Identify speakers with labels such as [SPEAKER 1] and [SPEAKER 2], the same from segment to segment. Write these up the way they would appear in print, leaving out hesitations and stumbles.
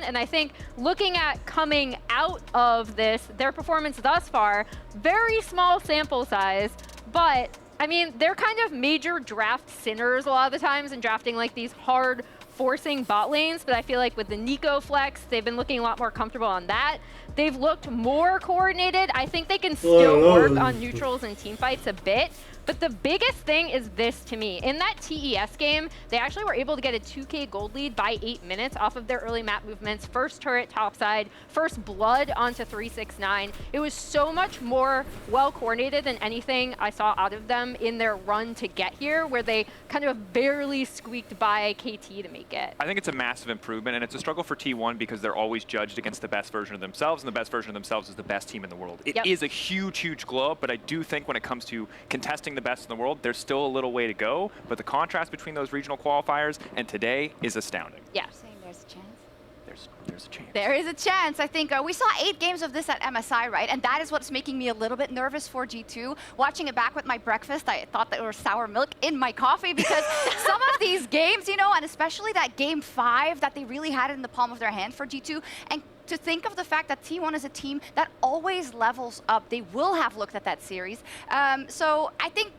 [SPEAKER 1] And I think looking at coming out of this, their performance thus far, very small sample size, but I mean, they're kind of major draft sinners a lot of the times in drafting like these hard forcing bot lanes, but I feel like with the Nico flex, they've been looking a lot more comfortable on that. They've looked more coordinated. I think they can still work on neutrals and team fights a bit. But the biggest thing is this to me. In that TES game, they actually were able to get a 2K gold lead by 8 minutes off of their early map movements. First turret topside, first blood onto 369. It was so much more well coordinated than anything I saw out of them in their run to get here, where they kind of barely squeaked by KT to make it.
[SPEAKER 2] I think it's a massive improvement, and it's a struggle for T1 because they're always judged against the best version of themselves, and the best version of themselves is the best team in the world. It is a huge, huge glow up, but I do think when it comes to contesting the best in the world, there's still a little way to go, but the contrast between those regional qualifiers and today is astounding.
[SPEAKER 1] Yeah.
[SPEAKER 3] Saying there's a chance.
[SPEAKER 2] There's a chance.
[SPEAKER 3] There is a chance. I think we saw 8 games of this at MSI, right? And that is what's making me a little bit nervous for G2. Watching it back with my breakfast, I thought there was sour milk in my coffee because some of these games, you know, and especially that game 5 that they really had it in the palm of their hand for G2. And to think of the fact that T1 is a team that always levels up. They will have looked at that series. So I think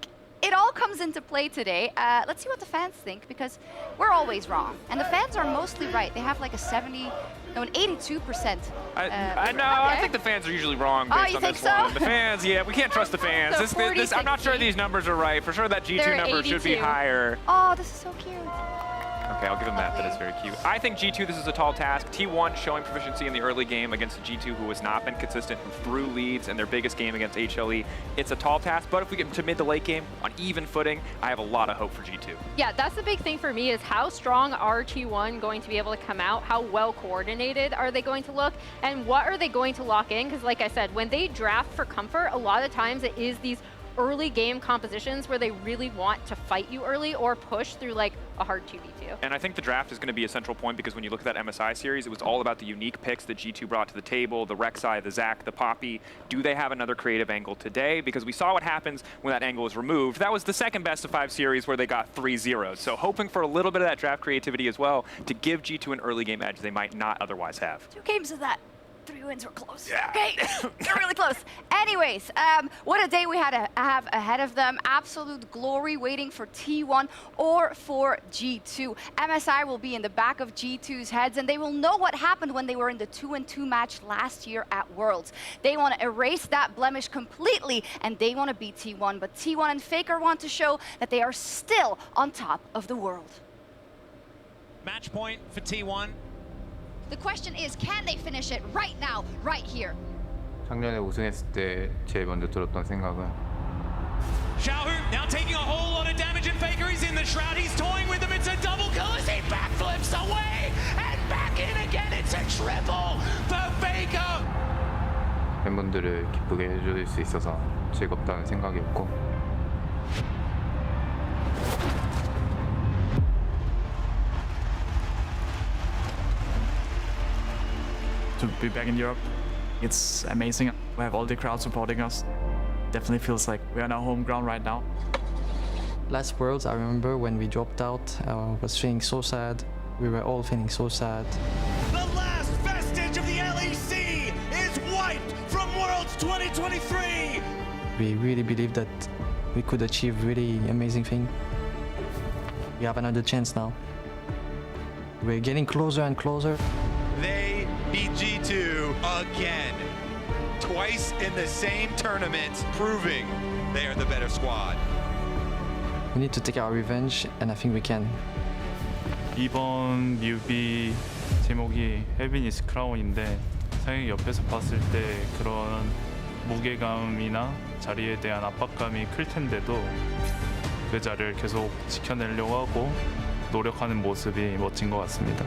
[SPEAKER 3] it all comes into play today. Let's see what the fans think, because we're always wrong. And the fans are mostly right. They have like an 82%.
[SPEAKER 2] I know, I think the fans are usually wrong based on this one. The fans, yeah, we can't trust the fans.
[SPEAKER 3] So
[SPEAKER 2] I'm not sure these numbers are right. For sure that G2 number should be higher.
[SPEAKER 3] Oh, this is so cute.
[SPEAKER 2] Okay, I'll give him that. That is very cute. I think G2, this is a tall task. T1 showing proficiency in the early game against a G2 who has not been consistent, who threw leads in their biggest game against HLE. It's a tall task, but if we get to mid to late game on even footing, I have a lot of hope for G2.
[SPEAKER 1] Yeah, that's the big thing for me is how strong are T1 going to be able to come out? How well coordinated are they going to look? And what are they going to lock in? Because like I said, when they draft for comfort, a lot of times it is these early game compositions where they really want to fight you early or push through like a hard 2v2.
[SPEAKER 2] And I think the draft is going to be a central point because when you look at that MSI series, it was all about the unique picks that G2 brought to the table, the Rek'Sai, the Zac, the Poppy. Do they have another creative angle today? Because we saw what happens when that angle was removed. That was the second best of 5 series where they got 3-0. So hoping for a little bit of that draft creativity as well to give G2 an early game edge they might not otherwise have.
[SPEAKER 3] 2 games of that. 3 wins were close.
[SPEAKER 2] Yeah.
[SPEAKER 3] Okay, they're really close. Anyways, what a day we had to have ahead of them. Absolute glory waiting for T1 or for G2. MSI will be in the back of G2's heads, and they will know what happened when they were in the 2-2 match last year at Worlds. They want to erase that blemish completely, and they want to beat T1. But T1 and Faker want to show that they are still on top of the world.
[SPEAKER 4] Match point for T1.
[SPEAKER 3] The question is, can they finish it right now, right here?
[SPEAKER 5] 작년에 우승했을 때 제일 먼저 들었던 생각은
[SPEAKER 4] Xiaohu now taking a whole lot of damage, and Faker is in the shroud. He's toying with him. It's a double kill as he backflips away and back in again. It's a triple for Faker.
[SPEAKER 5] 팬분들을 기쁘게 해줄 수 있어서 즐겁다는 생각이었고
[SPEAKER 6] to be back in Europe. It's amazing. We have all the crowd supporting us. Definitely feels like we are on our home ground right now.
[SPEAKER 7] Last Worlds, I remember when we dropped out, I was feeling so sad. We were all feeling so sad.
[SPEAKER 4] The last vestige of the LEC is wiped from Worlds 2023.
[SPEAKER 7] We really believe that we could achieve really amazing thing. We have another chance now. We're getting closer and closer.
[SPEAKER 8] They beat G2 again. Twice in the same tournament, proving they are the better squad.
[SPEAKER 7] We need to take our revenge, and I think we can.
[SPEAKER 6] 이번 뮤비 제목이 Heaven is Crown인데 상영이 옆에서 봤을 때 그런 무게감이나 자리에 대한 압박감이 클 텐데도 그 자리를 계속 지켜내려고 하고 노력하는 모습이 멋진 것 같습니다.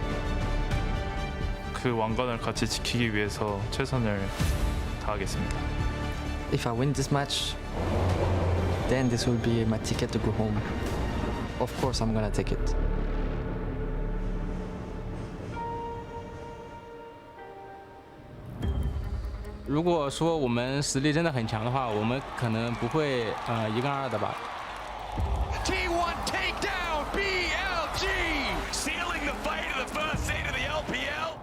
[SPEAKER 6] 그 왕관을 같이 지키기 위해서 최선을 다하겠습니다.
[SPEAKER 7] If I win this match, then this will be my ticket to go home. Of course, I'm gonna take it.
[SPEAKER 9] 如果说我们实力真的很强的话，我们可能不会1跟2的吧。
[SPEAKER 8] T1 takedown BLG, sealing the fight of the first seed of the LPL.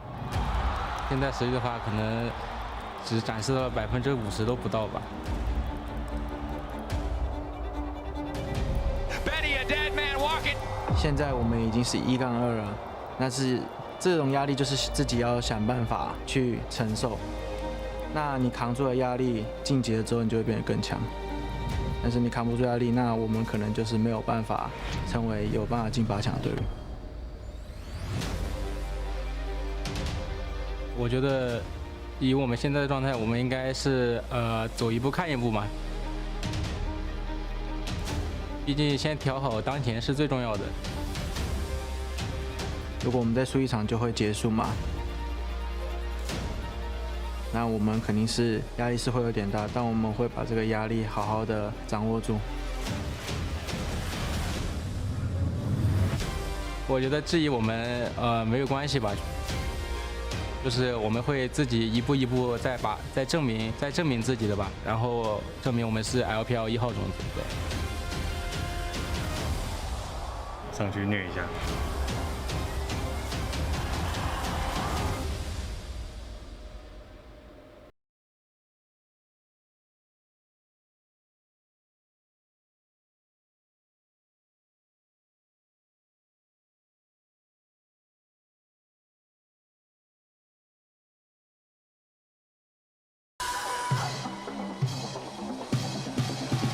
[SPEAKER 9] 现在实力的话，可能只展示了50%都不到吧。
[SPEAKER 7] 现在我们已经是1-2了，但是这种压力就是自己要想办法去承受。那你扛住了压力，晋级了之后你就会变得更强。但是你扛不住压力，那我们可能就是没有办法成为有办法进8强的队伍。
[SPEAKER 9] 我觉得以我们现在的状态，我们应该是走一步看一步嘛。毕竟先调好当前是最重要的。
[SPEAKER 7] 如果我们再输1场就会结束嘛，那我们肯定是压力是会有点大，但我们会把这个压力好好的掌握住。
[SPEAKER 9] 我觉得质疑我们没有关系吧，就是我们会自己一步一步再证明自己的吧，然后证明我们是 LPL 1号种子。对。
[SPEAKER 5] 上去虐一下。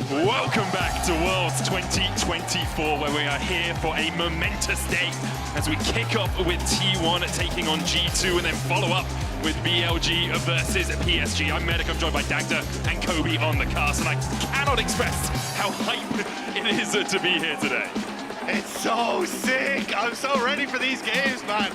[SPEAKER 10] Welcome back to Worlds 2024, where we are here for a momentous day as we kick off with T1 taking on G2 and then follow up with BLG versus PSG. I'm Medic, I'm joined by Dagda and Kobe on the cast, and I cannot express how hype it is to be here today.
[SPEAKER 11] It's so sick! I'm so ready for these games, man.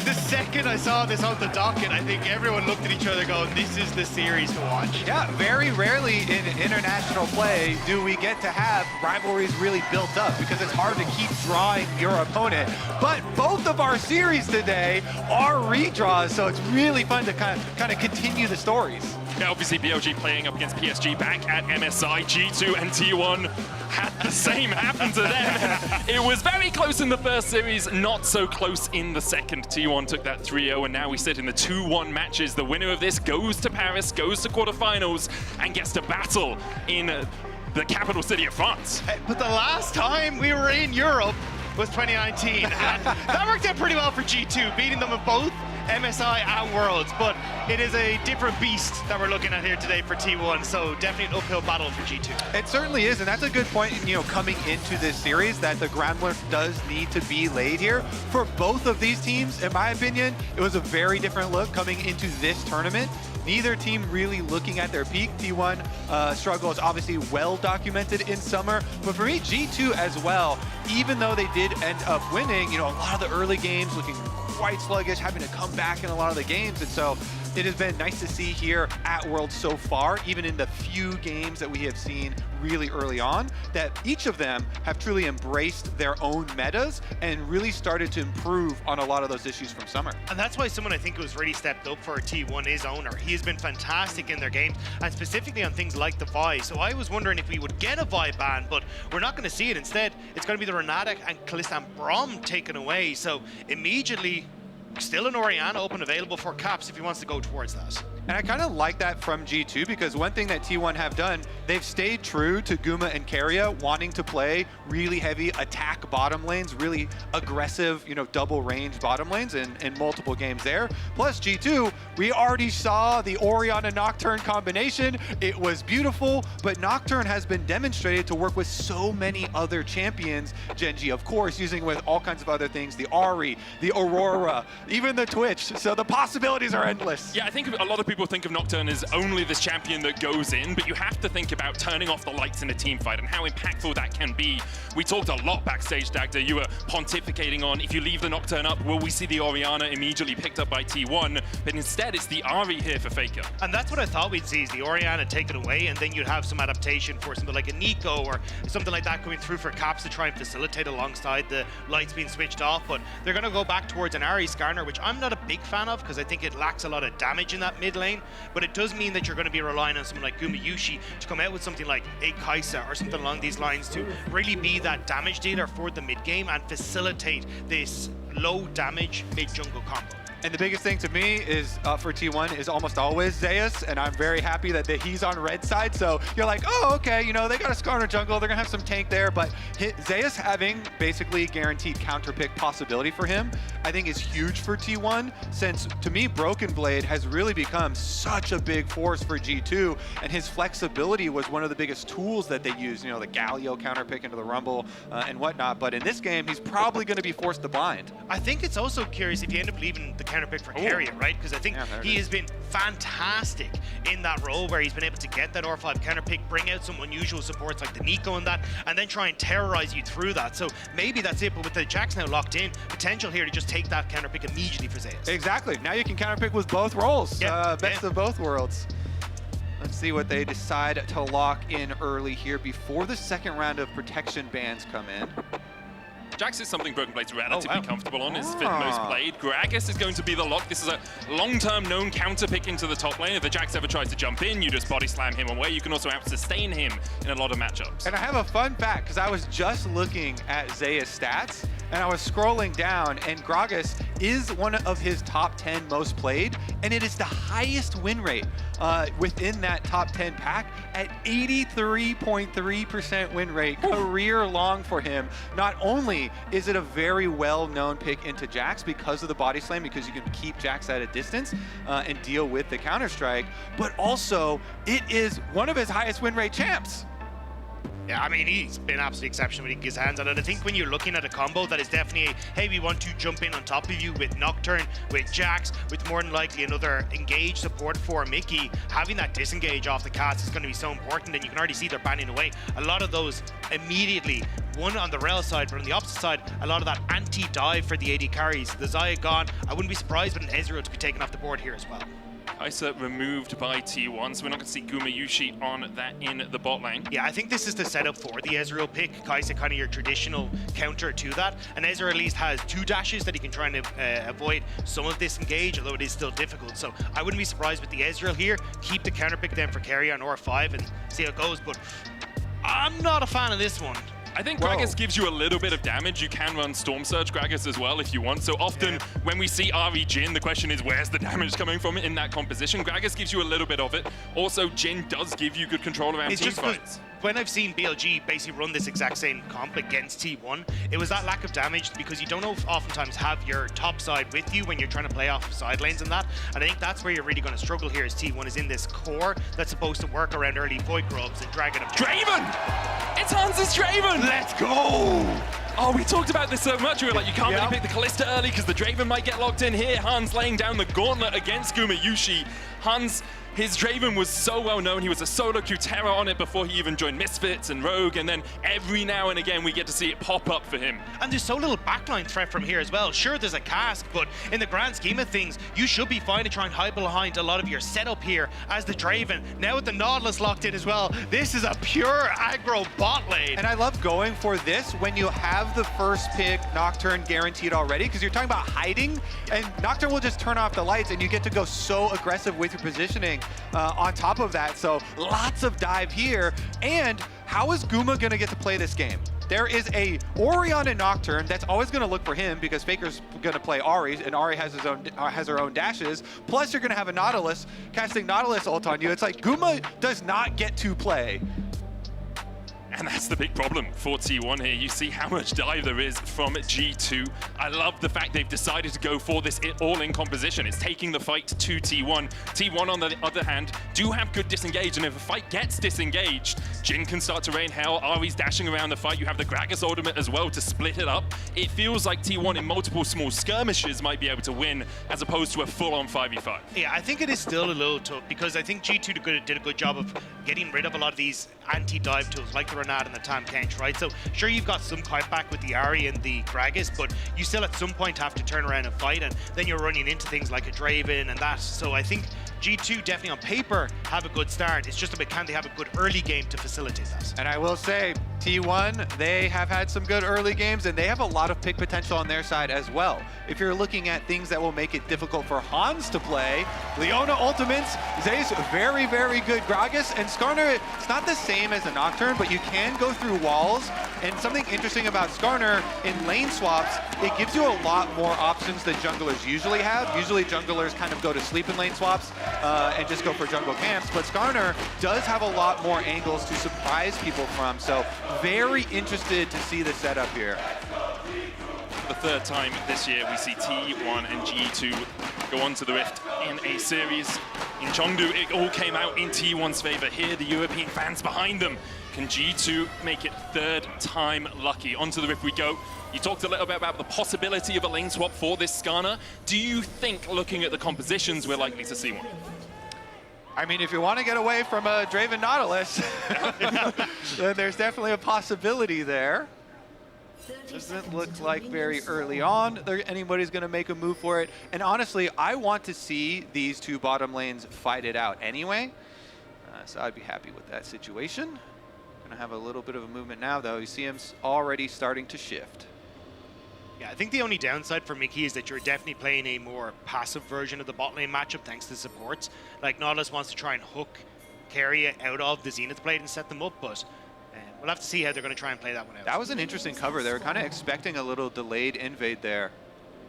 [SPEAKER 11] The second I saw this on the docket, I think everyone looked at each other going, this is the series to watch.
[SPEAKER 8] Yeah, very rarely in international play do we get to have rivalries really built up because it's hard to keep drawing your opponent. But both of our series today are redraws, so it's really fun to kind of continue the stories.
[SPEAKER 10] Yeah, obviously BLG playing up against PSG back at MSI, G2 and T1 had the same happen to them. It was very close in the first series, not so close in the second. T1 took that 3-0, and now we sit in the 2-1 matches. The winner of this goes to Paris, goes to quarterfinals, and gets to battle in the capital city of France.
[SPEAKER 11] But the last time we were in Europe was 2019, and that worked out pretty well for G2, beating them in both MSI and Worlds, but it is a different beast that we're looking at here today for T1, so definitely an uphill battle for G2.
[SPEAKER 8] It certainly is, and that's a good point, coming into this series, that the groundwork does need to be laid here. For both of these teams, in my opinion, it was a very different look coming into this tournament. Neither team really looking at their peak. T1 struggle is obviously well documented in summer, but for me, G2 as well, even though they did end up winning, a lot of the early games looking quite sluggish, having to come back in a lot of the games, and so it has been nice to see here at Worlds so far, even in the few games that we have seen really early on, that each of them have truly embraced their own metas and really started to improve on a lot of those issues from summer.
[SPEAKER 11] And that's why someone I think who's really stepped up for T1 is Oner. He has been fantastic in their games, and specifically on things like the Vi. So I was wondering if we would get a Vi ban, but we're not going to see it. Instead, it's going to be the Renatic and Kalista and Braum taken away. So immediately, still an Orianna open available for Caps if he wants to go towards that.
[SPEAKER 8] And I kind of like that from G2 because one thing that T1 have done, they've stayed true to Guma and Keria wanting to play really heavy attack bottom lanes, really aggressive, double range bottom lanes in multiple games there. Plus G2, we already saw the Orianna Nocturne combination. It was beautiful, but Nocturne has been demonstrated to work with so many other champions. Gen.G, of course, using with all kinds of other things, the Ahri, the Aurora, even the Twitch. So the possibilities are endless.
[SPEAKER 10] Yeah, I think a lot of people think of Nocturne as only this champion that goes in, but you have to think about turning off the lights in a team fight and how impactful that can be. We talked a lot backstage, Dagda. You were pontificating on, if you leave the Nocturne up, will we see the Orianna immediately picked up by T1? But instead, it's the Ahri here for Faker.
[SPEAKER 11] And that's what I thought we'd see, is the Orianna taken away, and then you'd have some adaptation for something like a Nico or something like that coming through for Caps to try and facilitate alongside the lights being switched off. But they're going to go back towards an Ahri Skarner, which I'm not a big fan of because I think it lacks a lot of damage in that mid lane. But it does mean that you're going to be relying on someone like Gumayusi to come out with something like a Kai'Sa or something along these lines to really be that damage dealer for the mid game and facilitate this low damage mid jungle combo.
[SPEAKER 8] And the biggest thing to me is for T1 is almost always Zeus, and I'm very happy that he's on red side. So you're like, oh, okay, you know, they got a Skarner jungle, they're gonna have some tank there, but Zeus having basically guaranteed counter pick possibility for him, I think is huge for T1, since to me, Broken Blade has really become such a big force for G2, and his flexibility was one of the biggest tools that they used, you know, the Galio counter pick into the Rumble and whatnot, but in this game, he's probably gonna be forced to blind.
[SPEAKER 11] I think it's also curious if you end up leaving the counter pick for Carrier, right? Because I think he has been fantastic in that role where he's been able to get that R5 counter pick, bring out some unusual supports like the Nico and that, and then try and terrorize you through that. So maybe that's it, but with the Jax now locked in, potential here to just take that counter pick immediately for Zeus.
[SPEAKER 8] Exactly. Now you can counter pick with both roles. Best of both worlds. Let's see what they decide to lock in early here before the second round of protection bans come in.
[SPEAKER 10] Jax is something Broken Blade's relatively comfortable on, is fifth most played. Gragas is going to be the lock. This is a long-term known counter pick into the top lane. If the Jax ever tries to jump in, you just body slam him away. You can also out-sustain him in a lot of matchups.
[SPEAKER 8] And I have a fun fact, because I was just looking at Zeus stats, and I was scrolling down, and Gragas is one of his top 10 most played, and it is the highest win rate within that top 10 pack at 83.3% win rate, career long for him. Not only is it a very well-known pick into Jax because of the body slam, because you can keep Jax at a distance and deal with the Counter-Strike, but also it is one of his highest win rate champs.
[SPEAKER 11] Yeah, I mean, he's been absolutely exceptional when he gets hands on it. I think when you're looking at a combo that is definitely a, hey, we want to jump in on top of you with Nocturne, with Jax, with more than likely another engage support for Mickey, having that disengage off the cast is going to be so important, and you can already see they're banning away a lot of those immediately. One on the Rel side, but on the opposite side, a lot of that anti-dive for the AD carries. The Xayah gone. I wouldn't be surprised with an Ezreal to be taken off the board here as well.
[SPEAKER 10] Kai'Sa removed by T1, so we're not going to see Gumayusi on that in the bot lane.
[SPEAKER 11] Yeah, I think this is the setup for the Ezreal pick. Kai'Sa kind of your traditional counter to that. And Ezreal at least has 2 dashes that he can try and avoid some of this engage, although it is still difficult. So I wouldn't be surprised with the Ezreal here. Keep the counter pick then for Carrier on R5 and see how it goes. But I'm not a fan of this one.
[SPEAKER 10] I think Gragas gives you a little bit of damage. You can run Storm Surge Gragas as well if you want. So often when we see Ahri Jhin, the question is where's the damage coming from in that composition? Gragas gives you a little bit of it. Also, Jhin does give you good control around team fights.
[SPEAKER 11] When I've seen BLG basically run this exact same comp against T1, it was that lack of damage because you don't oftentimes have your top side with you when you're trying to play off side lanes and that. And I think that's where you're really going to struggle here as T1 is in this core that's supposed to work around early Void Grubs and Dragon of
[SPEAKER 10] Draven! It's Hans' Draven!
[SPEAKER 8] Let's go!
[SPEAKER 10] Oh, we talked about this so much. We were like, you can't really pick the Kalista early because the Draven might get locked in here. Hans laying down the gauntlet against Gumayusi. Hans, his Draven was so well known. He was a solo queue terror on it before he even joined Misfits and Rogue, and then every now and again we get to see it pop up for him.
[SPEAKER 11] And there's so little backline threat from here as well. Sure, there's a cask, but in the grand scheme of things, you should be fine to try and hide behind a lot of your setup here as the Draven. Now with the Nautilus locked in as well, this is a pure aggro bot lane.
[SPEAKER 8] And I love going for this when you have the first pick Nocturne guaranteed already, because you're talking about hiding, and Nocturne will just turn off the lights and you get to go so aggressive with your positioning on top of that. So lots of dive here. And how is Guma going to get to play this game? There is a Orianna and Nocturne that's always going to look for him because Faker's going to play Ahri, and Ahri has her own dashes. Plus, you're going to have a Nautilus casting Nautilus ult on you. It's like Guma does not get to play.
[SPEAKER 10] And that's the big problem for T1 here. You see how much dive there is from G2. I love the fact they've decided to go for this all-in composition. It's taking the fight to T1. T1, on the other hand, do have good disengage, and if a fight gets disengaged, Jhin can start to rain hell. Ahri's dashing around the fight. You have the Gragas ultimate as well to split it up. It feels like T1 in multiple small skirmishes might be able to win, as opposed to a full-on 5v5.
[SPEAKER 11] Yeah, I think it is still a little tough, because I think G2 did a good job of getting rid of a lot of these anti-dive tools, like the Renard and the Tahm Kench, right? So sure, you've got some fight back with the Ahri and the Gragas, but you still at some point have to turn around and fight, and then you're running into things like a Draven and that. So I think G2 definitely on paper have a good start. It's just about can they have a good early game to facilitate that.
[SPEAKER 8] And I will say, T1, they have had some good early games, and they have a lot of pick potential on their side as well. If you're looking at things that will make it difficult for Hans to play, Leona ultimates, Zeus very, very good Gragas, and Skarner, it's not the same as a Nocturne, but you can go through walls And something interesting about Skarner in lane swaps, it gives you a lot more options than junglers usually have. Usually junglers kind of go to sleep in lane swaps and just go for jungle camps, but Skarner does have a lot more angles to surprise people from, so very interested to see the setup here.
[SPEAKER 10] For the third time this year, we see T1 and G2 go on to the Rift in a series. In Chengdu, it all came out in T1's favor. Here, the European fans behind them. Can G2 make it third time lucky? Onto the Rift we go. You talked a little bit about the possibility of a lane swap for this Skarner. Do you think, looking at the compositions, we're likely to see one?
[SPEAKER 8] I mean, if you want to get away from a Draven Nautilus, then there's definitely a possibility there. Doesn't look like very early on anybody's going to make a move for it. And honestly, I want to see these two bottom lanes fight it out anyway. So I'd be happy with that situation. Going to have a little bit of a movement now, though. You see him already starting to shift.
[SPEAKER 11] Yeah, I think the only downside for Mickey is that you're definitely playing a more passive version of the bot lane matchup thanks to supports. Like, Nautilus wants to try and hook Keria out of the Zenith Blade and set them up, but we'll have to see how they're going to try and play that one out.
[SPEAKER 8] That was an interesting cover. They were kind of expecting a little delayed invade there.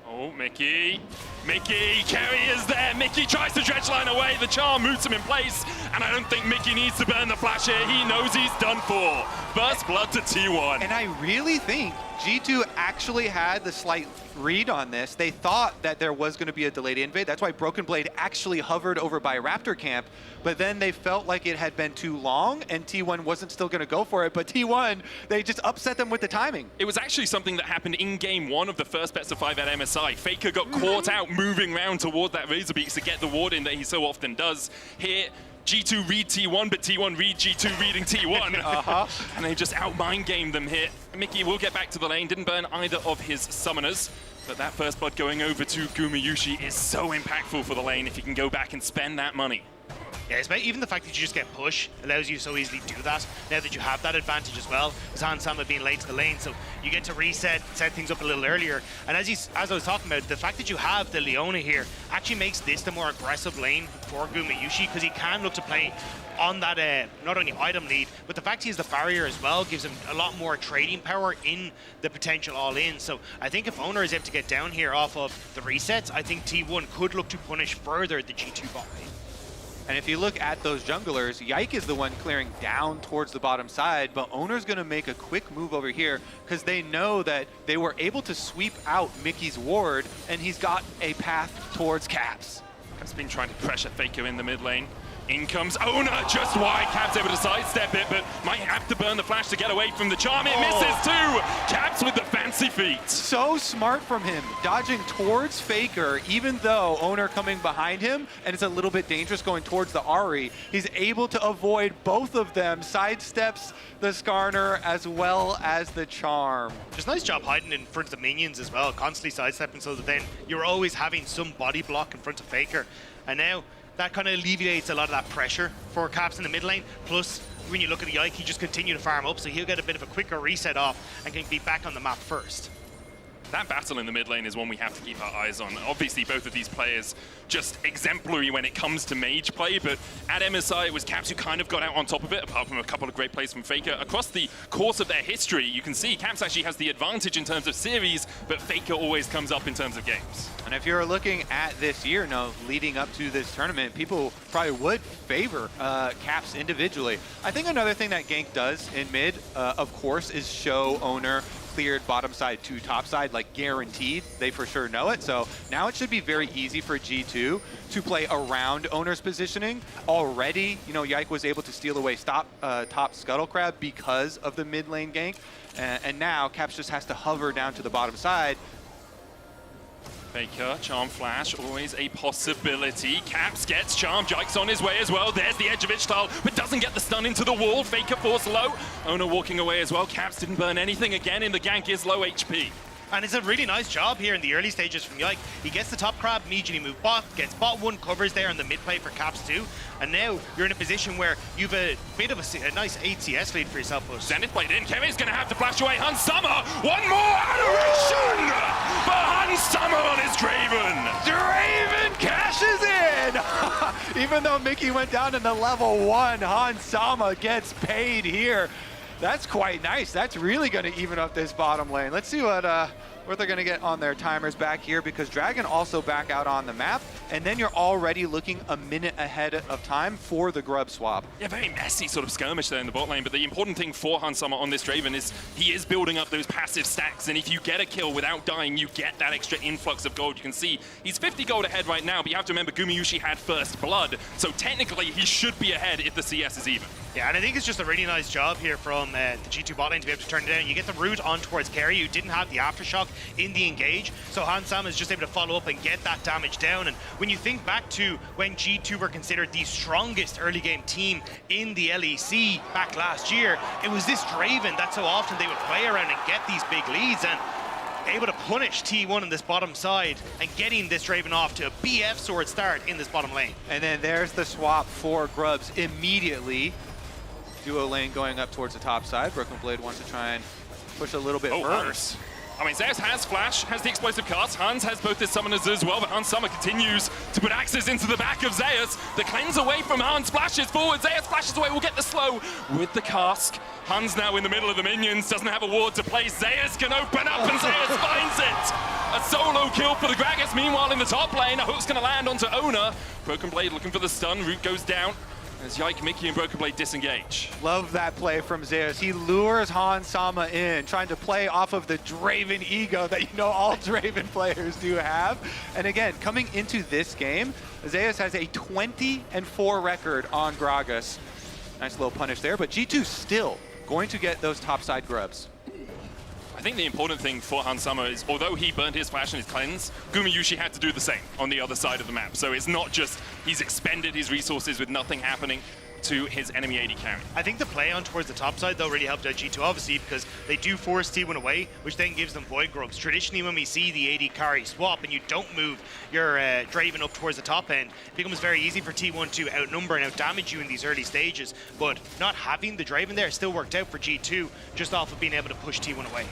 [SPEAKER 10] Oh, Mickey. Mickey, Keria is there. Mickey tries to dredge line away. The charm moots him in place. And I don't think Mickey needs to burn the flash here. He knows he's done for. First blood to T1.
[SPEAKER 8] And I really think G2 actually had the slight read on this. They thought that there was going to be a delayed invade. That's why Broken Blade actually hovered over by Raptor Camp. But then they felt like it had been too long and T1 wasn't still going to go for it. But T1, they just upset them with the timing.
[SPEAKER 10] It was actually something that happened in game one of the first best of 5 at MSI. Faker got caught out moving around toward that Razor Beaks to get the ward in that he so often does. Here, G2 read T1, but T1 read G2 reading T1. And they just out-mind game them here. Mickey will get back to the lane, didn't burn either of his summoners. But that first blood going over to Gumayusi is so impactful for the lane if he can go back and spend that money.
[SPEAKER 11] Yeah, even the fact that you just get push allows you so easily to do that. Now that you have that advantage as well, with Hans Sama being late to the lane, so you get to reset, set things up a little earlier. And as I was talking about, the fact that you have the Leona here actually makes this the more aggressive lane for Gumayusi, because he can look to play on that not only item lead, but the fact he has the barrier as well gives him a lot more trading power in the potential all-in. So I think if Oner is able to get down here off of the resets, I think T1 could look to punish further the G2 bot lane.
[SPEAKER 8] And if you look at those junglers, Yike is the one clearing down towards the bottom side, but Oner's going to make a quick move over here because they know that they were able to sweep out Mickey's ward, and he's got a path towards Caps.
[SPEAKER 10] Has been trying to pressure Faker in the mid lane. In comes Oner, just wide. Caps able to sidestep it, but might have to burn the flash to get away from the charm. It misses too! Caps with the fancy feet.
[SPEAKER 8] So smart from him, dodging towards Faker, even though Oner coming behind him, and it's a little bit dangerous going towards the Ahri. He's able to avoid both of them, sidesteps the Skarner as well as the charm.
[SPEAKER 11] Just nice job hiding in front of the minions as well, constantly sidestepping so that then you're always having some body block in front of Faker. And now, that kind of alleviates a lot of that pressure for Caps in the mid lane. Plus, when you look at the Yike, he just continue to farm up, so he'll get a bit of a quicker reset off and can be back on the map first.
[SPEAKER 10] That battle in the mid lane is one we have to keep our eyes on. Obviously, both of these players just exemplary when it comes to mage play, but at MSI, it was Caps who kind of got out on top of it, apart from a couple of great plays from Faker. Across the course of their history, you can see Caps actually has the advantage in terms of series, but Faker always comes up in terms of games.
[SPEAKER 8] And if you're looking at this year, leading up to this tournament, people probably would favor Caps individually. I think another thing that Gank does in mid, of course, is show Oner cleared bottom side to top side, like guaranteed. They for sure know it. So now it should be very easy for G2 to play around Oner's positioning. Already, Yike was able to steal away top Scuttle Crab because of the mid lane gank. And now Caps just has to hover down to the bottom side.
[SPEAKER 10] Faker, Charm Flash, always a possibility. Caps gets Charm, Jike's on his way as well. There's the edge of Ishtal, but doesn't get the stun into the wall. Faker forced low. Oner walking away as well. Caps didn't burn anything again, and the gank is low HP.
[SPEAKER 11] And it's a really nice job here in the early stages from Yike. He gets the top crab, immediately move bot, gets bot one, covers there on the mid play for Caps too. And now you're in a position where you've a bit of a nice 8 CS lead for yourself.
[SPEAKER 10] Zenith played in. Kevin's going to have to flash away. Hans Sama, one more adoration for Hans Sama on his Draven.
[SPEAKER 8] Draven cashes in! Even though Mickey went down into level 1, Hans Sama gets paid here. That's quite nice. That's really going to even up this bottom lane. Let's see what they're going to get on their timers back here, because Dragon also back out on the map, and then you're already looking a minute ahead of time for the Grub swap.
[SPEAKER 10] Yeah, very messy sort of skirmish there in the bot lane, but the important thing for Hans Sama on this Draven is he is building up those passive stacks, and if you get a kill without dying, you get that extra influx of gold. You can see he's 50 gold ahead right now, but you have to remember Gumayusi had first blood, so technically he should be ahead if the CS is even.
[SPEAKER 11] Yeah, and I think it's just a really nice job here from the G2 bot lane to be able to turn it down. You get the route on towards Kerry, who didn't have the aftershock in the engage, so Hans Sama is just able to follow up and get that damage down. And when you think back to when G2 were considered the strongest early game team in the LEC back last year, it was this Draven that so often they would play around and get these big leads, and able to punish T1 on this bottom side and getting this Draven off to a BF sword start in this bottom lane.
[SPEAKER 8] And then there's the swap for Grubs immediately. Duo lane going up towards the top side. Broken Blade wants to try and push a little bit further.
[SPEAKER 10] Hans. I mean, Zeus has Flash, has the explosive cast. Hans has both his summoners as well, but Hans Sama continues to put axes into the back of Zeus. The cleanse away from Hans, flashes forward. Zeus flashes away, will get the slow with the cask. Hans now in the middle of the minions, doesn't have a ward to place. Zeus can open up and Zeus finds it. A solo kill for the Gragas. Meanwhile, in the top lane, a hook's gonna land onto Oner. Broken Blade looking for the stun, root goes down. As Yike, Mickey, and Broken Blade disengage.
[SPEAKER 8] Love that play from Zeus. He lures Hans Sama in, trying to play off of the Draven ego that you know all Draven players do have. And again, coming into this game, Zeus has a 20-4 record on Gragas. Nice little punish there, but G2 still going to get those topside grubs.
[SPEAKER 10] I think the important thing for Hans Sama is, although he burned his flash and his cleanse, Gumayusi had to do the same on the other side of the map. So it's not just he's expended his resources with nothing happening to his enemy AD carry.
[SPEAKER 11] I think the play on towards the top side though really helped out G2 obviously, because they do force T1 away, which then gives them Void Grubs. Traditionally when we see the AD carry swap and you don't move your Draven up towards the top end, it becomes very easy for T1 to outnumber and outdamage you in these early stages. But not having the Draven there still worked out for G2, just off of being able to push T1 away.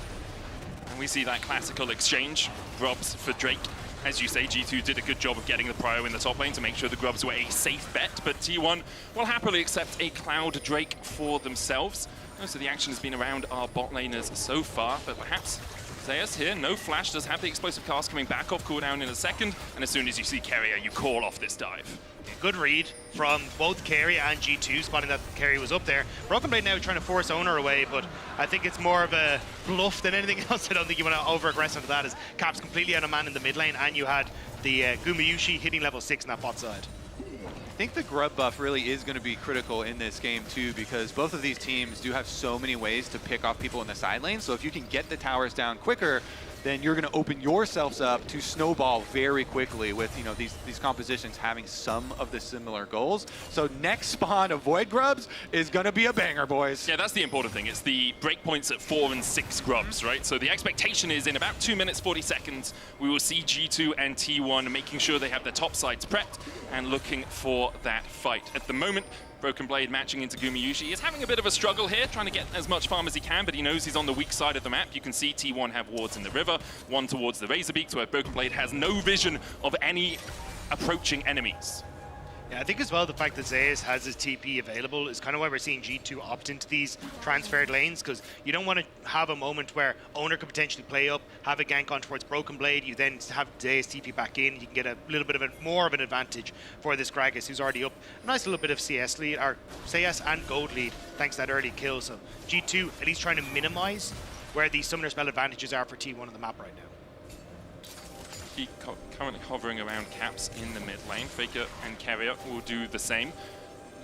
[SPEAKER 10] And we see that classical exchange, Grubs for Drake. As you say, G2 did a good job of getting the prio in the top lane to make sure the Grubs were a safe bet, but T1 will happily accept a Cloud Drake for themselves. Most of the action has been around our bot laners so far, but perhaps Zeus here, no flash, does have the explosive cast coming back off cooldown in a second, and as soon as you see Keria, you call off this dive.
[SPEAKER 11] Good read from both Keria and G2, spotting that Keria was up there. Broken Blade now trying to force Oner away, but I think it's more of a bluff than anything else. I don't think you want to over-aggress into that, as Cap's completely out of man in the mid lane, and you had the Gumayusi hitting level 6 in that bot side.
[SPEAKER 8] I think the Grub buff really is going to be critical in this game too, because both of these teams do have so many ways to pick off people in the side lane. So if you can get the towers down quicker, then you're going to open yourselves up to snowball very quickly with, you know, these compositions having some of the similar goals. So next spawn of Void Grubs is going to be a banger, boys.
[SPEAKER 10] Yeah, that's the important thing. It's the breakpoints at 4 and 6 Grubs, right? So the expectation is in about 2 minutes, 40 seconds, we will see G2 and T1 making sure they have their top sides prepped and looking for that fight. At the moment, Broken Blade matching into Gumayusi. He's having a bit of a struggle here, trying to get as much farm as he can, but he knows he's on the weak side of the map. You can see T1 have wards in the river, one towards the Razorbeaks, where Broken Blade has no vision of any approaching enemies.
[SPEAKER 11] Yeah, I think as well the fact that Zeus has his TP available is kind of why we're seeing G2 opt into these transferred lanes, because you don't want to have a moment where Oner could potentially play up, have a gank on towards Broken Blade, you then have Zeus TP back in, you can get a little bit of more of an advantage for this Gragas who's already up a nice little bit of CS lead, or CS and gold lead, thanks to that early kill. So G2 at least trying to minimize where the summoner spell advantages are for T1 on the map right now.
[SPEAKER 10] He currently hovering around Caps in the mid lane. Faker and Keria will do the same.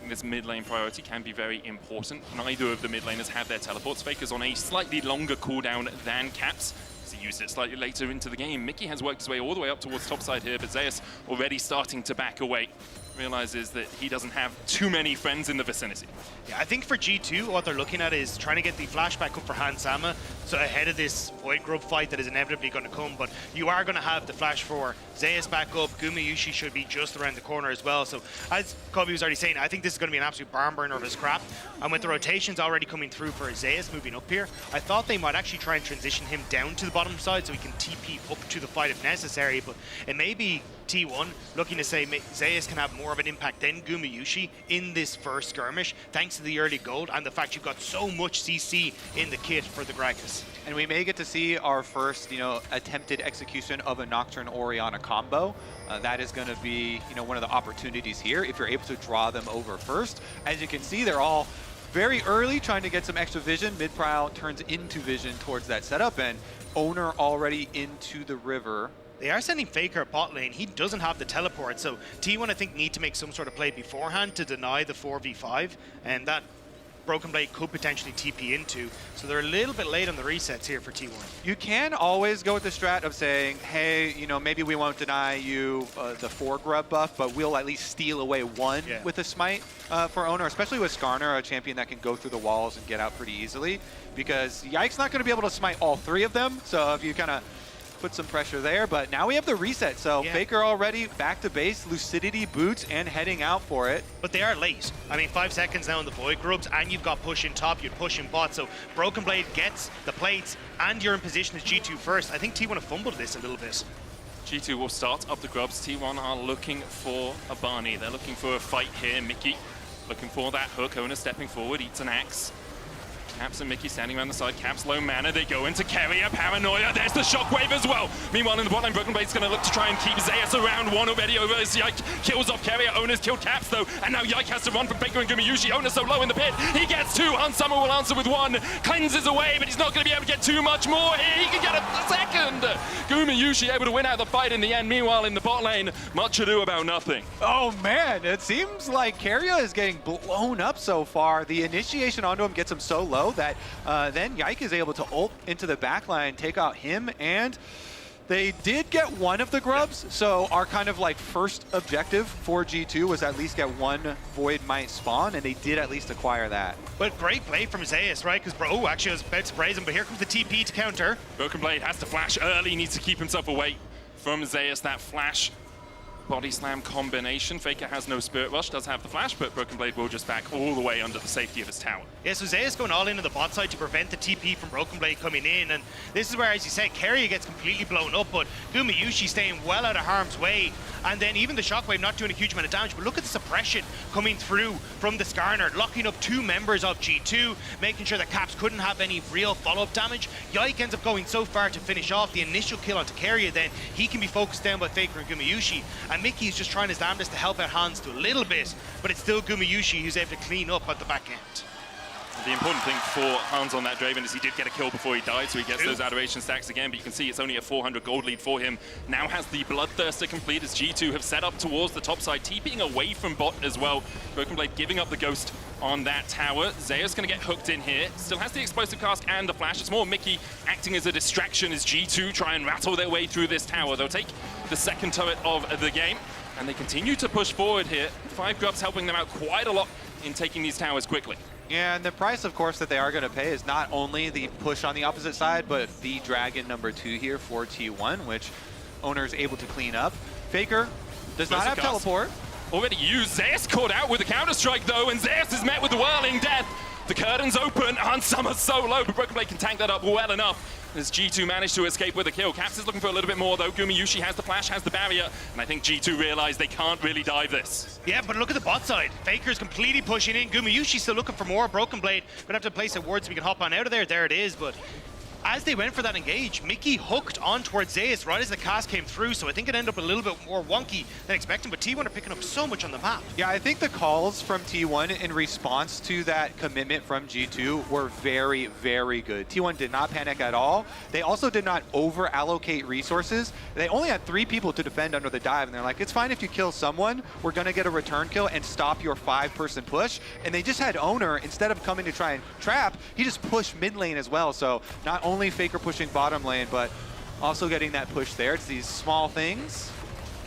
[SPEAKER 10] This mid lane priority can be very important. Neither of the mid laners have their teleports. Faker's on a slightly longer cooldown than Caps, because he used it slightly later into the game. Mickey has worked his way all the way up towards topside here, but Zeus already starting to back away. Realizes that he doesn't have too many friends in the vicinity.
[SPEAKER 11] Yeah, I think for G2, what they're looking at is trying to get the flashback up for Hans Sama so ahead of this Void Grub fight that is inevitably going to come, but you are going to have the flash for Zeus back up. Gumayusi should be just around the corner as well. So as Kobe was already saying, I think this is going to be an absolute barn burner of his crap. And with the rotations already coming through for Zeus moving up here, I thought they might actually try and transition him down to the bottom side so he can TP up to the fight if necessary, but it may be T1 looking to say Zeus can have more of an impact than Gumayusi in this first skirmish, thanks to the early gold and the fact you've got so much CC in the kit for the Gragas.
[SPEAKER 8] And we may get to see our first, attempted execution of a Nocturne Orianna combo. That is going to be, one of the opportunities here if you're able to draw them over first. As you can see, they're all very early trying to get some extra vision. Mid-prowl turns into vision towards that setup, and Owner already into the river.
[SPEAKER 11] They are sending Faker at bot lane. He doesn't have the teleport, so T1, I think, need to make some sort of play beforehand to deny the 4v5, and that Broken Blade could potentially TP into. So they're a little bit late on the resets here for T1.
[SPEAKER 8] You can always go with the strat of saying, hey, maybe we won't deny you the 4 grub buff, but we'll at least steal away 1 with a smite for Owner, especially with Skarner, a champion that can go through the walls and get out pretty easily, because Yike's not going to be able to smite all 3 of them. So if you kind of put some pressure there, but now we have the reset, so Faker already back to base, Lucidity, boots, and heading out for it.
[SPEAKER 11] But they are late. I mean, 5 seconds now in the Void Grubs, and you've got push in top, you'd push in bot, so Broken Blade gets the plates, and you're in position as G2 first. I think T1 have fumbled this a little bit.
[SPEAKER 10] G2 will start up the grubs. T1 are looking for a Barney. They're looking for a fight here. Mickey looking for that hook. Owner stepping forward, eats an axe. Caps and Mickey standing around the side. Caps low mana. They go into Keria. Paranoia. There's the shockwave as well. Meanwhile, in the bot lane, Broken Blade's going to look to try and keep Zeus around. 1 already over as Yike kills off Keria. Owner's killed Caps though. And now Yike has to run from Faker and Gumayusi. Owner so low in the pit. He gets 2. Unsummer will answer with 1. Cleanses away, but he's not going to be able to get too much more here. He can get a second. Gumayusi able to win out the fight in the end. Meanwhile, in the bot lane, much ado about nothing.
[SPEAKER 8] Oh man, it seems like Keria is getting blown up so far. The initiation onto him gets him so low that then Yike is able to ult into the backline, take out him, and they did get 1 of the grubs, so our kind of like first objective for G2 was at least get 1 Void Might spawn, and they did at least acquire that.
[SPEAKER 11] But great play from Zeus, right? Because, actually I was about to praise him, but here comes the TP to counter.
[SPEAKER 10] Broken Blade has to flash early, needs to keep himself away from Zeus. That flash body slam combination. Faker has no Spirit Rush, does have the flash, but Broken Blade will just back all the way under the safety of his tower.
[SPEAKER 11] Yeah, so Zeus going all into the bot side to prevent the TP from Broken Blade coming in, and this is where, as you said, Keria gets completely blown up, but Gumayusi staying well out of harm's way, and then even the Shockwave not doing a huge amount of damage, but look at the suppression coming through from the Skarner, locking up 2 members of G2, making sure that Caps couldn't have any real follow-up damage. Yike ends up going so far to finish off the initial kill onto Keria, then he can be focused down by Faker and Gumayusi, and Mickey is just trying his damnedest to help out Hans to a little bit, but it's still Gumayusi who's able to clean up at the back end.
[SPEAKER 10] The important thing for Hans on that Draven is he did get a kill before he died, so he gets those adoration stacks again, but you can see it's only a 400 gold lead for him. Now has the Bloodthirster complete as G2 have set up towards the top side, TPing away from bot as well. Broken Blade giving up the ghost on that tower. Zeus going to get hooked in here. Still has the explosive cast and the flash. It's more Mickey acting as a distraction as G2 try and rattle their way through this tower. They'll take the second turret of the game, and they continue to push forward here. 5 grubs helping them out quite a lot in taking these towers quickly.
[SPEAKER 8] Yeah, and the price, of course, that they are going to pay is not only the push on the opposite side, but the Dragon number 2 here for T1, which Owner is able to clean up. Faker does not have teleport.
[SPEAKER 10] Already used. Zeus caught out with a counter-strike, though, and Zeus is met with the whirling death. The curtains open, Unsummer so low, but Broken Blade can tank that up well enough as G2 managed to escape with a kill. Caps is looking for a little bit more, though. Gumayusi has the flash, has the barrier, and I think G2 realize they can't really dive this.
[SPEAKER 11] Yeah, but look at the bot side. Faker's completely pushing in. Gumayusi's still looking for more. Broken Blade gonna have to place a ward so we can hop on out of there. There it is, but as they went for that engage, Mickey hooked on towards Zeus right as the cast came through, so I think it ended up a little bit more wonky than expected, but T1 are picking up so much on the map.
[SPEAKER 8] Yeah, I think the calls from T1 in response to that commitment from G2 were very, very good. T1 did not panic at all. They also did not over-allocate resources. They only had 3 people to defend under the dive, and they're like, it's fine if you kill someone, we're gonna get a return kill and stop your 5-person push. And they just had Owner, instead of coming to try and trap, he just pushed mid lane as well. So not only Faker pushing bottom lane, but also getting that push there. It's these small things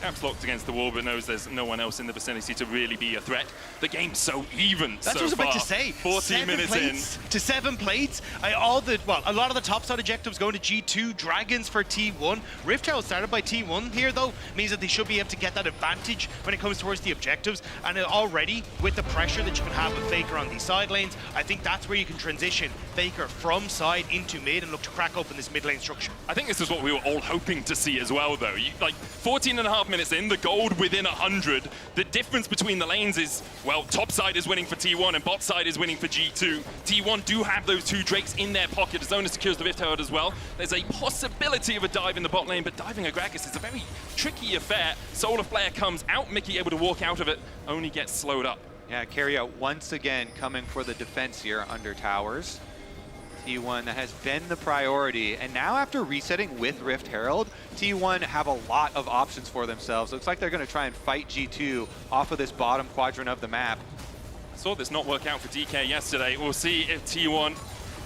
[SPEAKER 10] Caps locked against the wall, but knows there's no one else in the vicinity to really be a threat. The game's so even
[SPEAKER 11] That's
[SPEAKER 10] so
[SPEAKER 11] what I was about
[SPEAKER 10] far.
[SPEAKER 11] to say.
[SPEAKER 10] 14 minutes
[SPEAKER 11] plates to 7 plates. A lot of the top side objectives going to G2. Dragons for T1. Rift Herald started by T1 here, though, means that they should be able to get that advantage when it comes towards the objectives. And already, with the pressure that you can have with Faker on these side lanes, I think that's where you can transition Faker from side into mid and look to crack open this mid lane structure.
[SPEAKER 10] I think this is what we were all hoping to see as well, though. Like 14 and a half minutes in, the gold within 100. The difference between the lanes is, well, top side is winning for T1 and bot side is winning for G2. T1 do have those 2 Drakes in their pocket. Zona secures the Rift Herald as well. There's a possibility of a dive in the bot lane, but diving a Gragas is a very tricky affair. Solar Flare comes out, Mickey able to walk out of it, only gets slowed up.
[SPEAKER 8] Yeah, Keria once again coming for the defense here under towers. T1 that has been the priority, and now after resetting with Rift Herald, T1 have a lot of options for themselves. Looks like they're going to try and fight G2 off of this bottom quadrant of the map.
[SPEAKER 10] Saw this not work out for DK yesterday. We'll see if T1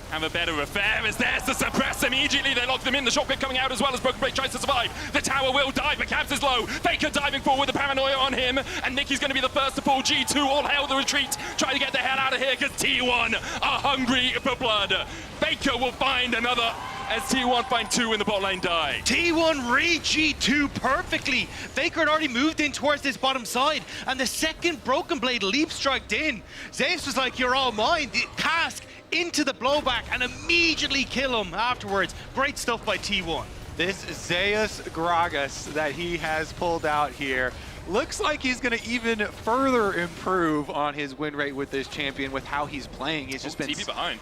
[SPEAKER 10] have a better affair as there's to suppress immediately. They lock them in. The shockwave coming out as well as Broken Blade tries to survive. The tower will dive, but Caps is low. Faker diving forward, the paranoia on him, and Nicky's going to be the first to pull G2. All hail the retreat. Trying to get the hell out of here because T1 are hungry for blood. Faker will find another as T1 find 2 in the bot lane die.
[SPEAKER 11] T1 read G2 perfectly. Faker had already moved in towards this bottom side, and the second Broken Blade leap striked in, Zeus was like, you're all mine. The cask into the blowback and immediately kill him afterwards. Great stuff by T1.
[SPEAKER 8] This Zeus Gragas that he has pulled out here looks like he's going to even further improve on his win rate with this champion with how he's playing. He's just been...
[SPEAKER 10] TP behind.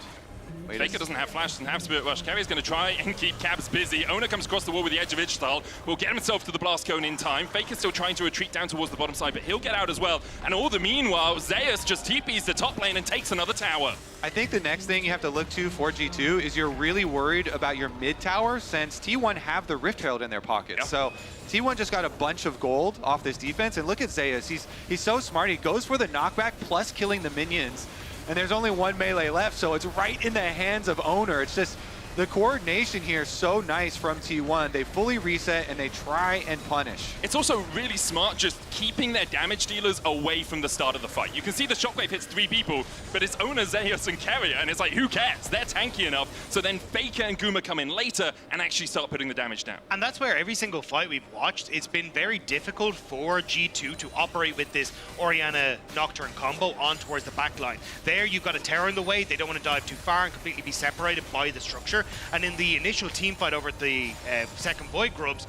[SPEAKER 8] Wait,
[SPEAKER 10] Faker doesn't have flash, doesn't have Spirit Rush. Kevia's going to try and keep Caps busy. Ona comes across the wall with the Edge of Ishtal. Will get himself to the blast cone in time. Faker's still trying to retreat down towards the bottom side, but he'll get out as well. And all the meanwhile, Zeus just TPs the top lane and takes another tower.
[SPEAKER 8] I think the next thing you have to look to for G2 is you're really worried about your mid tower since T1 have the Rift Herald in their pocket. Yep. So T1 just got a bunch of gold off this defense, and look at Zeus. He's so smart. He goes for the knockback plus killing the minions. And there's only 1 melee left, so it's right in the hands of Owner. It's just the coordination here is so nice from T1. They fully reset and they try and punish.
[SPEAKER 10] It's also really smart just keeping their damage dealers away from the start of the fight. You can see the shockwave hits 3 people, but it's Owner, Zeus, and Keria, and it's like, who cares? They're tanky enough. So then Faker and Guma come in later and actually start putting the damage down.
[SPEAKER 11] And that's where every single fight we've watched, it's been very difficult for G2 to operate with this Orianna Nocturne combo on towards the back line. There, you've got a Terror in the way. They don't want to dive too far and completely be separated by the structure. And in the initial team fight over at the second Void Grubs,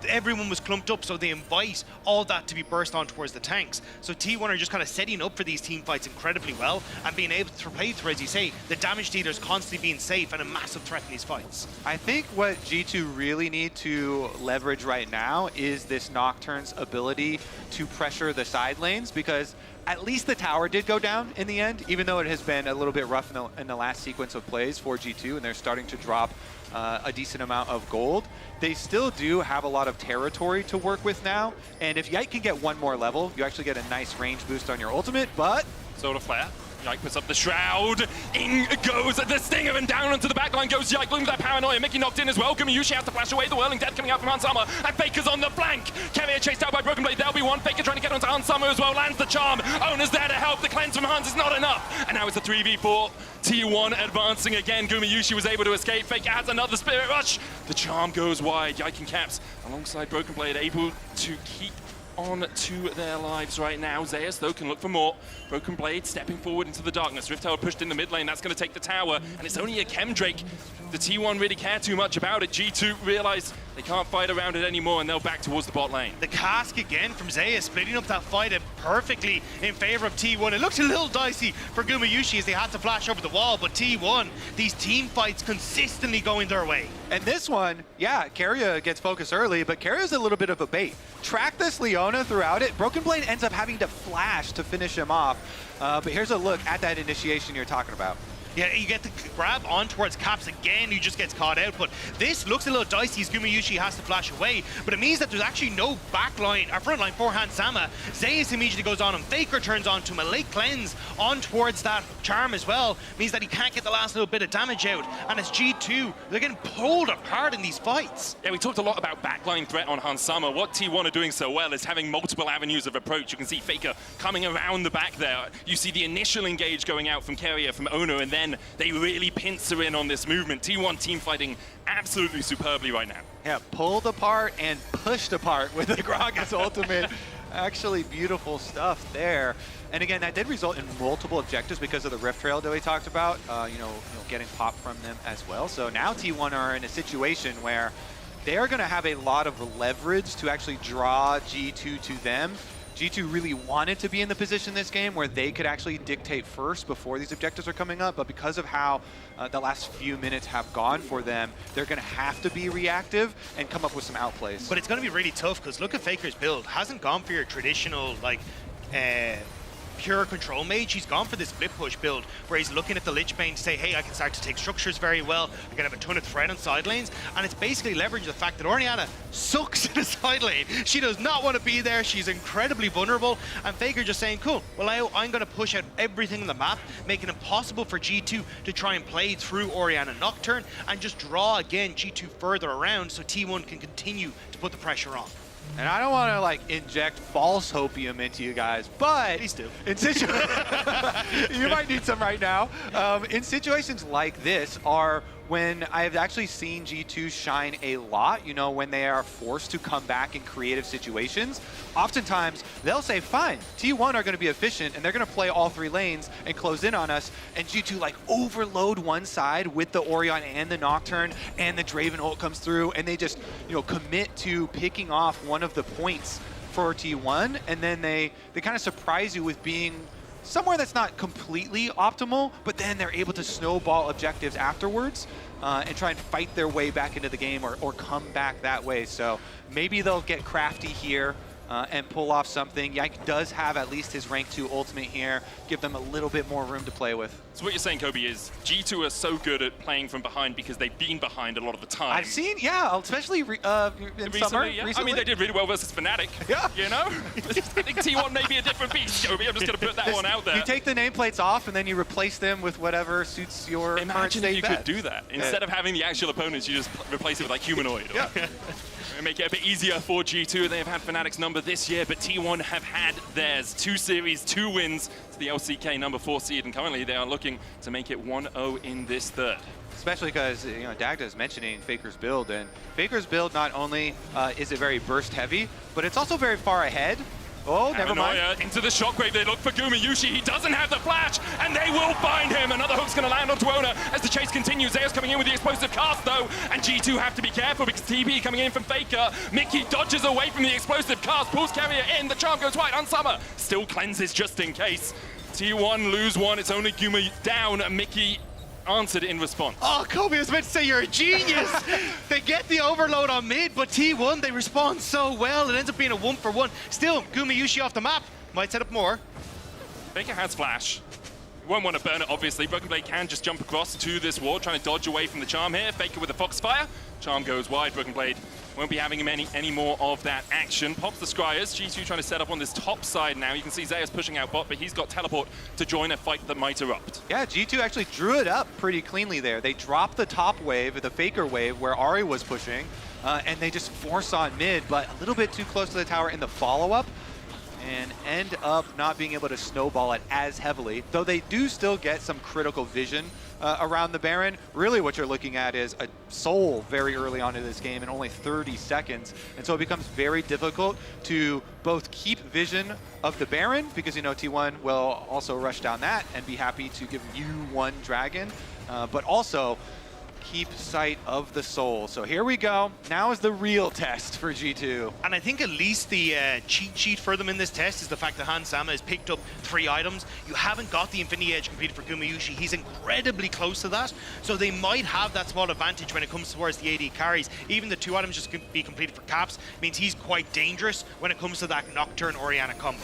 [SPEAKER 11] everyone was clumped up, so they invite all that to be burst on towards the tanks. So T1 are just kind of setting up for these team fights incredibly well and being able to play through, as you say, the damage dealers constantly being safe and a massive threat in these fights.
[SPEAKER 8] I think what G2 really need to leverage right now is this Nocturne's ability to pressure the side lanes, because at least the tower did go down in the end, even though it has been a little bit rough in the last sequence of plays for G2, and they're starting to drop a decent amount of gold. They still do have a lot of territory to work with now, and if Yike can get 1 more level, you actually get a nice range boost on your ultimate, but...
[SPEAKER 10] Solar Flare. Yike puts up the shroud. In goes the Stinger, and down onto the backline goes Yike. Looking for that paranoia. Mickey knocked in as well. Gumayusi has to flash away. The Whirling Death coming out from Hansama. And Faker's on the flank. Keria chased out by Broken Blade. There'll be one. Faker trying to get onto Hansama as well. Lands the charm. Owner's there to help. The cleanse from Hans is not enough. And now it's a 3v4. T1 advancing again. Gumayusi was able to escape. Faker has another Spirit Rush. The charm goes wide. Yike and Caps alongside Broken Blade able to keep on to their lives right now. Zeus, though, can look for more. Broken Blade stepping forward into the darkness. Rift Herald pushed in the mid lane. That's going to take the tower, and it's only a Chemdrake. The T1 really care too much about it. G2 realize they can't fight around it anymore, and they'll back towards the bot lane.
[SPEAKER 11] The cask again from Zeus, splitting up that fight perfectly in favor of T1. It looked a little dicey for Gumayusi as they had to flash over the wall, but T1, these team fights consistently going their way.
[SPEAKER 8] And this one, yeah, Keria gets focused early, but Keria's a little bit of a bait. Track this Leona throughout it. Broken Blade ends up having to flash to finish him off. But here's a look at that initiation you're talking about.
[SPEAKER 11] Yeah, you get the grab on towards Caps again, who just gets caught out, but this looks a little dicey as Gumayusi has to flash away, but it means that there's actually no backline, or front line for Hans Sama. Zeus immediately goes on him, Faker turns on to him, a late cleanse on towards that charm as well, means that he can't get the last little bit of damage out, and it's G2, they're getting pulled apart in these fights.
[SPEAKER 10] Yeah, we talked a lot about backline threat on Hans Sama. What T1 are doing so well is having multiple avenues of approach. You can see Faker coming around the back there. You see the initial engage going out from Keria, from Ono, and then they really pincer in on this movement. T1 team fighting absolutely superbly right now.
[SPEAKER 8] Yeah, pulled apart and pushed apart with the Gragas ultimate. Actually beautiful stuff there. And again, that did result in multiple objectives because of the Rift Trail that we talked about, getting popped from them as well. So now T1 are in a situation where they're going to have a lot of leverage to actually draw G2 to them. G2 really wanted to be in the position this game where they could actually dictate first before these objectives are coming up, but because of how the last few minutes have gone for them, they're going to have to be reactive and come up with some outplays.
[SPEAKER 11] But it's going to be really tough because look at Faker's build. Hasn't gone for your traditional, like, pure control mage. He's gone for this blip push build where he's looking at the Lich Bane to say, hey, I can start to take structures very well. I can have a ton of threat on side lanes. And it's basically leveraging the fact that Orianna sucks in the side lane. She does not want to be there. She's incredibly vulnerable. And Faker just saying, cool, well, I'm going to push out everything on the map, making it impossible for G2 to try and play through Orianna Nocturne and just draw again G2 further around so T1 can continue to put the pressure on.
[SPEAKER 8] And I don't want to like inject false hopium into you guys, but
[SPEAKER 11] please do.
[SPEAKER 8] In you might need some right now. In situations like this are when I've actually seen G2 shine a lot, when they are forced to come back in creative situations. Oftentimes, they'll say, fine, T1 are going to be efficient, and they're going to play all 3 lanes and close in on us, and G2 like overload one side with the Orion and the Nocturne, and the Draven ult comes through, and they just, commit to picking off one of the points for T1, and then they kind of surprise you with being somewhere that's not completely optimal, but then they're able to snowball objectives afterwards and try and fight their way back into the game or come back that way. So maybe they'll get crafty here and pull off something. Yank does have at least his rank 2 ultimate here, give them a little bit more room to play with.
[SPEAKER 10] So what you're saying, Kobe, is G2 are so good at playing from behind because they've been behind a lot of the time.
[SPEAKER 8] I've seen, yeah, especially in
[SPEAKER 10] recently,
[SPEAKER 8] summer.
[SPEAKER 10] Yeah.
[SPEAKER 8] Recently.
[SPEAKER 10] I mean, they did really well versus Fnatic.
[SPEAKER 8] Yeah.
[SPEAKER 10] I think T1 may be a different beast, Kobe. I'm just going to put that one out there.
[SPEAKER 8] You take the nameplates off and then you replace them with whatever suits your
[SPEAKER 10] Imagine if you
[SPEAKER 8] best.
[SPEAKER 10] could do that. Instead of having the actual opponents, you just replace it with like humanoid.
[SPEAKER 8] Yeah.
[SPEAKER 10] Make it a bit easier for G2. They have had Fnatic's number this year, but T1 have had theirs. 2 series, 2 wins to the LCK number 4 seed, and currently they are looking to make it 1-0 in this third.
[SPEAKER 8] Especially because, Dagda is mentioning Faker's build, and Faker's build not only is it very burst heavy, but it's also very far ahead. Oh, never mind.
[SPEAKER 10] Into the shockwave, they look for Gumayusi. He doesn't have the flash, and they will find him. Another hook's going to land onto Ona as the chase continues. Zeus coming in with the explosive cast, though, and G2 have to be careful because TB coming in from Faker. Mickey dodges away from the explosive cast, pulls Carrier in. The charm goes right on Summer. Still cleanses just in case. T1 lose one. It's only Guma down. Mickey answered in response.
[SPEAKER 11] Oh, Kobe, I was meant to say you're a genius. They get the overload on mid, but T1, they respond so well. It ends up being a 1-for-1. Still, Gumayusi off the map. Might set up more.
[SPEAKER 10] Faker has flash. You won't want to burn it, obviously. Broken Blade can just jump across to this wall, trying to dodge away from the charm here. Faker with the Foxfire. Charm goes wide. Broken Blade won't be having him any more of that action. Pops the Scryers. G2 trying to set up on this top side now. You can see Zeus pushing out bot, but he's got teleport to join a fight that might erupt.
[SPEAKER 8] Yeah, G2 actually drew it up pretty cleanly there. They dropped the top wave, the Faker wave, where Ahri was pushing, and they just force on mid, but a little bit too close to the tower in the follow-up, and end up not being able to snowball it as heavily, though they do still get some critical vision around the Baron. Really what you're looking at is a soul very early on in this game in only 30 seconds, and so it becomes very difficult to both keep vision of the Baron, because T1 will also rush down that and be happy to give you one dragon, but also keep sight of the soul. So here we go. Now is the real test for G2.
[SPEAKER 11] And I think at least the cheat sheet for them in this test is the fact that Hans Sama has picked up 3 items. You haven't got the Infinity Edge completed for Gumayusi. He's incredibly close to that. So they might have that small advantage when it comes towards the AD carries. Even the 2 items just be completed for Caps means he's quite dangerous when it comes to that Nocturne Orianna combo.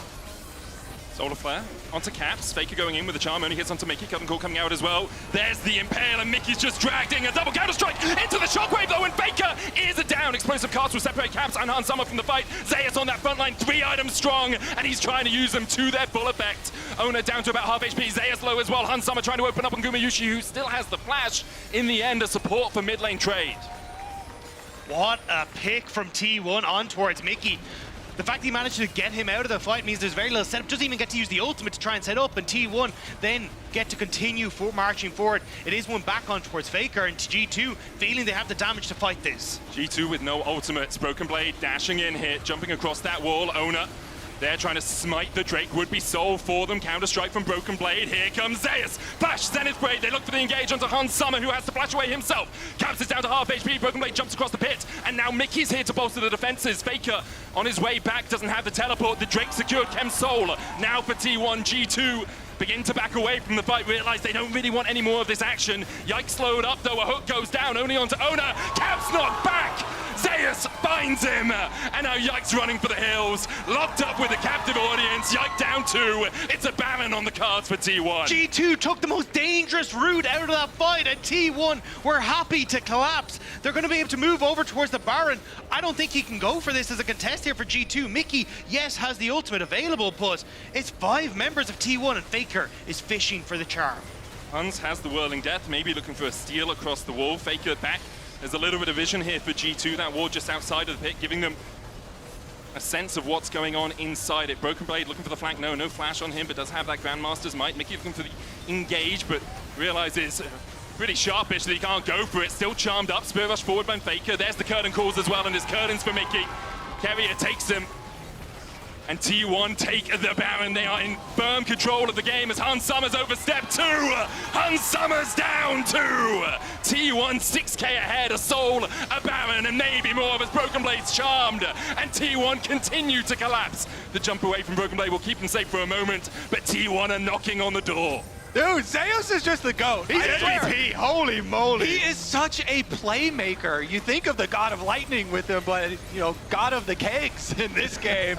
[SPEAKER 10] Solar Flare onto Caps. Faker going in with the charm, only hits onto Mickey. Curtain Call coming out as well. There's the Impale, and Mickey's just dragged in a double counter strike into the Shockwave though, and Faker is down. Explosive Cast will separate Caps and Hans Summer from the fight. Zeus on that front line, 3 items strong, and he's trying to use them to their full effect. Owner down to about half HP. Zeus low as well. Hans Summer trying to open up on Gumayushi, who still has the flash. In the end, a support for mid lane trade.
[SPEAKER 11] What a pick from T1 on towards Mickey. The fact that he managed to get him out of the fight means there's very little setup. Doesn't even get to use the ultimate to try and set up, and T1 then get to continue marching forward. It is one back on towards Faker, and G2 feeling they have the damage to fight this.
[SPEAKER 10] G2 with no ultimates. Broken Blade dashing in here, jumping across that wall. Owner they're trying to smite the Drake. Would be soul for them. Counter-strike from Broken Blade. Here comes Zeus. Flash, Zenith Blade. They look for the engage onto Hans Summer, who has to flash away himself. Caps is down to half HP. Broken Blade jumps across the pit. And now Mickey's here to bolster the defenses. Faker on his way back doesn't have the teleport. The Drake secured Chem Soul. Now for T1, G2 begin to back away from the fight, realize they don't really want any more of this action. Yike slowed up though, a hook goes down, only onto Owner. Caps knocked back! Zeus finds him! And now Yike's running for the hills, locked up with a captive audience. Yike down 2. It's a Baron on the cards for T1.
[SPEAKER 11] G2 took the most dangerous route out of that fight, and T1 were happy to collapse. They're going to be able to move over towards the Baron. I don't think he can go for this as a contest here for G2. Mickey, yes, has the ultimate available, but it's 5 members of T1, and Faker is fishing for the charm.
[SPEAKER 10] Hans has the Whirling Death, maybe looking for a steal across the wall. Faker back. There's a little bit of vision here for G2. That wall just outside of the pit, giving them a sense of what's going on inside it. Broken Blade looking for the flank. No flash on him, but does have that Grandmaster's Might. Mickey looking for the engage, but realizes pretty sharpish that he can't go for it. Still charmed up. Spirit Rush forward by Faker. There's the Curtain Calls as well, and there's Curtains for Mickey. Carrier takes him. And T1 take the Baron. They are in firm control of the game as Hans Summer's overstepped 2. Hans Summer's down 2. T1 6k ahead, a Soul, a Baron, and maybe more of his Broken Blade's charmed. And T1 continue to collapse. The jump away from Broken Blade will keep them safe for a moment, but T1 are knocking on the door.
[SPEAKER 8] Dude, Zeus is just the GOAT. He's
[SPEAKER 11] MVP, holy moly.
[SPEAKER 8] He is such a playmaker. You think of the God of Lightning with him, but, you know, God of the Cakes in this game.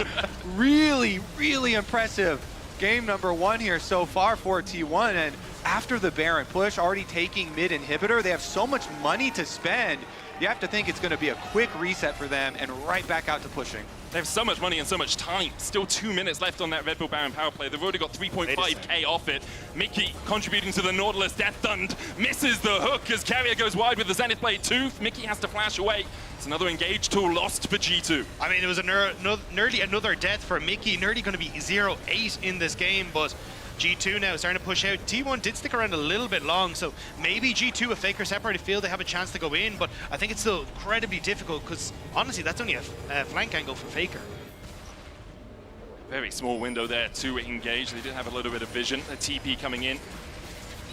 [SPEAKER 8] Really, really impressive. Game number 1 here so far for T1, and after the Baron push, already taking mid inhibitor, they have so much money to spend. You have to think it's going to be a quick reset for them and right back out to pushing.
[SPEAKER 10] They have so much money and so much time. Still 2 minutes left on that Red Bull Baron power play. They've already got 3.5k off it. Mickey contributing to the Nautilus Death Thund. Misses the hook as Carrier goes wide with the Zenith Blade Tooth. Mickey has to flash away. It's another engage tool lost for G2.
[SPEAKER 11] I mean, it was nearly another death for Mickey. Nearly going to be 0-8 in this game, but G2 now starting to push out. T1 did stick around a little bit long, so maybe G2, if Faker separated field, they have a chance to go in, but I think it's still incredibly difficult because, honestly, that's only a flank angle for Faker.
[SPEAKER 10] Very small window there to engage. They did have a little bit of vision. A TP coming in.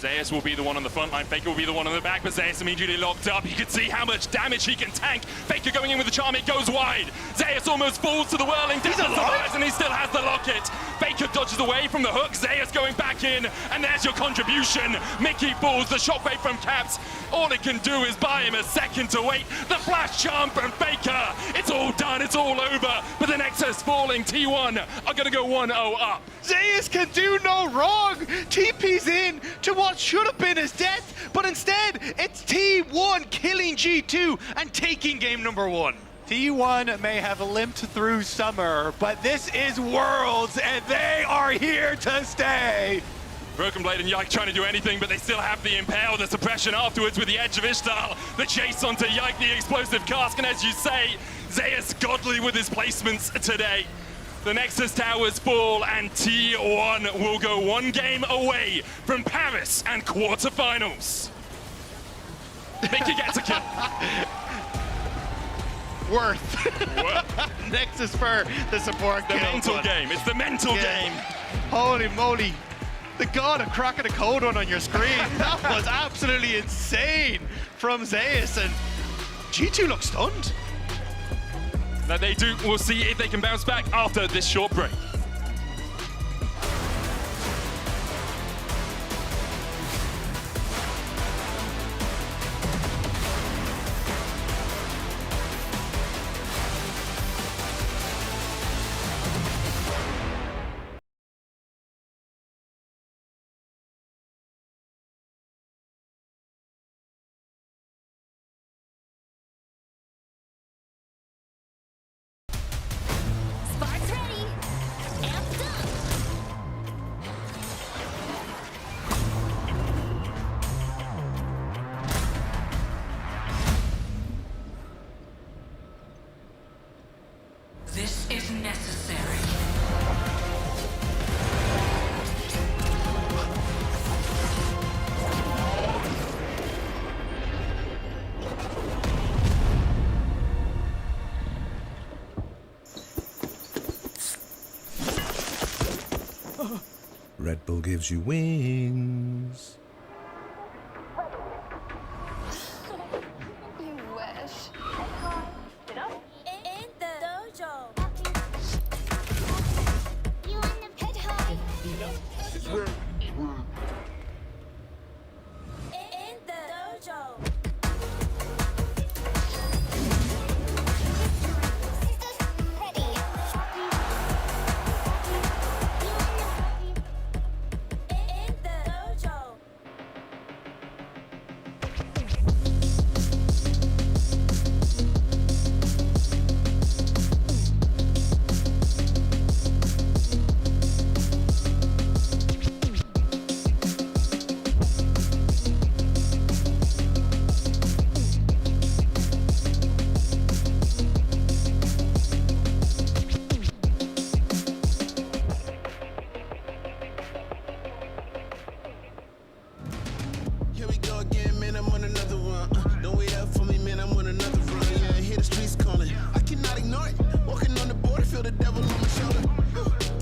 [SPEAKER 10] Zeus will be the one on the front line, Faker will be the one on the back, but Zeus immediately locked up. You can see how much damage he can tank. Faker going in with the charm, it goes wide. Zeus almost falls to the Whirling Death and he still has the locket. Faker dodges away from the hook, Zeus going back in, and there's your contribution. Mickey falls, the shockwave from Caps. All it can do is buy him a second to wait. The flash charm from Faker. It's all done, it's all over. But the Nexus falling, T1 are gonna go 1-0 up.
[SPEAKER 11] Zeus can do no wrong. TP's in to what should have been his death, but instead it's T1 killing G2 and taking game number 1.
[SPEAKER 8] T1 may have limped through summer, but this is Worlds, and they are here to stay.
[SPEAKER 10] Broken Blade and Yike trying to do anything, but they still have the Impale, the suppression afterwards with the Edge of Ishtar, the chase onto Yike, the explosive cask, and as you say, Zeus godly with his placements today. The Nexus towers fall, and T1 will go 1 game away from Paris and quarterfinals. Mickey gets a kill.
[SPEAKER 11] Worth. Nexus for the support
[SPEAKER 10] The
[SPEAKER 11] kill,
[SPEAKER 10] mental
[SPEAKER 11] but
[SPEAKER 10] game. It's the mental game.
[SPEAKER 11] Holy moly. The god of cracking a code on your screen. That was absolutely insane from Zeus, and G2 looks stunned.
[SPEAKER 10] That they do. We'll see if they can bounce back after this short break.
[SPEAKER 12] Red Bull gives you wings.
[SPEAKER 13] You wish. In the dojo. You want to pet high? In the dojo.
[SPEAKER 14] Here we go again, man, I'm on another one. Don't wait up for me, man, I'm on another run. Yeah, I hear the streets calling. I cannot ignore it. Walking on the border, feel the devil on my shoulder.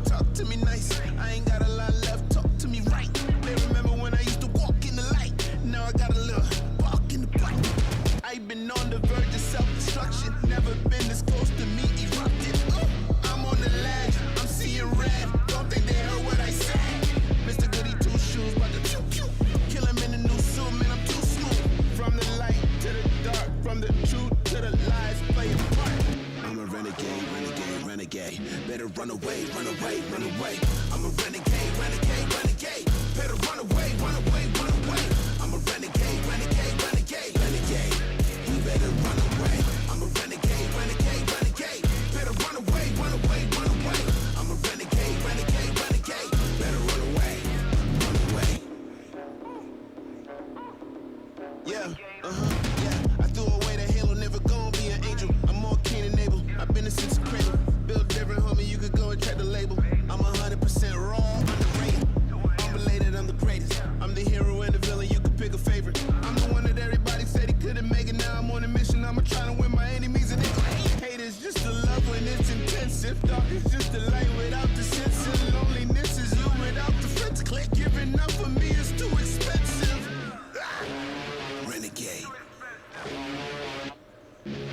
[SPEAKER 14] Talk to me nice. I ain't got a lot left. Talk to me right. They remember when I used to walk in the light. Now I got a little walk in the black. I've been on the verge of self-destruction. Never been this close to me erupting. I'm on the ledge. I'm seeing red. Don't think they heard what I said. Mr. Goody Two Shoes, about to choo choo. Kill him in a new suit, man, I'm too smooth. From the light to the dark, from the truth to the lies, play a part. I'm a renegade, renegade, renegade. Better run away, run away, run away. I'm a renegade, renegade, renegade. Better run away, run away, run away. I'm a renegade, renegade, renegade, renegade. You better run away. I'm a renegade, renegade, renegade. Better run away, run away, run away. I'm a renegade, renegade, renegade. Better run away, run away. Yeah, yeah. I threw away the halo, never gonna be an angel. I'm more keen and able. I've been a since cradle. Build different, homie, you could go and check the label. I'm 100% raw, underrated. I'm related, I'm the greatest. I'm the hero and the villain, you could pick a favorite. I'm the one that everybody said he couldn't make it. Now I'm on a mission, I'ma try to win my enemies and they gon' hate. Hate is just the love when it's intensive. Dark is just the light without the sense. And loneliness is you without the friends. Click, giving up for me is too expensive. Renegade.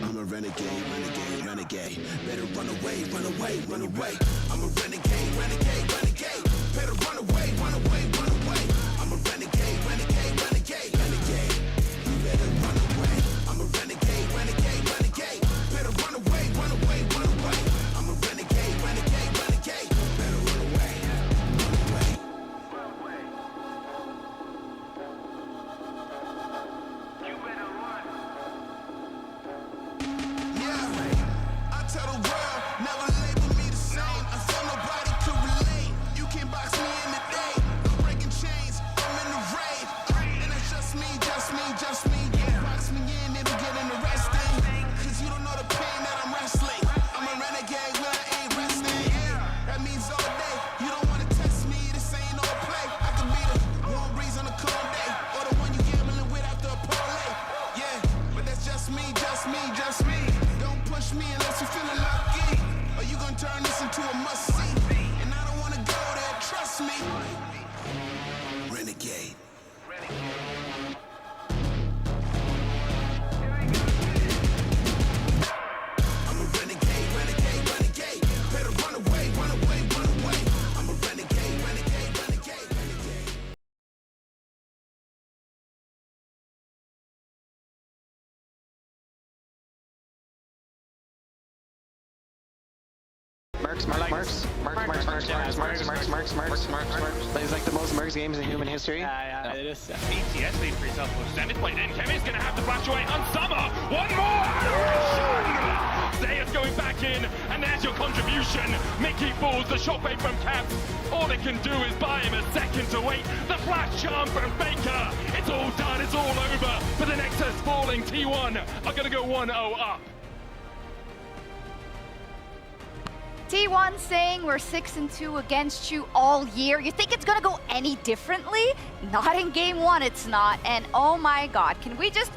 [SPEAKER 14] I'm a renegade, renegade, renegade. Better run away, run away, run away. I'm a renegade, renegade, renegade. Better run away, run away, run away. I'm a renegade, renegade, renegade, renegade. You better run away. I'm a renegade, renegade, renegade. Better run away, run away, run away. I'm a renegade, renegade, renegade. Better run away, run away. Yeah, I tell the world, never label me the same. I feel nobody could relate. You can't box me in the day. I'm breaking chains, I'm in the raid. And that's just me, just me, just me. Don't box me in, it'll get interesting. Cause you don't know the pain that I'm wrestling. I'm a renegade when I ain't resting. That means all day. You don't wanna test me, this ain't all play. I could be the warm breeze on a cold day. Or the one you gambling with after a parlay. Yeah, but that's just me, just me, just me. Don't push me unless you're feeling lucky. Or you gonna turn this into a must-see. And I don't wanna go there, trust me. Renegade. I'm a renegade, renegade, renegade. Better run away, run away, run away. I'm a renegade, renegade, renegade, renegade.
[SPEAKER 15] Plays like the most Mercs games in human history.
[SPEAKER 11] Yeah, it is. ATS made pretty tough.
[SPEAKER 10] Extended play in. Kemi's going to have to flash away on Summer. One more aggression! Zayas going back in, and there's your contribution. Mickey falls, the shockwave from Caps. All it can do is buy him a second to wait. The flash charm from Faker. It's all done, it's all over. But the Nexus falling, T1 are going to go 1-0 up.
[SPEAKER 3] T1 saying we're 6-2 against you all year. You think it's gonna go any differently? Not in game one, it's not. And oh my god, can we just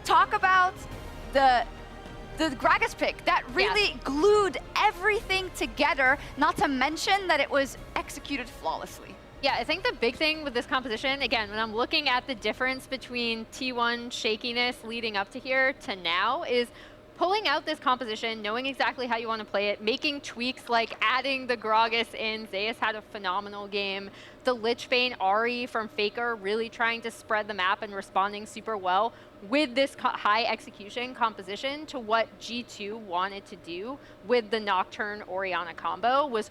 [SPEAKER 3] talk about the the Gragas pick that really glued everything together, not to mention that it was executed flawlessly.
[SPEAKER 1] Yeah, I think the big thing with this composition, again, when I'm looking at the difference between T1 shakiness leading up to here to now, is pulling out this composition, knowing exactly how you want to play it, making tweaks like adding the Gragas in. Zeus had a phenomenal game. The Lich Bane Ahri from Faker really trying to spread the map and responding super well with this high execution composition to what G2 wanted to do with the Nocturne Orianna combo was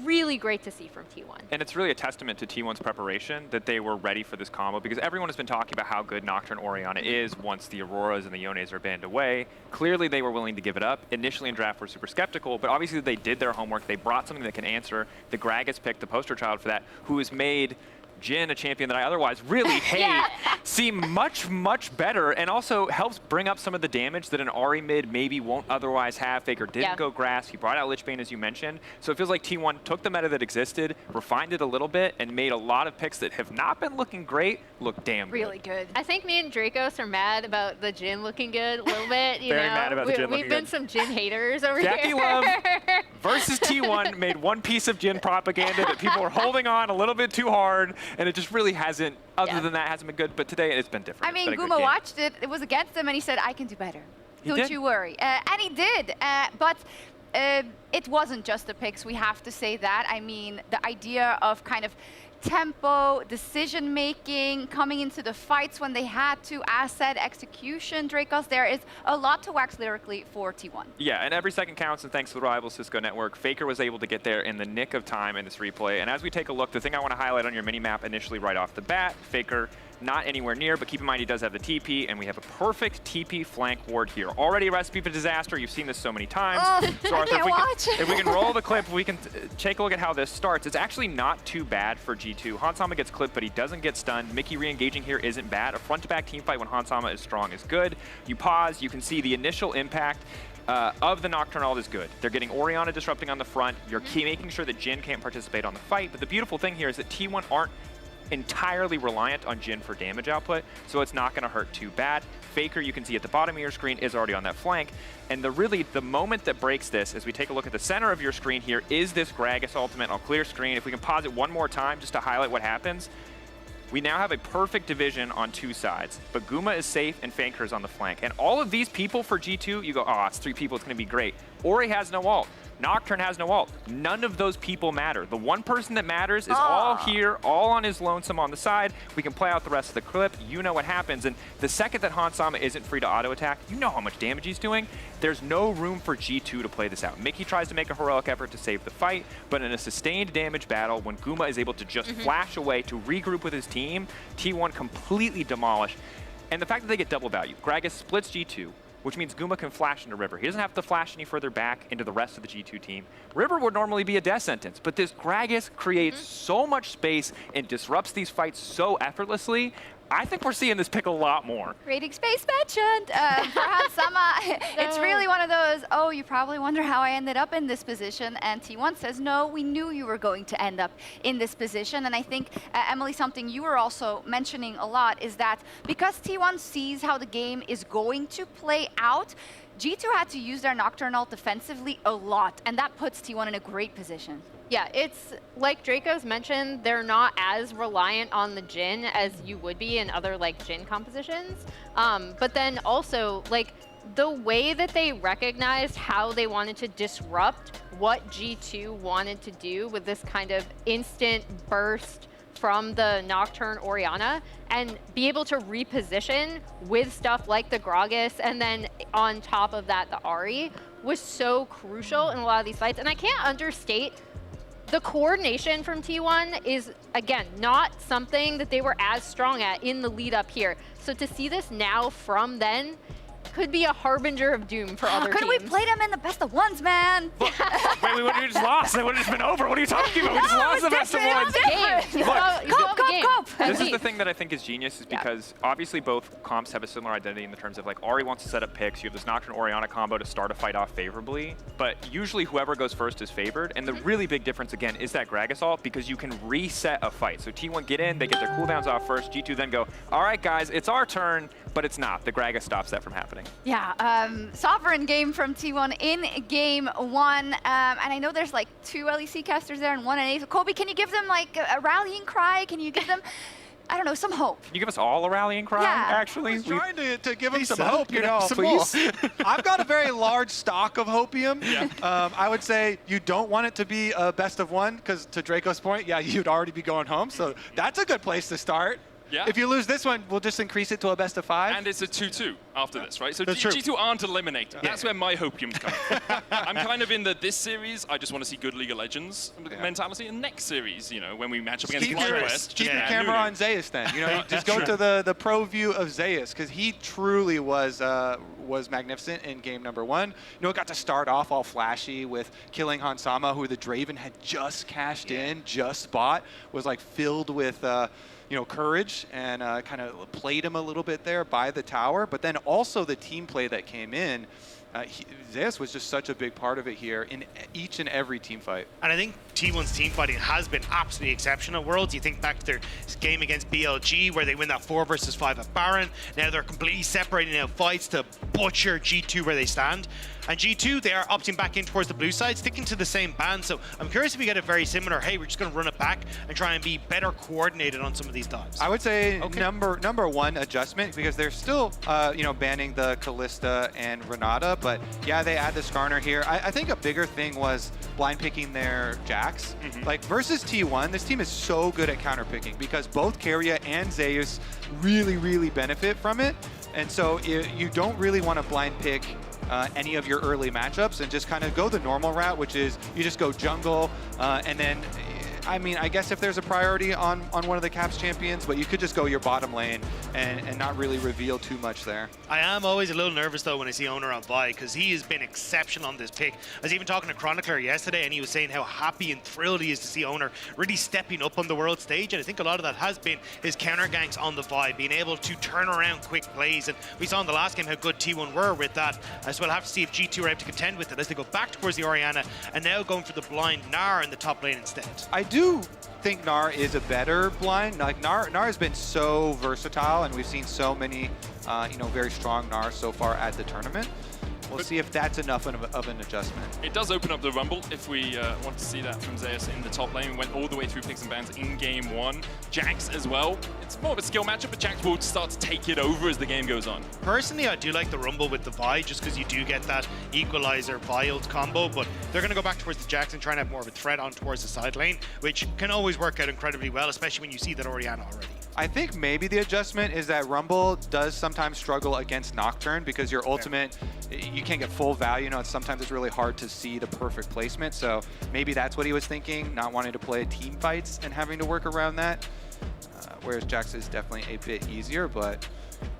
[SPEAKER 1] really great to see from T1.
[SPEAKER 2] And it's really a testament to T1's preparation that they were ready for this combo, because everyone has been talking about how good Nocturne Orianna is once the Auroras and the Yones are banned away. Clearly they were willing to give it up. Initially in draft we're super skeptical, but obviously they did their homework. They brought something that can answer. The Gragas picked the poster child for that, who has made Jhin, a champion that I otherwise really hate, seem much, much better, and also helps bring up some of the damage that an Ahri mid maybe won't otherwise have. Faker didn't go grass. He brought out Lich Bane, as you mentioned. So it feels like T1 took the meta that existed, refined it a little bit, and made a lot of picks that have not been looking great look damn good.
[SPEAKER 3] Really good.
[SPEAKER 1] I think me and Dracos are mad about the Jhin looking good a little bit. You
[SPEAKER 2] Very
[SPEAKER 1] know?
[SPEAKER 2] mad about the Jhin looking
[SPEAKER 1] We've been
[SPEAKER 2] good.
[SPEAKER 1] some Jhin haters over
[SPEAKER 2] Jackie
[SPEAKER 1] here.
[SPEAKER 2] Love versus T1 made one piece of Jhin propaganda that people were holding on a little bit too hard, and it just really hasn't, other than that, hasn't been good. But today it's been different.
[SPEAKER 3] I mean,
[SPEAKER 2] It's been a good
[SPEAKER 3] Guma
[SPEAKER 2] game.
[SPEAKER 3] watched it. It was against him, and he said, I can do better.
[SPEAKER 2] He
[SPEAKER 3] Don't
[SPEAKER 2] did.
[SPEAKER 3] you worry. And he did. But it wasn't just the picks. We have to say that. I mean, the idea of kind of tempo, decision making, coming into the fights when they had to, asset, execution, Dracos, there is a lot to wax lyrically for T1.
[SPEAKER 2] Yeah, and every second counts, and thanks to the rival Cisco network, Faker was able to get there in the nick of time in this replay. And as we take a look, the thing I want to highlight on your mini-map initially right off the bat, Faker not anywhere near, but keep in mind he does have the TP, and we have a perfect TP flank ward here. Already a recipe for disaster. You've seen this so many times. So Arthur, if we can roll the clip, we can take a look at how this starts. It's actually not too bad for G2. Hansama gets clipped, but he doesn't get stunned. Mickey re-engaging here isn't bad. A front-to-back team fight when Hansama is strong is good. You pause, you can see the initial impact of the Nocturne ult is good. They're getting Orianna disrupting on the front. You're making sure that Jhin can't participate on the fight. But the beautiful thing here is that T1 aren't entirely reliant on Jhin for damage output, so it's not going to hurt too bad. Faker, you can see at the bottom of your screen, is already on that flank. And the moment that breaks this, as we take a look at the center of your screen here, is this Gragas ultimate on clear screen. If we can pause it one more time just to highlight what happens, we now have a perfect division on two sides, but Guma is safe and Faker is on the flank. And all of these people for G2, you go, oh, it's 3 people, it's going to be great. Ori has no ult. Nocturne has no ult. None of those people matter. The one person that matters is all here, all on his lonesome on the side. We can play out the rest of the clip. You know what happens. And the second that Hansama isn't free to auto-attack, you know how much damage he's doing. There's no room for G2 to play this out. Mickey tries to make a heroic effort to save the fight, but in a sustained damage battle, when Guma is able to just flash away to regroup with his team, T1 completely demolished. And the fact that they get double value, Gragas splits G2, which means Guma can flash into River. He doesn't have to flash any further back into the rest of the G2 team. River would normally be a death sentence, but this Gragas creates so much space and disrupts these fights so effortlessly. I think we're seeing this pick a lot more.
[SPEAKER 3] Creating space mentioned. For Hansama, it's really one of those, oh, you probably wonder how I ended up in this position. And T1 says, no, we knew you were going to end up in this position. And I think, Emily, something you were also mentioning a lot is that because T1 sees how the game is going to play out, G2 had to use their Nocturne ult defensively a lot. And that puts T1 in a great position.
[SPEAKER 1] Yeah, it's like Dracos mentioned, they're not as reliant on the Jhin as you would be in other like Jhin compositions. But then also like the way that they recognized how they wanted to disrupt what G2 wanted to do with this kind of instant burst from the Nocturne Orianna and be able to reposition with stuff like the Gragas and then on top of that the Ahri was so crucial in a lot of these fights. And I can't understate the coordination from T1 is, again, not something that they were as strong at in the lead up here. So to see this now from then could be a harbinger of doom for other
[SPEAKER 3] Could
[SPEAKER 1] teams.
[SPEAKER 3] we play them in the best of ones, man?
[SPEAKER 2] Wait, we just lost. It would have just been over. What are you talking about? We just lost the best of ones. This is the thing that I think is genius, is because obviously both comps have a similar identity in the terms of like Ahri wants to set up picks. You have this Nocturne Orianna combo to start a fight off favorably, but usually whoever goes first is favored. And the really big difference again is that Gragas ult, because you can reset a fight. So T1 get in, they get their cooldowns off first. G2 then go, all right guys, it's our turn. but it's not. The Gragas stops that from happening.
[SPEAKER 3] Yeah, sovereign game from T1 in game 1. And I know there's like 2 LEC casters there and 1 NA. So Kobe, can you give them like a rallying cry? Can you give them, I don't know, some hope?
[SPEAKER 2] Can you give us all a rallying cry,
[SPEAKER 3] Yeah.
[SPEAKER 2] actually?
[SPEAKER 8] I was trying to give him some
[SPEAKER 2] Lisa,
[SPEAKER 8] hope, you know,
[SPEAKER 2] some
[SPEAKER 8] please.
[SPEAKER 2] more.
[SPEAKER 8] I've got a very large stock of hopium. I would say you don't want it to be a best of 1, because to Draco's point, yeah, you'd already be going home. So that's a good place to start.
[SPEAKER 10] Yeah.
[SPEAKER 8] If you lose this one, we'll just increase it to a best of 5.
[SPEAKER 10] And it's a 2-2 after this, right? So
[SPEAKER 8] That's true.
[SPEAKER 10] G2 aren't eliminated. That's where my hopium's coming from. I'm kind of in this series, I just want to see good League of Legends mentality. And next series, you know, when we match up against Conquest.
[SPEAKER 8] Keep your camera on Zeus then. You know, you just go to the pro view of Zeus, because he truly was magnificent in game number 1. You know, it got to start off all flashy with killing Hansama, who the Draven had just cashed in, just bought, was like filled with you know, courage, and kind of played him a little bit there by the tower. But then also the team play that came in, Zeus was just such a big part of it here in each and every team fight.
[SPEAKER 11] And I think T1's team fighting has been absolutely exceptional at Worlds. You think back to their game against BLG where they win that 4 versus 5 at Baron. Now they're completely separating out fights to butcher G2 where they stand. And G2, they are opting back in towards the blue side, sticking to the same band. So I'm curious if we get a very similar, hey, we're just going to run it back and try and be better coordinated on some of these dives.
[SPEAKER 8] I would say number 1 adjustment, because they're still, you know, banning the Kalista and Renata, but yeah, they add the Skarner here. I think a bigger thing was blind picking their Jax. Like versus T1, this team is so good at counter picking because both Keria and Zeus really benefit from it. And so you don't really want to blind pick any of your early matchups and just kind of go the normal route, which is you just go jungle and then, I mean, I guess if there's a priority on one of the Caps champions, but you could just go your bottom lane and not really reveal too much there.
[SPEAKER 11] I am always a little nervous though when I see Oner on Vi, because he has been exceptional on this pick. I was even talking to Chronicler yesterday and he was saying how happy and thrilled he is to see Oner really stepping up on the world stage, and I think a lot of that has been his counter ganks on the Vi, being able to turn around quick plays, and we saw in the last game how good T1 were with that. So we'll have to see if G2 are able to contend with it as they go back towards the Orianna and now going for the blind Gnar in the top lane instead.
[SPEAKER 8] I do think Gnar is a better blind. Like Gnar has been so versatile, and we've seen so many, you know, very strong Gnar so far at the tournament. We'll see if that's enough of an adjustment.
[SPEAKER 10] It does open up the Rumble if we want to see that from Zeus in the top lane. We went all the way through picks and bans in game 1. Jax as well. It's more of a skill matchup, but Jax will start to take it over as the game goes on.
[SPEAKER 11] Personally, I do like the Rumble with the Vi, just because you do get that equalizer Vi-ult combo, but they're going to go back towards the Jax and try and have more of a threat on towards the side lane, which can always work out incredibly well, especially when you see that Orianna already.
[SPEAKER 8] I think maybe the adjustment is that Rumble does sometimes struggle against Nocturne because your ultimate, you can't get full value. You know, sometimes it's really hard to see the perfect placement. So maybe that's what he was thinking, not wanting to play team fights and having to work around that. Whereas Jax is definitely a bit easier, but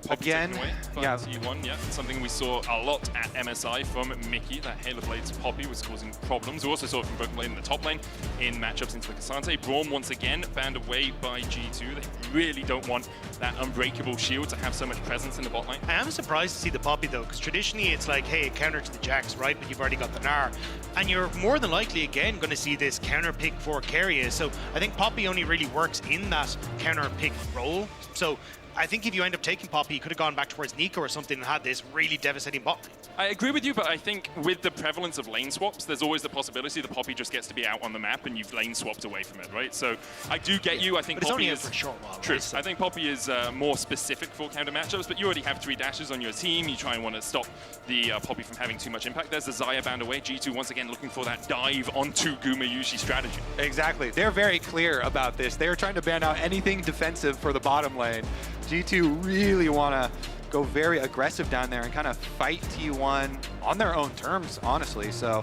[SPEAKER 10] Poppy
[SPEAKER 8] again,
[SPEAKER 10] yeah, T1, yeah, something we saw a lot at MSI from Mickey. That Halo Blades Poppy was causing problems. We also saw it from Broken Blade in the top lane in matchups into Cassante. Braum once again banned away by G2. They really don't want that unbreakable shield to have so much presence in the bot lane.
[SPEAKER 11] I am surprised to see the Poppy though, because traditionally it's like, hey, a counter to the Jax, right? But you've already got the Gnar. And you're more than likely again going to see this counter pick for Keria. So I think Poppy only really works in that counter pick role. So I think if you end up taking Poppy, you could have gone back towards Nico or something and had this really devastating bot lane.
[SPEAKER 10] I agree with you, but I think with the prevalence of lane swaps, there's always the possibility the Poppy just gets to be out on the map and you've lane swapped away from it, right? So I do get you. I think
[SPEAKER 11] but
[SPEAKER 10] Poppy
[SPEAKER 11] it's only
[SPEAKER 10] is
[SPEAKER 11] for a short while.
[SPEAKER 10] True.
[SPEAKER 11] Right? So
[SPEAKER 10] I think Poppy is more specific for counter matchups, but you already have 3 dashes on your team. You try and want to stop the Poppy from having too much impact. There's the Xayah banned away. G2 once again looking for that dive onto Gumayushi strategy.
[SPEAKER 8] Exactly. They're very clear about this. They're trying to ban out anything defensive for the bottom lane. G2 really want to go very aggressive down there and kind of fight T1 on their own terms, honestly. So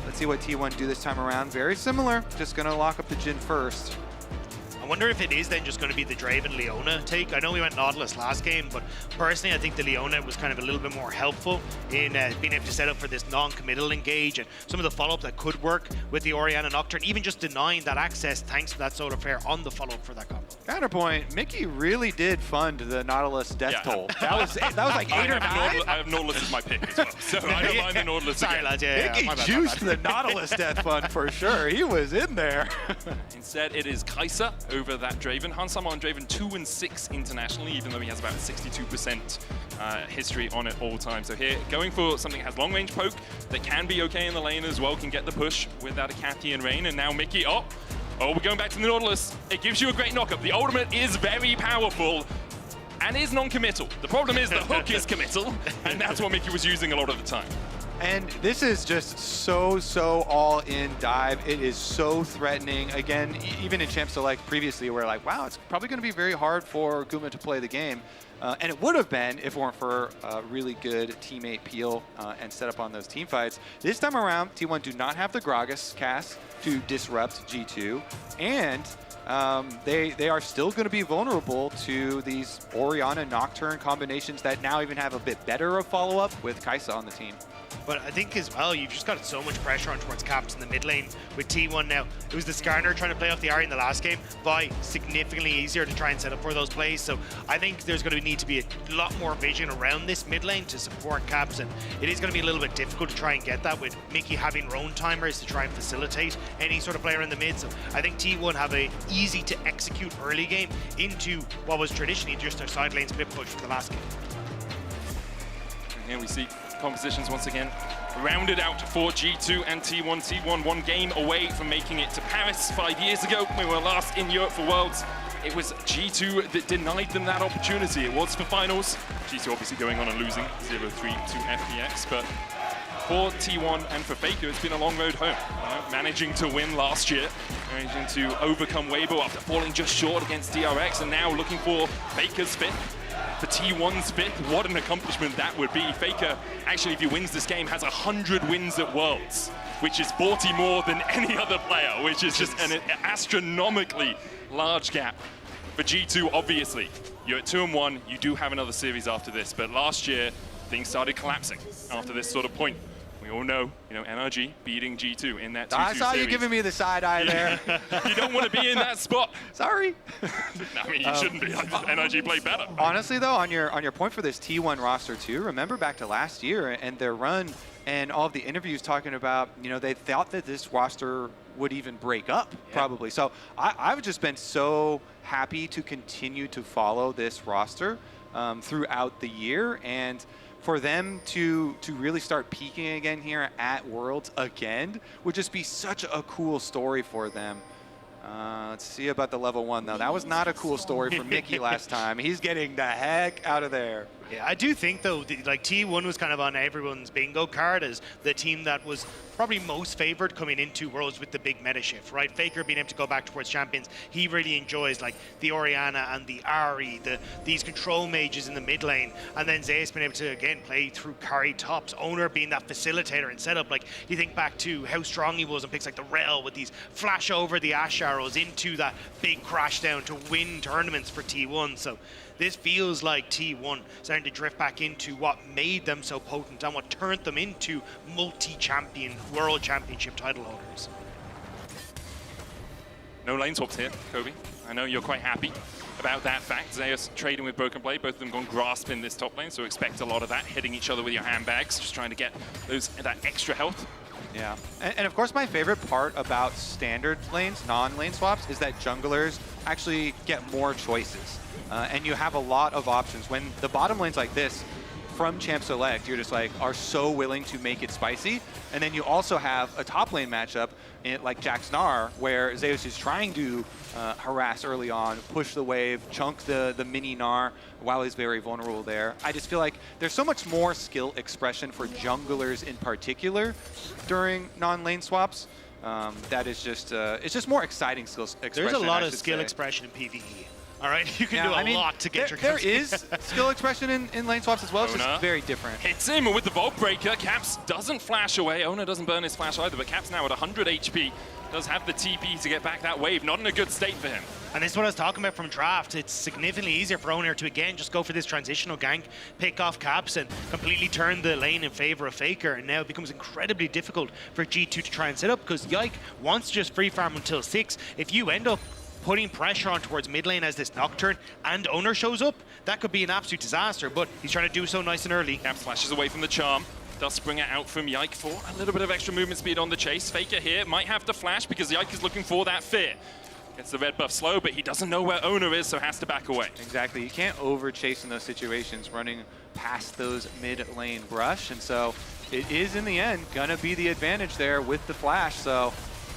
[SPEAKER 8] let's see what T1 do this time around. Very similar, just going to lock up the Jhin first.
[SPEAKER 11] I wonder if it is then just going to be the Draven Leona take. I know we went Nautilus last game, but personally I think the Leona was kind of a little bit more helpful in being able to set up for this non-committal engage and some of the follow-up that could work with the Orianna Nocturne, even just denying that access thanks to that Solar Flare on the follow-up for that combo.
[SPEAKER 8] Counterpoint, Mickey really did fund the Nautilus death toll. That was like 8 or 9?
[SPEAKER 10] I have Nautilus as my pick as well, so I don't mind the Nautilus.
[SPEAKER 11] Sorry lads,
[SPEAKER 8] Mickey juiced the Nautilus death fund for sure. He was in there.
[SPEAKER 10] Instead, it is Kai'Sa over that Draven. Hansama on Draven 2-6 internationally, even though he has about 62% history on it all time. So here, going for something that has long range poke that can be okay in the lane as well, can get the push without a Cathy and Rain. And now Mickey, oh, we're going back to the Nautilus. It gives you a great knockup. The ultimate is very powerful and is non-committal. The problem is the hook is committal, and that's what Mickey was using a lot of the time.
[SPEAKER 8] And this is just so all-in dive. It is so threatening. Again, even in Champ Select previously, we're like, wow, it's probably going to be very hard for Guma to play the game. And it would have been if it weren't for a really good teammate Peel and set up on those team fights. This time around, T1 do not have the Gragas cast to disrupt G2. And they are still going to be vulnerable to these Orianna Nocturne combinations that now even have a bit better of follow-up with Kai'Sa on the team.
[SPEAKER 11] But I think as well, you've just got so much pressure on towards Caps in the mid lane with T1 now. It was the Skarner trying to play off the Ahri in the last game. Vi significantly easier to try and set up for those plays. So I think there's going to need to be a lot more vision around this mid lane to support Caps. And it is going to be a little bit difficult to try and get that with Mickey having roam timers to try and facilitate any sort of player in the mid. So I think T1 have a easy to execute early game into what was traditionally just their side lane split push for the last game.
[SPEAKER 10] And here we see compositions once again rounded out for G2 and T1. T1 one game away from making it to Paris 5 years ago. We were last in Europe for Worlds. It was G2 that denied them that opportunity. It was for finals. G2 obviously going on and losing 0-3 to FPX, but for T1 and for Faker, it's been a long road home. Managing to win last year, managing to overcome Weibo after falling just short against DRX, and now looking for Faker's fifth. For T1's fifth, what an accomplishment that would be. Faker, actually, if he wins this game, has 100 wins at Worlds, which is 40 more than any other player, which is just an astronomically large gap. For G2, obviously, you're at 2-1, you do have another series after this, but last year, things started collapsing after this sort of point. We all know, NRG beating G2 in that 2-2
[SPEAKER 8] I saw
[SPEAKER 10] series.
[SPEAKER 8] you giving me the side eye there.
[SPEAKER 10] You don't want to be in that spot.
[SPEAKER 8] Sorry.
[SPEAKER 10] I mean, you shouldn't be. NRG played better.
[SPEAKER 8] Honestly, though, on your point for this T1 roster too, remember back to last year and their run and all of the interviews talking about, they thought that this roster would even break up, probably. So I've just been so happy to continue to follow this roster throughout the year, and for them to really start peaking again here at Worlds again would just be such a cool story for them. Let's see about the level 1, though. That was not a cool story for Mickey last time. He's getting the heck out of there.
[SPEAKER 11] Yeah, I do think, though, like T1 was kind of on everyone's bingo card as the team that was probably most favored coming into Worlds with the big meta shift, right? Faker being able to go back towards champions, he really enjoys like the Orianna and the Ahri, these control mages in the mid lane, and then Zeus being able to again play through carry tops, Owner being that facilitator and setup. Like you think back to how strong he was in picks like the Rel with these flash over the Ash arrows into that big crash down to win tournaments for T1. So this feels like T1 starting to drift back into what made them so potent and what turned them into multi-champion world championship title holders.
[SPEAKER 10] No lane swaps here, Kobe. I know you're quite happy about that fact. Zeus trading with Broken Blade, both of them gone grasp in this top lane, so expect a lot of that, hitting each other with your handbags, just trying to get that extra health.
[SPEAKER 8] Yeah, and of course my favorite part about standard lanes, non-lane swaps, is that junglers actually get more choices. And you have a lot of options. When the bottom lanes like this, from Champ Select, you're just like, are so willing to make it spicy. And then you also have a top lane matchup like Jax Gnar, where Zeus is trying to harass early on, push the wave, chunk the mini Gnar while he's very vulnerable there. I just feel like there's so much more skill expression for junglers in particular during non-lane swaps. That is just, it's just more exciting skill expression.
[SPEAKER 11] There's a lot of skill expression in PvE. All right, you can do a lot to get your
[SPEAKER 8] There is skill expression in lane swaps as well. It's just very different.
[SPEAKER 10] Hits him with the Vault Breaker. Caps doesn't flash away. Owner doesn't burn his flash either, but Caps now at 100 HP. Does have the TP to get back that wave. Not in a good state for him.
[SPEAKER 11] And this is what I was talking about from draft. It's significantly easier for Owner to, again, just go for this transitional gank, pick off Caps, and completely turn the lane in favor of Faker. And now it becomes incredibly difficult for G2 to try and set up, because Yike wants to just free farm until 6. If you end up putting pressure on towards mid lane as this Nocturne and Owner shows up, that could be an absolute disaster, but he's trying to do so nice and early.
[SPEAKER 10] Caps flashes away from the charm. Does spring it out from Yike for a little bit of extra movement speed on the chase. Faker here might have to flash because Yike is looking for that fear. Gets the red buff slow, but he doesn't know where Oner is, so has to back away.
[SPEAKER 8] Exactly. You can't over chase in those situations, running past those mid lane brush. And so it is, in the end, going to be the advantage there with the flash. So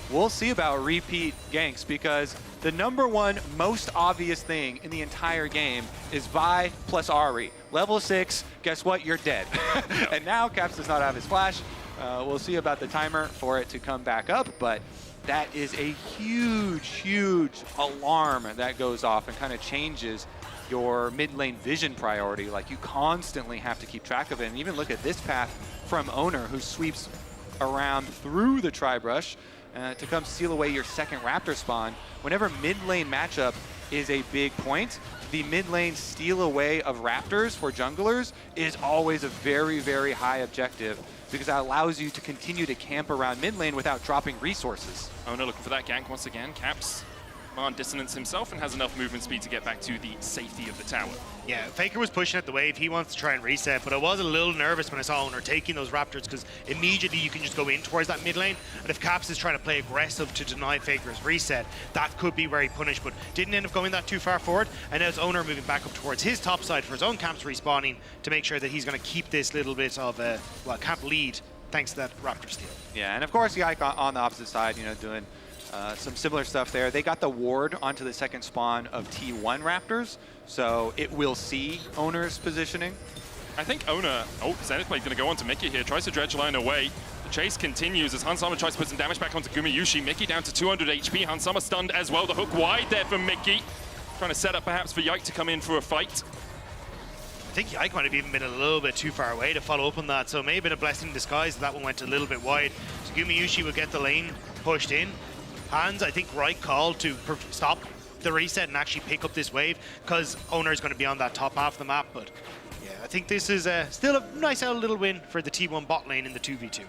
[SPEAKER 8] we'll see about repeat ganks, because the #1 most obvious thing in the entire game is Vi plus Ahri. Level 6, guess what? You're dead. And now Caps does not have his flash. We'll see about the timer for it to come back up, but that is a huge, huge alarm that goes off and kind of changes your mid lane vision priority. Like, you constantly have to keep track of it. And even look at this path from Oner, who sweeps around through the Tri-Brush to come steal away your second Raptor spawn. Whenever mid lane matchup is a big point, the mid lane steal away of Raptors for junglers is always a very, very high objective, because that allows you to continue to camp around mid lane without dropping resources.
[SPEAKER 10] Oner looking for that gank once again. Caps command dissonance himself and has enough movement speed to get back to the safety of the tower.
[SPEAKER 11] Yeah, Faker was pushing at the wave. He wants to try and reset, but I was a little nervous when I saw Oner taking those Raptors, because immediately you can just go in towards that mid lane, and if Caps is trying to play aggressive to deny Faker's reset, that could be where he punished, but didn't end up going that too far forward. And now it's Oner moving back up towards his top side for his own camps respawning to make sure that he's going to keep this little bit of a camp lead thanks to that Raptor steal.
[SPEAKER 8] Yeah, and of course Yike on the opposite side, you know, doing some similar stuff there. They got the ward onto the second spawn of T1 Raptors, so it will see Oner's positioning.
[SPEAKER 10] I think Oner, Zenith Blade going to go on to Mickey here, tries to dredge line away. The chase continues as Hans Sama tries to put some damage back onto Gumayusi. Mickey down to 200 HP, Hans Sama stunned as well. The hook wide there from Mickey. Trying to set up perhaps for Yike to come in for a fight.
[SPEAKER 11] I think Yike might have even been a little bit too far away to follow up on that, so it may have been a blessing in disguise that one went a little bit wide. So Gumayusi will get the lane pushed in. Hans, I think, right call to stop the reset and actually pick up this wave, because Oner is going to be on that top half of the map. But yeah, I think this is still a nice little win for the T1 bot lane in the 2v2.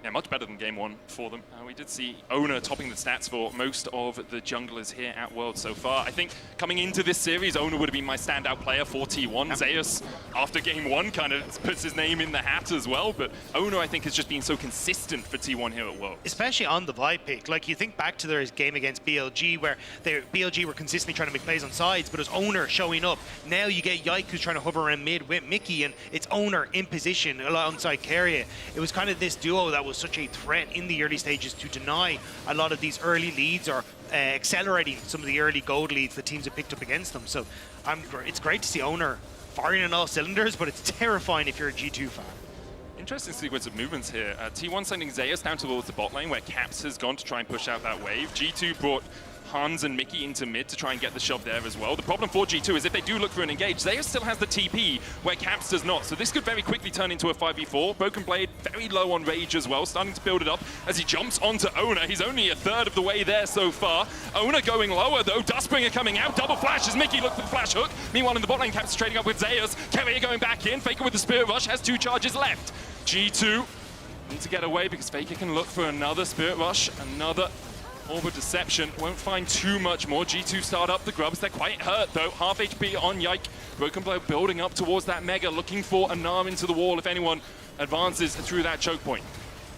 [SPEAKER 10] Yeah, much better than game 1 for them. We did see Oner topping the stats for most of the junglers here at Worlds so far. I think coming into this series, Oner would have been my standout player for T1. Zeus, after game 1, kind of puts his name in the hat as well. But Oner, I think, has just been so consistent for T1 here at Worlds.
[SPEAKER 11] Especially on the Vi pick. Like, you think back to their game against BLG, where BLG were consistently trying to make plays on sides, but it was Oner showing up. Now you get Yike, who's trying to hover around mid with Mickey, and it's Oner in position alongside Keria. It was kind of this duo that was such a threat in the early stages to deny a lot of these early leads, or accelerating some of the early gold leads that teams have picked up against them. So it's great to see Oner firing on all cylinders, but it's terrifying if you're a G2 fan.
[SPEAKER 10] Interesting sequence of movements here. T1 sending Zeus down towards the bot lane, where Caps has gone to try and push out that wave. G2 brought Hans and Mickey into mid to try and get the shove there as well. The problem for G2 is if they do look for an engage, Zeus still has the TP, where Caps does not. So this could very quickly turn into a 5v4. Broken Blade very low on rage as well, starting to build it up as he jumps onto Oner. He's only a third of the way there so far. Oner going lower though, Dustbringer coming out, double flash as Mickey looks for the flash hook. Meanwhile in the bot lane, Caps is trading up with Zeus. Keria going back in, Faker with the Spirit Rush, has 2 charges left. G2 need to get away because Faker can look for another Spirit Rush, another Orb of Deception. Won't find too much more. G2 start up the grubs. They're quite hurt though. Half HP on Yike. Broken Blow building up towards that Mega, looking for an arm into the wall if anyone advances through that choke point.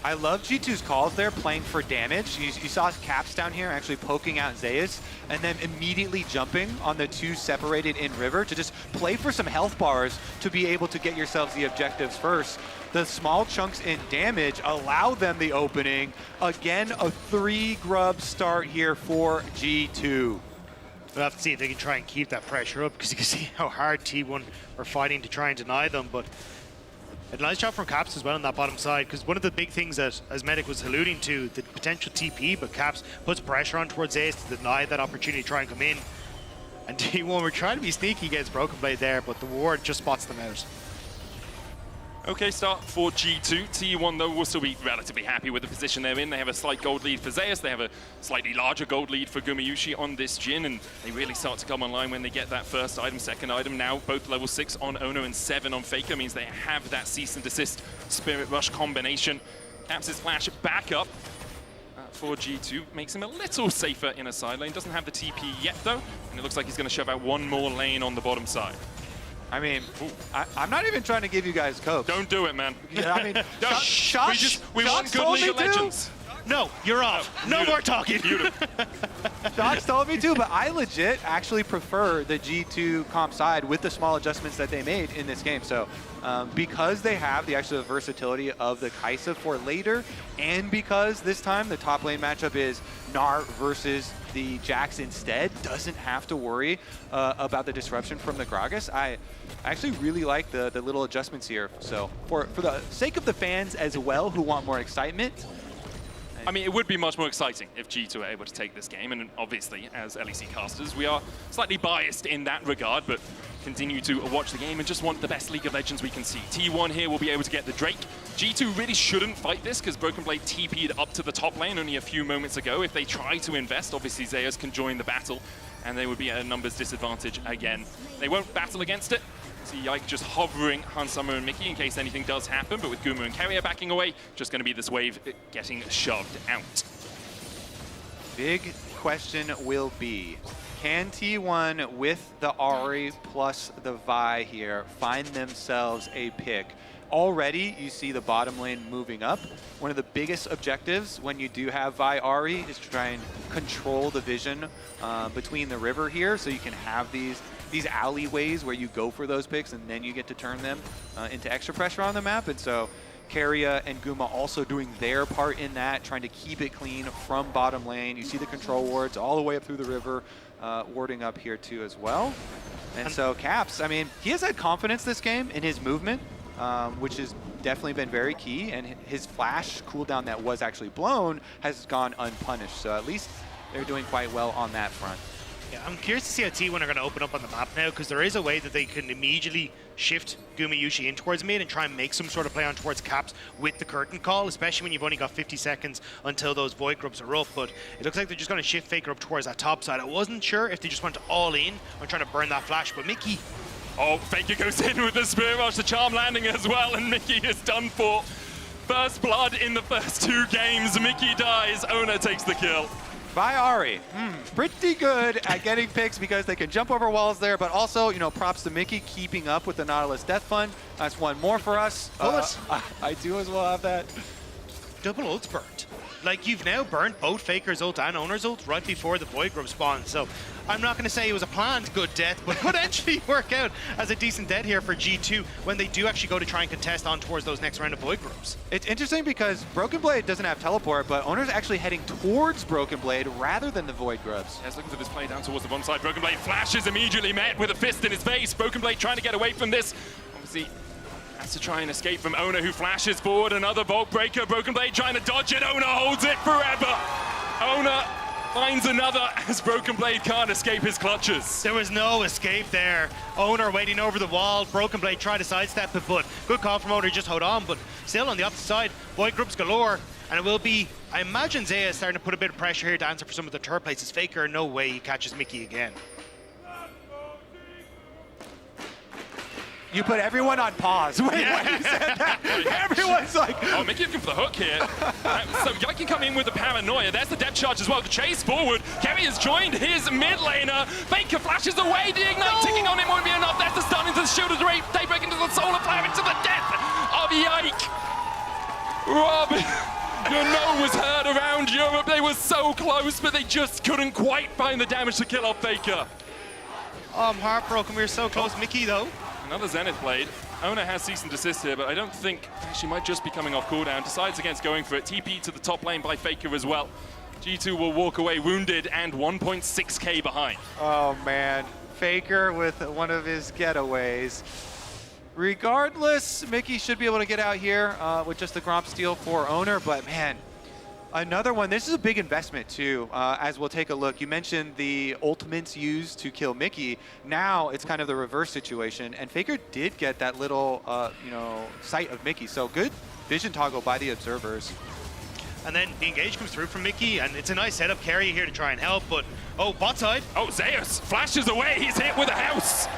[SPEAKER 8] I love G2's calls there, playing for damage. You saw Caps down here actually poking out Zeus, and then immediately jumping on the 2 separated in river to just play for some health bars to be able to get yourselves the objectives first. The small chunks in damage allow them the opening. Again, a 3 grub start here for G2.
[SPEAKER 11] We'll have to see if they can try and keep that pressure up, because you can see how hard T1 are fighting to try and deny them. But a nice job from Caps as well on that bottom side, because one of the big things that, as Medic was alluding to, the potential TP, but Caps puts pressure on towards Ace to deny that opportunity to try and come in. And T1 were trying to be sneaky against Broken Blade there, but the ward just spots them out.
[SPEAKER 10] Okay, start for G2. T1, though, will still be relatively happy with the position they're in. They have a slight gold lead for Zeus. They have a slightly larger gold lead for Gumayusi on this Jhin, and they really start to come online when they get that first item, second item. Now both level 6 on Oner and 7 on Faker means they have that cease and desist Spirit Rush combination. Caps' flash back up for G2 makes him a little safer in a side lane. Doesn't have the TP yet, though, and it looks like he's going to shove out one more lane on the bottom side.
[SPEAKER 8] I mean, I'm not even trying to give you guys coke.
[SPEAKER 10] Don't do it, man.
[SPEAKER 8] Yeah, I mean,
[SPEAKER 10] we want good League of Legends.
[SPEAKER 11] No, you're off. No more talking.
[SPEAKER 8] Shox told me to, but I legit actually prefer the G2 comp side with the small adjustments that they made in this game. So because they have the actual versatility of the Kai'Sa for later, and because this time the top lane matchup is Gnar versus the Jax instead, doesn't have to worry about the disruption from the Gragas. I actually really like the little adjustments here. So for the sake of the fans as well who want more excitement,
[SPEAKER 10] I mean, it would be much more exciting if G2 were able to take this game, and obviously, as LEC casters, we are slightly biased in that regard, but continue to watch the game and just want the best League of Legends we can see. T1 here will be able to get the Drake. G2 really shouldn't fight this, because Broken Blade TP'd up to the top lane only a few moments ago. If they try to invest, obviously Zeus can join the battle, and they would be at a numbers disadvantage again. They won't battle against it. See Yike just hovering Hansama and Mickey in case anything does happen, but with Guma and Keria backing away, just going to be this wave getting shoved out.
[SPEAKER 8] Big question will be, can T1 with the Ahri plus the Vi here find themselves a pick? Already, you see the bottom lane moving up. One of the biggest objectives when you do have Vi Ahri is to try and control the vision between the river here, so you can have these alleyways where you go for those picks and then you get to turn them into extra pressure on the map. And so Keria and Guma also doing their part in that, trying to keep it clean from bottom lane. You see the control wards all the way up through the river, warding up here too as well. And so Caps, I mean, he has had confidence this game in his movement, which has definitely been very key. And his flash cooldown that was actually blown has gone unpunished. So at least they're doing quite well on that front.
[SPEAKER 11] Yeah, I'm curious to see how T1 are going to open up on the map now, because there is a way that they can immediately shift Guma Yushi in towards mid and try and make some sort of play on towards Caps with the curtain call, especially when you've only got 50 seconds until those Void Grubs are up. But it looks like they're just going to shift Faker up towards that top side. I wasn't sure if they just went all in on trying to burn that flash, but Mickey...
[SPEAKER 10] Oh, Faker goes in with the Spirit Rush, the Charm landing as well, and Mickey is done for. First blood in the first 2 games. Mickey dies, Oner takes the kill.
[SPEAKER 8] Vi Ahri, pretty good at getting picks because they can jump over walls there, but also, you know, props to Mickey keeping up with the Nautilus Death Fund. That's one more for us. I do as well have that.
[SPEAKER 11] Double ults burnt. Like, you've now burnt both Faker's ult and Oner's ult right before the Void Grub spawn. So I'm not going to say it was a planned good death, but could actually work out as a decent death here for G2 when they do actually go to try and contest on towards those next round of Void Grubs.
[SPEAKER 8] It's interesting because Broken Blade doesn't have teleport, but Oner's actually heading towards Broken Blade rather than the Void Grubs.
[SPEAKER 10] Yes, looking for this play down towards the bottom side. Broken Blade flashes immediately met with a fist in his face. Broken Blade trying to get away from this. Obviously, has to try and escape from Oner, who flashes forward. Another Vault Breaker. Broken Blade trying to dodge it. Oner holds it forever. Oner finds another as Broken Blade can't escape his clutches.
[SPEAKER 11] There was no escape there. Oner waiting over the wall. Broken Blade tried to sidestep it, but good call from Oner, just hold on. But still on the opposite side, Void Grubs galore. And it will be, I imagine Zeus starting to put a bit of pressure here to answer for some of the third places. Faker, no way he catches Mickey again.
[SPEAKER 8] You put everyone on pause when you said that. Everyone's like...
[SPEAKER 10] Oh, Mickey looking for the hook here. So Yike can come in with the paranoia. There's the depth charge as well. The chase forward. Keria has joined his mid laner. Faker flashes away. The ignite ticking on him won't be enough. There's the stun into the shield of the Daybreak into the solar flare into the death of Yike. Rob, your no was heard around Europe. They were so close, but they just couldn't quite find the damage to kill off Faker.
[SPEAKER 11] Oh, I'm heartbroken. We were so close. Mickey, though.
[SPEAKER 10] Another Zenith Blade. Oner has cease and desist here, but I don't think she might just be coming off cooldown. Decides against going for it. TP to the top lane by Faker as well. G2 will walk away wounded and 1.6k behind.
[SPEAKER 8] Oh man, Faker with one of his getaways. Regardless, Mickey should be able to get out here with just the Gromp steal for Oner, but man, another one. This is a big investment too, as we'll take a look. You mentioned the ultimates used to kill Mickey. Now it's kind of the reverse situation, and Faker did get that little, sight of Mickey. So good vision toggle by the observers.
[SPEAKER 11] And then the engage comes through from Mickey, and it's a nice setup. Keria here to try and help, but bot side.
[SPEAKER 10] Oh, Zeus flashes away. He's hit with a house.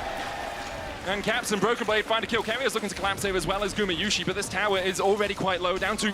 [SPEAKER 10] And Caps and Broken Blade find a kill. Keria's looking to collapse here as well as Guma Yushi, but this tower is already quite low, down to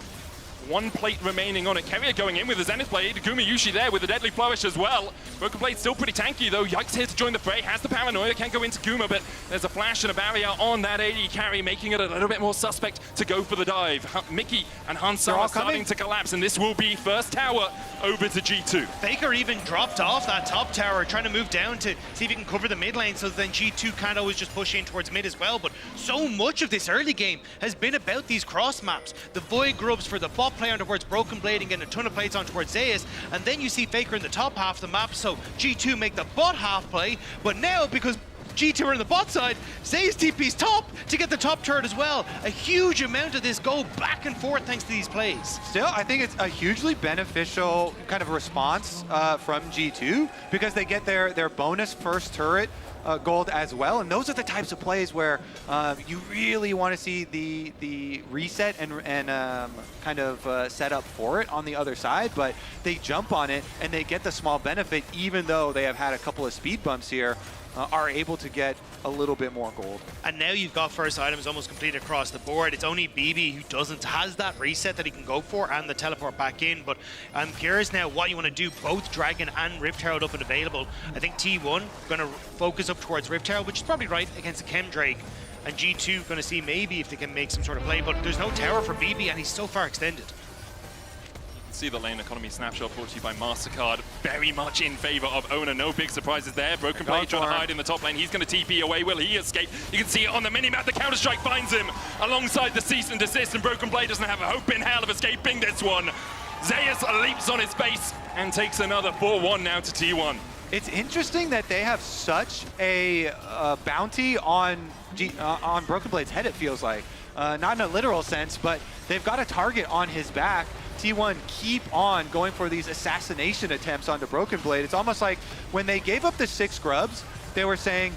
[SPEAKER 10] One plate remaining on it. Keria going in with the Zenith Blade. Gumayusi there with the Deadly Flourish as well. Broken Blade still pretty tanky though. Yikes here to join the fray. Has the Paranoia. Can't go into Guma, but there's a flash and a barrier on that AD carry, making it a little bit more suspect to go for the dive. Mickey and Hansama are starting to collapse, and this will be first tower over to G2.
[SPEAKER 11] Faker even dropped off that top tower, trying to move down to see if he can cover the mid lane, so then G2 can't always just push in towards mid as well. But so much of this early game has been about these cross maps. The Void Grubs for the bot play on towards Broken Blade and getting a ton of plates on towards Zeus, and then you see Faker in the top half of the map, so G2 make the bot half play, but now because G2 are on the bot side, Zeus TP's top to get the top turret as well. A huge amount of this go back and forth thanks to these plays.
[SPEAKER 8] Still, I think it's a hugely beneficial kind of response from G2 because they get their bonus first turret gold as well, and those are the types of plays where you really want to see the reset and kind of set up for it on the other side, but they jump on it and they get the small benefit even though they have had a couple of speed bumps here, are able to get a little bit more gold.
[SPEAKER 11] And now you've got first items almost completed across the board. It's only BB who has that reset that he can go for and the teleport back in, but I'm curious now what you want to do. Both Dragon and Rift Herald up and available. I think T1 going to focus up towards Rift Herald, which is probably right against the Chemdrake, and G2 going to see maybe if they can make some sort of play, but there's no tower for BB and he's so far extended.
[SPEAKER 10] See the lane economy snapshot brought to you by MasterCard. Very much in favor of Oner. No big surprises there. Broken Blade trying to hide in the top lane. He's going to TP away. Will he escape? You can see it on the minimap. The Counter-Strike finds him alongside the cease and desist, and Broken Blade doesn't have a hope in hell of escaping this one. Zeus leaps on his face and takes another 4-1 now to T1.
[SPEAKER 8] It's interesting that they have such a bounty on Broken Blade's head, it feels like. Not in a literal sense, but they've got a target on his back. T1 keep on going for these assassination attempts onto Broken Blade. It's almost like when they gave up the 6 grubs, they were saying,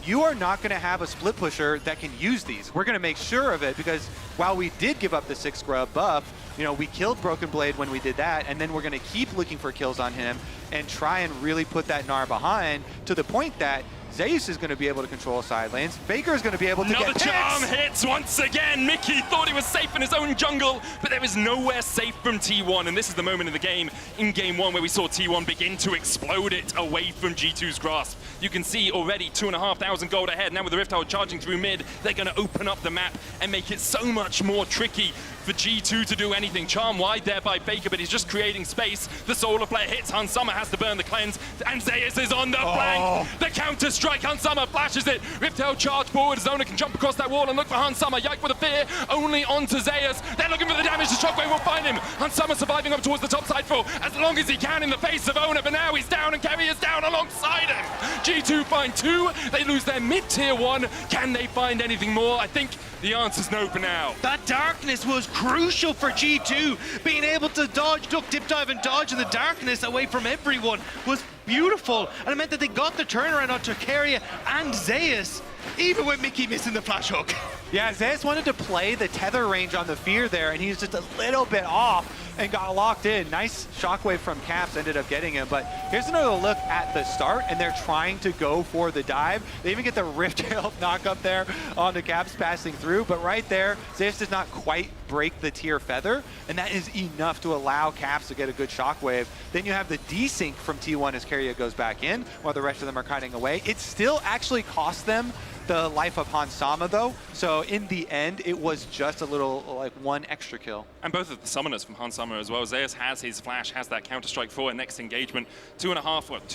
[SPEAKER 8] you are not going to have a split pusher that can use these. We're going to make sure of it because while we did give up the 6 grub buff, you know, we killed Broken Blade when we did that, and then we're going to keep looking for kills on him and try and really put that Gnar behind to the point that Zeus is going to be able to control side lanes. Faker is going to be able to
[SPEAKER 10] Another
[SPEAKER 8] get
[SPEAKER 10] charm
[SPEAKER 8] hits.
[SPEAKER 10] hits once again. Mickey thought he was safe in his own jungle, but there is nowhere safe from T1. And this is the moment in the game, in game 1, where we saw T1 begin to explode it away from G2's grasp. You can see already 2,500 gold ahead. Now with the Rift Herald charging through mid, they're going to open up the map and make it so much more tricky for G2 to do anything. Charm wide there by Faker, but he's just creating space. The Solar Flare hits. Hansama has to burn the cleanse, and Zeus is on the flank. The counter-strike, Hansama flashes it. Rift Herald charge forward. Zona can jump across that wall and look for Hansama. Yike with a fear, only onto Zeus. They're looking for the damage. The Shockwave will find him. Hansama surviving up towards the top side for as long as he can in the face of Oner, but now he's down and Keria is down alongside him. G2 find 2. They lose their mid-tier 1. Can they find anything more? I think the answer's no for now.
[SPEAKER 11] That darkness was crucial for G2. Being able to dodge, duck, dip dive, and dodge in the darkness away from everyone was beautiful. And it meant that they got the turnaround onto Keria and Zeus, even with Mickey missing the flash hook.
[SPEAKER 8] Yeah, Zeus wanted to play the tether range on the fear there, and he was just a little bit off and got locked in. Nice shockwave from Caps ended up getting him, but here's another look at the start, and they're trying to go for the dive. They even get the Rift Herald knock up there on the Caps passing through, but right there, Zeus does not quite break the tier feather, and that is enough to allow Caps to get a good shockwave. Then you have the desync from T1 as Keria goes back in, while the rest of them are kiting away. It still actually cost them the life of Hansama though, so in the end it was just a little, like, 1 extra kill.
[SPEAKER 10] And both of the summoners from Hansama as well. Zeus has his flash, has that counter-strike for a next engagement. 2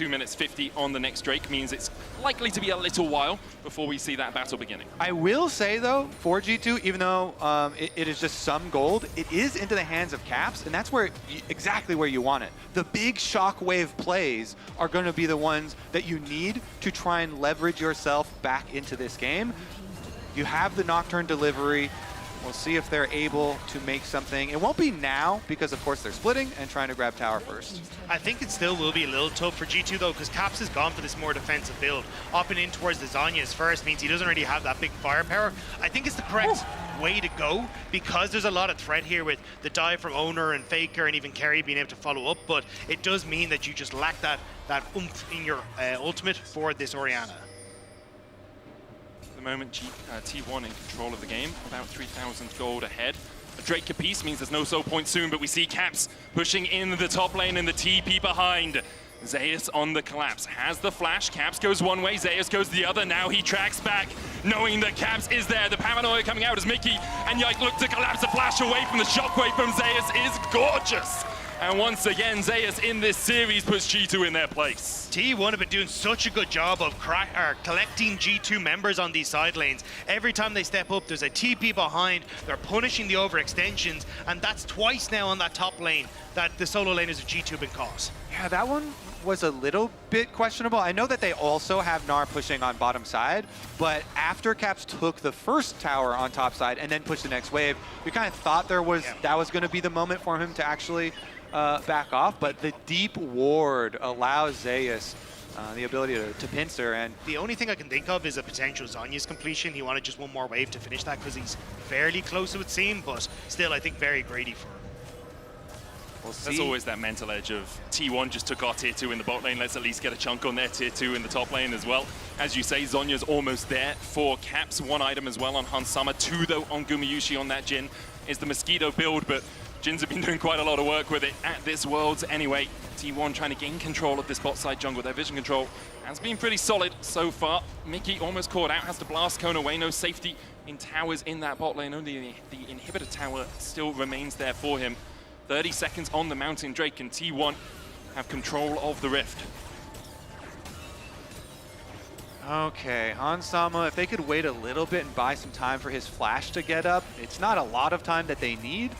[SPEAKER 10] minutes 50 on the next Drake means it's likely to be a little while before we see that battle beginning.
[SPEAKER 8] I will say though, for G2, even though it is just some gold, it is into the hands of Caps, and that's where exactly where you want it. The big shockwave plays are going to be the ones that you need to try and leverage yourself back into this game. You have the Nocturne delivery. We'll see if they're able to make something. It won't be now because, of course, they're splitting and trying to grab tower first.
[SPEAKER 11] I think it still will be a little tough for G2 though, because Caps has gone for this more defensive build. Up and in towards the Zhonya's first means he doesn't really have that big firepower. I think it's the correct way to go because there's a lot of threat here with the dive from Oner and Faker and even Kerry being able to follow up, but it does mean that you just lack that oomph in your ultimate for this Orianna.
[SPEAKER 10] At the moment, T1 in control of the game, about 3,000 gold ahead. Drake Capice means there's no soul point soon, but we see Caps pushing in the top lane and the TP behind. Zeus on the collapse, has the flash, Caps goes one way, Zeus goes the other, now he tracks back, knowing that Caps is there. The paranoia coming out as Mickey and Yike look to collapse, the flash away from the shockwave from Zeus is gorgeous. And once again, Zeus in this series puts G2 in their place.
[SPEAKER 11] T1 have been doing such a good job of collecting G2 members on these side lanes. Every time they step up, there's a TP behind, they're punishing the overextensions, and that's twice now on that top lane that the solo laners of G2 have been caught.
[SPEAKER 8] Yeah, that one was a little bit questionable. I know that they also have Gnar pushing on bottom side, but after Caps took the first tower on top side and then pushed the next wave, we kind of thought that was going to be the moment for him to actually back off, but the deep ward allows Zeus the ability to pincer. And
[SPEAKER 11] the only thing I can think of is a potential Zhonya's completion. He wanted just one more wave to finish that because he's fairly close, it would seem, but still, I think very greedy for him.
[SPEAKER 10] We'll see. There's always that mental edge of T1 just took our tier 2 in the bot lane. Let's at least get a chunk on their tier 2 in the top lane as well. As you say, Zhonya's almost there for Caps. One item as well on Hans Sama. Two, though, on Gumayusi on that Jhin is the Mosquito build, but Jins have been doing quite a lot of work with it at this Worlds anyway. T1 trying to gain control of this bot side jungle. Their vision control has been pretty solid so far. Mickey almost caught out, has to blast Cone away. No safety in towers in that bot lane. Only the inhibitor tower still remains there for him. 30 seconds on the mountain. Drake and T1 have control of the rift.
[SPEAKER 8] Okay, Hans Sama, if they could wait a little bit and buy some time for his flash to get up, it's not a lot of time that they need,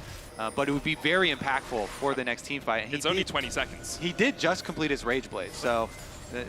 [SPEAKER 8] but it would be very impactful for the next team fight.
[SPEAKER 10] It's only 20 seconds.
[SPEAKER 8] He did just complete his Rage Blade, so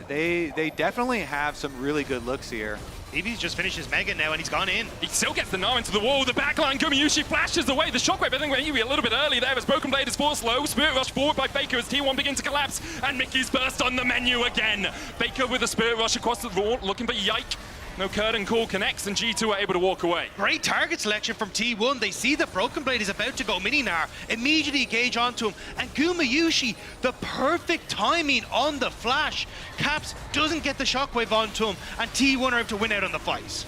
[SPEAKER 8] they definitely have some really good looks here.
[SPEAKER 11] BB's just finished his Mega now and he's gone in.
[SPEAKER 10] He still gets the Gnar into the wall. The backline, Gumayusi flashes away. The shockwave, I think, maybe a little bit early there as Broken Blade is forced low. Spirit Rush forward by Faker as T1 begin to collapse. And Mickey's burst on the menu again. Faker with a Spirit Rush across the wall, looking for Yike. No curtain call connects, and G2 are able to walk away.
[SPEAKER 11] Great target selection from T1. They see the Broken Blade is about to go Mini Gnar, immediately engage onto him, and Gumayusi, the perfect timing on the flash. Caps doesn't get the shockwave onto him, and T1 are able to win out on the fight.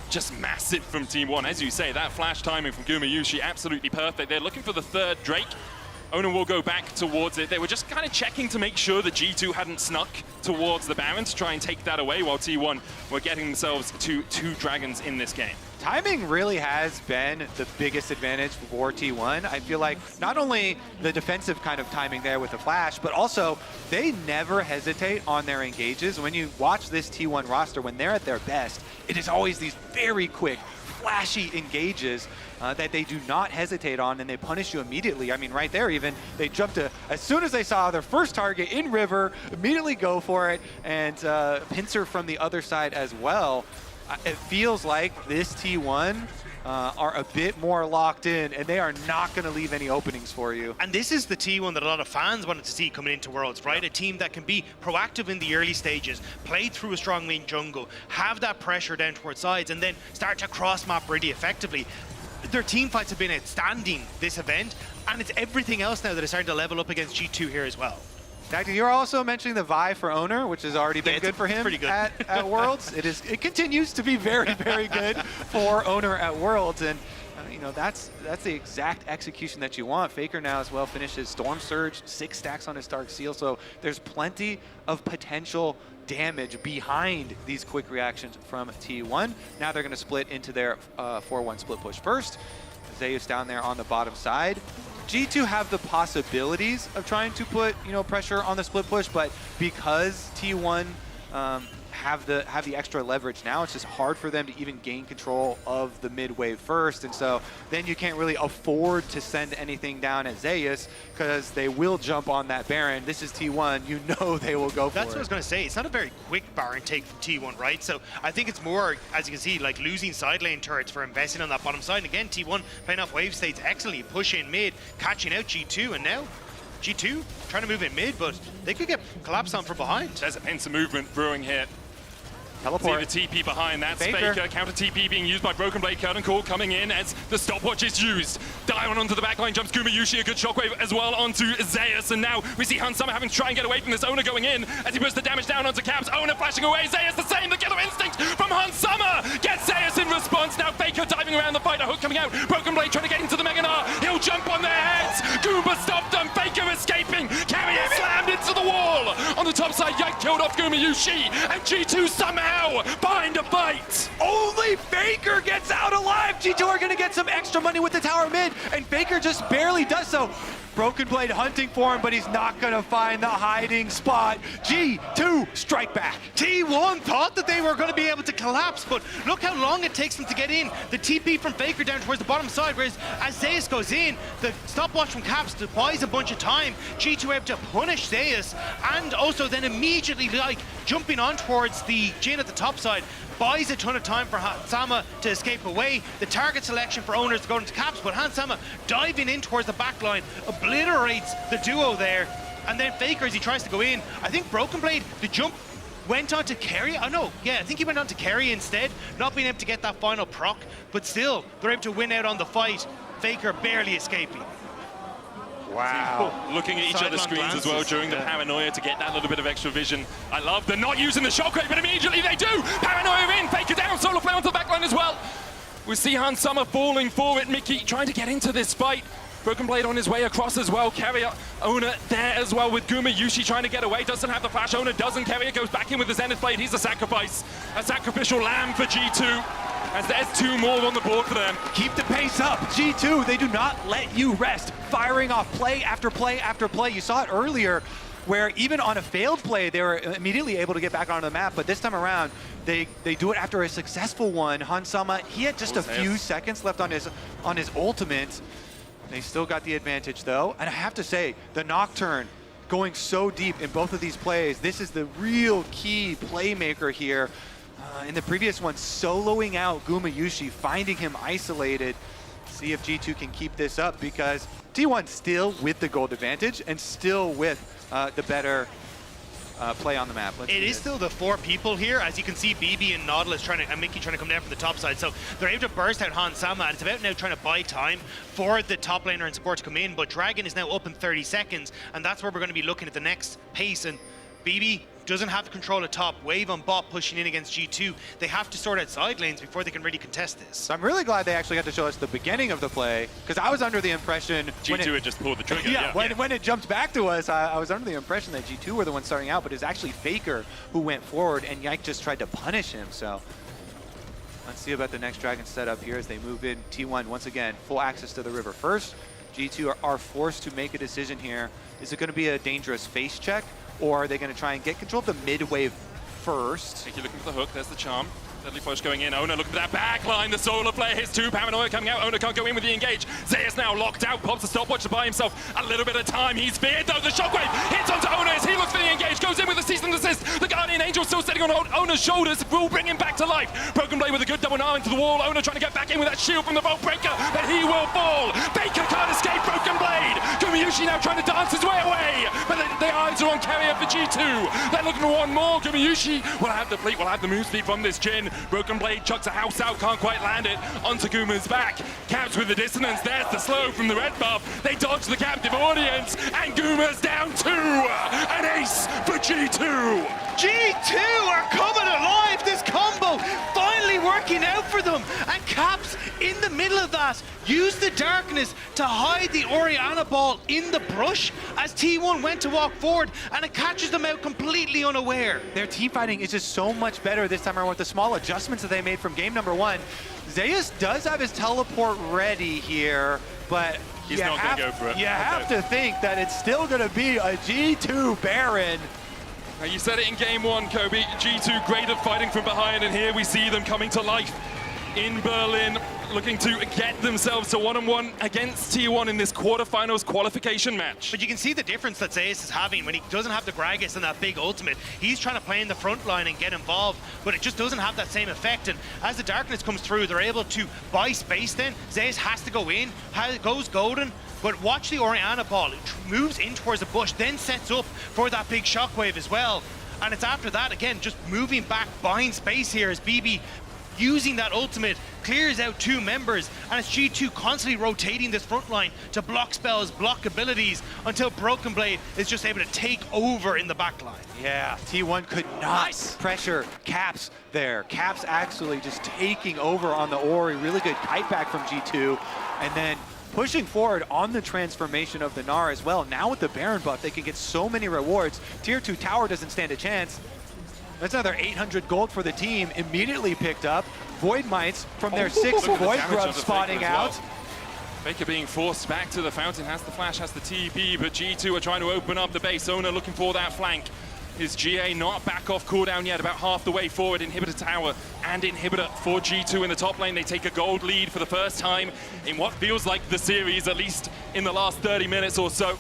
[SPEAKER 10] Just massive from Team 1. As you say, that flash timing from Gumayusi, absolutely perfect. They're looking for the third Drake. Oner will go back towards it. They were just kind of checking to make sure that G2 hadn't snuck towards the Baron to try and take that away, while T1 were getting themselves to 2 dragons in this game.
[SPEAKER 8] Timing really has been the biggest advantage for T1. I feel like not only the defensive kind of timing there with the flash, but also they never hesitate on their engages. When you watch this T1 roster, when they're at their best, it is always these very quick, flashy engages that they do not hesitate on, and they punish you immediately. I mean, right there even, they jumped to, as soon as they saw their first target in River, immediately go for it, and pincer from the other side as well. It feels like this T1 are a bit more locked in, and they are not going to leave any openings for you.
[SPEAKER 11] And this is the T1 that a lot of fans wanted to see coming into Worlds, right? A team that can be proactive in the early stages, play through a strong lane jungle, have that pressure down towards sides, and then start to cross-map really effectively. Their team fights have been outstanding this event, and it's everything else now that is starting to level up against G2 here as well.
[SPEAKER 8] Dacty, you're also mentioning the Vi for Oner, which has already been good for him
[SPEAKER 11] pretty good.
[SPEAKER 8] At Worlds. It continues to be very, very good for Oner at Worlds, and you know that's the exact execution that you want. Faker now as well finished his Storm Surge, 6 stacks on his Dark Seal, so there's plenty of potential damage behind these quick reactions from T1. Now they're going to split into their 4-1 split push first. Zeus down there on the bottom side. G2 have the possibilities of trying to put, pressure on the split push, but because T1 have the extra leverage now, it's just hard for them to even gain control of the mid wave first, and so then you can't really afford to send anything down at Zeus because they will jump on that Baron. This is T1, you know they will go for it.
[SPEAKER 11] That's what I was going to say. It's not a very quick Baron take from T1, right? So I think it's more, as you can see, like losing side lane turrets for investing on that bottom side. And again, T1 playing off wave states excellently, pushing mid, catching out G2, and now G2 trying to move in mid, but they could get collapsed on from behind.
[SPEAKER 10] There's a pincer movement brewing here.
[SPEAKER 8] Teleport.
[SPEAKER 10] See the TP behind. That's
[SPEAKER 8] Faker.
[SPEAKER 10] Faker. Counter TP being used by Broken Blade. Curtain Call coming in as the stopwatch is used. Dion onto the backline. Jumps Gumayusi. A good shockwave as well onto Zeus. And now we see Hans Sama having to try and get away from this. Owner going in as he puts the damage down onto Caps. Owner flashing away. Zeus the same. The killer instinct from Hans Sama gets Zeus in response. Now Faker diving around the fight. A hook coming out. Broken Blade trying to get into the Mega Gnar. He'll jump on their heads. Goomba stopped them. Faker escaping. Carrier slammed into the wall. On the top side, Yike killed off Gumayusi. And G2 somehow find a fight.
[SPEAKER 8] Only Faker gets out alive. G2 are going to get some extra money with the tower mid, and Faker just barely does so. Broken Blade hunting for him, but he's not going to find the hiding spot. G2 strike back.
[SPEAKER 11] T1 thought that they were going to be able to collapse, but look how long it takes them to get in. The TP from Faker down towards the bottom side, whereas as Zeus goes in, the stopwatch from Caps buys a bunch of time. G2 able to punish Zeus, and also then immediately like jumping on towards the Jhin at the top side. Buys a ton of time for Hans Sama to escape away. The target selection for owners to go into Caps, but Hans Sama diving in towards the back line, obliterates the duo there. And then Faker, as he tries to go in, I think Broken Blade, the jump went on to Carry. Oh no, yeah, I think he went on to Carry instead, not being able to get that final proc, but still, they're able to win out on the fight. Faker barely escaping.
[SPEAKER 8] Wow.
[SPEAKER 10] Looking at each other's screens as well during the paranoia to get that little bit of extra vision. I love the not using the shockwave, but immediately they do. Paranoia in, Faker down, solo play onto the backline as well. We see Hans Sama falling for it. Mickey trying to get into this fight. Broken Blade on his way across as well. Carrier, Owner there as well with Gumayusi trying to get away. Doesn't have the flash. Owner doesn't. Carrier goes back in with the Zenith Blade. He's a sacrifice. A sacrificial lamb for G2. As there's 2 more on the board for them.
[SPEAKER 8] Keep the pace up. G2, they do not let you rest. Firing off play after play after play. You saw it earlier where even on a failed play, they were immediately able to get back onto the map. But this time around, they do it after a successful one. Hans Sama, he had just a few seconds left on his ultimate. They still got the advantage though. And I have to say, the Nocturne going so deep in both of these plays, this is the real key playmaker here. In the previous one, soloing out Gumayusi, finding him isolated. See if G2 can keep this up, because T1 still with the gold advantage and still with the better play on the map.
[SPEAKER 11] It is still the 4 people here. As you can see, BB and Nautilus and Mickey trying to come down from the top side. So they're able to burst out Hans Sama, and it's about now trying to buy time for the top laner and support to come in. But Dragon is now up in 30 seconds, and that's where we're going to be looking at the next pace. And BB doesn't have control at top. Wave on bot pushing in against G2. They have to sort out side lanes before they can really contest this.
[SPEAKER 8] So I'm really glad they actually got to show us the beginning of the play, because I was under the impression
[SPEAKER 10] G2 had just pulled the trigger.
[SPEAKER 8] When it jumped back to us, I was under the impression that G2 were the ones starting out, but it's actually Faker who went forward, and Yike just tried to punish him. So let's see about the next Dragon setup here as they move in. T1 once again full access to the river first. G2 are forced to make a decision here. Is it going to be a dangerous face check, or are they going to try and get control of the mid wave first?
[SPEAKER 10] You're looking for the hook. There's the charm. Deadly Flush going in. Owner looking for that back line. The solo play hits 2. Paranoia coming out. Owner can't go in with the engage. Zeus now locked out. Pops the stopwatch to buy himself a little bit of time. He's feared though. The shockwave hits onto Owner as he looks for the engage. Goes in with the cease and desist. The Guardian Angel still sitting on Owner's shoulders. Will bring him back to life. Broken Blade with a good double arm into the wall. Owner trying to get back in with that shield from the Vault Breaker, but he will fall. Baker can't escape Broken Blade. Gumayusi now trying to dance his way away, but the eyes are on Carrier for G2. They're looking for one more. Gumayusi will have the fleet, will have the move speed from this Jhin. Broken Blade chucks a house out, can't quite land it onto Guma's back. Caps with the dissonance. There's the slow from the red buff. They dodge the captive audience, and Guma's down 2. An ace for G2.
[SPEAKER 11] G2 are coming alive. This combo finally working out for them. And Caps in the middle of that used the darkness to hide the Orianna ball in the brush as T1 went to walk forward, and it catches them out completely unaware.
[SPEAKER 8] Their team fighting is just so much better this time around with the small adjustments that they made from game number 1. Zeus does have his teleport ready here, but
[SPEAKER 10] he's not going to go for it.
[SPEAKER 8] You have to think that it's still going to be a G2 Baron.
[SPEAKER 10] Now you said it in game 1, Kobe. G2 great at fighting from behind, and here we see them coming to life in Berlin, looking to get themselves to 1-on-1 against T1 in this quarterfinals qualification match.
[SPEAKER 11] But you can see the difference that Zeus is having when he doesn't have the Gragas and that big ultimate. He's trying to play in the front line and get involved, but it just doesn't have that same effect. And as the darkness comes through, they're able to buy space then. Zeus has to go in, goes golden, but watch the Orianna ball. It moves in towards the bush, then sets up for that big shockwave as well. And it's after that, again, just moving back, buying space here as BB using that ultimate, clears out 2 members, and it's G2 constantly rotating this front line to block spells, block abilities, until Broken Blade is just able to take over in the back line.
[SPEAKER 8] Yeah, T1 could not pressure Caps there. Caps actually just taking over on the Ori. Really good kite back from G2. And then pushing forward on the transformation of the Gnar as well. Now with the Baron buff, they can get so many rewards. Tier 2 tower doesn't stand a chance. That's another 800 gold for the team, immediately picked up. Void Mites from their 6 Void Grubs spotting out.
[SPEAKER 10] Faker being forced back to the fountain, has the flash, has the TP, but G2 are trying to open up the base. Owner looking for that flank. Is GA not back off cooldown yet, about half the way forward. Inhibitor tower and Inhibitor for G2 in the top lane. They take a gold lead for the first time in what feels like the series, at least in the last 30 minutes or so.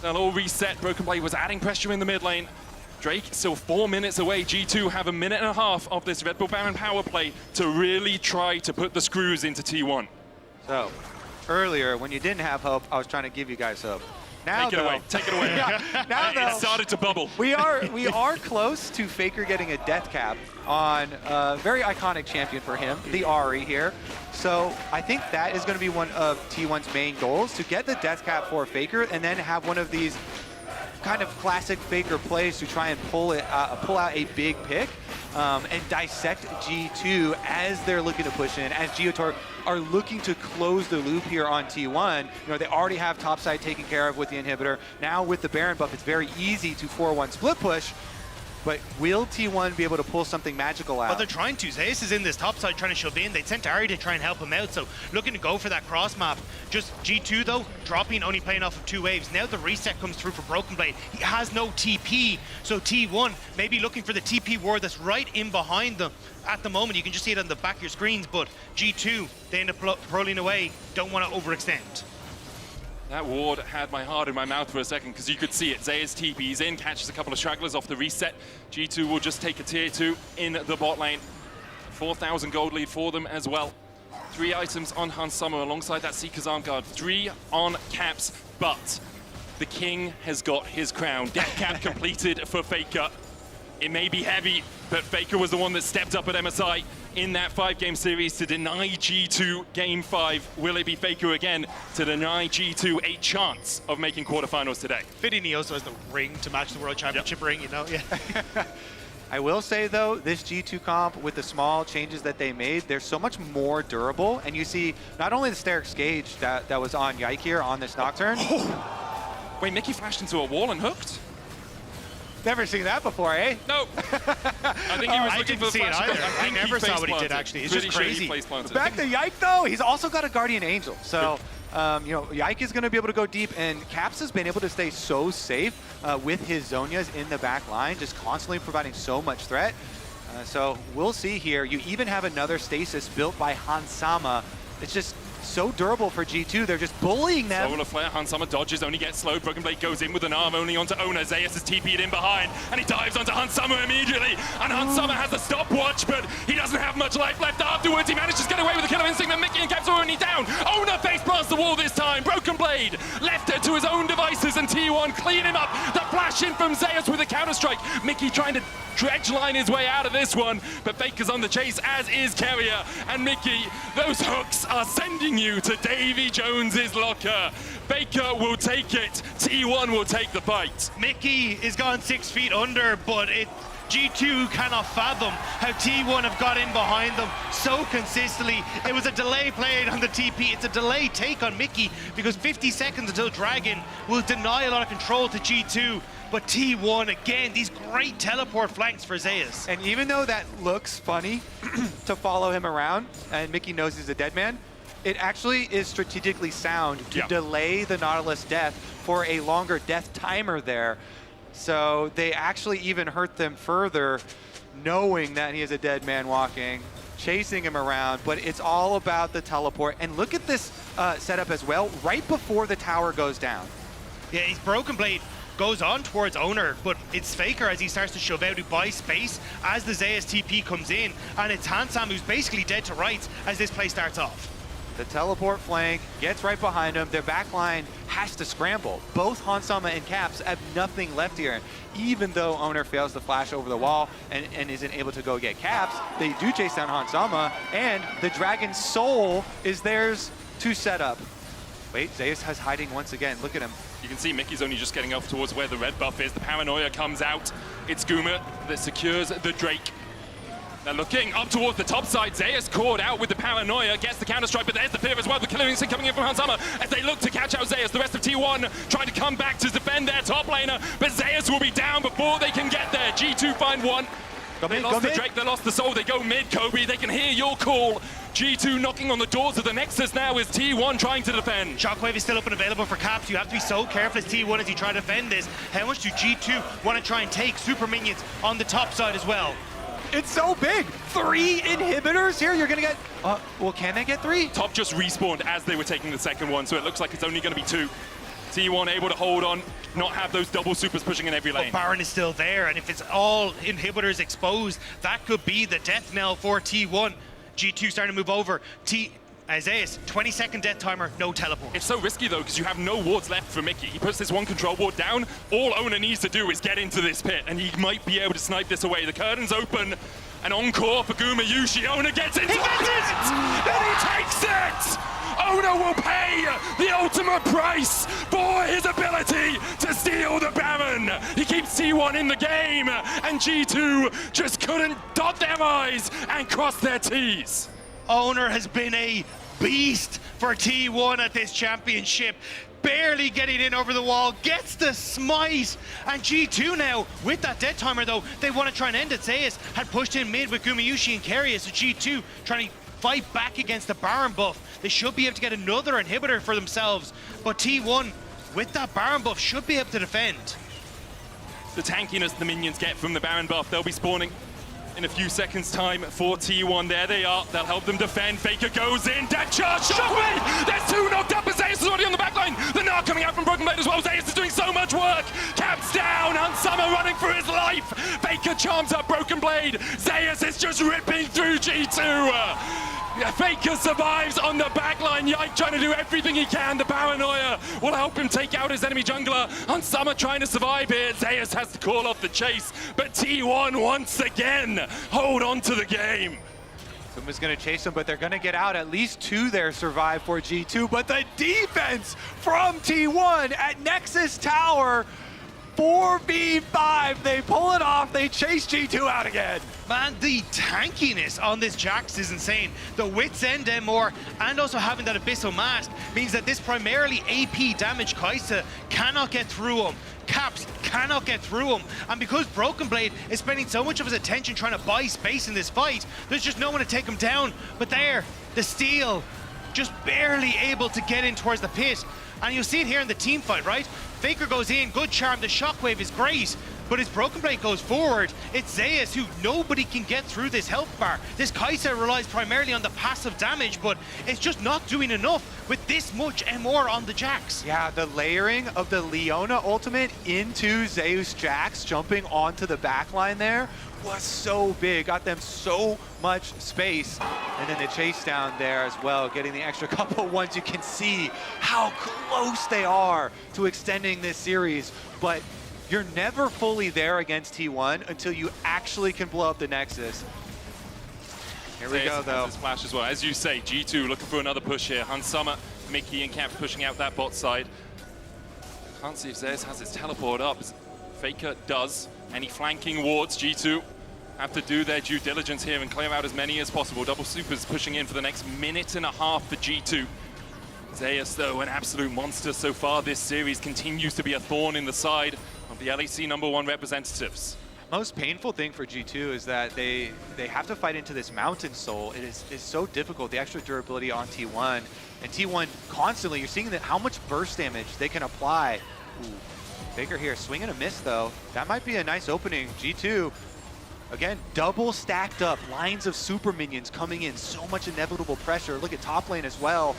[SPEAKER 10] They'll all reset. Broken Blade was adding pressure in the mid lane. Drake still 4 minutes away. G2 have a minute and a half of this Red Bull Baron power play to really try to put the screws into T1.
[SPEAKER 8] So, earlier, when you didn't have hope, I was trying to give you guys hope. Now,
[SPEAKER 10] take it away. Take it away.
[SPEAKER 8] now,
[SPEAKER 10] it started to bubble.
[SPEAKER 8] We are close to Faker getting a death cap on a very iconic champion for him, the Ahri here. So I think that is going to be one of T1's main goals, to get the death cap for Faker and then have one of these kind of classic Faker plays to try and pull out a big pick and dissect G2 as they're looking to push in, as Geotor are looking to close the loop here on T1. You know, they already have topside taken care of with the inhibitor. Now with the Baron buff, it's very easy to 4-1 split push. But will T1 be able to pull something magical out?
[SPEAKER 11] But they're trying to. Zeus is in this top side trying to shove in. They sent Ahri to try and help him out, so looking to go for that cross map. Just G2 though, dropping, only playing off of 2 waves. Now the reset comes through for Broken Blade. He has no TP, so T1 maybe looking for the TP ward that's right in behind them. At the moment, you can just see it on the back of your screens, but G2, they end up rolling away, don't want to overextend.
[SPEAKER 10] That ward had my heart in my mouth for a second because you could see it. Zeus TP's in, catches a couple of stragglers off the reset. G2 will just take a tier 2 in the bot lane. 4,000 gold lead for them as well. 3 items on Hans Sommer alongside that Seeker's Arm Guard. 3 on Caps, but the king has got his crown. Death cap completed for Faker. It may be heavy, but Faker was the one that stepped up at MSI in that 5-game series to deny G2 Game 5. Will it be Faker again to deny G2 a chance of making quarterfinals today?
[SPEAKER 11] Fitting he also has the ring to match the World Championship ring, you know? Yeah.
[SPEAKER 8] I will say, though, this G2 comp, with the small changes that they made, they're so much more durable. And you see not only the Sterix Gauge that was on Yike here on this Nocturne.
[SPEAKER 10] Wait, Mickey flashed into a wall and hooked?
[SPEAKER 8] Never seen that before, eh?
[SPEAKER 10] No. I think he was looking for the flash.
[SPEAKER 11] I never saw what he did, actually. It's just crazy.
[SPEAKER 8] Back to Yike, though, he's also got a Guardian Angel. So, you know, Yike is going to be able to go deep, and Caps has been able to stay so safe with his Zhonyas in the back line, just constantly providing so much threat. So we'll see here. You even have another stasis built by Hans Sama. It's just so durable for G2. They're just bullying them.
[SPEAKER 10] Solar Flare, Hans Sommer dodges, only gets slowed. Broken Blade goes in with an arm only onto Owner. Zeus is TP'd in behind, and he dives onto Hans Sommer immediately. And Hans Sommer has a stopwatch, but he doesn't have much life left afterwards. He manages to get away with the Killer Instinct, but Mickey and Caps are only down. Owner face past the wall this time. Broken Blade left it to his own devices, and T1 clean him up. The flash in from Zeus with a counter-strike. Mickey trying to dredge line his way out of this one, but Faker's on the chase, as is Keria. And Mickey, those hooks are sending you to Davy Jones's locker. Faker will take it. T1 will take the fight.
[SPEAKER 11] Mickey is gone 6 feet under, but G2 cannot fathom how T1 have got in behind them so consistently. It was a delay played on the TP. It's a delay take on Mickey because 50 seconds until Dragon will deny a lot of control to G2. But T1, again, these great teleport flanks for Zeus.
[SPEAKER 8] And even though that looks funny to follow him around, and Mickey knows he's a dead man, it actually is strategically sound to delay the Nautilus death for a longer death timer there. So they actually even hurt them further, knowing that he is a dead man walking, chasing him around, but it's all about the teleport. And look at this setup as well, right before the tower goes down.
[SPEAKER 11] Yeah, he's Broken Blade goes on towards Owner, but it's Faker as he starts to shove out, who buys space as the Zeus TP comes in, and it's Hansam who's basically dead to rights as this play starts off.
[SPEAKER 8] The teleport flank gets right behind him. Their back line has to scramble. Both Hansama and Caps have nothing left here. Even though Owner fails to flash over the wall and isn't able to go get Caps, they do chase down Hansama, and the Dragon's Soul is theirs to set up. Wait, Zeus has hiding once again. Look at him.
[SPEAKER 10] You can see Mickey's only just getting up towards where the red buff is. The Paranoia comes out. It's Guma that secures the Drake. They're looking up towards the top side. Zeus caught out with the Paranoia, gets the counter-strike, but there's the fear as well. The Killing Instinct coming in from Hansama as they look to catch out Zeus. The rest of T1 trying to come back to defend their top laner, but Zeus will be down before they can get there. G2 find one. They lost the Drake, they lost the Soul, they go mid, Kobe. They can hear your call. G2 knocking on the doors of the Nexus now is T1 trying to defend.
[SPEAKER 11] Shockwave is still up and available for Caps. You have to be so careful as T1 as you try to defend this. How much do G2 want to try and take super minions on the top side as well?
[SPEAKER 8] It's so big. 3 inhibitors here. You're gonna get, well, can they get 3?
[SPEAKER 10] Top just respawned as they were taking the second one, so it looks like it's only gonna be 2. T1 able to hold on, not have those double supers pushing in every lane.
[SPEAKER 11] But Baron is still there, and if it's all inhibitors exposed, that could be the death knell for T1. G2 starting to move over. Zeus, 20-second death timer, no teleport.
[SPEAKER 10] It's so risky though, because you have no wards left for Mickey. He puts this one control ward down. All Owner needs to do is get into this pit, and he might be able to snipe this away. The curtain's open. An encore for Gumayusi. Owner gets into it! And he takes it! Owner will pay the ultimate price for his ability to steal the Baron. He keeps T1 in the game, and G2 just couldn't dot their I's and cross their T's.
[SPEAKER 11] Owner has been a beast for T1 at this championship. Barely getting in over the wall, gets the smite, and G2 now, with that dead timer though, they want to try and end it. Zeus had pushed in mid with Gumayusi and Keria, so G2 trying to fight back against the Baron buff. They should be able to get another inhibitor for themselves, but T1, with that Baron buff, should be able to defend.
[SPEAKER 10] The tankiness the minions get from the Baron buff, they'll be spawning in a few seconds time for T1. There they are. They'll help them defend. Faker goes in. Dead charge. Shockwave! There's 2 knocked up, but Zeus is already on the back line. The Gnar coming out from Broken Blade as well. Zeus is doing so much work. Caps down. Hansama running for his life. Faker charms up Broken Blade. Zeus is just ripping through G2. Faker survives on the backline. Yike trying to do everything he can. The Paranoia will help him take out his enemy jungler. Hansama trying to survive here. Zeus has to call off the chase, but T1 once again hold on to the game.
[SPEAKER 8] Guma's gonna chase them, but they're gonna get out. At least 2 there survive for G2, but the defense from T1 at Nexus Tower, 4v5, they pull it off, they chase G2 out again.
[SPEAKER 11] Man, the tankiness on this Jax is insane. The Wits End MR and also having that Abyssal Mask means that this primarily AP damage Kai'Sa cannot get through him. Caps cannot get through him, and because Broken Blade is spending so much of his attention trying to buy space in this fight, there's just no one to take him down. But there, the steal, just barely able to get in towards the pit. And you'll see it here in the team fight, right? Faker goes in, good charm, the Shockwave is great, but as Broken Blade goes forward, it's Zeus who nobody can get through this health bar. This Kai'Sa relies primarily on the passive damage, but it's just not doing enough with this much MR on the Jax.
[SPEAKER 8] Yeah, the layering of the Leona ultimate into Zeus Jax jumping onto the backline there was so big, got them so much space. And then the chase down there as well, getting the extra couple ones. You can see how close they are to extending this series, but you're never fully there against T1 until you actually can blow up the Nexus. Here we go, though.
[SPEAKER 10] This flash as well. As you say, G2 looking for another push here. Hansama, Mickey, and Caps pushing out that bot side. Can't see if Zeus has his teleport up. Faker does. Any flanking wards, G2 have to do their due diligence here and clear out as many as possible. Double supers pushing in for the next minute and a half for G2. Zeus, though, an absolute monster so far this series, continues to be a thorn in the side of the LEC #1 representatives.
[SPEAKER 8] Most painful thing for G2 is that they have to fight into this Mountain Soul. It is so difficult, the extra durability on T1. And T1 constantly, you're seeing that how much burst damage they can apply. Ooh. Faker here, swing and a miss though. That might be a nice opening. G2, again, double stacked up, lines of super minions coming in, so much inevitable pressure. Look at top lane as well.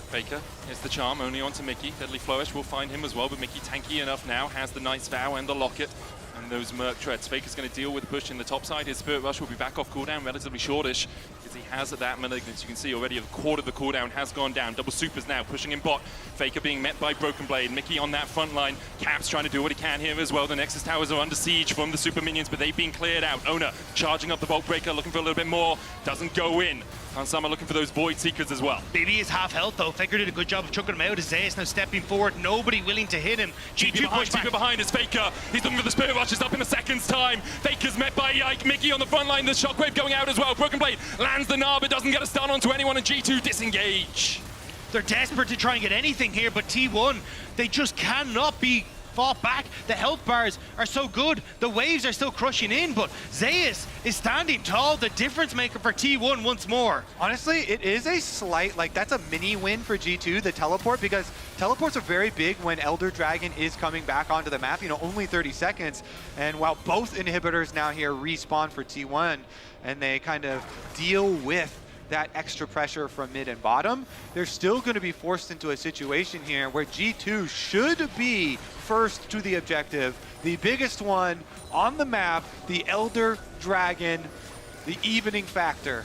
[SPEAKER 10] Faker is the charm, only onto Mickey. Deadly Flourish will find him as well, but Mickey tanky enough now, has the Knight's Vow and the Locket. And those Merc treads. Faker's going to deal with the push in the top side. His Spirit Rush will be back off cooldown, relatively shortish, because he has that Malignance. You can see already a quarter of the cooldown has gone down. Double Supers now pushing in bot. Faker being met by Broken Blade. Mickey on that front line. Caps trying to do what he can here as well. The Nexus towers are under siege from the super minions, but they've been cleared out. Ona charging up the Vault Breaker, looking for a little bit more. Doesn't go in. Hansama looking for those Void Seekers as well.
[SPEAKER 11] BB is half health though. Faker did a good job of chucking him out. Zeus now stepping forward. Nobody willing to hit him. G2 push back.
[SPEAKER 10] behind is Faker. He's looking for the Spirit Rushes up in a second's time. Faker's met by Yike. Mickey on the front line. The Shockwave going out as well. Broken Blade lands the Gnar, but doesn't get a stun onto anyone, and G2 disengage.
[SPEAKER 11] They're desperate to try and get anything here, but T1, they just cannot be fought back. The health bars are so good. The waves are still crushing in, but Zeus is standing tall, the difference maker for T1 once more.
[SPEAKER 8] Honestly, it is a slight, like, that's a mini win for G2, the teleport, because teleports are very big when Elder Dragon is coming back onto the map, you know, only 30 seconds. And while both inhibitors now here respawn for T1, and they kind of deal with that extra pressure from mid and bottom, they're still going to be forced into a situation here where G2 should be first to the objective, the biggest one on the map, the Elder Dragon, the evening factor.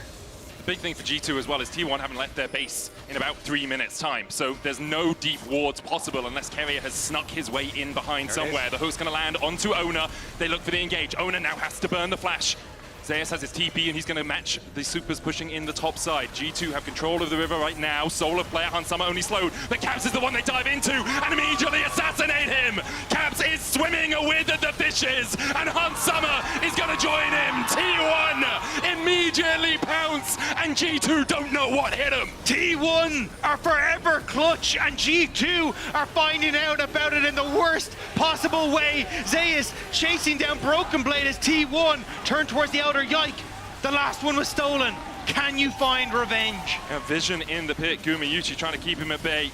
[SPEAKER 10] The big thing for G2 as well is T1 haven't left their base in about 3 minutes time, so there's no deep wards possible unless Keria has snuck his way in behind somewhere. The hook's going to land onto Ona. They look for the engage. Ona now has to burn the flash. Zeus has his TP and he's going to match the supers pushing in the top side. G2 have control of the river right now. Solar player Hansama only slowed. The Caps is the one they dive into and immediately assassinate him. Caps is swimming with the fishes and Hansama is going to join him. T1 immediately pounce and G2 don't know what hit him.
[SPEAKER 11] T1 are forever clutch and G2 are finding out about it in the worst possible way. Zeus chasing down Broken Blade as T1 turn towards the outer Yike. The last one was stolen. Can you find revenge?
[SPEAKER 10] A Vision in the pit. Gumayuchi trying to keep him at bay.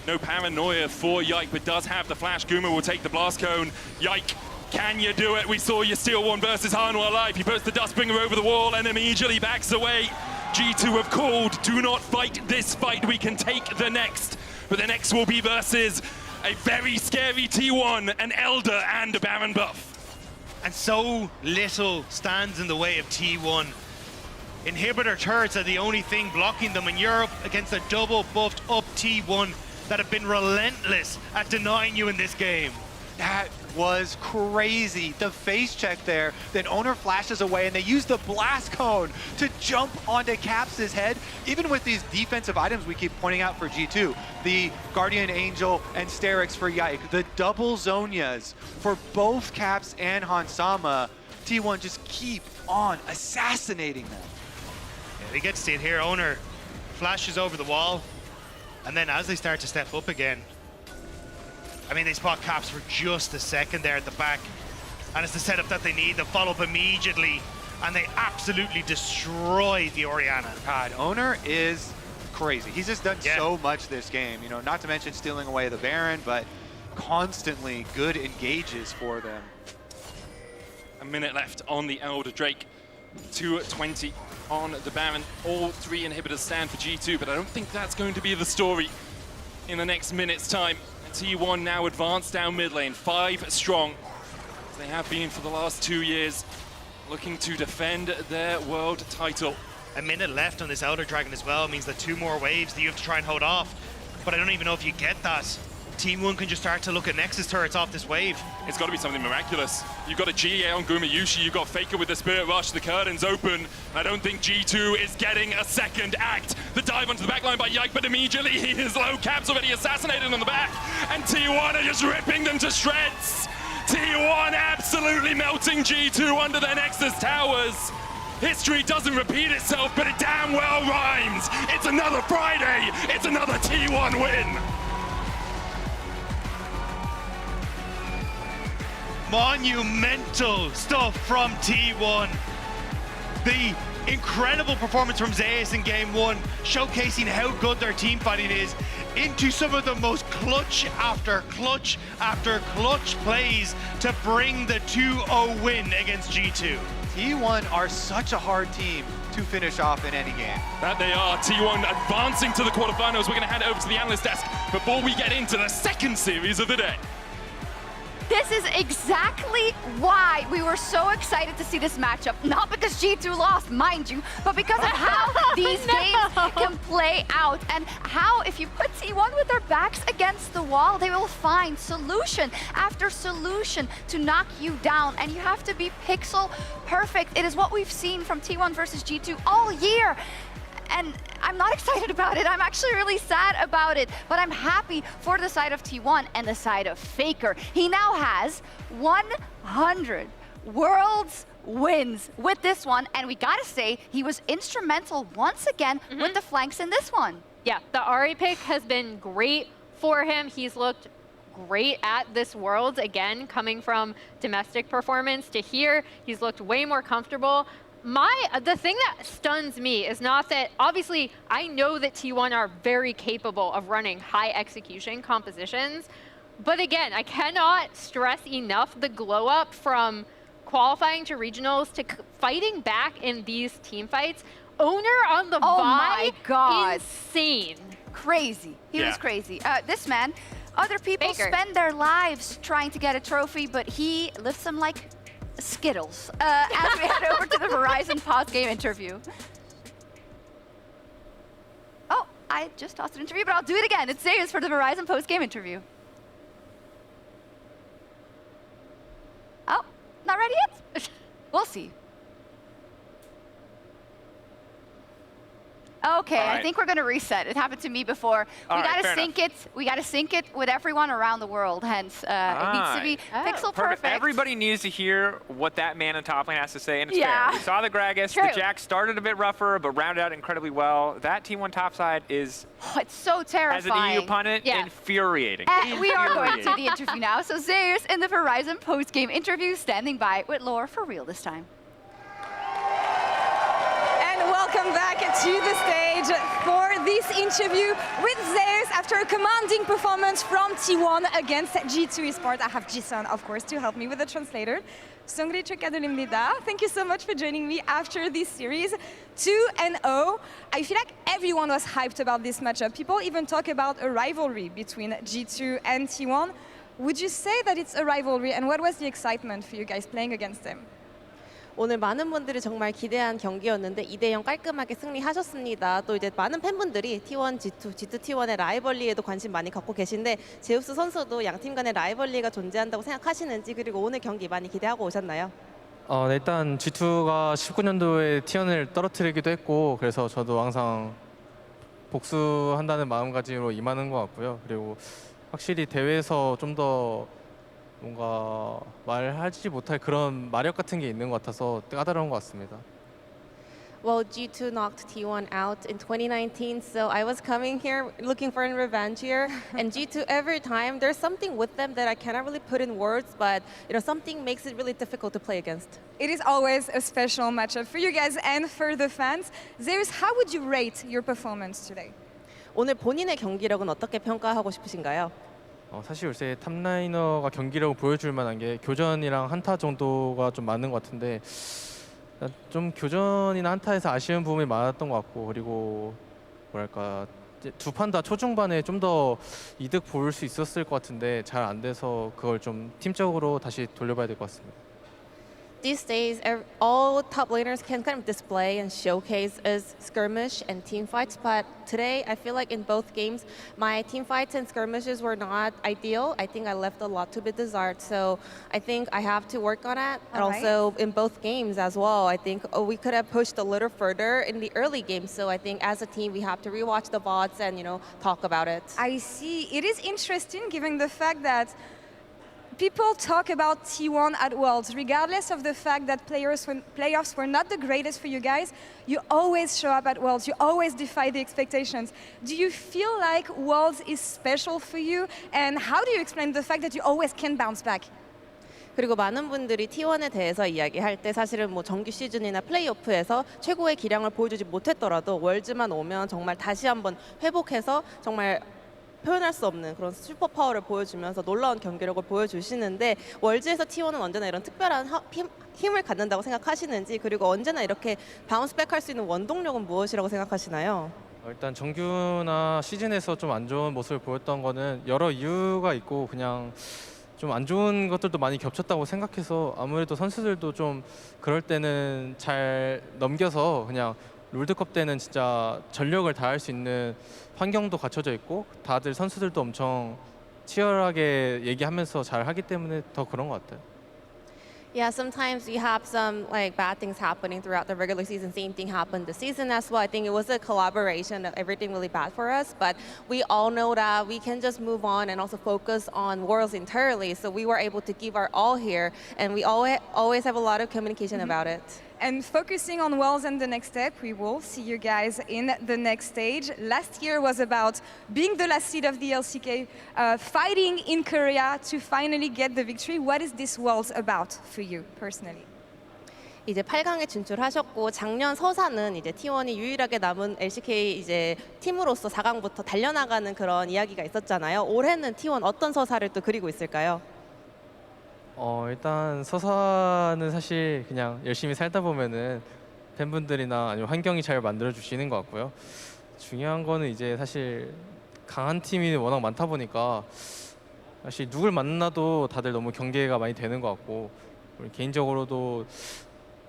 [SPEAKER 10] No paranoia for Yike, but does have the flash. Guma will take the blast cone. Yike, can you do it? We saw you steal one versus Hanwha live. He puts the Dustbringer over the wall and immediately backs away. G2 have called, do not fight this fight. We can take the next. But the next will be versus a very scary T1, an Elder and a Baron buff.
[SPEAKER 11] And so little stands in the way of T1. Inhibitor turrets are the only thing blocking them in Europe against a double buffed up T1 that have been relentless at denying you in this game.
[SPEAKER 8] That was crazy. The face check there, then Owner flashes away and they use the blast cone to jump onto Caps' head. Even with these defensive items we keep pointing out for G2, the Guardian Angel and Sterix for Yike, the double Zhonyas for both Caps and Hansama, T1 just keep on assassinating them.
[SPEAKER 11] Yeah, they get to see it here. Owner flashes over the wall, and then as they start to step up again, I mean, they spot Caps for just a second there at the back, and it's the setup that they need. They follow up immediately, and they absolutely destroy the Orianna.
[SPEAKER 8] God, Owner is crazy. He's just done so much this game, you know, not to mention stealing away the Baron, but constantly good engages for them.
[SPEAKER 10] A minute left on the Elder Drake. 2:20 on the Baron. All three inhibitors stand for G2, but I don't think that's going to be the story in the next minute's time. T1 now advanced down mid lane, 5 strong. They have been for the last 2 years, looking to defend their world title.
[SPEAKER 11] A minute left on this Elder Dragon as well means that 2 more waves that you have to try and hold off. But I don't even know if you get that. Team 1 can just start to look at Nexus turrets off this wave.
[SPEAKER 10] It's got to be something miraculous. You've got a GA on Gumayushi, you've got Faker with the Spirit Rush, the curtain's open. I don't think G2 is getting a second act. The dive onto the backline by Yike, but immediately he is low. Caps already assassinated on the back, and T1 are just ripping them to shreds. T1 absolutely melting G2 under their Nexus towers. History doesn't repeat itself, but it damn well rhymes. It's another Friday, it's another T1 win.
[SPEAKER 11] Monumental stuff from T1. The incredible performance from Zeus in game 1, showcasing how good their team fighting is, into some of the most clutch after clutch after clutch plays to bring the 2-0 win against G2.
[SPEAKER 8] T1 are such a hard team to finish off in any game.
[SPEAKER 10] That they are. T1 advancing to the quarterfinals. We're going to hand it over to the analyst desk before we get into the second series of the day.
[SPEAKER 3] This is exactly why we were so excited to see this matchup. Not because G2 lost, mind you, but because of how these games can play out and how if you put T1 with their backs against the wall, they will find solution after solution to knock you down. And you have to be pixel perfect. It is what we've seen from T1 versus G2 all year. And I'm not excited about it. I'm actually really sad about it. But I'm happy for the side of T1 and the side of Faker. He now has 100 Worlds wins with this one. And we gotta say, he was instrumental once again with the flanks in this one.
[SPEAKER 1] Yeah, the Ahri pick has been great for him. He's looked great at this Worlds, again, coming from domestic performance to here. He's looked way more comfortable. The thing that stuns me is not that, obviously, I know that T1 are very capable of running high execution compositions, but again, I cannot stress enough the glow up from qualifying to regionals to fighting back in these team fights. Owner on the
[SPEAKER 3] Oh
[SPEAKER 1] Vi,
[SPEAKER 3] my God.
[SPEAKER 1] insane.
[SPEAKER 3] Crazy. He was crazy. This man, other people
[SPEAKER 1] Faker.
[SPEAKER 3] spend their lives trying to get a trophy, but he lifts them like Skittles. As we head over to the Verizon post-game interview. Oh, I just tossed an interview, but I'll do it again. It's Zeus for the Verizon post-game interview. Oh, not ready yet? We'll see. Okay, I
[SPEAKER 2] right.
[SPEAKER 3] think we're gonna reset. It happened to me before.
[SPEAKER 2] All
[SPEAKER 3] We
[SPEAKER 2] right,
[SPEAKER 3] gotta
[SPEAKER 2] fair
[SPEAKER 3] sync it. We gotta sync it with everyone around the world. Hence, it needs to be pixel perfect.
[SPEAKER 2] Everybody needs to hear what that man in top lane has to say, and it's
[SPEAKER 3] Yeah.
[SPEAKER 2] fair. We saw the Gragas.
[SPEAKER 3] True.
[SPEAKER 2] The Jack started a bit rougher, but rounded out incredibly well. That T1 topside is,
[SPEAKER 3] Oh, it's so
[SPEAKER 2] as
[SPEAKER 3] terrifying.
[SPEAKER 2] an EU pundit,
[SPEAKER 3] Yeah.
[SPEAKER 2] infuriating.
[SPEAKER 3] We are going to
[SPEAKER 2] Infuriating.
[SPEAKER 3] the interview now. So Zeus in the Verizon post-game interview, standing by with Lore for real this time.
[SPEAKER 16] And welcome back to the stage for this interview with Zeus after a commanding performance from T1 against G2 Esports. I have Jason, of course, to help me with the translator. Songri 축하드립니다. Thank you so much for joining me after this series. 2-0. I feel like everyone was hyped about this matchup. People even talk about a rivalry between G2 and T1. Would you say that it's a rivalry, and what was the excitement for you guys playing against them?
[SPEAKER 17] 오늘 많은 분들이 정말 기대한 경기였는데 2대0 깔끔하게 승리하셨습니다. 또 이제 많은 팬분들이 T1, G2, G2, T1의 라이벌리에도 관심 많이 갖고 계신데 제우스 선수도 양 팀 간의 라이벌리가 존재한다고 생각하시는지 그리고 오늘 경기 많이 기대하고 오셨나요?
[SPEAKER 9] 일단 G2가 19년도에 T1을 떨어뜨리기도 했고 그래서 저도 항상 복수한다는 마음가짐으로 임하는 것 같고요. 그리고 확실히 대회에서 좀 더 뭔가 말하지 못할 그런 마력 같은 게 있는 것 같아서 까다로운 것 같습니다.
[SPEAKER 17] Well, G2 knocked T1 out in 2019, so I was coming here looking for a revenge here. And G2, every time, there's something with them that I cannot really put in words, but something makes it really difficult to play against.
[SPEAKER 16] It is always a special matchup for you guys and for the fans. Zeus, how would you rate your performance today?
[SPEAKER 17] 오늘 본인의 경기력은 어떻게 평가하고 싶으신가요?
[SPEAKER 9] 사실 요새 탑라이너가 경기력을 보여줄 만한 게 교전이랑 한타 정도가 좀 많은 것 같은데 좀 교전이나 한타에서 아쉬운 부분이 많았던 것 같고 그리고 뭐랄까 두 판 다 초중반에 좀 더 이득 볼 수 있었을 것 같은데 잘 안 돼서 그걸 좀 팀적으로 다시 돌려봐야 될 것 같습니다.
[SPEAKER 17] These days, all top laners can kind of display and showcase as skirmish and team fights, but today I feel like in both games, my team fights and skirmishes were not ideal. I think I left a lot to be desired, so I think I have to work on it. And
[SPEAKER 16] All right.
[SPEAKER 17] also in both games as well, I think we could have pushed a little further in the early games, so I think as a team we have to rewatch the VODs and talk about it.
[SPEAKER 16] I see. It is interesting given the fact that people talk about T1 at Worlds, regardless of the fact that playoffs were not the greatest for you guys. You always show up at Worlds. You always defy the expectations. Do you feel like Worlds is special for you? And how do you explain the fact that you always can bounce back?
[SPEAKER 17] 그리고 많은 분들이 T1에 대해서 이야기할 때 사실은 뭐 정규 시즌이나 플레이오프에서 최고의 기량을 보여주지 못했더라도 월즈만 오면 정말 다시 한번 회복해서 정말 표현할 수 없는 그런 슈퍼 파워를 보여주면서 놀라운 경기력을 보여주시는데 월즈에서 T1은 언제나 이런 특별한 힘을 갖는다고 생각하시는지 그리고 언제나 이렇게 바운스백 할 수 있는 원동력은 무엇이라고 생각하시나요?
[SPEAKER 9] 일단 정규나 시즌에서 좀 안 좋은 모습을 보였던 거는 여러 이유가 있고 그냥
[SPEAKER 18] 좀 안 좋은 것들도 많이 겹쳤다고 생각해서 아무래도 선수들도 좀 그럴 때는 잘 넘겨서 그냥 롤드컵 때는 진짜 전력을 다할 수 있는 환경도 갖춰져 있고 다들 선수들도 엄청 치열하게 얘기하면서 잘 하기 때문에 더 그런 것 같아요.
[SPEAKER 17] Yeah, sometimes we have some like bad things happening throughout the regular season. Same thing happened this season as well. I think it was a collaboration of everything really bad for us, but we all know that we can just move on and also focus on Worlds entirely. So we were able to give our all here, and we always have a lot of communication about it.
[SPEAKER 16] And focusing on Worlds and the next step, we will see you guys in the next stage. Last year was about being the last seed of the LCK, fighting in Korea to finally get the victory. What is this Worlds about for you personally?
[SPEAKER 17] 이제 8강에 진출하셨고 작년 서사는 이제 T1이 유일하게 남은 LCK 이제 팀으로서 4강부터 달려나가는 그런 이야기가 있었잖아요. 올해는 T1 어떤 서사를 또 그리고 있을까요?
[SPEAKER 18] 일단 서사는 사실 그냥 열심히 살다 보면은 팬분들이나 아니면 환경이 잘 만들어 주시는 것 같고요. 중요한 거는 이제 사실 강한 팀이 워낙 많다 보니까 사실 누굴 만나도 다들 너무 경계가 많이 되는 것 같고 개인적으로도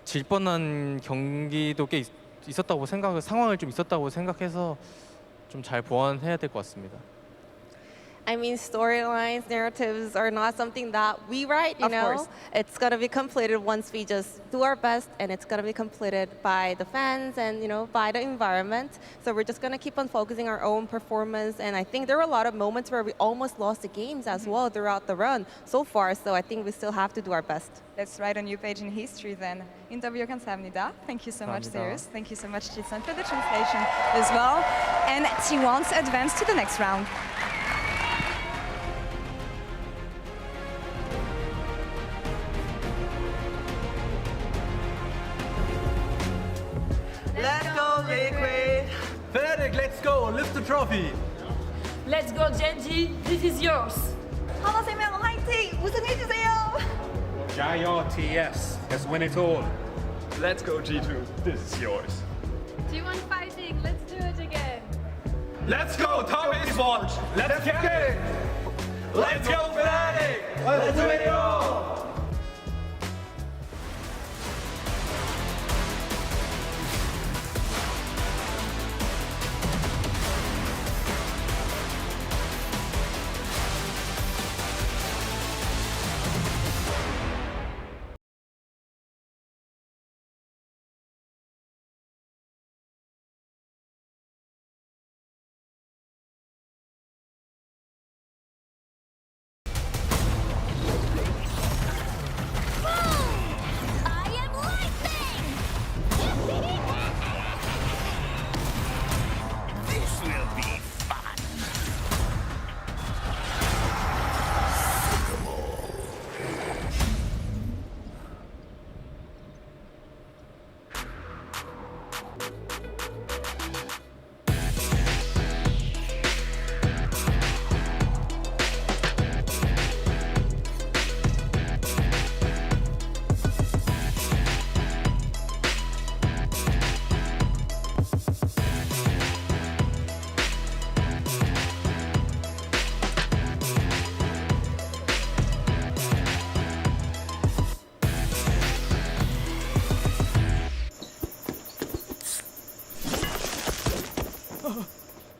[SPEAKER 18] 질 뻔한 경기도 꽤 있었다고 상황을 좀 있었다고 생각해서 좀 잘 보완해야 될 것 같습니다.
[SPEAKER 17] I mean, storylines, narratives are not something that we write, you know?
[SPEAKER 16] course.
[SPEAKER 17] It's going to be completed once we just do our best, and it's going to be completed by the fans and, you know, by the environment. So we're just going to keep on focusing our own performance, and I think there were a lot of moments where we almost lost the games as well throughout the run so far, so I think we still have to do our best.
[SPEAKER 16] Let's write a new page in history then. 인터뷰 감사합니다. Thank you so much,
[SPEAKER 18] 감사합니다.
[SPEAKER 16] Zeus. Thank you so much, Jason, for the translation as well. And T1's advance to the next round.
[SPEAKER 19] Let's go, Liquid! Fnatic, let's go! Lift the trophy!
[SPEAKER 13] Let's go, Genji. This is yours.
[SPEAKER 16] 하나생명 화이팅! 우승해주세요!
[SPEAKER 19] Jayo TS, let's win it all!
[SPEAKER 10] Let's go, G2. This is yours.
[SPEAKER 1] T1 fighting, let's do it again.
[SPEAKER 19] Let's go, Top Esports! Let's get it! Let's go, Fnatic! Let's win it all!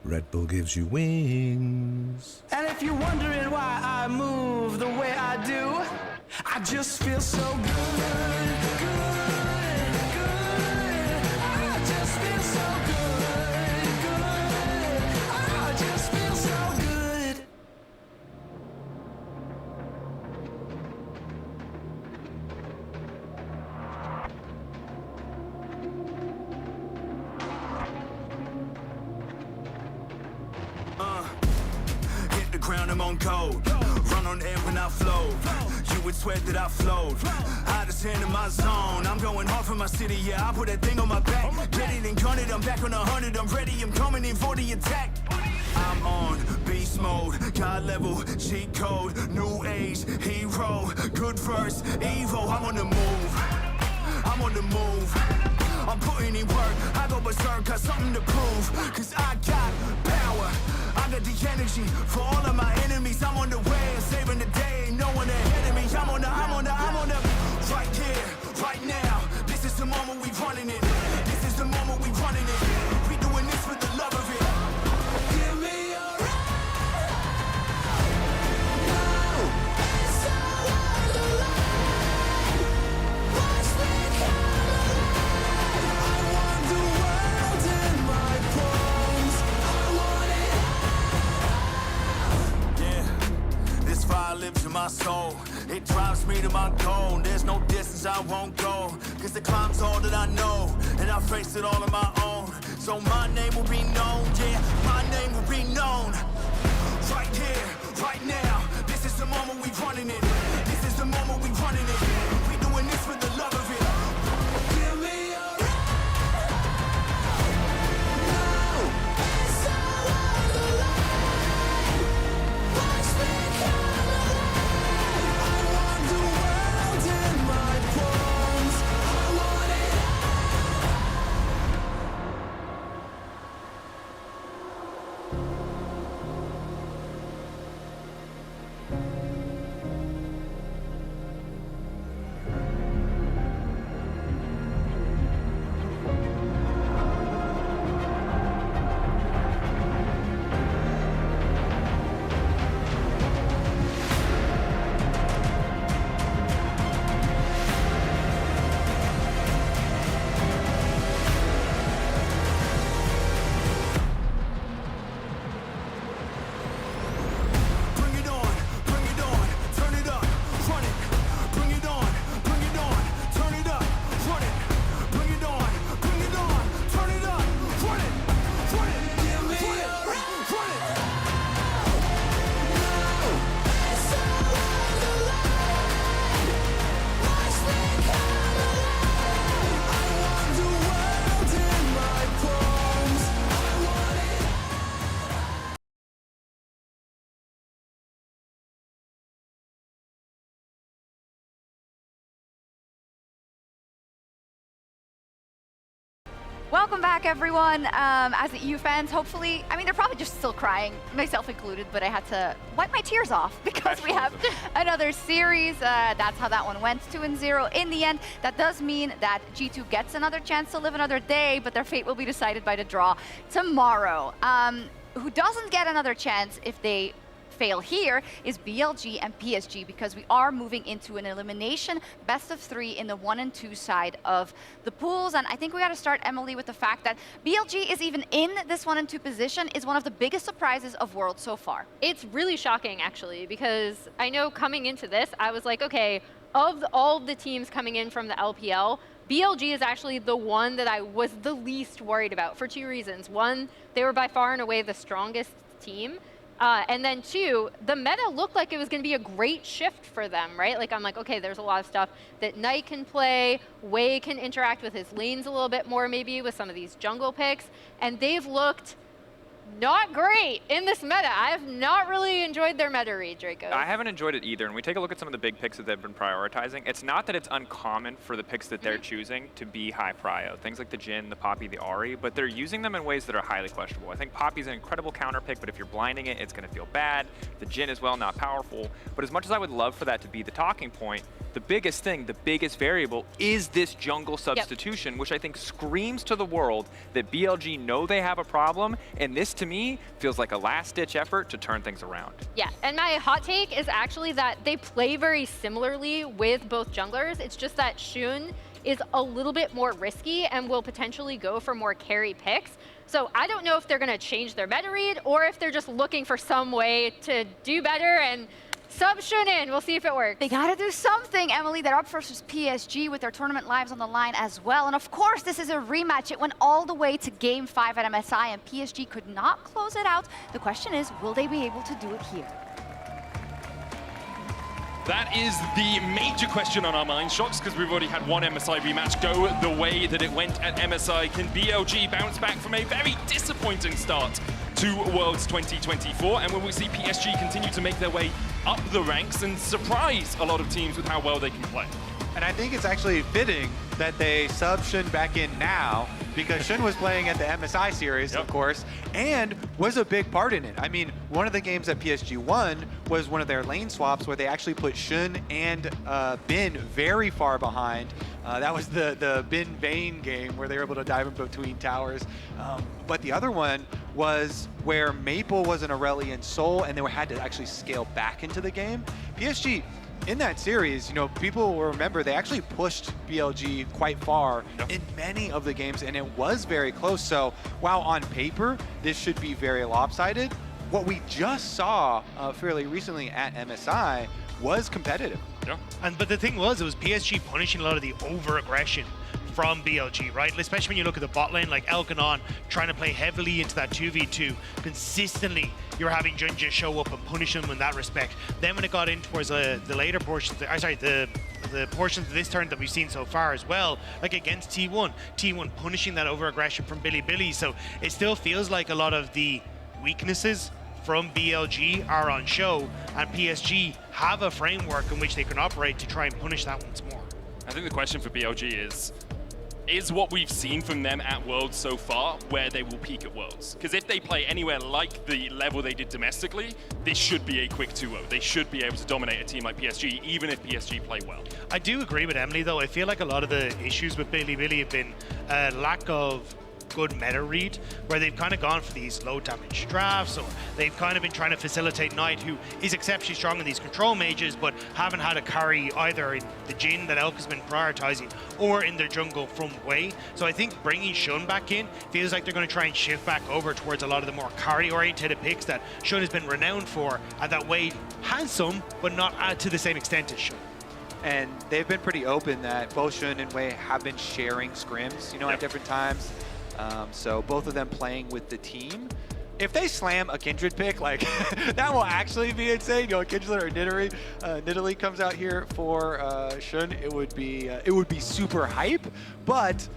[SPEAKER 12] Red Bull gives you wings.
[SPEAKER 19] And if you're wondering why I move the way I do, I just feel so good, good, good. I just feel so good, good. I just feel so good.
[SPEAKER 14] Hit the ground, I'm on code. Run on air when I flow. You would swear that I flowed. Hottest hand in my zone. I'm going hard for my city, yeah. I put that thing on my back. Get it and gun it, I'm back on 100. I'm ready, I'm coming in for the attack. I'm on beast mode, God level, cheat code, new age, hero, good verse, evil. I'm on the move. I'm on the move.
[SPEAKER 19] I'm putting in work, I go berserk, got something to prove. Cause I got power, I got the energy for all of my enemies. I'm on the way, saving the day, ain't no one ahead of me. I'm on the right here, right now. This is the moment we running it. This is the moment we running it. We doing this for the love of it. Give me your fire lives in my soul. It drives me to my goal. There's no distance I won't go. Cause the climb's all that I know. And I face it all on my own. So my name will be known. Yeah, my name will be known. Right here, right now. This is the moment we running it. This is the moment we running it. We doing this for the love of it. Give me your
[SPEAKER 3] Welcome back, everyone. As EU fans, hopefully, I mean, they're probably just still crying, myself included, but I had to wipe my tears off because we have another series. That's how that one went, 2-0 in the end. That does mean that G2 gets another chance to live another day, but their fate will be decided by the draw tomorrow. Who doesn't get another chance if they fail here is BLG and PSG, because we are moving into an elimination best of 3 in the 1 and 2 side of the pools. And I think we got to start, Emily, with the fact that BLG is even in this 1 and 2 position is one of the biggest surprises of Worlds so far.
[SPEAKER 1] It's really shocking, actually, because I know coming into this, I was like, okay, of all the teams coming in from the LPL, BLG is actually the one that I was the least worried about for 2 reasons. One, they were by far and away the strongest team. And then 2, the meta looked like it was going to be a great shift for them, right? Like, I'm like, okay, there's a lot of stuff that Knight can play, Wei can interact with his lanes a little bit more, maybe with some of these jungle picks, and they've looked not great in this meta. I have not really enjoyed their meta read, Draco.
[SPEAKER 2] I haven't enjoyed it either. And we take a look at some of the big picks that they've been prioritizing. It's not that it's uncommon for the picks that they're choosing to be high prio. Things like the Jhin, the Poppy, the Ahri, but they're using them in ways that are highly questionable. I think Poppy's an incredible counter pick, but if you're blinding it, it's going to feel bad. The Jhin as well, not powerful. But as much as I would love for that to be the talking point, the biggest thing, the biggest variable is this jungle substitution, which I think screams to the world that BLG know they have a problem, and this to me feels like a last-ditch effort to turn things around.
[SPEAKER 1] Yeah, and my hot take is actually that they play very similarly with both junglers. It's just that Xun is a little bit more risky and will potentially go for more carry picks. So I don't know if they're going to change their meta read or if they're just looking for some way to do better and sub Xun in. We'll see if it works.
[SPEAKER 3] They gotta do something, Emily. They're up versus PSG with their tournament lives on the line as well. And of course, this is a rematch. It went all the way to Game 5 at MSI, and PSG could not close it out. The question is, will they be able to do it here?
[SPEAKER 10] That is the major question on our minds, Shox, because we've already had one MSI rematch go the way that it went at MSI. Can BLG bounce back from a very disappointing start to Worlds 2024? And will we see PSG continue to make their way up the ranks and surprise a lot of teams with how well they can play?
[SPEAKER 8] And I think it's actually fitting that they sub Shun back in now because Shun was playing at the MSI series, of course, and was a big part in it. I mean, one of the games that PSG won was one of their lane swaps where they actually put Shun and Bin very far behind. That was the Bin Vayne game where they were able to dive in between towers. But the other one was where Maple was an Aurelion Soul and they had to actually scale back into the game. PSG, in that series, you know, people will remember they actually pushed BLG quite far in many of the games, and it was very close. So while on paper, this should be very lopsided, what we just saw fairly recently at MSI was competitive.
[SPEAKER 11] Yeah. But the thing was, it was PSG punishing a lot of the over-aggression from BLG, right? Especially when you look at the bot lane, like Elkanon trying to play heavily into that 2v2. Consistently, you're having Junja show up and punish them in that respect. Then when it got in towards the later portions, the portions of this turn that we've seen so far as well, like against T1 punishing that over-aggression from Bilibili. So it still feels like a lot of the weaknesses from BLG are on show, and PSG have a framework in which they can operate to try and punish that once more.
[SPEAKER 10] I think the question for BLG is what we've seen from them at Worlds so far where they will peak at Worlds? Because if they play anywhere like the level they did domestically, this should be a quick 2-0. They should be able to dominate a team like PSG, even if PSG play well.
[SPEAKER 11] I do agree with Emily, though. I feel like a lot of the issues with Bilibili have been lack of good meta read, where they've kind of gone for these low damage drafts, or they've kind of been trying to facilitate Knight, who is exceptionally strong in these control mages, but haven't had a carry either in the Jhin that Elk has been prioritizing or in their jungle from Wei. So I think bringing Shun back in feels like they're going to try and shift back over towards a lot of the more carry-oriented picks that Shun has been renowned for, and that Wei has some, but not to the same extent as Shun.
[SPEAKER 8] And they've been pretty open that both Shun and Wei have been sharing scrims, you know, at different times. So both of them playing with the team. If they slam a Kindred pick, like that will actually be insane. You know, Kindred or Nidalee, Nidalee comes out here for Shun. It would be super hype, but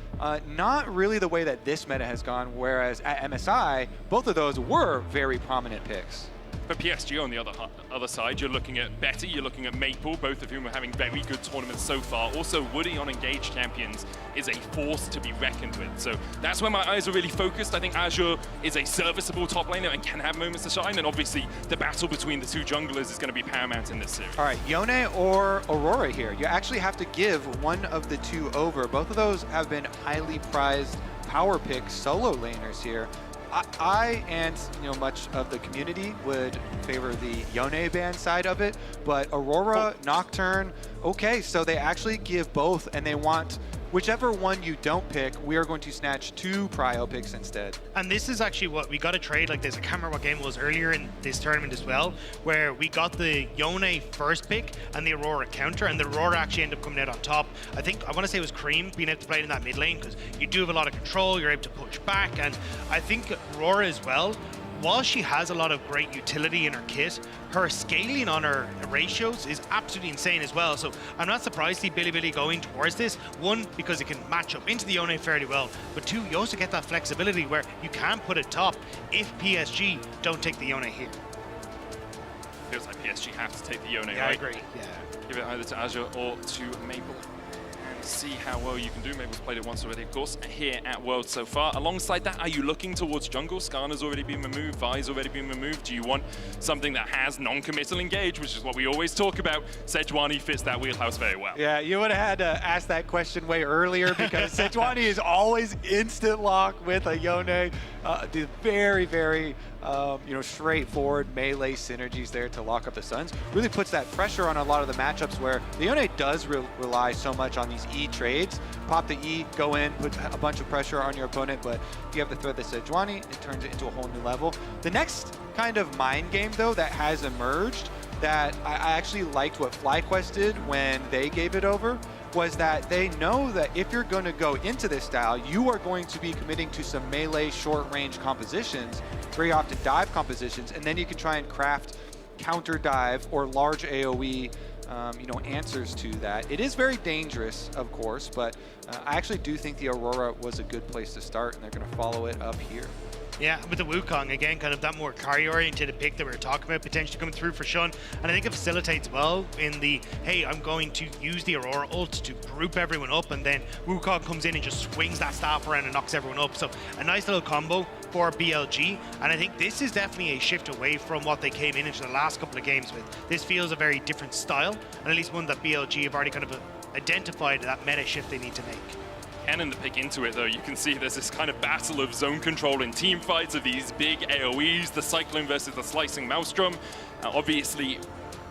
[SPEAKER 8] not really the way that this meta has gone. Whereas at MSI, both of those were very prominent picks.
[SPEAKER 10] For PSG on the other side, you're looking at Betty, you're looking at Maple, both of whom are having very good tournaments so far. Also, Woody on Engaged Champions is a force to be reckoned with. So that's where my eyes are really focused. I think Azure is a serviceable top laner and can have moments to shine. And obviously, the battle between the two junglers is going to be paramount in this series.
[SPEAKER 8] All right, Yone or Aurora here. You actually have to give one of the two over. Both of those have been highly prized power pick solo laners here. I and much of the community would favor the Yone ban side of it, but Aurora, Nocturne, okay, so they actually give both, and they want whichever one you don't pick, we are going to snatch 2 prio picks instead.
[SPEAKER 11] And this is actually what we got to trade like this. I can't remember what game it was earlier in this tournament as well, where we got the Yone first pick and the Aurora counter, and the Aurora actually ended up coming out on top. I want to say it was Cream being able to play in that mid lane because you do have a lot of control, you're able to push back, and I think Aurora as well, while she has a lot of great utility in her kit, her scaling on her ratios is absolutely insane as well. So I'm not surprised to see Bilibili going towards this. One, because it can match up into the Yone fairly well, but 2, you also get that flexibility where you can put it top if PSG don't take the Yone here.
[SPEAKER 10] Feels like PSG have to take the Yone,
[SPEAKER 11] yeah,
[SPEAKER 10] right?
[SPEAKER 11] I agree. Yeah.
[SPEAKER 10] Give it either to Azure or to Maple. See how well you can do. Maple's played it once already, of course, here at World so far. Alongside that, are you looking towards jungle? Skarner's already been removed, Vi's already been removed. Do you want something that has non-committal engage, which is what we always talk about? Sejuani fits that wheelhouse very well.
[SPEAKER 8] Yeah, you would have had to ask that question way earlier because Sejuani is always instant lock with a Yone. The very, very straightforward melee synergies there to lock up the Suns. Really puts that pressure on a lot of the matchups where the Yone does rely so much on these E trades. Pop the E, go in, put a bunch of pressure on your opponent, but if you have the threat that Sejuani, it turns it into a whole new level. The next kind of mind game, though, that has emerged that I actually liked what FlyQuest did when they gave it over was that they know that if you're going to go into this style, you are going to be committing to some melee short-range compositions, very often dive compositions, and then you can try and craft counter dive or large AoE answers to that. It is very dangerous, of course, but I actually do think the Aurora was a good place to start, and they're going to follow it up here.
[SPEAKER 11] Yeah, with the Wukong, again, kind of that more carry-oriented pick that we were talking about, potentially coming through for Shun. And I think it facilitates well in the, hey, I'm going to use the Aurora ult to group everyone up, and then Wukong comes in and just swings that staff around and knocks everyone up. So a nice little combo for BLG. And I think this is definitely a shift away from what they came into the last couple of games with. This feels a very different style, and at least one that BLG have already kind of identified that meta shift they need to make.
[SPEAKER 10] Kennen the pick into it, though. You can see there's this kind of battle of zone control in team fights of these big AoEs, the Cyclone versus the Slicing Maelstrom. Obviously,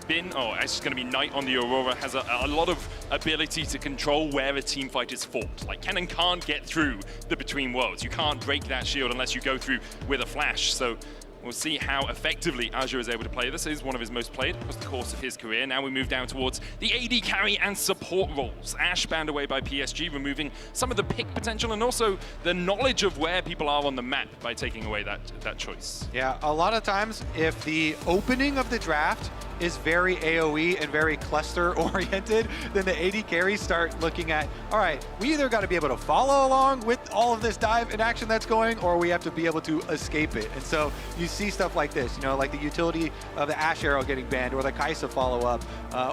[SPEAKER 10] it's going to be Knight on the Aurora, has a lot of ability to control where a team fight is fought. Like, Kennen can't get through the Between Worlds. You can't break that shield unless you go through with a flash. So we'll see how effectively Azure is able to play. This is one of his most played across the course of his career. Now we move down towards the AD carry and support roles. Ashe banned away by PSG, removing some of the pick potential and also the knowledge of where people are on the map by taking away that choice.
[SPEAKER 8] Yeah, a lot of times if the opening of the draft is very AoE and very cluster oriented, then the AD carries start looking at, all right, we either got to be able to follow along with all of this dive and action that's going, or we have to be able to escape it. And so you see stuff like this, you know, like the utility of the Ashe Arrow getting banned or the Kai'Sa follow-up,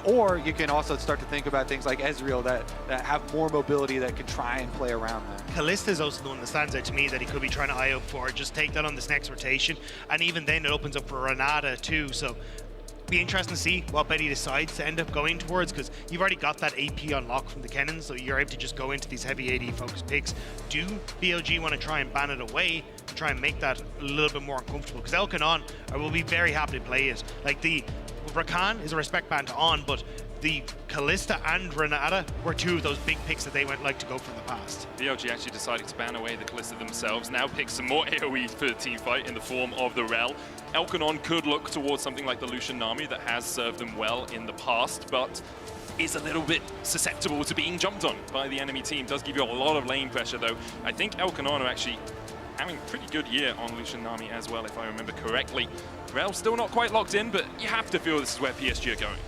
[SPEAKER 8] or you can also start to think about things like Ezreal that have more mobility that can try and play around that.
[SPEAKER 11] Kalista is also the one that stands out to me that he could be trying to eye out for, just take that on this next rotation, and even then it opens up for Renata too, so be interesting to see what Betty decides to end up going towards, because you've already got that AP unlock from the Kennen, so you're able to just go into these heavy AD focused picks. Do BLG want to try and ban it away to try and make that a little bit more uncomfortable? Because Elkanon, I will be very happy to play it. Like, the Rakan is a respect ban to On, but the Kalista and Renata were two of those big picks that they went like to go for in the past.
[SPEAKER 10] BLG actually decided to ban away the Kalista themselves, now pick some more AoE for the team fight in the form of the Rel. Elkanon could look towards something like the Lucian Nami that has served them well in the past, but is a little bit susceptible to being jumped on by the enemy team. Does give you a lot of lane pressure, though. I think Elkanon are actually having a pretty good year on Lucian Nami as well, if I remember correctly. Rel still not quite locked in, but you have to feel this is where PSG are going.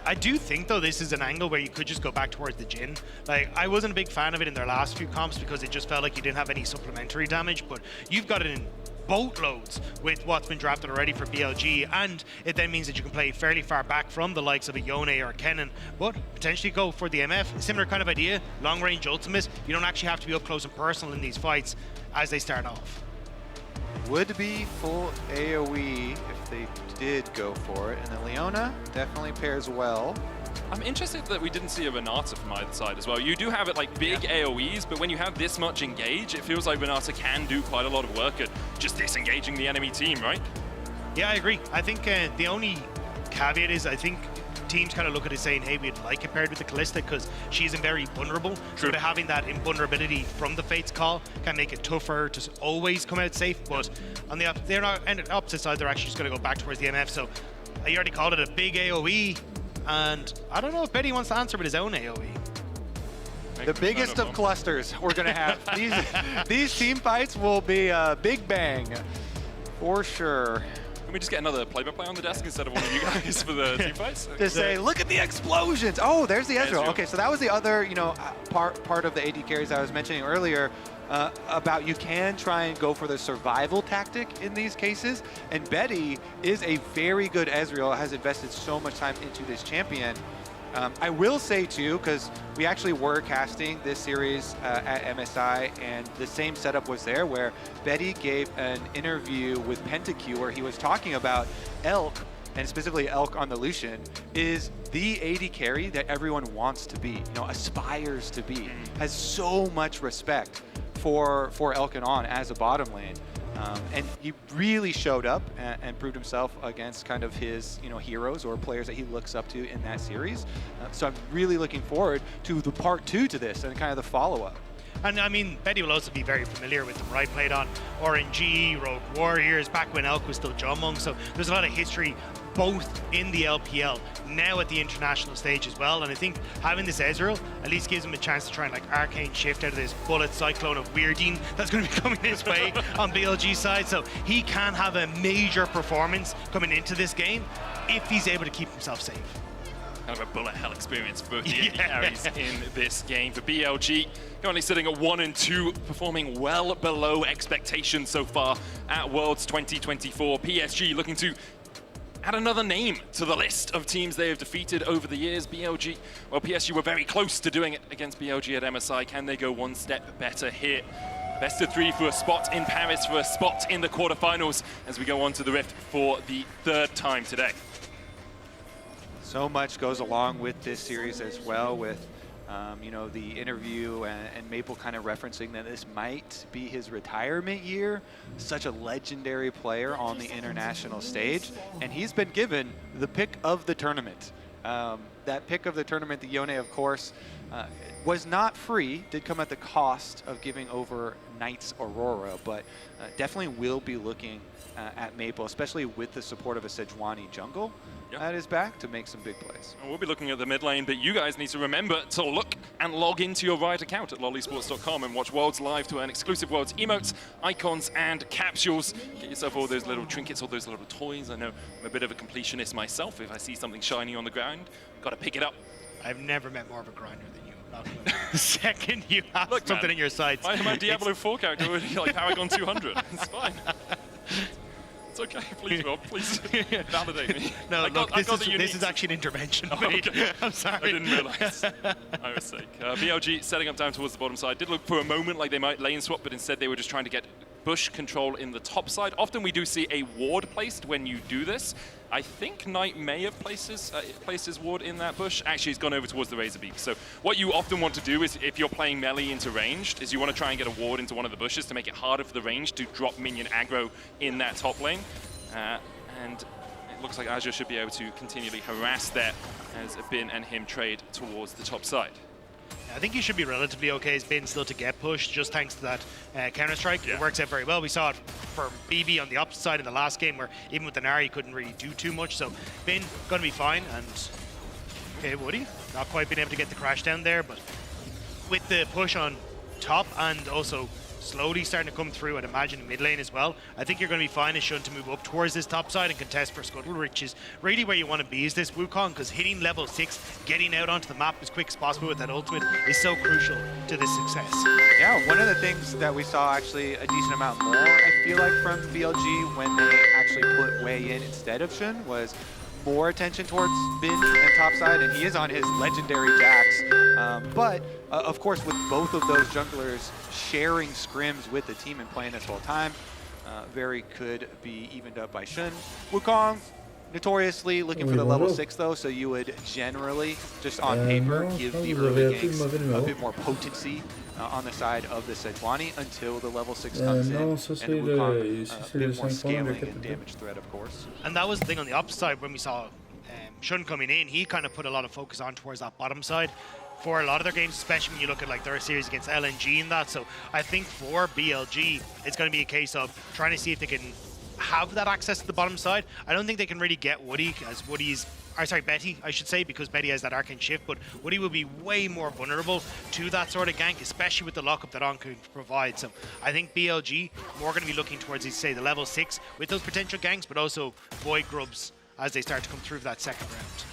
[SPEAKER 11] I do think, though, this is an angle where you could just go back towards the Jhin. Like, I wasn't a big fan of it in their last few comps because it just felt like you didn't have any supplementary damage, but you've got it in boatloads with what's been drafted already for BLG, and it then means that you can play fairly far back from the likes of a Yone or a Kennen, but potentially go for the MF. Similar kind of idea, long-range ultimate. You don't actually have to be up close and personal in these fights as they start off.
[SPEAKER 8] Would be full AoE if they did go for it, and then Leona definitely pairs well.
[SPEAKER 10] I'm interested that we didn't see a Renata from either side as well. You do have it like big AoEs, but when you have this much engage, it feels like Renata can do quite a lot of work at just disengaging the enemy team, right?
[SPEAKER 11] Yeah, I agree. I think the only caveat is I think teams kind of look at it saying, hey, we'd like it paired with the Kalista because she isn't very vulnerable. True. So having that invulnerability from the Fates call can make it tougher to always come out safe, but on the opposite side, they're actually just going to go back towards the MF. So you already called it a big AoE, and I don't know if Betty wants to answer with his own AoE.
[SPEAKER 8] The biggest of clusters we're going to have. These team fights will be a big bang, for sure.
[SPEAKER 10] Can we just get another play-by-play on the desk instead of one of you guys for the team fights?
[SPEAKER 8] To say, look at the explosions. Oh, there's the Ezreal. Okay, so that was the other, part of the AD carries I was mentioning earlier about you can try and go for the survival tactic in these cases. And Betty is a very good Ezreal, has invested so much time into this champion. I will say too, because we actually were casting this series at MSI, and the same setup was there where Betty gave an interview with PentaQ where he was talking about Elk, and specifically Elk on the Lucian, is the AD carry that everyone wants to be, aspires to be, has so much respect for Elkanon as a bottom lane. And he really showed up and proved himself against kind of his, heroes or players that he looks up to in that series. So I'm really looking forward to the part 2 to this and kind of the follow-up.
[SPEAKER 11] And I mean, Betty will also be very familiar with them, right? Played on RNG, Rogue Warriors, back when Elk was still Jomung. So there's a lot of history both in the LPL, now at the international stage as well. And I think having this Ezreal at least gives him a chance to try and arcane shift out of this bullet cyclone of weirding that's going to be coming his way on BLG's side. So he can have a major performance coming into this game if he's able to keep himself safe.
[SPEAKER 10] Kind of a bullet hell experience for the carries in this game. For BLG, currently sitting at 1-2, performing well below expectations so far at Worlds 2024. PSG looking to add another name to the list of teams they have defeated over the years. BLG, well, PSG were very close to doing it against BLG at MSI. Can they go one step better here? Best of 3 for a spot in Paris, for a spot in the quarterfinals as we go on to the Rift for the 3rd time today.
[SPEAKER 8] So much goes along with this series as well, with you know, the interview and Maple kind of referencing that this might be his retirement year. Such a legendary player on the international stage, and he's been given the pick of the tournament. That pick of the tournament, the Yone, of course, was not free, did come at the cost of giving over Knights Aurora, but definitely will be looking at Maple, especially with the support of a Sejuani jungle at his back, to make some big plays.
[SPEAKER 10] And we'll be looking at the mid lane, but you guys need to remember to look and log into your Riot account at lollysports.com and watch Worlds live to earn exclusive Worlds emotes, icons, and capsules. Get yourself all those little trinkets, all those little toys. I know I'm a bit of a completionist myself. If I see something shiny on the ground, got to pick it up.
[SPEAKER 11] I've never met more of a grinder than you. The second you have something in your sights.
[SPEAKER 10] My Diablo 4 character would be like Paragon 200. It's fine. It's okay, please, Rob, please validate me.
[SPEAKER 11] No, look, this is actually an intervention.
[SPEAKER 10] Oh, okay.
[SPEAKER 11] I'm sorry.
[SPEAKER 10] I didn't realize. My mistake. BLG setting up down towards the bottom side. Did look for a moment like they might lane swap, but instead they were just trying to get bush control in the top side. Often we do see a ward placed when you do this. I think Knight may have placed his ward in that bush. Actually, he's gone over towards the Razor Beak. So what you often want to do is, if you're playing melee into ranged, is you want to try and get a ward into one of the bushes to make it harder for the range to drop minion aggro in that top lane. And it looks like Azure should be able to continually harass there as Bin and him trade towards the top side.
[SPEAKER 11] I think he should be relatively okay as Bin still to get pushed, just thanks to that Counter-Strike. It works out very well. We saw it from BB on the opposite side in the last game, where even with the Nari, he couldn't really do too much. So Bin going to be fine. And okay, Woody, not quite been able to get the crash down there, but with the push on top and also slowly starting to come through, I'd imagine, in mid lane as well, I think you're going to be fine as Shun to move up towards this top side and contest for Scuttle, which is really where you want to be, is this Wukong, because hitting level 6, getting out onto the map as quick as possible with that ultimate is so crucial to this success.
[SPEAKER 8] Yeah, one of the things that we saw actually a decent amount more, I feel like, from BLG when they actually put Wei in instead of Shun was more attention towards Bin and topside, and he is on his legendary Jax. But of course, with both of those junglers sharing scrims with the team and playing this whole time, very could be evened up by Shun. Wukong, notoriously looking for the level 6 though, so you would generally, just on paper, give the early ganks a bit more potency on the side of the Sejuani until the level 6 comes in, and Wukong a bit more scaling and damage threat, of course.
[SPEAKER 11] And that was the thing on the opposite side when we saw Shun coming in. He kind of put a lot of focus on towards that bottom side for a lot of their games, especially when you look at like their series against LNG and that. So I think for BLG, it's going to be a case of trying to see if they can have that access to the bottom side. I don't think they can really get Woody, as Woody's, or sorry, Betty, I should say, because Betty has that arcane shift, but Woody will be way more vulnerable to that sort of gank, especially with the lockup that On can provide. So I think BLG more going to be looking towards, say, the level 6 with those potential ganks, but also Void Grubs as they start to come through for that second round.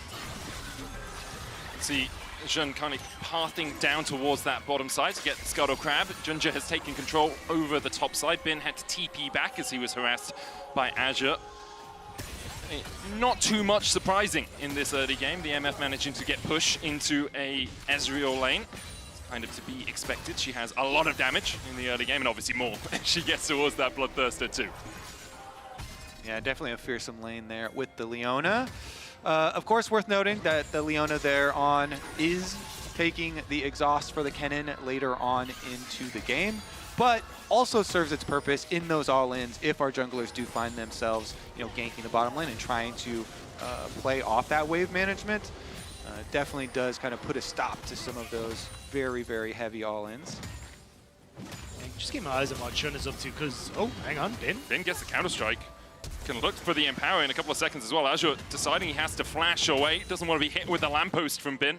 [SPEAKER 10] See Jun kind of pathing down towards that bottom side to get the Scuttle Crab. Junja has taken control over the top side. Bin had to TP back as he was harassed by Azure. Not too much surprising in this early game. The MF managing to get push into a Ezreal lane. It's kind of to be expected. She has a lot of damage in the early game, and obviously more if she gets towards that Bloodthirster too.
[SPEAKER 8] Yeah, definitely a fearsome lane there with the Leona. Of course, worth noting that the Leona there on is taking the exhaust for the Kennen later on into the game, but also serves its purpose in those all-ins if our junglers do find themselves, you know, ganking the bottom lane and trying to play off that wave management. Definitely does kind of put a stop to some of those very, very heavy all-ins.
[SPEAKER 11] Just keep my eyes on what Shun is up to, because, oh, hang on, Bin.
[SPEAKER 10] Bin gets the Counter-Strike. Can look for the Empower in a couple of seconds as well. Azure deciding he has to flash away. Doesn't want to be hit with the lamppost from Bin.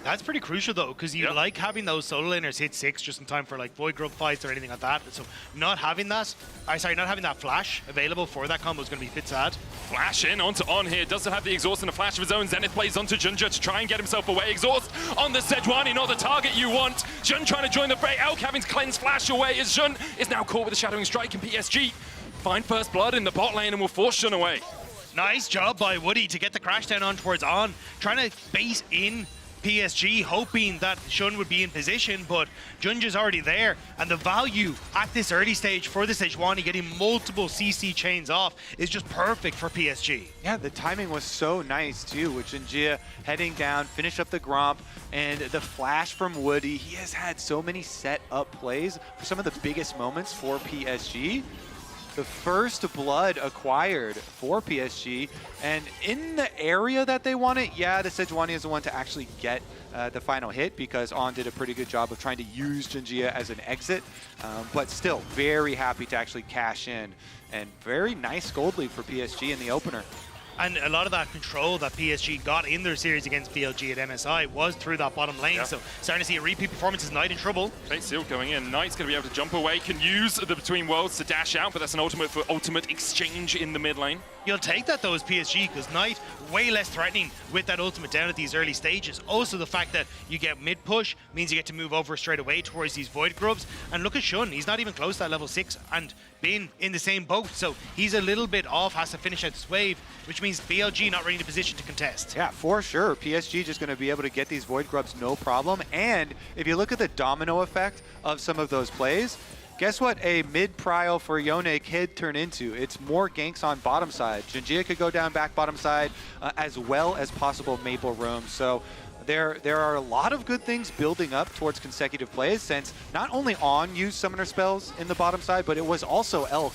[SPEAKER 11] That's pretty crucial though, because you like having those solo laners hit 6 just in time for like Void Grub fights or anything like that. So not having that, not having that flash available for that combo is going to be a bit sad.
[SPEAKER 10] Flash in onto On here, doesn't have the exhaust and a flash of his own. Zenith plays onto Junja to try and get himself away. Exhaust on the Sejuani, not the target you want. Jun trying to join the fray. Elk having to cleanse flash away as Jun is now caught with a Shadowing Strike, and PSG find first blood in the bot lane and will force Jun away.
[SPEAKER 11] Nice job by Woody to get the crash down on towards On, trying to base in PSG, hoping that Shun would be in position, but Junja's already there, and the value at this early stage for the Sejuani getting multiple CC chains off is just perfect for PSG.
[SPEAKER 8] Yeah, the timing was so nice too, with Junjia heading down, finish up the Gromp, and the flash from Woody. He has had so many set up plays for some of the biggest moments for PSG. The first blood acquired for PSG, and in the area that they want it, yeah, the Sejuani is the one to actually get the final hit, because On did a pretty good job of trying to use Junjia as an exit, but still very happy to actually cash in, and very nice gold lead for PSG in the opener.
[SPEAKER 11] And a lot of that control that PSG got in their series against BLG at MSI was through that bottom lane. So starting to see a repeat performance is Knight in trouble.
[SPEAKER 10] Fate Seal going in. Knight's going to be able to jump away, can use the Between Worlds to dash out, but that's an ultimate for ultimate exchange in the mid lane.
[SPEAKER 11] You'll take that though as PSG, because Knight way less threatening with that ultimate down at these early stages. Also the fact that you get mid push means you get to move over straight away towards these Void Grubs. And look at Shun, he's not even close to that level 6 and been in the same boat. So he's a little bit off, has to finish out this wave, which means BLG not really in a position to contest.
[SPEAKER 8] Yeah, for sure. PSG just going to be able to get these Void Grubs no problem. And if you look at the domino effect of some of those plays, guess what a mid-prio for Yone could turn into? It's more ganks on bottom side. Junjia could go down back bottom side, as well as possible Maple Room. So there are a lot of good things building up towards consecutive plays, since not only On used summoner spells in the bottom side, but it was also Elk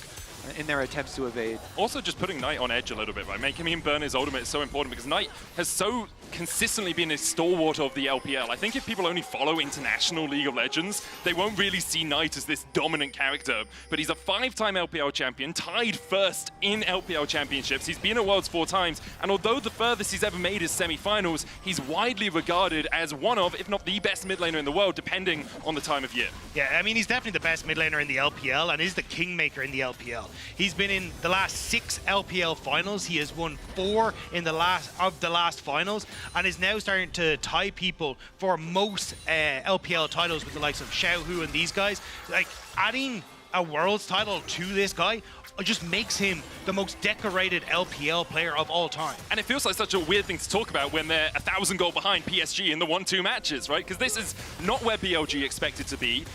[SPEAKER 8] in their attempts to evade.
[SPEAKER 10] Also just putting Knight on edge a little bit by making him burn his ultimate is so important, because Knight has so consistently been a stalwart of the LPL. I think if people only follow International League of Legends, they won't really see Knight as this dominant character, but he's a 5-time LPL champion, tied first in LPL championships. He's been at Worlds 4 times, and although the furthest he's ever made is semi-finals, he's widely regarded as one of, if not the best mid laner in the world, depending on the time of year.
[SPEAKER 11] Yeah, I mean, he's definitely the best mid laner in the LPL and is the kingmaker in the LPL. He's been in the last 6 LPL finals. He has won 4 in the last finals, and is now starting to tie people for most LPL titles with the likes of Xiaohu and these guys. Like, adding a Worlds title to this guy just makes him the most decorated LPL player of all time.
[SPEAKER 10] And it feels like such a weird thing to talk about when they're 1,000 goal behind PSG in the 1-2 matches, right? Because this is not where BLG expected to be.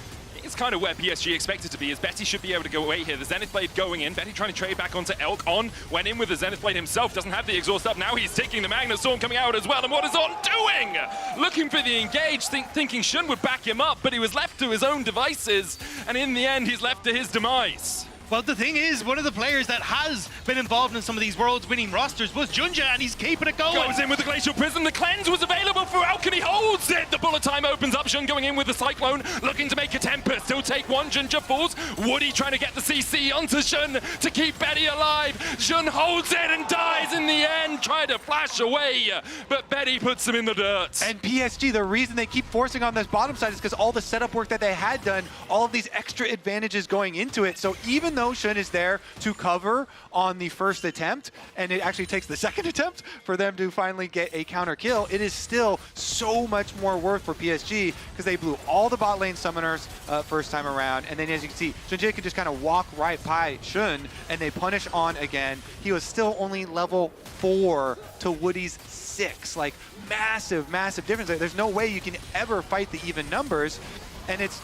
[SPEAKER 10] It's kind of where PSG expected to be, as Betty should be able to go away here. The Zenith Blade going in. Betty trying to trade back onto Elk. On went in with the Zenith Blade himself. Doesn't have the exhaust up. Now he's taking the Magnet Storm coming out as well. And what is On doing? Looking for the engage, thinking Shun would back him up, but he was left to his own devices. And in the end, he's left to his demise.
[SPEAKER 11] Well, the thing is, one of the players that has been involved in some of these Worlds-winning rosters was Junja, and he's keeping it going.
[SPEAKER 10] Goes in with the Glacial Prism. The cleanse was available for Elk, and he holds it. The bullet time opens up. Shun going in with the Cyclone, looking to make a Tempest. He'll take one. Junja falls. Woody trying to get the CC onto Shun to keep Betty alive. Shun holds it and dies in the end. Tried to flash away, but Betty puts him in the dirt.
[SPEAKER 8] And PSG, the reason they keep forcing on this bottom side is because all the setup work that they had done, all of these extra advantages going into it. So even though Shun is there to cover on the first attempt, and it actually takes the second attempt for them to finally get a counter kill, it is still so much more worth for PSG, because they blew all the bot lane summoners first time around, and then as you can see, Junjia could just kind of walk right by Shun, and they punish On again. He was still only level 4 to Woody's 6. Like, massive, massive difference. There's no way you can ever fight the even numbers, and it's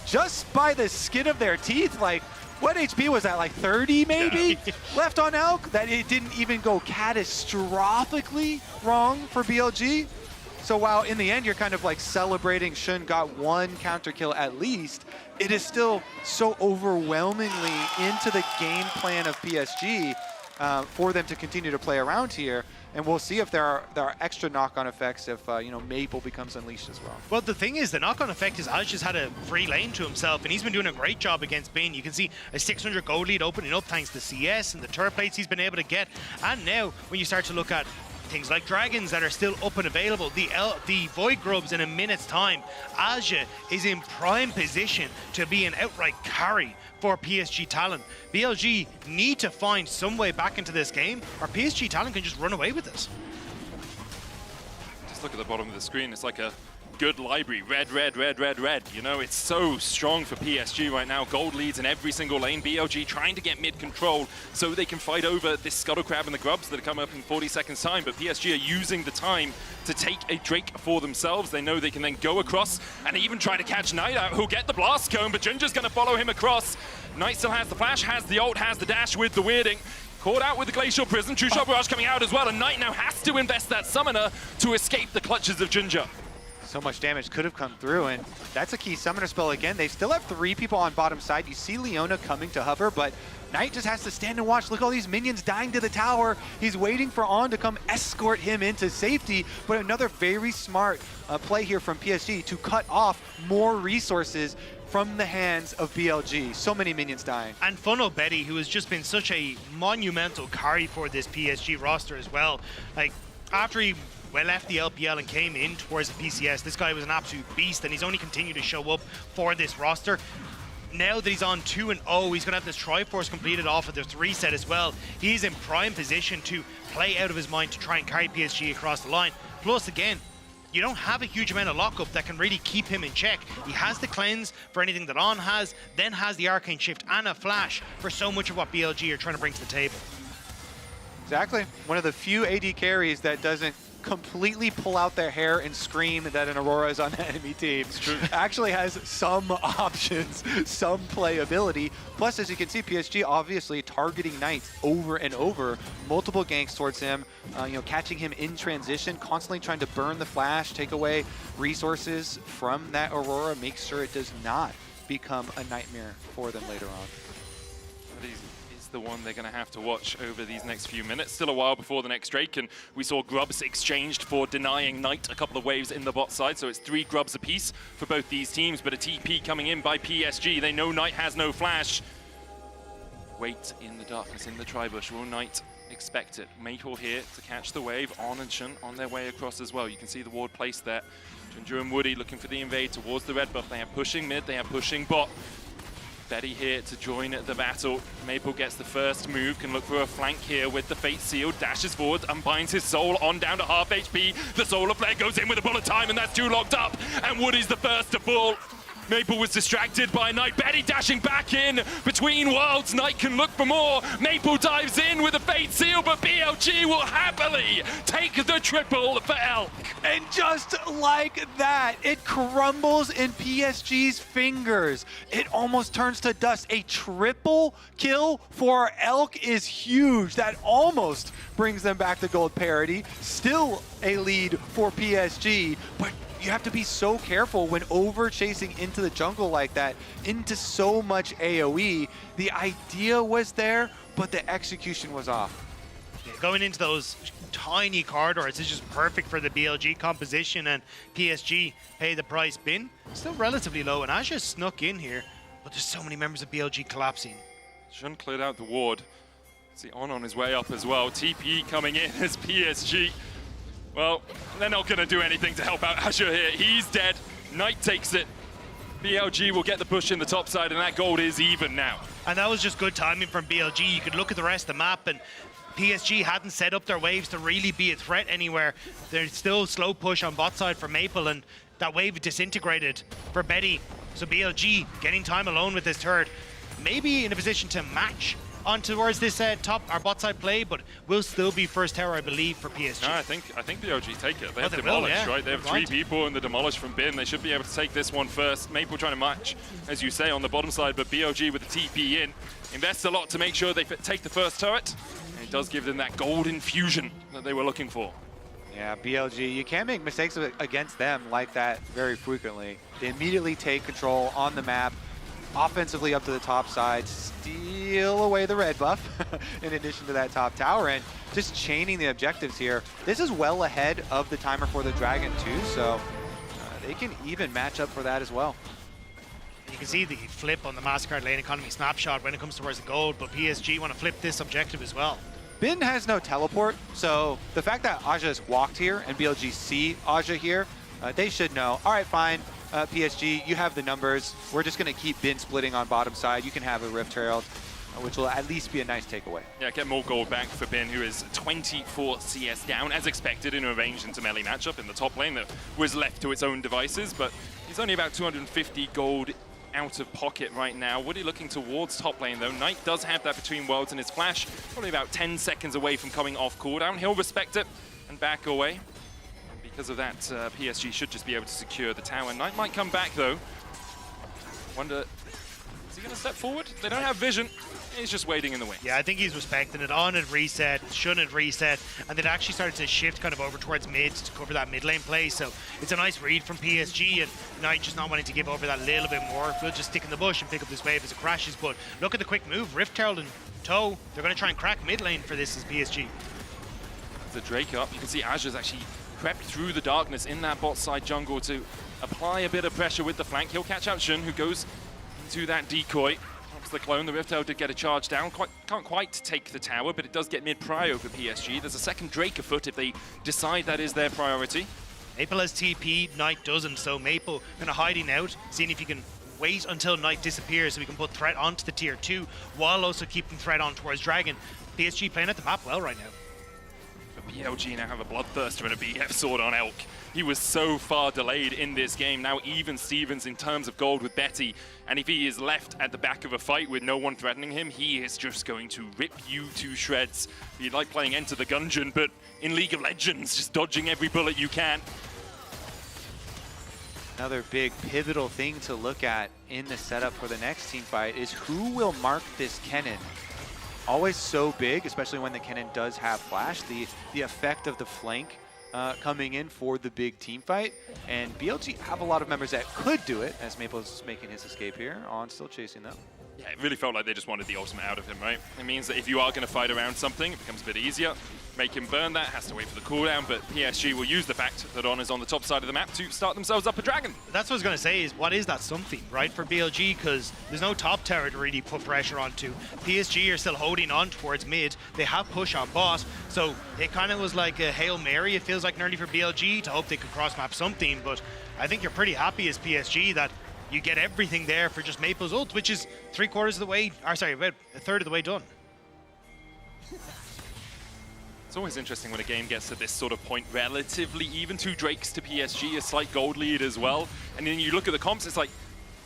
[SPEAKER 8] just by the skin of their teeth. Like, what HP was that, like 30 maybe left on Elk? That it didn't even go catastrophically wrong for BLG. So while in the end you're kind of like celebrating Shun got one counter kill at least, it is still so overwhelmingly into the game plan of PSG for them to continue to play around here. And we'll see if there are extra knock-on effects if Maple becomes unleashed as well.
[SPEAKER 11] Well, the thing is, the knock-on effect is Ash just had a free lane to himself, and he's been doing a great job against Bane. You can see a 600 gold lead opening up thanks to CS and the turret plates he's been able to get. And now, when you start to look at things like dragons that are still up and available, the Void Grubs in a minute's time. Aja is in prime position to be an outright carry for PSG Talon. BLG need to find some way back into this game, or PSG Talon can just run away with this.
[SPEAKER 10] Just look at the bottom of the screen. It's like a good library. Red, red, red, red, red. You know, it's so strong for PSG right now. Gold leads in every single lane. BLG trying to get mid control so they can fight over this Scuttle Crab and the Grubs that are coming up in 40 seconds time. But PSG are using the time to take a Drake for themselves. They know they can then go across and even try to catch Knight out, who'll get the Blast Cone, but Ginger's going to follow him across. Knight still has the flash, has the ult, has the dash with the weirding. Caught out with the Glacial Prism. True Shot Barrage coming out as well, and Knight now has to invest that Summoner to escape the clutches of Ginger.
[SPEAKER 8] So much damage could have come through, and that's a key summoner spell again. They still have 3 people on bottom side. You see Leona coming to hover, but Knight just has to stand and watch. Look at all these minions dying to the tower. He's waiting for On to come escort him into safety, but another very smart play here from PSG to cut off more resources from the hands of BLG. So many minions dying.
[SPEAKER 11] And Funnel Betty, who has just been such a monumental carry for this PSG roster as well. Like, after he left the LPL and came in towards the PCS, this guy was an absolute beast, and he's only continued to show up for this roster. Now that he's on 2-0, he's going to have this Triforce completed off of the 3 set as well. He's in prime position to play out of his mind to try and carry PSG across the line. Plus, again, you don't have a huge amount of lockup that can really keep him in check. He has the cleanse for anything that On has, then has the Arcane Shift and a flash for so much of what BLG are trying to bring to the table.
[SPEAKER 8] Exactly. One of the few AD carries that doesn't completely pull out their hair and scream that an Aurora is on the enemy team. It's true. Actually has some options, some playability. Plus, as you can see, PSG obviously targeting Knight over and over. Multiple ganks towards him, catching him in transition, constantly trying to burn the flash, take away resources from that Aurora, make sure it does not become a nightmare for them later on.
[SPEAKER 10] The one they're going to have to watch over these next few minutes. Still a while before the next Drake, and we saw Grubs exchanged for denying Knight a couple of waves in the bot side, so it's 3 Grubs apiece for both these teams, but a TP coming in by PSG. They know Knight has no flash. Wait in the darkness in the Tribush. Will Knight expect it? Maple here to catch the wave. On and Shun on their way across as well. You can see the ward placed there. Ginger and Woody looking for the invade towards the red buff. They are pushing mid, they are pushing bot. Betty here to join the battle. Maple gets the first move, can look for a flank here with the Fate Seal, dashes forward, unbinds his soul, On down to half HP. The Solar Flare goes in with a bullet time, and that's 2 locked up, and Woody's the first to fall. Maple was distracted by Knight. Betty dashing back in between worlds. Knight can look for more. Maple dives in with a Fate Seal, but BLG will happily take the triple for Elk.
[SPEAKER 8] And just like that, it crumbles in PSG's fingers. It almost turns to dust. A triple kill for Elk is huge. That almost brings them back to gold parity. Still a lead for PSG, but you have to be so careful when over chasing into the jungle like that, into so much AoE. The idea was there, but the execution was off.
[SPEAKER 11] Going into those tiny corridors is just perfect for the BLG composition, and PSG pay the price. Bin still relatively low, and Aja snuck in here, but there's so many members of BLG collapsing.
[SPEAKER 10] Shun cleared out the ward. See On his way up as well. TP coming in as PSG. Well, they're not going to do anything to help out Azure here. He's dead. Knight takes it. BLG will get the push in the top side, and that gold is even now.
[SPEAKER 11] And that was just good timing from BLG. You could look at the rest of the map, and PSG hadn't set up their waves to really be a threat anywhere. There's still slow push on bot side for Maple, and that wave disintegrated for Betty. So BLG getting time alone with this turret. Maybe in a position to match on towards this top or bot side play, but will still be first tower, I believe, for PSG.
[SPEAKER 10] No, I think BLG take it. They have
[SPEAKER 11] they
[SPEAKER 10] Demolish,
[SPEAKER 11] will, yeah.
[SPEAKER 10] right? They have 3 people in the Demolish from Bin. They should be able to take this one first. Maple trying to match, as you say, on the bottom side, but BLG with the TP in. Invests a lot to make sure they take the first turret, and it does give them that gold infusion that they were looking for.
[SPEAKER 8] Yeah, BLG, you can't make mistakes against them like that very frequently. They immediately take control on the map, offensively up to the top side, steal away the red buff in addition to that top tower, and just chaining the objectives here. This is well ahead of the timer for the Dragon too, so they can even match up for that as well.
[SPEAKER 11] You can see the flip on the MasterCard lane economy snapshot when it comes towards the gold, but PSG want to flip this objective as well.
[SPEAKER 8] Bin has no teleport, so the fact that Aja has walked here and BLG see Aja here, they should know, all right, fine, PSG, you have the numbers. We're just going to keep Bin splitting on bottom side. You can have a Rift Herald, which will at least be a nice takeaway.
[SPEAKER 10] Yeah, get more gold back for Bin, who is 24 CS down, as expected in a ranged into melee matchup in the top lane that was left to its own devices, but he's only about 250 gold out of pocket right now. Woody looking towards top lane though. Knight does have that between worlds in his flash, probably about 10 seconds away from coming off cooldown. He'll respect it and back away. Because of that, PSG should just be able to secure the tower. Knight might come back though. Wonder, is he going to step forward? They don't have vision. He's just waiting in the wings.
[SPEAKER 11] Yeah, I think he's respecting it. On and reset, shouldn't reset, and then actually started to shift kind of over towards mid to cover that mid lane play. So it's a nice read from PSG, and Knight just not wanting to give over that little bit more. We'll just stick in the bush and pick up this wave as it crashes. But look at the quick move. Rift Herald and Toe, they're going to try and crack mid lane for this as PSG.
[SPEAKER 10] The Drake up. You can see Aja's actually crept through the darkness in that bot side jungle to apply a bit of pressure with the flank. He'll catch out Shun, who goes into that decoy. The clone, the Rift Herald did get a charge down. Can't quite take the tower, but it does get mid-prio for PSG. There's a second Drake afoot if they decide that is their priority.
[SPEAKER 11] Maple has TP, Knight doesn't, so Maple kind of hiding out, seeing if he can wait until Knight disappears so we can put threat onto the tier 2 while also keeping threat on towards Dragon. PSG playing at the map well right now.
[SPEAKER 10] But BLG now have a Bloodthirster and a BF sword on Elk. He was so far delayed in this game. Now even Stevens in terms of gold with Betty. And if he is left at the back of a fight with no one threatening him, he is just going to rip you to shreds. You'd like playing Enter the Gungeon, but in League of Legends, just dodging every bullet you can.
[SPEAKER 8] Another big pivotal thing to look at in the setup for the next team fight is who will mark this Kennen. Always so big, especially when the Kennen does have flash. The effect of the flank coming in for the big team fight. And BLG have a lot of members that could do it, as Maple's making his escape here. On still chasing them.
[SPEAKER 10] Yeah, it really felt like they just wanted the ultimate out of him, right? It means that if you are going to fight around something, it becomes a bit easier. Make him burn that, has to wait for the cooldown, but PSG will use the fact that On is on the top side of the map to start themselves up a Dragon.
[SPEAKER 11] That's what I was going to say, is what is that something, right, for BLG, because there's no top tower to really put pressure onto. PSG are still holding on towards mid. They have push on bot, so it kind of was like a Hail Mary, it feels like, nearly for BLG to hope they could cross-map something, but I think you're pretty happy as PSG that you get everything there for just Maple's ult, which is about a third of the way done.
[SPEAKER 10] It's always interesting when a game gets to this sort of point, relatively even. 2 Drakes to PSG, a slight gold lead as well. And then you look at the comps, it's like,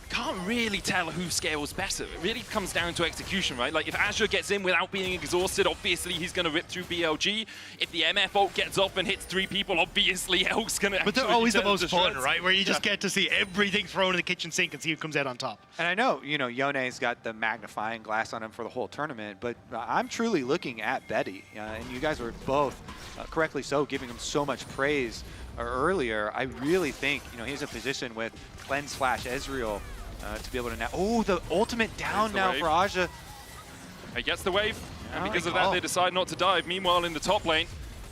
[SPEAKER 10] can't really tell who scales better. It really comes down to execution, right? Like if Azure gets in without being exhausted, obviously he's going to rip through BLG. If the MF ult gets off and hits 3 people, obviously Elk's going to.
[SPEAKER 11] But they're always the most fun, right? Where you just get to see everything thrown in the kitchen sink and see who comes out on top.
[SPEAKER 8] And I know, Yone's got the magnifying glass on him for the whole tournament, but I'm truly looking at Betty. And you guys were both, correctly so, giving him so much praise earlier. I really think, he's in a position with Cleanse Flash Ezreal to be able to now. Oh, the ultimate down now for Aja.
[SPEAKER 10] He gets the wave, and because of that, they decide not to dive. Meanwhile, in the top lane,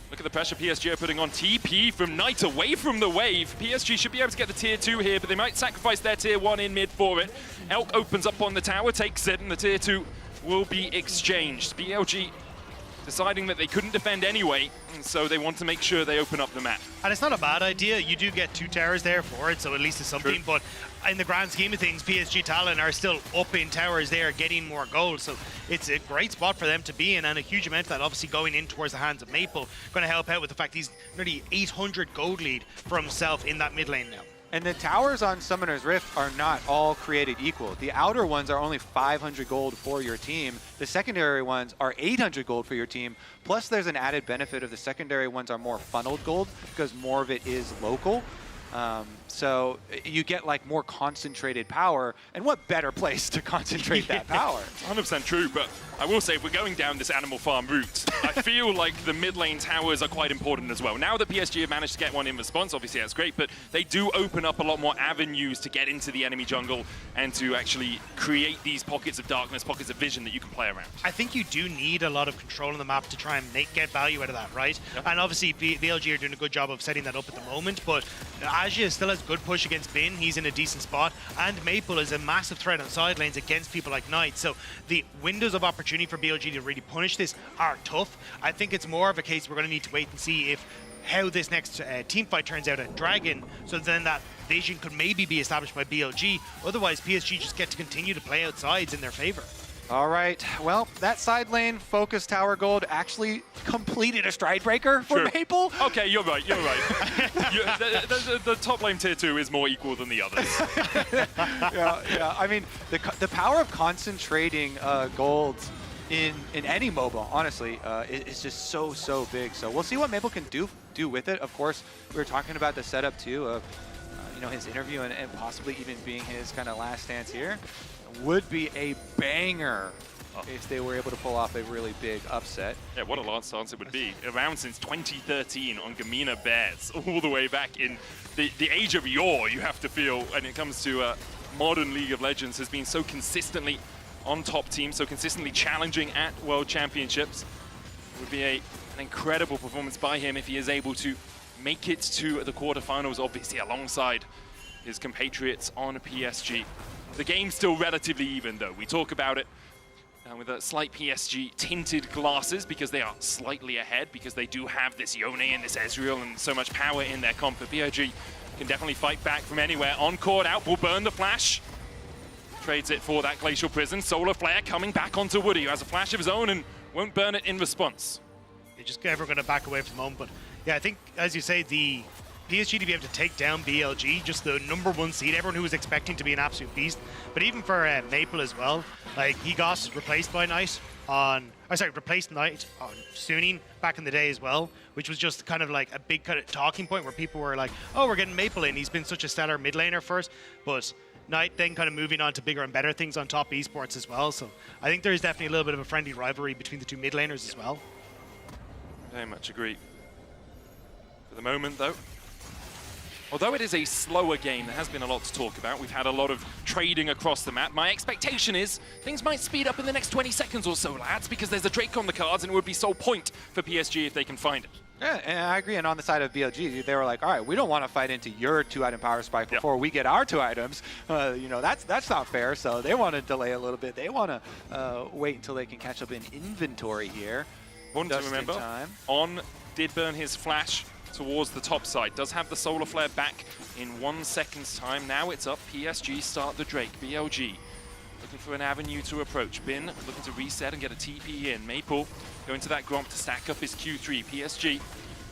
[SPEAKER 10] look at the pressure PSG are putting on. TP from Knight away from the wave. PSG should be able to get the tier 2 here, but they might sacrifice their tier 1 in mid for it. Elk opens up on the tower, takes it, and the tier 2 will be exchanged. BLG deciding that they couldn't defend anyway, and so they want to make sure they open up the map.
[SPEAKER 11] And it's not a bad idea. You do get 2 towers there for it, so at least it's something. True. But in the grand scheme of things, PSG Talon are still up in towers there, getting more gold. So it's a great spot for them to be in, and a huge amount of that obviously going in towards the hands of Maple. Going to help out with the fact he's nearly 800 gold lead for himself in that mid lane now.
[SPEAKER 8] And the towers on Summoner's Rift are not all created equal. The outer ones are only 500 gold for your team. The secondary ones are 800 gold for your team. Plus there's an added benefit of the secondary ones are more funneled gold because more of it is local. So you get like more concentrated power, and what better place to concentrate that power?
[SPEAKER 10] 100% true, but I will say if we're going down this Animal Farm route, I feel like the mid lane towers are quite important as well. Now that PSG have managed to get one in response, obviously that's great, but they do open up a lot more avenues to get into the enemy jungle and to actually create these pockets of darkness, pockets of vision that you can play around.
[SPEAKER 11] I think you do need a lot of control on the map to try and get value out of that, right? Yep. And obviously BLG are doing a good job of setting that up at the moment, but Aja still has good push against Bin. He's in a decent spot. And Maple is a massive threat on side lanes against people like Knight. So the windows of opportunity for BLG to really punish this are tough. I think it's more of a case we're going to need to wait and see if how this next team fight turns out at Dragon, so then that vision could maybe be established by BLG. Otherwise, PSG just get to continue to play outsides in their favor.
[SPEAKER 8] All right, well, that side lane focus Tower Gold actually completed a stride breaker for Maple.
[SPEAKER 10] Okay, you're right. The top lane tier 2 is more equal than the others.
[SPEAKER 8] yeah. I mean, the power of concentrating gold in any MOBA, honestly, is just so big. So we'll see what Maple can do with it. Of course, we were talking about the setup too of his interview and possibly even being his kind of last stance here. Would be a banger if they were able to pull off a really big upset.
[SPEAKER 10] Yeah, what a last chance it would be. Around since 2013 on Gamina Bears, all the way back in the age of yore, you have to feel, when it comes to modern League of Legends, has been so consistently on top team, so consistently challenging at World Championships. It would be an incredible performance by him if he is able to make it to the quarterfinals, obviously alongside his compatriots on PSG. The game's still relatively even, though. We talk about it with a slight PSG tinted glasses because they are slightly ahead, because they do have this Yone and this Ezreal and so much power in their comp. But PSG can definitely fight back from anywhere. On court, out will burn the flash. Trades it for that Glacial Prison. Solar Flare coming back onto Woody, who has a flash of his own and won't burn it in response.
[SPEAKER 11] You're just ever going to back away from the moment. But yeah, I think, as you say, the PSG to be able to take down BLG, just the #1 seed, everyone who was expecting to be an absolute beast. But even for Maple as well, like he got replaced by Knight replaced Knight on Suning back in the day as well, which was just kind of like a big kind of talking point where people were like, oh, we're getting Maple in. He's been such a stellar mid laner first, but Knight then kind of moving on to bigger and better things on top esports as well. So I think there is definitely a little bit of a friendly rivalry between the two mid laners as well.
[SPEAKER 10] Very much agree. For the moment, though, although it is a slower game, there has been a lot to talk about. We've had a lot of trading across the map. My expectation is things might speed up in the next 20 seconds or so, lads, because there's a Drake on the cards and it would be sole point for PSG if they can find it.
[SPEAKER 8] Yeah, and I agree. And on the side of BLG, they were like, all right, we don't want to fight into your 2-item power spike before we get our 2 items. That's not fair. So they want to delay a little bit. They want to wait until they can catch up in inventory here.
[SPEAKER 10] One to remember, On did burn his flash towards the top side. Does have the Solar Flare back in 1 second's time. Now it's up. PSG start the Drake. BLG looking for an avenue to approach. Bin looking to reset and get a TP in. Maple going to that Gromp to stack up his Q3. PSG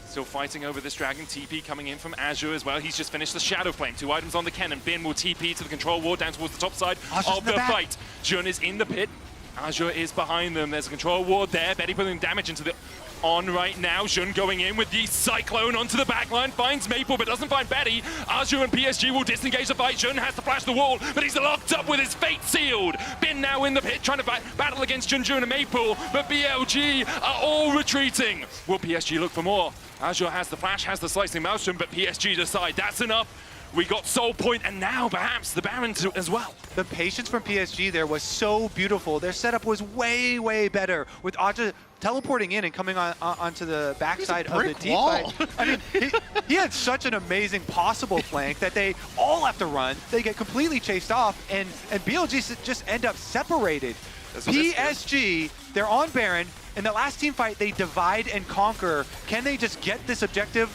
[SPEAKER 10] still fighting over this Dragon. TP coming in from Azure as well. He's just finished the Shadow Flame. 2 items on the cannon. Bin will TP to the control ward down towards the top side of the fight. Jun is in the pit. Azure is behind them. There's a control ward there. Betty putting damage into the on right now. Jun going in with the Cyclone onto the backline. Finds Maple, but doesn't find Betty. Azure and PSG will disengage the fight. Jun has to flash the wall, but he's locked up with his fate sealed. Bin now in the pit, trying to battle against Jun and Maple, but BLG are all retreating. Will PSG look for more? Azure has the flash, has the Slicing Maelstrom, but PSG decide that's enough. We got Soul Point, and now perhaps the Baron as well.
[SPEAKER 8] The patience from PSG there was so beautiful. Their setup was way better with Aja teleporting in and coming onto the backside of the team fight. I mean, he had such an amazing possible flank that they all have to run. They get completely chased off, and BLG just end up separated. PSG, they're on Baron. In the last team fight, they divide and conquer. Can they just get this objective?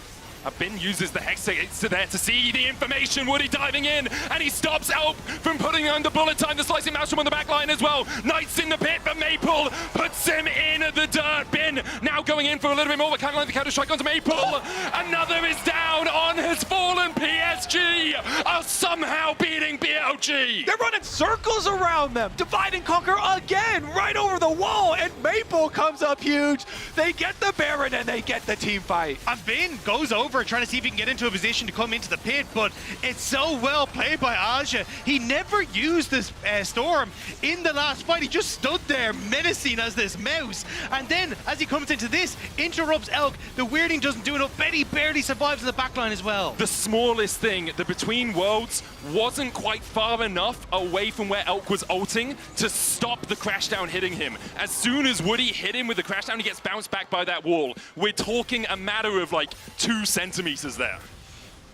[SPEAKER 10] Bin uses the Hexates there to see the information. Woody diving in, and he stops Elp from putting on the bullet time. The Slicing Maelstrom on the back line as well. Knight's in the pit, but Maple puts him in the dirt. Bin now going in for a little bit more, but can't land the counter-strike onto Maple. Another is down. On has fallen. PSG are somehow beating BLG.
[SPEAKER 8] They're running circles around them. Divide and conquer again, right over the wall, and Maple comes up huge. They get the Baron, and they get the team fight.
[SPEAKER 11] And Bin goes over trying to see if he can get into a position to come into the pit, but it's so well played by Aja. He never used this Storm in the last fight. He just stood there menacing as this mouse, and then as he comes into this, interrupts Elk. The weirding doesn't do enough. Betty barely survives in the backline as well.
[SPEAKER 10] The smallest thing, the Between Worlds wasn't quite far enough away from where Elk was ulting to stop the Crashdown hitting him. As soon as Woody hit him with the Crashdown, he gets bounced back by that wall. We're talking a matter of like 2 centimeters there.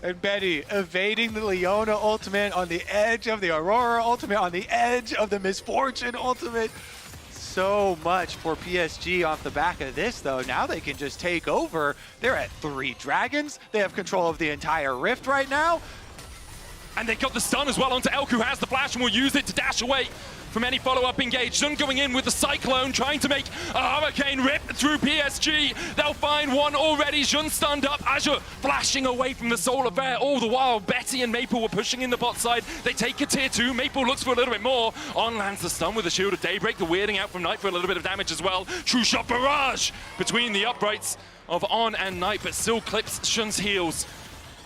[SPEAKER 8] And Betty evading the Leona ultimate on the edge of the Aurora ultimate, on the edge of the Misfortune ultimate. So much for PSG off the back of this, though. Now they can just take over. They're at 3 dragons. They have control of the entire Rift right now.
[SPEAKER 10] And they got the stun as well onto Elk, who has the flash and will use it to dash away from any follow-up engage. Zun going in with the Cyclone, trying to make a Hurricane rip through PSG. They'll find one already. Jun stunned up. Azure flashing away from the Solar Bear. All the while, Betty and Maple were pushing in the bot side. They take a tier 2. Maple looks for a little bit more. On lands the stun with the Shield of Daybreak. The weirding out from Knight for a little bit of damage as well. True shot barrage between the uprights of On and Knight, but still clips Shun's heals.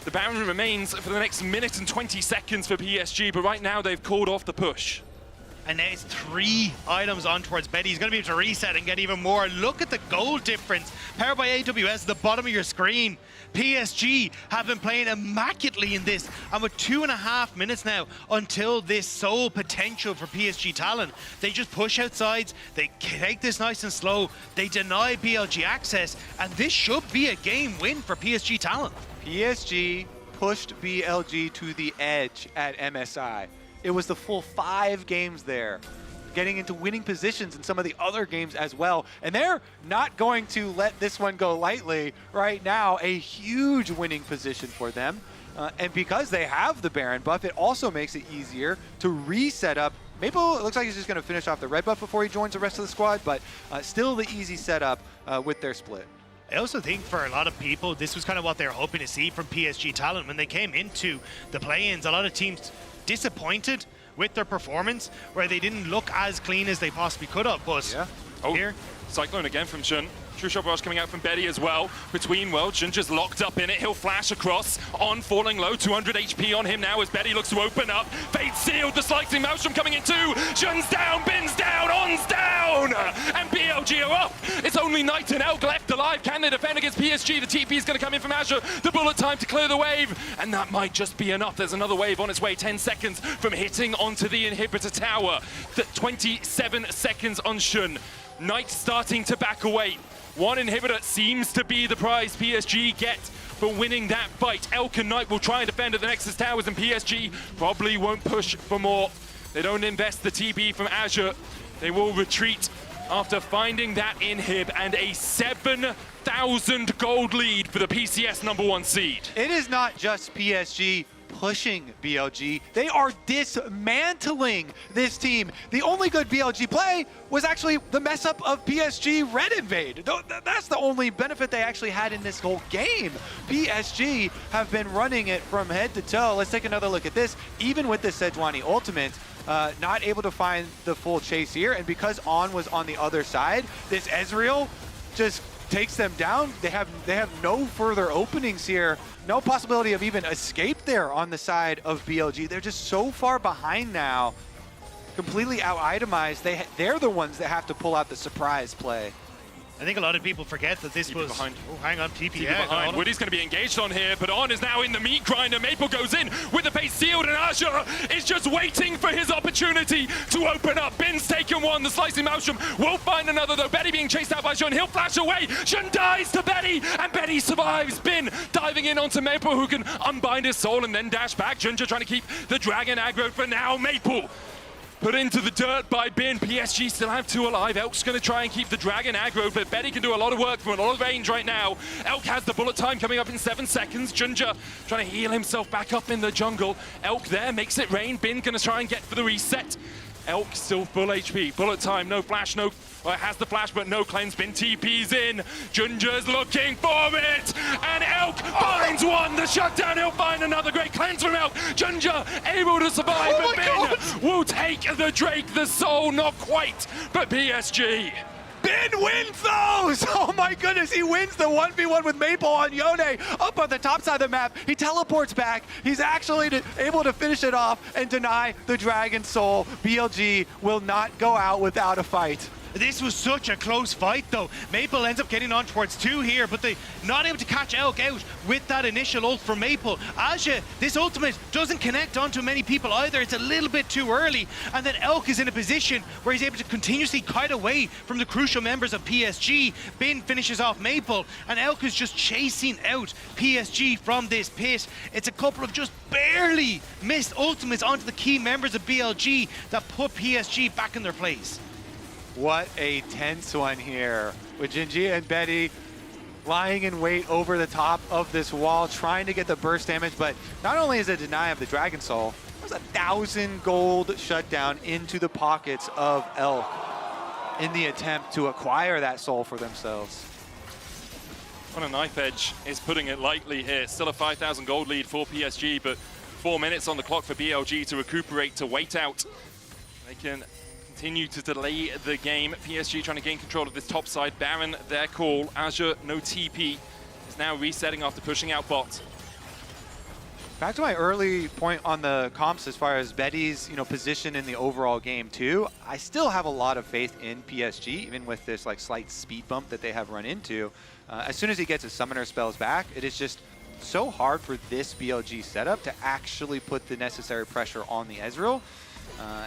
[SPEAKER 10] The Baron remains for the next minute and 20 seconds for PSG, but right now they've called off the push.
[SPEAKER 11] And now it's 3 items on towards Betty. He's going to be able to reset and get even more. Look at the gold difference. Powered by AWS at the bottom of your screen. PSG have been playing immaculately in this. And with 2.5 minutes now until this sole potential for PSG Talon, they just push outsides. They take this nice and slow. They deny BLG access. And this should be a game win for PSG Talon.
[SPEAKER 8] PSG pushed BLG to the edge at MSI. It was the full 5 games there, getting into winning positions in some of the other games as well. And they're not going to let this one go lightly right now. A huge winning position for them. And because they have the Baron buff, it also makes it easier to reset up. Maple, it looks like he's just going to finish off the red buff before he joins the rest of the squad, but still the easy setup with their split.
[SPEAKER 11] I also think for a lot of people, this was kind of what they were hoping to see from PSG Talon. When they came into the play-ins, a lot of teams disappointed with their performance, where they didn't look as clean as they possibly could have. But here,
[SPEAKER 10] Cyclone again from Jun. True shot barrage coming out from Betty as well. Between worlds, Jun just locked up in it. He'll flash across. On falling low, 200 HP on him now as Betty looks to open up. Fate sealed, the slicing Maelstrom coming in too. Jun's down, Bin's down, On's down! And BLG are up. It's only Knight and Elk left alive. Can they defend against PSG? The TP is going to come in from Azure. The bullet time to clear the wave. And that might just be enough. There's another wave on its way. 10 seconds from hitting onto the inhibitor tower. 27 seconds on Shun. Knight starting to back away. One inhibitor seems to be the prize PSG get for winning that fight. Elk and Knight will try and defend at the Nexus Towers, and PSG probably won't push for more. They don't invest the TB from Azure. They will retreat after finding that inhib, and a 7,000 gold lead for the PCS #1 seed.
[SPEAKER 8] It is not just PSG pushing BLG. They are dismantling this team. The only good BLG play was actually the mess up of PSG Red Invade. That's the only benefit they actually had in this whole game. PSG have been running it from head to toe. Let's take another look at this. Even with this Sejuani ultimate, not able to find the full chase here. And because On was on the other side, this Ezreal just takes them down. They have no further openings here. No possibility of even escape there on the side of BLG. They're just so far behind now. Completely out-itemized. They're the ones that have to pull out the surprise play.
[SPEAKER 11] I think a lot of people forget that this was behind. Oh, hang on, TP
[SPEAKER 10] behind. Woody's going to be engaged on here, but On is now in the meat grinder. Maple goes in with the face sealed, and Azure is just waiting for his opportunity to open up. Bin's taken one. The slicing Maelstrom will find another, though. Betty being chased out by Shun. He'll flash away. Shun dies to Betty, and Betty survives. Bin diving in onto Maple, who can unbind his soul and then dash back. Junja trying to keep the dragon aggro for now. Maple put into the dirt by Bin. PSG still have 2 alive. Elk's going to try and keep the dragon aggro, but Betty can do a lot of work from a lot of range right now. Elk has the bullet time coming up in 7 seconds. Junja trying to heal himself back up in the jungle. Elk there makes it rain. Bin going to try and get for the reset. Elk still full HP. Bullet time, no flash, no... Well, it has the flash, but no cleanse. Bin TP's in. Junja's looking for it. And Elk finds one. The shutdown, he'll find another great cleanse from Elk. Junja able to survive, but Bin will take the Drake. The soul, not quite, but PSG.
[SPEAKER 8] Bin wins those! Oh my goodness, he wins the 1v1 with Maple on Yone up on the top side of the map. He teleports back. He's actually able to finish it off and deny the Dragon Soul. BLG will not go out without a fight.
[SPEAKER 11] This was such a close fight, though. Maple ends up getting on towards 2 here, but they not able to catch Elk out with that initial ult from Maple. Aja, this ultimate doesn't connect onto many people either. It's a little bit too early. And then Elk is in a position where he's able to continuously kite away from the crucial members of PSG. Bin finishes off Maple, and Elk is just chasing out PSG from this pit. It's a couple of just barely missed ultimates onto the key members of BLG that put PSG back in their place.
[SPEAKER 8] What a tense one here with Jinji and Betty lying in wait over the top of this wall, trying to get the burst damage. But not only is it a deny of the Dragon Soul, there's 1,000 gold shutdown into the pockets of Elk in the attempt to acquire that soul for themselves.
[SPEAKER 10] On a knife edge is putting it lightly here. Still a 5,000 gold lead for PSG, but 4 minutes on the clock for BLG to recuperate, to wait out. They can continue to delay the game. PSG trying to gain control of this top side. Baron, their call. Azure, no TP, is now resetting after pushing out bot.
[SPEAKER 8] Back to my early point on the comps as far as Betty's position in the overall game too. I still have a lot of faith in PSG, even with this slight speed bump that they have run into. As soon as he gets his summoner spells back, it is just so hard for this BLG setup to actually put the necessary pressure on the Ezreal.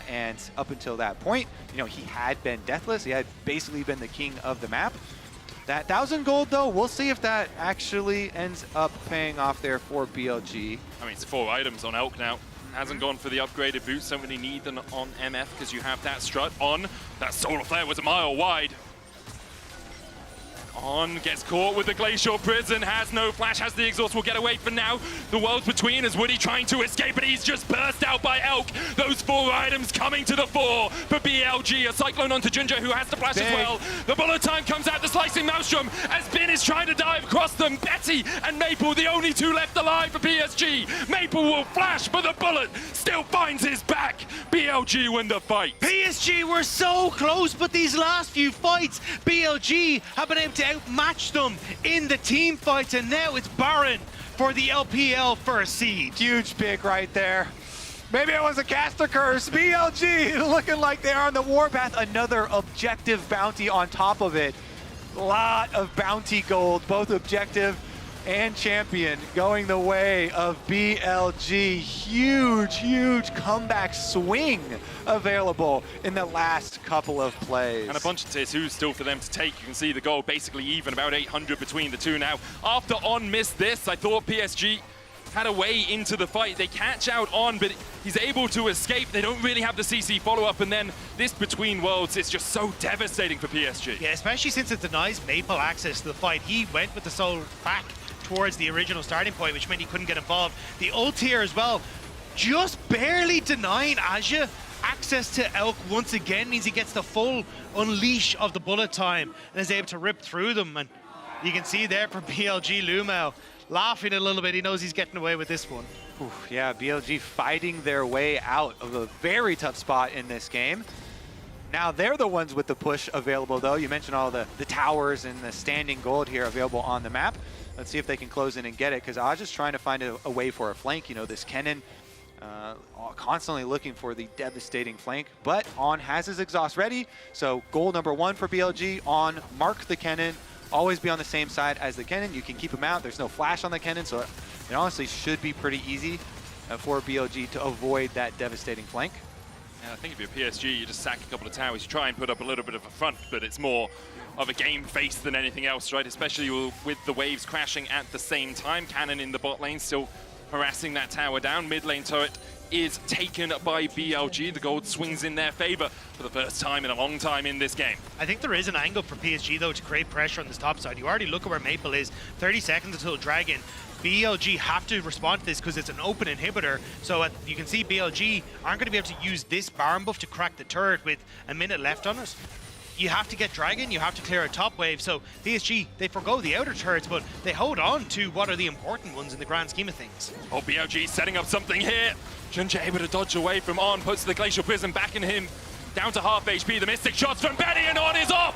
[SPEAKER 8] And up until that point, he had been deathless. He had basically been the king of the map. That 1,000 gold, though, we'll see if that actually ends up paying off there for BLG.
[SPEAKER 10] I mean, it's 4 items on Elk now. Hasn't gone for the upgraded boots. Don't really need them on MF because you have that strut on. That Solar Flare was a mile wide. On, gets caught with the Glacial Prison, has no flash, has the exhaust, will get away for now. The world's between is Woody trying to escape, but he's just burst out by Elk. Those 4 items coming to the fore for BLG. A Cyclone onto Ginger, who has to flash as well. The bullet time comes out, the Slicing Maelstrom, as Bin is trying to dive across them. Betty and Maple, the only 2 left alive for PSG. Maple will flash, but the bullet still finds his back. BLG win the fight.
[SPEAKER 11] PSG were so close, but these last few fights, BLG have been able to outmatch them in the team fights, and now it's Baron for the LPL first seed.
[SPEAKER 8] Huge pick right there. Maybe it was a caster curse. BLG looking like they are on the warpath. Another objective bounty on top of it. A lot of bounty gold, both objective and champion, going the way of BLG. Huge, huge comeback swing available in the last couple of plays.
[SPEAKER 10] And a bunch of tier 2s still for them to take. You can see the goal basically even, about 800 between the two now. After On missed this, I thought PSG had a way into the fight. They catch out On, but he's able to escape. They don't really have the CC follow-up, and then this between worlds is just so devastating for PSG.
[SPEAKER 11] Yeah, especially since it denies Maple access to the fight. He went with the soul back towards the original starting point, which meant he couldn't get involved. The ult here as well, just barely denying Aja access to Elk once again, means he gets the full unleash of the bullet time and is able to rip through them. And you can see there for BLG, Lumao laughing a little bit. He knows he's getting away with this one.
[SPEAKER 8] Oof, yeah, BLG fighting their way out of a very tough spot in this game. Now they're the ones with the push available, though. You mentioned all the towers and the standing gold here available on the map. Let's see if they can close in and get it, because Aja's trying to find a way for a flank. This Kennen constantly looking for the devastating flank, but On has his exhaust ready. So goal number 1 for BLG, On mark the Kennen, always be on the same side as the Kennen. You can keep him out. There's no flash on the Kennen, so it honestly should be pretty easy for BLG to avoid that devastating flank.
[SPEAKER 10] And I think if you're PSG, you just sack a couple of towers, you try and put up a little bit of a front, but it's more of a game face than anything else, right? Especially with the waves crashing at the same time. Cannon in the bot lane still harassing that tower down. Mid lane turret is taken by BLG. The gold swings in their favor for the first time in a long time in this game.
[SPEAKER 11] I think there is an angle for PSG, though, to create pressure on this top side. You already look at where Maple is. 30 seconds until Dragon. BLG have to respond to this because it's an open inhibitor. So you can see BLG aren't going to be able to use this Baron buff to crack the turret with a minute left on it. You have to get Dragon, you have to clear a top wave. So PSG, they forgo the outer turrets, but they hold on to what are the important ones in the grand scheme of things.
[SPEAKER 10] Oh, BLG setting up something here. Ginger able to dodge away from On, puts the Glacial Prison back in him. Down to half HP, the Mystic shots from Betty, and On is off.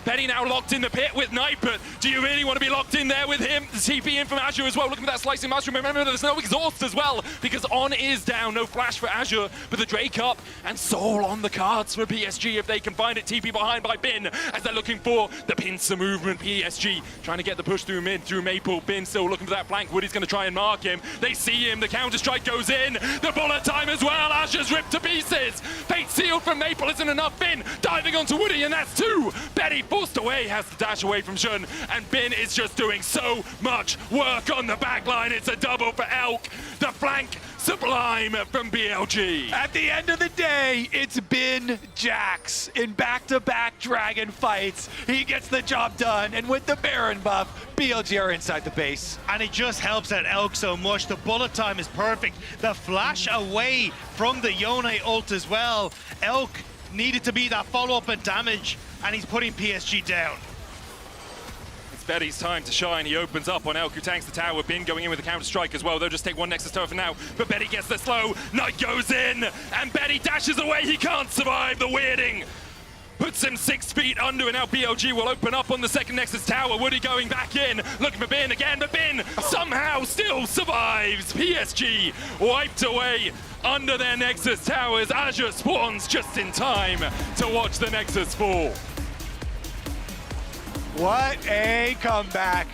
[SPEAKER 10] Betty now locked in the pit with Knight, but do you really want to be locked in there with him? The TP in from Azure as well, looking for that slicing mushroom. Remember, there's no exhaust as well, because On is down, no flash for Azure, but the Drake up, and Soul on the cards for PSG if they can find it. TP behind by Bin, as they're looking for the pincer movement. PSG trying to get the push through mid, through Maple. Bin still looking for that flank. Woody's going to try and mark him. They see him, the counter-strike goes in, the bullet time as well. Azure's ripped to pieces. Fate sealed from Maple isn't enough. Bin diving onto Woody, and that's two. Betty forced away, has to dash away from Shun, and Bin is just doing so much work on the back line. It's a double for Elk. The flank sublime from BLG.
[SPEAKER 8] At the end of the day, it's Bin Jax in back-to-back Dragon fights. He gets the job done, and with the Baron buff, BLG are inside the base.
[SPEAKER 11] And it just helps out Elk so much. The bullet time is perfect. The flash away from the Yone ult as well. Elk needed to be that follow-up and damage, and he's putting PSG down.
[SPEAKER 10] It's Betty's time to shine. He opens up on Elk, who tanks the tower. Bin going in with a counter-strike as well. They'll just take one Nexus tower for now, but Betty gets the slow. Knight goes in, and Betty dashes away. He can't survive the weirding. Puts him 6 feet under, and now BLG will open up on the second Nexus tower. Woody going back in, looking for Bin again, but Bin somehow still survives. PSG wiped away under their Nexus towers. Azure spawns just in time to watch the Nexus fall.
[SPEAKER 8] What a comeback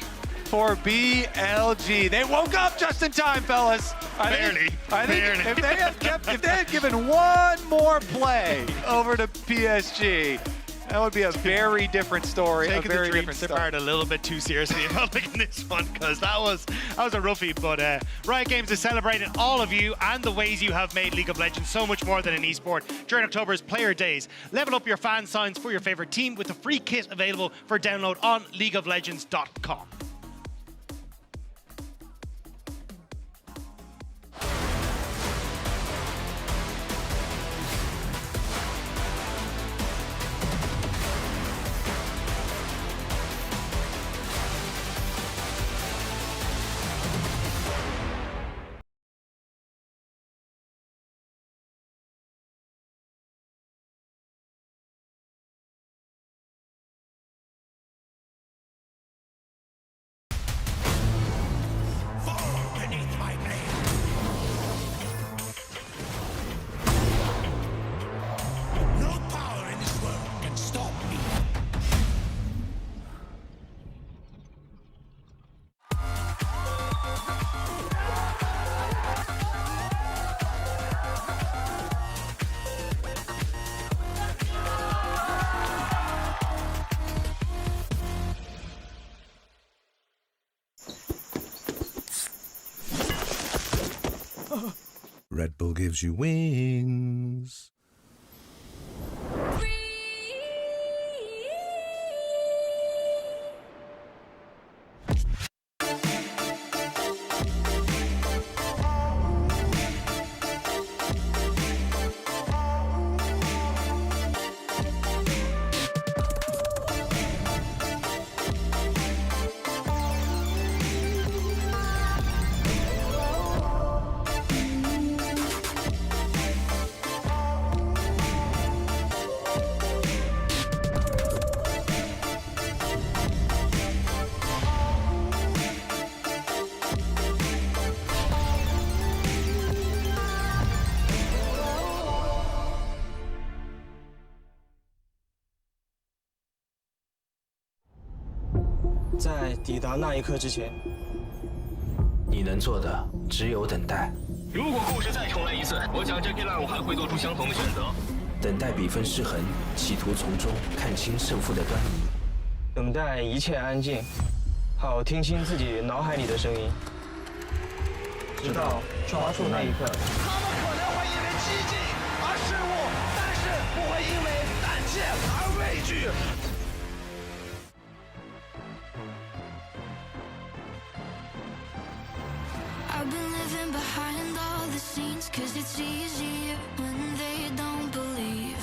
[SPEAKER 8] for BLG. They woke up just in time, fellas.
[SPEAKER 11] Barely.
[SPEAKER 8] I think if they had given one more play over to PSG, that would be a very different story.
[SPEAKER 11] Taking the dreams apart a little bit too seriously about like this one, because that was a roughie. But Riot Games is celebrating all of you and the ways you have made League of Legends so much more than an esport during October's Player Days. Level up your fan signs for your favorite team with a free kit available for download on LeagueofLegends.com.
[SPEAKER 12] Red Bull gives you wings.
[SPEAKER 20] "在抵达那一刻之前，
[SPEAKER 21] 你能做的只有等待。
[SPEAKER 22] 如果故事再重来一次，我想 Jackie Lau 还会做出相同的选择。
[SPEAKER 21] 等待比分失衡，企图从中看清胜负的端倪。
[SPEAKER 20] 等待一切安静，好听清自己脑海里的声音，直到抓住那一刻。
[SPEAKER 19] 他们可能会因为激进而失误，但是不会因为胆怯而畏惧。
[SPEAKER 23] I've been living behind all the scenes, 'cause it's easier when they don't believe.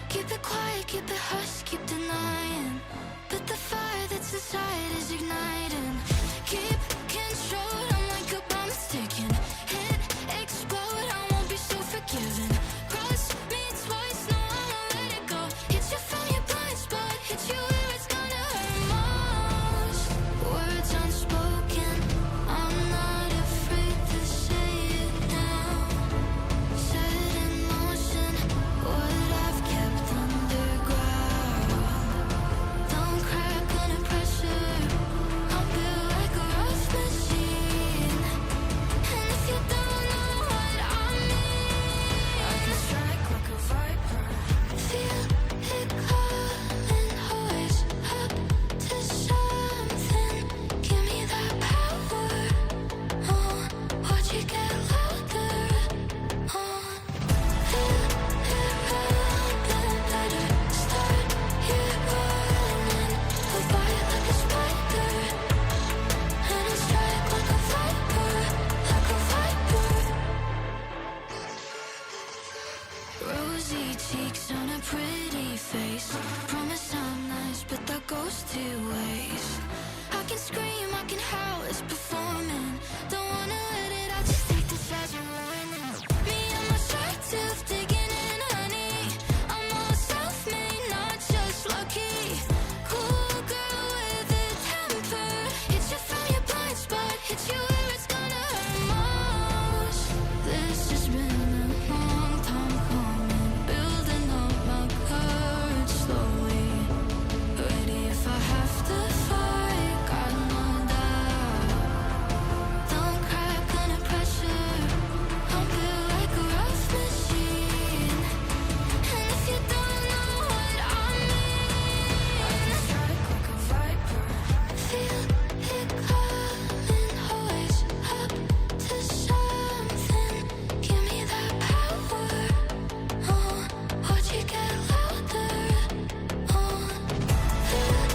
[SPEAKER 23] Keep it quiet, keep it hush, keep denying, but the fire that's inside is igniting. Keep control, I'm like a bomb that's ticking. Hit, explode, I won't be so forgiving. Cross me twice, no, I won't let it go. Hit you from your blind spot, hit you where it's on a pretty face. Promise I'm nice, but that goes two ways. I can scream, I can howl, it's performing. Don't wanna let it out, just take this as a warning. Me and my shark tooth digging in honey. I'm all self-made, not just lucky. Cool girl with a temper. Hits you from your blind spot, hits you where it's gonna hurt most. This has been a long time coming, building up my courage slowly. Ready if I have to fight, got no doubt. Don't crack under pressure, I'm built like a rough machine. And if you don't know what I mean, I can strike like a viper. Feel it coming, always up to something. Give me that power, watch it get louder. Feel it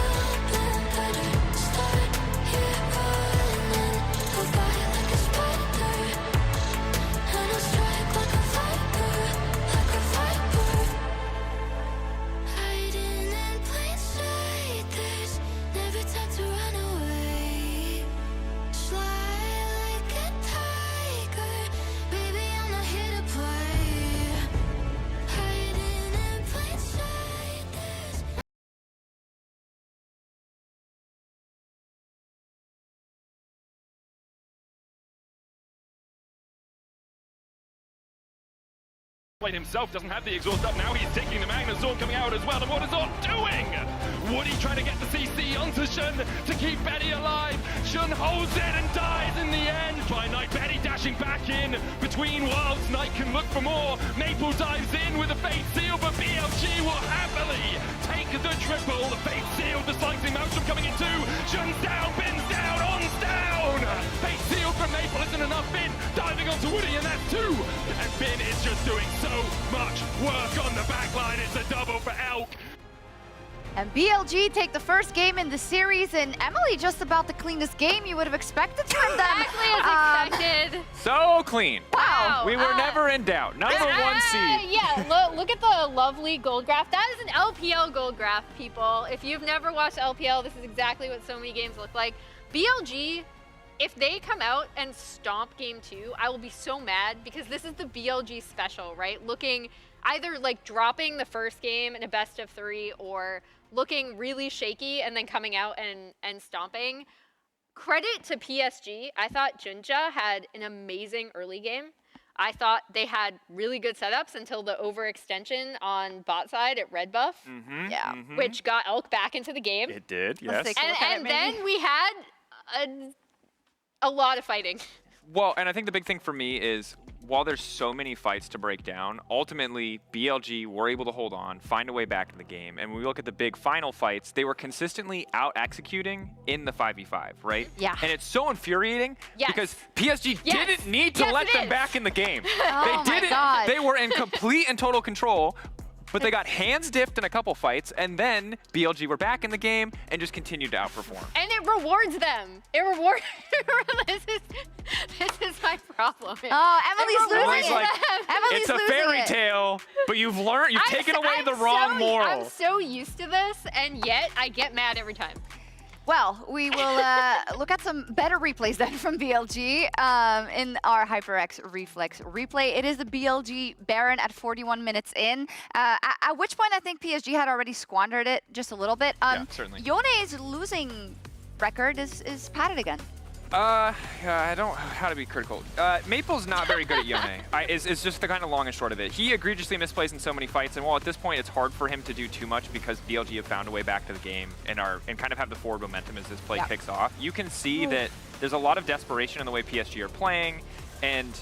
[SPEAKER 23] rumbling, better start here running. Go by like a spider, and I'll strike like a viper, like a viper. Hiding in plain sight, there's never time to run away. Slide like a tiger, baby, I'm not here to play. Hiding in plain sight, there's
[SPEAKER 10] Blade himself doesn't have the exhaust up now. He's taking the Magnazord coming out as well. And what is On doing? Woody trying to get the CC onto Shun to keep Betty alive. Shun holds it and dies in the end by Knight. Betty dashing back in between worlds. Knight can look for more. Maple dives in with a Fate Seal, but BLG will happily take the triple. The Fate Seal, the slicing Maelstrom coming in too. Shun's down, Bin's down, On's down. Fate Seal from Maple isn't enough. Bin diving onto Woody, and that's two. And Bin is just doing so much work on the back line. It's a double for Elk.
[SPEAKER 3] And BLG take the first game in the series, and Emily just about the cleanest game you would have expected from them.
[SPEAKER 1] Exactly as expected.
[SPEAKER 2] So clean.
[SPEAKER 3] Wow.
[SPEAKER 2] We were never in doubt. Number one seed.
[SPEAKER 1] Yeah, look at the lovely gold graph. That is an LPL gold graph, people. If you've never watched LPL, this is exactly what so many games look like. BLG, if they come out and stomp game 2, I will be so mad because this is the BLG special, right? Looking either like dropping the first game in a best of 3 or looking really shaky and then coming out and stomping. Credit to PSG. I thought Junja had an amazing early game. I thought they had really good setups until the overextension on bot side at Red Buff, which got Elk back into the game.
[SPEAKER 2] It did, yes.
[SPEAKER 1] And then we had a lot of fighting.
[SPEAKER 2] Well, and I think the big thing for me is, while there's so many fights to break down, ultimately BLG were able to hold on, find a way back to the game. And when we look at the big final fights, they were consistently out-executing in the 5v5, right?
[SPEAKER 3] Yeah.
[SPEAKER 2] And it's so infuriating because PSG didn't need to let them back in the game.
[SPEAKER 3] Oh
[SPEAKER 2] They didn't.
[SPEAKER 3] my God.
[SPEAKER 2] They were in complete and total control. But they got hands diffed in a couple fights, and then BLG were back in the game and just continued to outperform.
[SPEAKER 1] And it rewards them. It rewards. this is my problem.
[SPEAKER 3] Oh, Emily's losing it.
[SPEAKER 2] Like,
[SPEAKER 3] Emily's
[SPEAKER 2] it's a
[SPEAKER 3] losing
[SPEAKER 2] fairy
[SPEAKER 3] it.
[SPEAKER 2] tale, but you've taken away the wrong moral.
[SPEAKER 1] I'm so used to this, and yet I get mad every time.
[SPEAKER 3] Well, we will look at some better replays then from BLG in our HyperX Reflex replay. It is the BLG Baron at 41 minutes in, at which point I think PSG had already squandered it just a little bit.
[SPEAKER 2] Yeah, certainly.
[SPEAKER 3] Yone's losing record is padded again.
[SPEAKER 2] I don't how to be critical. Maple's not very good at Yone. It's just the kind of long and short of it. He egregiously misplays in so many fights, and while at this point it's hard for him to do too much because BLG have found a way back to the game and kind of have the forward momentum as this play kicks off, you can see that there's a lot of desperation in the way PSG are playing, and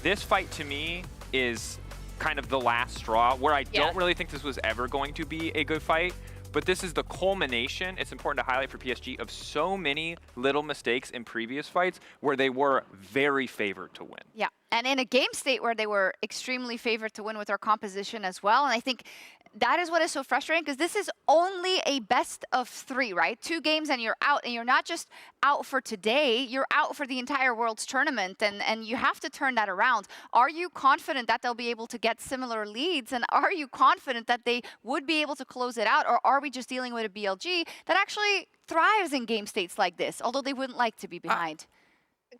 [SPEAKER 2] this fight to me is kind of the last straw where I don't really think this was ever going to be a good fight. But this is the culmination, it's important to highlight for PSG, of so many little mistakes in previous fights where they were very favored to win.
[SPEAKER 3] Yeah. And in a game state where they were extremely favored to win with their composition as well. And I think that is what is so frustrating, because this is only a best of 3, right? 2 games and you're out, and you're not just out for today, you're out for the entire Worlds tournament, and you have to turn that around. Are you confident that they'll be able to get similar leads, and are you confident that they would be able to close it out, or are we just dealing with a BLG that actually thrives in game states like this, although they wouldn't like to be behind?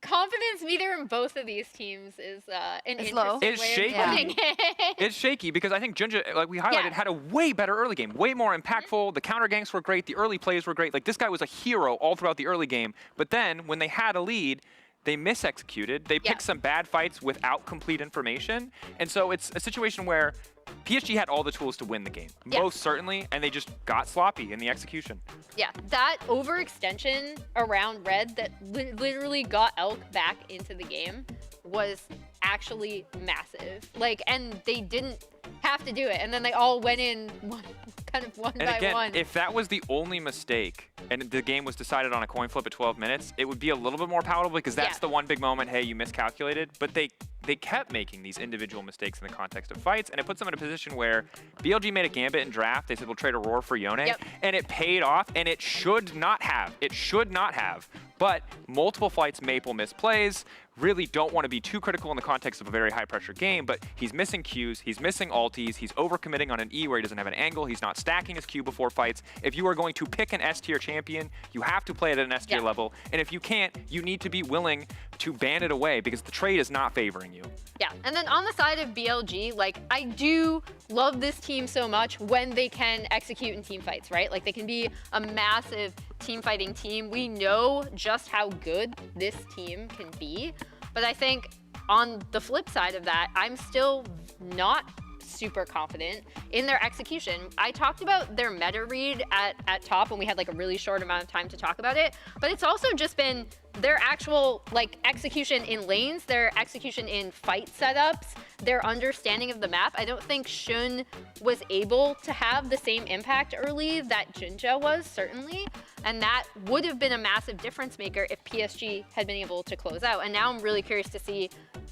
[SPEAKER 1] Confidence meter in both of these teams is an interesting
[SPEAKER 3] low.
[SPEAKER 1] way
[SPEAKER 2] It's
[SPEAKER 1] of
[SPEAKER 2] shaky.
[SPEAKER 1] putting it.
[SPEAKER 2] It's shaky because I think Junja, like we highlighted, had a way better early game, way more impactful. The counter ganks were great. The early plays were great. Like this guy was a hero all throughout the early game. But then when they had a lead, they misexecuted. They picked some bad fights without complete information. And so it's a situation where PSG had all the tools to win the game, most certainly, and they just got sloppy in the execution.
[SPEAKER 1] Yeah, that overextension around Red that literally got Elk back into the game was actually massive. Like, and they didn't have to do it, and then they all went in one
[SPEAKER 2] And
[SPEAKER 1] by
[SPEAKER 2] again,
[SPEAKER 1] one.
[SPEAKER 2] if that was the only mistake and the game was decided on a coin flip at 12 minutes, it would be a little bit more palatable because that's the one big moment, hey, you miscalculated. But they kept making these individual mistakes in the context of fights, and it puts them in a position where BLG made a gambit in draft. They said, we'll trade Aurora for Yone, and it paid off, and it should not have. It should not have. But multiple fights, Maple misplays. Really don't want to be too critical in the context of a very high-pressure game, but he's missing Qs, he's missing ultis, he's overcommitting on an E where he doesn't have an angle, he's not stacking his Q before fights. If you are going to pick an S-tier champion, you have to play it at an S-tier level, and if you can't, you need to be willing to ban it away because the trade is not favoring you.
[SPEAKER 1] Yeah, and then on the side of BLG, like, I do love this team so much when they can execute in team fights, right? Like, they can be a massive team fighting team. We know just how good this team can be, but I think on the flip side of that, I'm still not super confident in their execution. I talked about their meta read at top when we had like a really short amount of time to talk about it, but it's also just been their actual like execution in lanes, their execution in fight setups, their understanding of the map. I don't think Shun was able to have the same impact early that Jinja was, certainly, and that would have been a massive difference maker if PSG had been able to close out. And now I'm really curious to see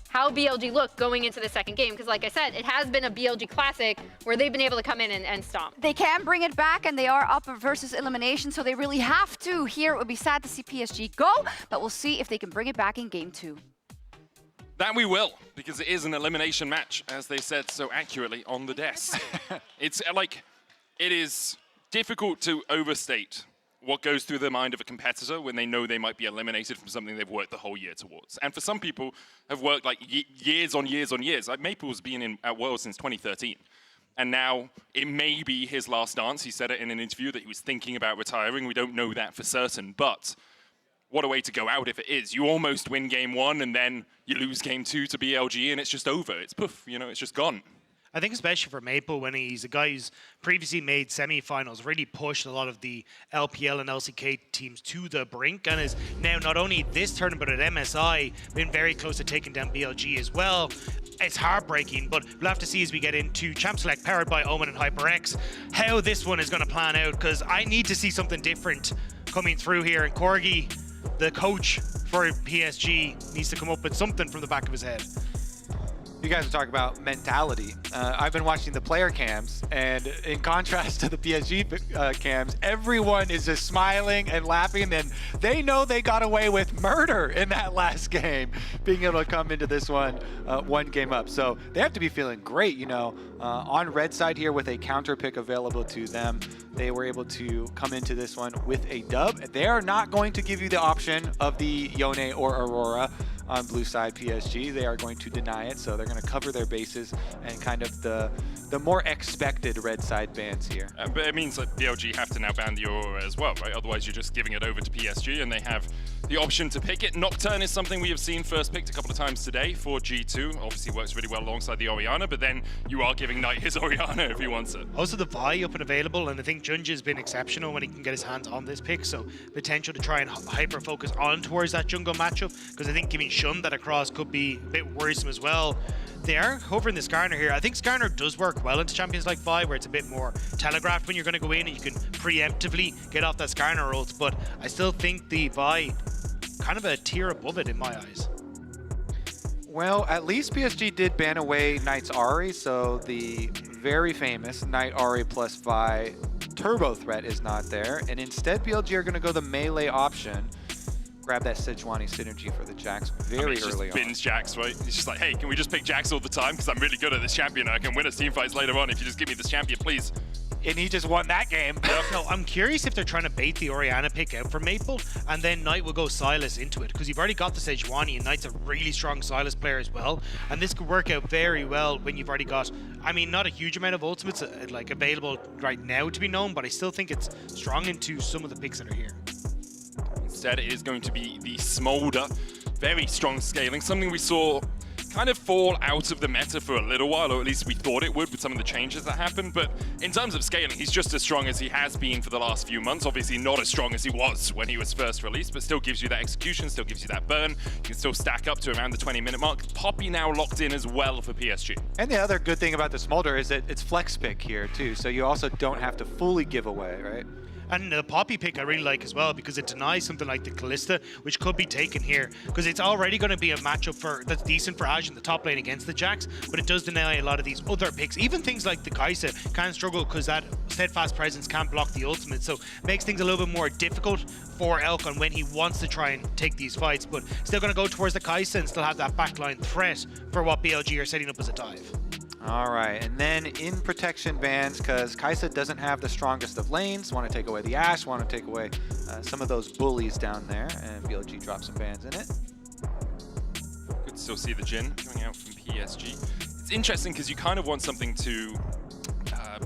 [SPEAKER 1] how BLG look going into the second game, because like I said, it has been a BLG classic where they've been able to come in and stomp.
[SPEAKER 3] They can bring it back, and they are up versus elimination, so they really have to. Here, it would be sad to see PSG go, but we'll see if they can bring it back in game 2.
[SPEAKER 10] That we will, because it is an elimination match, as they said so accurately on the desk. It's like, it is difficult to overstate what goes through the mind of a competitor when they know they might be eliminated from something they've worked the whole year towards. And for some people, have worked like years on years on years. Like Maple's been at Worlds since 2013. And now it may be his last dance. He said it in an interview that he was thinking about retiring. We don't know that for certain, but what a way to go out if it is. You almost win game 1 and then you lose game 2 to BLG and it's just over. It's poof, you know, it's just gone.
[SPEAKER 11] I think especially for Maple, when he's a guy who's previously made semi-finals, really pushed a lot of the LPL and LCK teams to the brink, and is now not only this tournament but at MSI been very close to taking down BLG as well. It's heartbreaking, but we'll have to see as we get into Champ Select powered by Omen and HyperX how this one is going to plan out, because I need to see something different coming through here, and Corgi, the coach for PSG, needs to come up with something from the back of his head.
[SPEAKER 8] You guys are talking about mentality. I've been watching the player cams, and in contrast to the PSG cams, everyone is just smiling and laughing, and they know they got away with murder in that last game, being able to come into this one game up. So they have to be feeling great, you know. On Red side here with a counter pick available to them, they were able to come into this one with a dub. They are not going to give you the option of the Yone or Aurora. On blue side PSG, they are going to deny it, so they're going to cover their bases and kind of the more expected red side bans here.
[SPEAKER 10] But it means that BLG have to now ban the Aurora as well, right? Otherwise you're just giving it over to PSG and they have the option to pick it. Nocturne is something we have seen first picked a couple of times today for G2. Obviously works really well alongside the Orianna, but then you are giving Knight his Orianna if he wants it.
[SPEAKER 11] Also the Vi up and available, and I think Junja has been exceptional when he can get his hands on this pick, so potential to try and hyper-focus on towards that jungle matchup, because I think giving Shun that across could be a bit worrisome as well. They are covering the Skarner here. I think Skarner does work well into champions like Vi, where it's a bit more telegraphed when you're going to go in and you can preemptively get off that Skarner ult, but I still think the Vi kind of a tier above it in my eyes.
[SPEAKER 8] Well, at least PSG did ban away Knight's Ahri, so the very famous Knight Ahri plus Vi turbo threat is not there. And instead, BLG are going to go the melee option. Grab that Sejuani synergy for the Jax very early on.
[SPEAKER 10] Bins Jax, right? He's just like, hey, can we just pick Jax all the time? Because I'm really good at this champion. I can win us team fights later on if you just give me this champion, please.
[SPEAKER 8] And he just won that game.
[SPEAKER 11] No, I'm curious if they're trying to bait the Orianna pick out for Maple, and then Knight will go Sylas into it, because you've already got the Sejuani, and Knight's a really strong Sylas player as well, and this could work out very well when you've already got, I mean, not a huge amount of ultimates like available right now to be known, but I still think it's strong into some of the picks that are here.
[SPEAKER 10] Instead, it is going to be the Smolder. Very strong scaling, something we saw kind of fall out of the meta for a little while, or at least we thought it would with some of the changes that happened. But in terms of scaling, he's just as strong as he has been for the last few months. Obviously not as strong as he was when he was first released, but still gives you that execution, still gives you that burn. You can still stack up to around the 20-minute mark. Poppy now locked in as well for PSG.
[SPEAKER 8] And the other good thing about the Smolder is that it's flex pick here too, so you also don't have to fully give away, right?
[SPEAKER 11] And the Poppy pick I really like as well, because it denies something like the Kalista, which could be taken here, because it's already going to be a matchup that's decent for Ashe in the top lane against the Jax, but it does deny a lot of these other picks. Even things like the Kai'Sa can struggle because that steadfast presence can't block the ultimate, so makes things a little bit more difficult for Elcon when he wants to try and take these fights, but still going to go towards the Kai'Sa and still have that backline threat for what BLG are setting up as a dive.
[SPEAKER 8] All right, and then in protection bans, because Kai'Sa doesn't have the strongest of lanes, want to take away the Ashe, want to take away some of those bullies down there, and BLG drops some bans in it.
[SPEAKER 10] Good to still see the Jhin coming out from PSG. It's interesting because you kind of want something to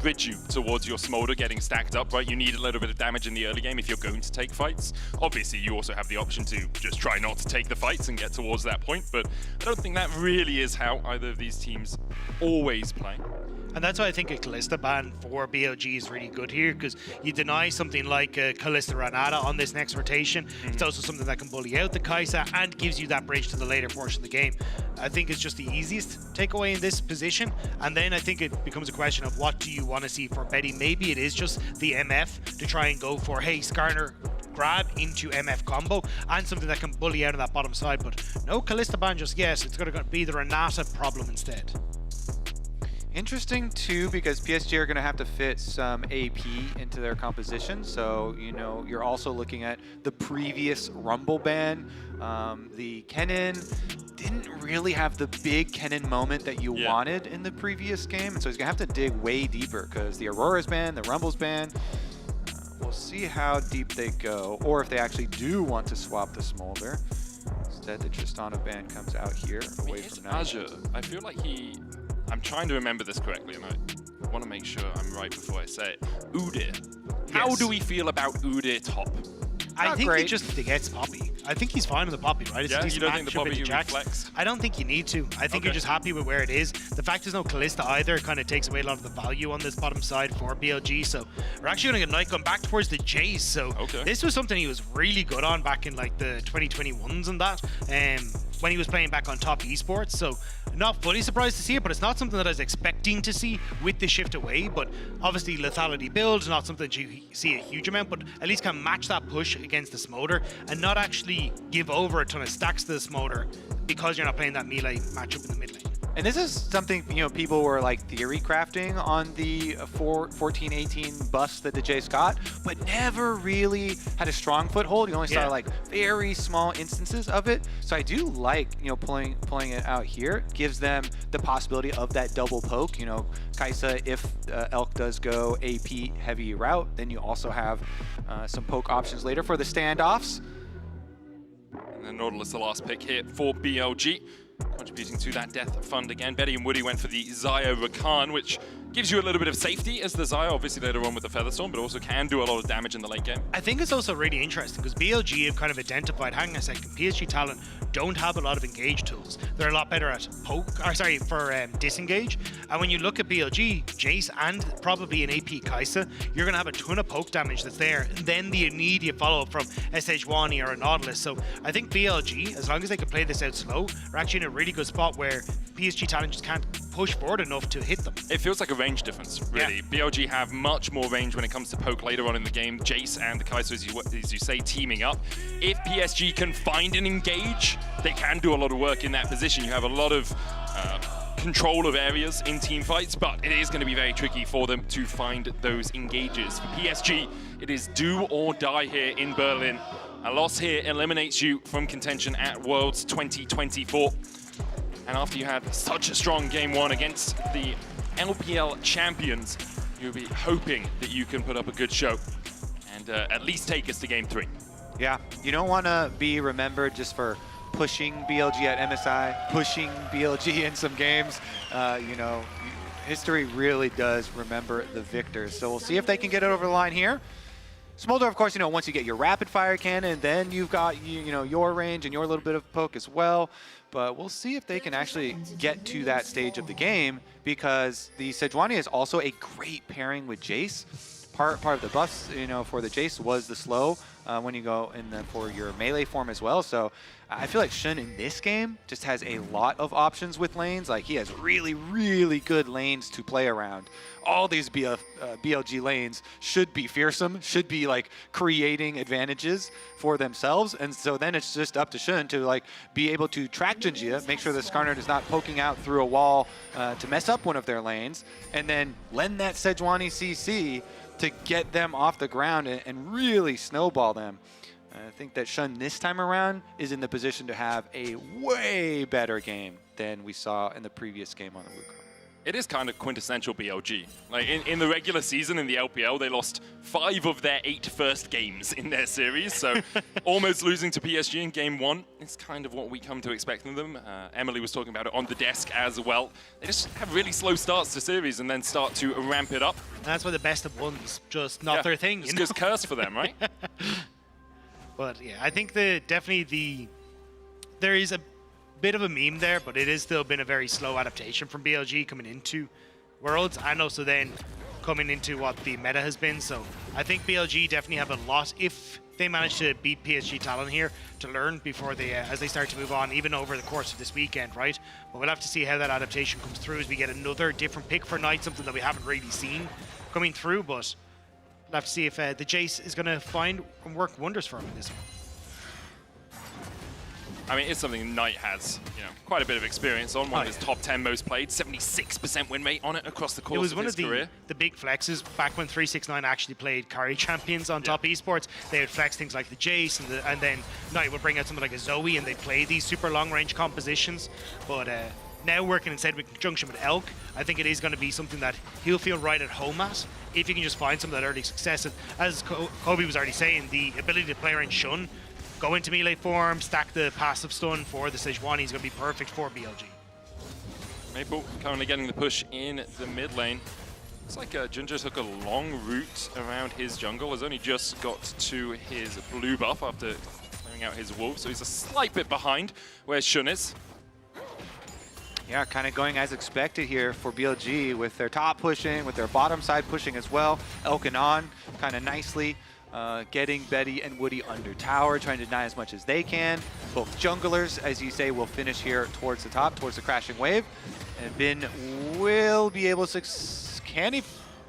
[SPEAKER 10] bridge you towards your Smolder getting stacked up, right? You need a little bit of damage in the early game if you're going to take fights. Obviously, you also have the option to just try not to take the fights and get towards that point, but I don't think that really is how either of these teams always play.
[SPEAKER 11] And that's why I think a Kalista ban for BLG is really good here, because you deny something like Kalista Renata on this next rotation. It's also something that can bully out the Kai'Sa and gives you that bridge to the later portion of the game. I think it's just the easiest takeaway in this position. And then I think it becomes a question of what do you want to see for Betty. Maybe it is just the MF to try and go for, hey, Skarner grab into MF combo and something that can bully out on that bottom side. But no Kalista ban just yet. It's going to be the Renata problem instead.
[SPEAKER 8] Interesting too, because PSG are going to have to fit some AP into their composition. So, you know, you're also looking at the previous Rumble ban. The Kennen didn't really have the big Kennen moment that you wanted in the previous game. And so he's going to have to dig way deeper, because the Aurora's ban, the Rumble's ban. We'll see how deep they go, or if they actually do want to swap the Smolder. Instead, the Tristana ban comes out here, away from Knight.
[SPEAKER 10] Azure, I feel like I'm trying to remember this correctly, and I want to make sure I'm right before I say it. Udyr. How do we feel about Udyr top?
[SPEAKER 11] I think he just gets Poppy. I think he's fine with the Poppy, right? It's a decent
[SPEAKER 10] you don't think the
[SPEAKER 11] matchup
[SPEAKER 10] Poppy
[SPEAKER 11] into
[SPEAKER 10] you
[SPEAKER 11] Jax.
[SPEAKER 10] reflex?
[SPEAKER 11] I don't think you need to. I think you're just happy with where it is. The fact there's no Kalista either kind of takes away a lot of the value on this bottom side for BLG. So we're actually going to get Knight going back towards the Jace. So this was something he was really good on back in like the 2021s and that. When he was playing back on top esports. So not fully surprised to see it, but it's not something that I was expecting to see with the shift away. But obviously lethality build is not something that you see a huge amount, but at least can match that push against the Smolder and not actually give over a ton of stacks to the Smolder because you're not playing that melee matchup in the mid lane.
[SPEAKER 8] And this is something, you know, people were like theory crafting on the 14-18 buffs that the Jace got, but never really had a strong foothold. You only saw like very small instances of it. So I do like, you know, pulling it out here. Gives them the possibility of that double poke. You know, Kai'Sa, if Elk does go AP heavy route, then you also have some poke options later for the standoffs.
[SPEAKER 10] And then Nautilus, the last pick here for BLG. Contributing to that death fund again. Betty and Woody went for the Xayah Rakan, which gives you a little bit of safety as the Xayah, obviously later on with the Featherstorm, but also can do a lot of damage in the late game.
[SPEAKER 11] I think it's also really interesting because BLG have kind of identified, hang on a second, PSG talent don't have a lot of engage tools. They're a lot better at disengage. And when you look at BLG, Jace and probably an AP Kai'Sa, you're going to have a ton of poke damage that's there. And then the immediate follow-up from SH1 or a Nautilus. So I think BLG, as long as they can play this out slow, are actually in a really good spot where PSG talent just can't push forward enough to hit them.
[SPEAKER 10] It feels like a range difference, really. BLG have much more range when it comes to poke later on in the game. Jace and Kai'Sa, as you say, teaming up. If PSG can find an engage, they can do a lot of work in that position. You have a lot of control of areas in team fights, but it is going to be very tricky for them to find those engages. For PSG, it is do or die here in Berlin. A loss here eliminates you from contention at Worlds 2024. And after you had such a strong game one against the LPL champions, you'll be hoping that you can put up a good show and at least take us to game 3.
[SPEAKER 8] Yeah, you don't want to be remembered just for pushing BLG at MSI, pushing BLG in some games. You know, history really does remember the victors. So we'll see if they can get it over the line here. Smolder, of course, you know, once you get your rapid fire cannon, then you've got, you know, your range and your little bit of poke as well. But we'll see if they can actually get to that stage of the game, because the Sejuani is also a great pairing with Jace. Part of the buffs, you know, for the Jace was the slow when you go in for your melee form as well. So I feel like Xun in this game just has a lot of options with lanes. Like, he has really, really good lanes to play around. All these BLG lanes should be fearsome, should be like creating advantages for themselves. And so then it's just up to Xun to like be able to track Jinjia, make sure the Skarner is not poking out through a wall to mess up one of their lanes, and then lend that Sejuani CC to get them off the ground and really snowball them. I think that Xun this time around is in the position to have a way better game than we saw in the previous game on the Wukong.
[SPEAKER 10] It is kind of quintessential BLG. Like in the regular season in the LPL, they lost 5 of their 8 first games in their series. So almost losing to PSG in game 1 is kind of what we come to expect from them. Emily was talking about it on the desk as well. They just have really slow starts to series and then start to ramp it up.
[SPEAKER 11] And that's why the best of one's just not their thing.
[SPEAKER 10] It's just curse for them, right?
[SPEAKER 11] But yeah, I think there is a bit of a meme there, but it has still been a very slow adaptation from BLG coming into Worlds and also then coming into what the meta has been. So I think BLG definitely have a lot, if they manage to beat PSG Talon here, to learn before they, as they start to move on, even over the course of this weekend, right? But we'll have to see how that adaptation comes through as we get another different pick for Knight, something that we haven't really seen coming through, but we'll have to see if the Jace is going to find and work wonders for him in this one.
[SPEAKER 10] I mean, it's something Knight has, you know, quite a bit of experience on. One of his top 10 most played, 76% win rate on it across the course of his career. It was one of the big
[SPEAKER 11] flexes back when 369 actually played carry champions on top esports. They would flex things like the Jace, and then Knight would bring out something like a Zoe, and they'd play these super long range compositions. But now working instead in conjunction with Elk, I think it is going to be something that he'll feel right at home at, if he can just find some of that early success. And as Kobe was already saying, the ability to play around Xun, go into melee form, stack the passive stun for the Sejuani is going to be perfect for BLG.
[SPEAKER 10] Maple currently getting the push in the mid lane. Looks like Jinja took a long route around his jungle, has only just got to his blue buff after clearing out his wolf, so he's a slight bit behind where Xun is.
[SPEAKER 8] Yeah, kind of going as expected here for BLG with their top pushing, with their bottom side pushing as well. Elkanon kind of nicely getting Betty and Woody under tower, trying to deny as much as they can. Both junglers, as you say, will finish here towards the top, towards the crashing wave. And Bin will be able to, can he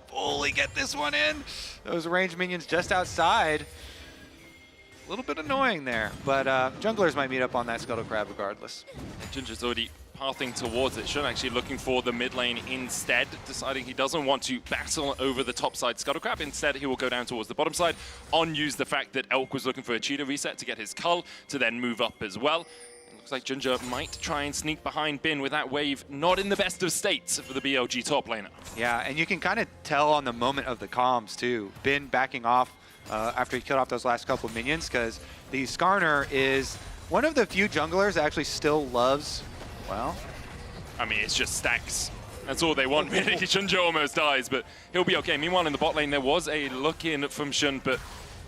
[SPEAKER 8] fully get this one in? Those ranged minions just outside. A little bit annoying there, but junglers might meet up on that Scuttle Crab regardless.
[SPEAKER 10] Jinja's already pathing towards it. Xun actually looking for the mid lane instead, deciding he doesn't want to battle over the top side Scuttle Crab. Instead, he will go down towards the bottom side, use the fact that Elk was looking for a cheetah reset to get his cull, to then move up as well. It looks like Jinja might try and sneak behind Bin with that wave not in the best of states for the BLG top laner.
[SPEAKER 8] Yeah, and you can kind of tell on the moment of the comms too. Bin backing off after he killed off those last couple of minions, because the Skarner is one of the few junglers that actually still loves, well,
[SPEAKER 10] I mean, it's just stacks. That's all they want, really. Jinja almost dies, but he'll be okay. Meanwhile, in the bot lane, there was a look in from Xun, but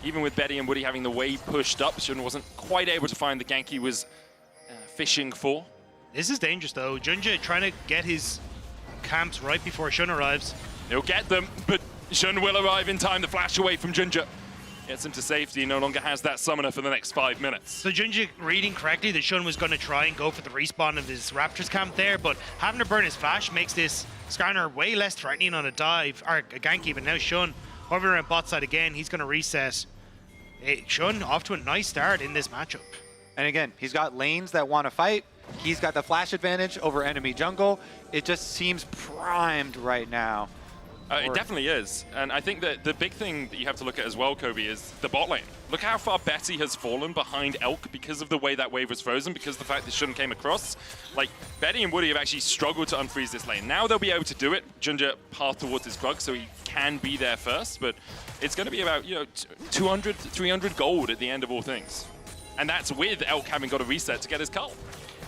[SPEAKER 10] even with Betty and Woody having the wave pushed up, Xun wasn't quite able to find the gank he was fishing for.
[SPEAKER 11] This is dangerous, though. Jinja trying to get his camps right before Xun arrives.
[SPEAKER 10] He'll get them, but Xun will arrive in time to flash away from Jinja. Gets him to safety, no longer has that summoner for the next 5 minutes.
[SPEAKER 11] So Junja reading correctly that Shun was going to try and go for the respawn of his Raptors camp there, but having to burn his flash makes this Skarner way less threatening on a dive, or a gank even. Now Shun, hovering around bot side again, he's going to reset. Hey, Shun off to a nice start in this matchup.
[SPEAKER 8] And again, he's got lanes that want to fight. He's got the flash advantage over enemy jungle. It just seems primed right now.
[SPEAKER 10] It definitely is. And I think that the big thing that you have to look at as well, Kobe, is the bot lane. Look how far Betty has fallen behind Elk because of the way that wave was frozen, because of the fact that Shun came across. Like, Betty and Woody have actually struggled to unfreeze this lane. Now they'll be able to do it. Junja path towards his Krug, so he can be there first, but it's going to be about, 200, 300 gold at the end of all things. And that's with Elk having got a reset to get his cull.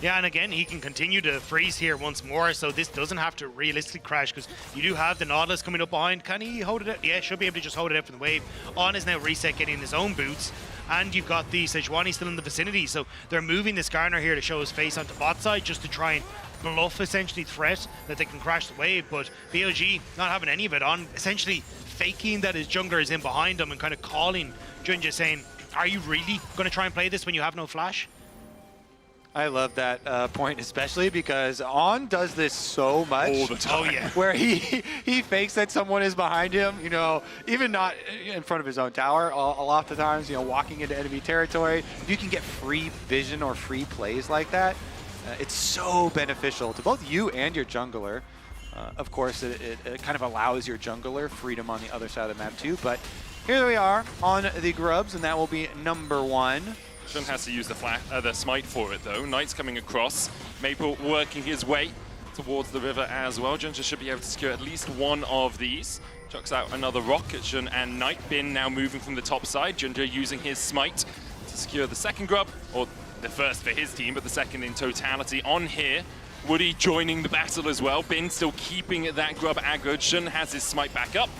[SPEAKER 11] Yeah, and again, he can continue to freeze here once more, so this doesn't have to realistically crash, because you do have the Nautilus coming up behind. Can he hold it out? Yeah, should be able to just hold it out from the wave. On is now reset, getting his own boots, and you've got the Sejuani still in the vicinity, so they're moving the Skarner here to show his face onto bot side, just to try and bluff, essentially, threat that they can crash the wave, but BLG not having any of it on, essentially faking that his jungler is in behind him and kind of calling Junja, saying, are you really going to try and play this when you have no flash?
[SPEAKER 8] I love that point, especially because On does this so much.
[SPEAKER 10] All the time.
[SPEAKER 11] Oh, yeah.
[SPEAKER 8] Where he fakes that someone is behind him, even not in front of his own tower, a lot of the times, walking into enemy territory. If you can get free vision or free plays like that, it's so beneficial to both you and your jungler. Of course, it kind of allows your jungler freedom on the other side of the map too, but here we are on the Grubs, and that will be number 1.
[SPEAKER 10] Shun has to use the smite for it though. Knight's coming across. Maple working his way towards the river as well. Junja should be able to secure at least one of these. Chucks out another rock at Shun and Knight. Bin now moving from the top side. Junja using his smite to secure the second grub, or the first for his team, but the second in totality on here. Woody joining the battle as well. Bin still keeping that grub aggroed. Shun has his smite back up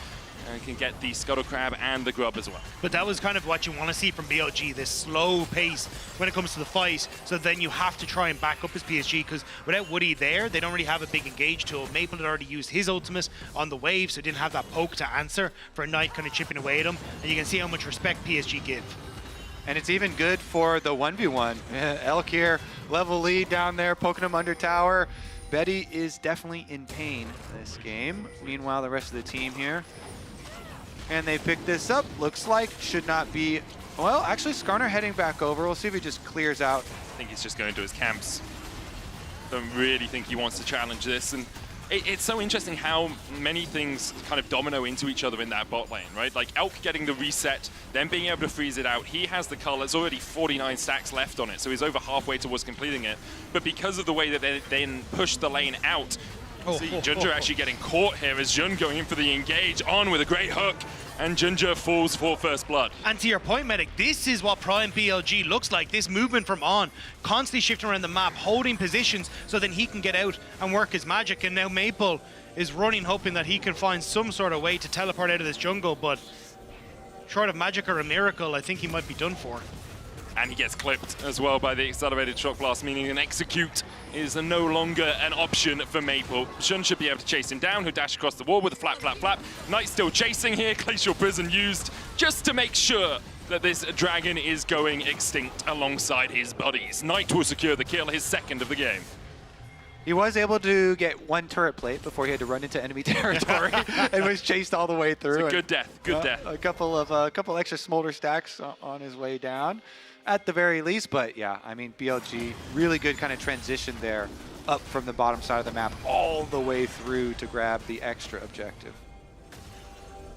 [SPEAKER 10] and can get the Scuttle Crab and the grub as well.
[SPEAKER 11] But that was kind of what you want to see from BLG, this slow pace when it comes to the fight, so then you have to try and back up his PSG, because without Woody there, they don't really have a big engage tool. Maple had already used his ultimate on the wave, so didn't have that poke to answer for Knight kind of chipping away at him, and you can see how much respect PSG give.
[SPEAKER 8] And it's even good for the 1v1. Elk here, level lead down there, poking him under tower. Betty is definitely in pain this game. Meanwhile, the rest of the team here, and they pick this up. Looks like should not be, well, actually Skarner heading back over. We'll see if he just clears out.
[SPEAKER 10] I think he's just going to his camps. Don't really think he wants to challenge this. And it's so interesting how many things kind of domino into each other in that bot lane, right? Like Elk getting the reset, then being able to freeze it out. He has the cull. There's already 49 stacks left on it, so he's over halfway towards completing it. But because of the way that they then push the lane out, see Junja actually getting caught here as Jun going in for the engage, On with a great hook, and Junja falls for first blood.
[SPEAKER 11] And to your point, Medic, this is what Prime BLG looks like. This movement from On, constantly shifting around the map, holding positions so then he can get out and work his magic. And now Maple is running, hoping that he can find some sort of way to teleport out of this jungle, but short of magic or a miracle, I think he might be done for.
[SPEAKER 10] And he gets clipped as well by the accelerated shock blast, meaning an execute is no longer an option for Maple. Shun should be able to chase him down, who dash across the wall with a flap, flap, flap. Knight still chasing here, Glacial Prison used just to make sure that this dragon is going extinct alongside his buddies. Knight will secure the kill, his second of the game.
[SPEAKER 8] He was able to get one turret plate before he had to run into enemy territory and was chased all the way through.
[SPEAKER 10] It's a good death, good death.
[SPEAKER 8] A couple extra smolder stacks on his way down, at the very least. But yeah, I mean, BLG, really good kind of transition there, up from the bottom side of the map all the way through to grab the extra objective.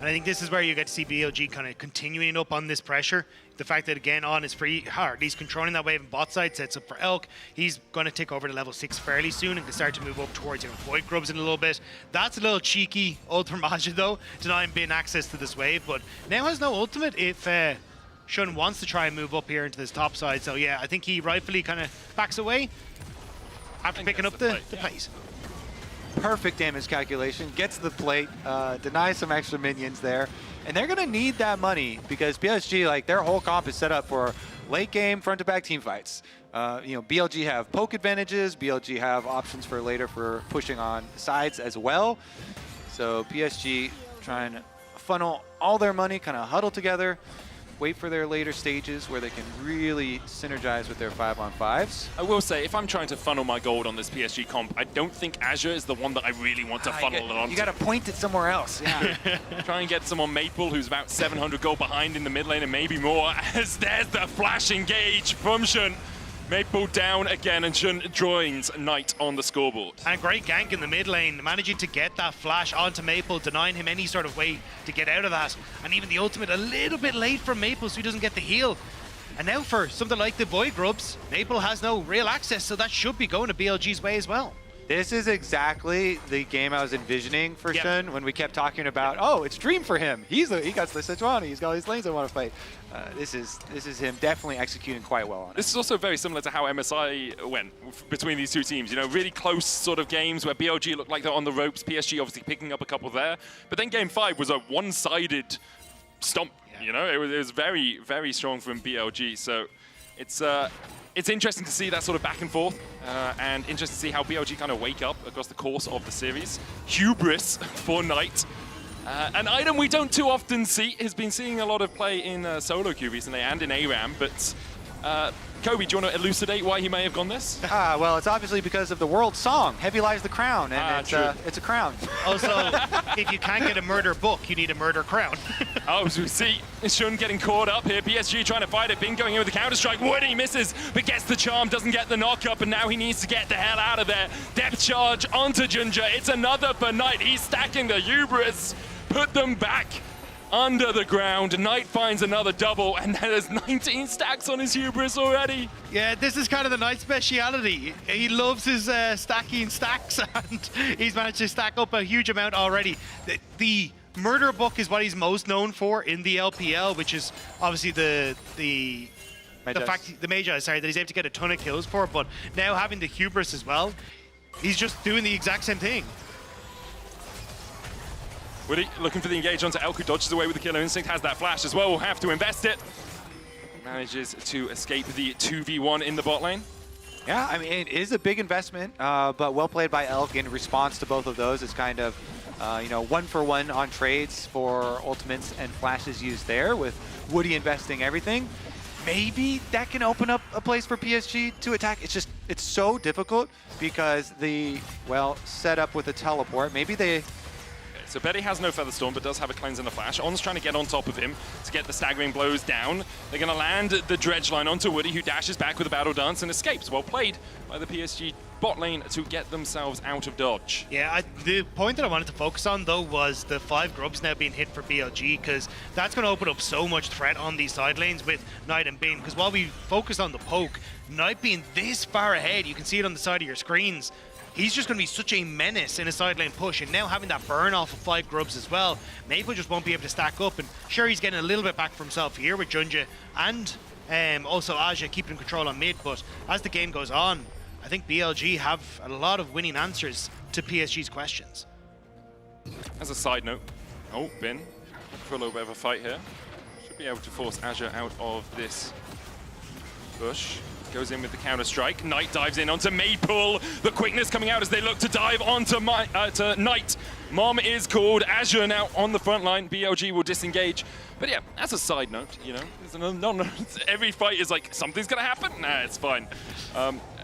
[SPEAKER 11] And I think this is where you get to see BLG kind of continuing up on this pressure. The fact that, again, On is free hard. He's controlling that wave on bot side, sets up for Elk. He's going to take over to level 6 fairly soon and can start to move up towards Void Grubs in a little bit. That's a little cheeky Ultra Maja, though, denying Bin access to this wave, but now has no ultimate if Shun wants to try and move up here into this top side. So yeah, I think he rightfully kind of backs away after picking up the plate.
[SPEAKER 8] Perfect damage calculation, gets the plate, denies some extra minions there. And they're gonna need that money because PSG, like, their whole comp is set up for late game, front to back team fights. BLG have poke advantages, BLG have options for later for pushing on sides as well. So PSG trying to funnel all their money, kind of huddle together, wait for their later stages where they can really synergize with their 5-on-5s.
[SPEAKER 10] I will say, if I'm trying to funnel my gold on this PSG comp, I don't think Azure is the one that I really want to funnel it on.
[SPEAKER 8] You got to point it somewhere else. Yeah.
[SPEAKER 10] Try and get someone Maple, who's about 700 gold behind in the mid lane and maybe more, as there's the flash engage from Xun. Maple down again, and Xun joins Knight on the scoreboard.
[SPEAKER 11] And great gank in the mid lane, managing to get that flash onto Maple, denying him any sort of way to get out of that. And even the ultimate a little bit late from Maple, so he doesn't get the heal. And now for something like the Void Grubs, Maple has no real access, so that should be going to BLG's way as well.
[SPEAKER 8] This is exactly the game I was envisioning for Xun when we kept talking about, oh, it's Dream for him. He got the Sejuani, he's got all these lanes I want to fight. This is him definitely executing quite well on it.
[SPEAKER 10] This is also very similar to how MSI went between these two teams. You know, really close sort of games where BLG looked like they're on the ropes, PSG obviously picking up a couple there. But then Game 5 was a one-sided stomp. You know, it was very, very strong from BLG. So it's interesting to see that sort of back and forth, and interesting to see how BLG kind of wake up across the course of the series. Hubris for Knight. An item we don't too often see. Has been seeing a lot of play in solo queue recently and in ARAM, but Kobe, do you want to elucidate why he may have gone this?
[SPEAKER 8] Well, it's obviously because of the world song, Heavy Lies the Crown, and it's a crown.
[SPEAKER 11] Also, if you can't get a murder book, you need a murder crown.
[SPEAKER 10] Oh, so we see Xun getting caught up here. PSG trying to fight it. Bing going in with the counter-strike. Woody misses, but gets the charm, doesn't get the knock-up, and now he needs to get the hell out of there. Depth charge onto Junja. It's another for Knight. He's stacking the Hubris. Put them back under the ground. Knight finds another double, and there's 19 stacks on his Hubris already.
[SPEAKER 11] Yeah, this is kind of the Knight speciality. He loves his stacking stacks, and he's managed to stack up a huge amount already. The murder book is what he's most known for in the LPL, which is obviously the Magi, sorry, that he's able to get a ton of kills for. But now having the Hubris as well, he's just doing the exact same thing.
[SPEAKER 10] Woody looking for the engage onto Elku, dodges away with the Killer Instinct, has that flash as well, will have to invest it. Manages to escape the 2v1 in the bot lane.
[SPEAKER 8] Yeah, I mean, it is a big investment, but well played by Elk in response to both of those. It's kind of, you know, 1-for-1 on trades for ultimates and flashes used there, with Woody investing everything. Maybe that can open up a place for PSG to attack. It's just, it's so difficult because the, well, set up with a teleport. Maybe they...
[SPEAKER 10] So Betty has no Featherstorm, but does have a cleanse and a flash. On's trying to get on top of him to get the staggering blows down. They're going to land the dredge line onto Woody, who dashes back with a battle dance and escapes. Well played by the PSG bot lane to get themselves out of dodge.
[SPEAKER 11] Yeah, the point that I wanted to focus on, though, was the 5 grubs now being hit for BLG, because that's going to open up so much threat on these side lanes with Knight and Bin. Because while we focus on the poke, Knight being this far ahead, you can see it on the side of your screens, he's just going to be such a menace in a side lane push, and now having that burn off of 5 grubs as well, Maple just won't be able to stack up. And sure, he's getting a little bit back for himself here with Junja and also Aja keeping control on mid, but as the game goes on, I think BLG have a lot of winning answers to PSG's questions.
[SPEAKER 10] As a side note, Bin for a little bit of a fight here. Should be able to force Azure out of this bush. Goes in with the counter-strike. Knight dives in onto Maple. The quickness coming out as they look to dive onto to Knight. Mom is called. Azure now on the front line. BLG will disengage. But yeah, as a side note, you know, every fight is like, something's going to happen? Nah, it's fine.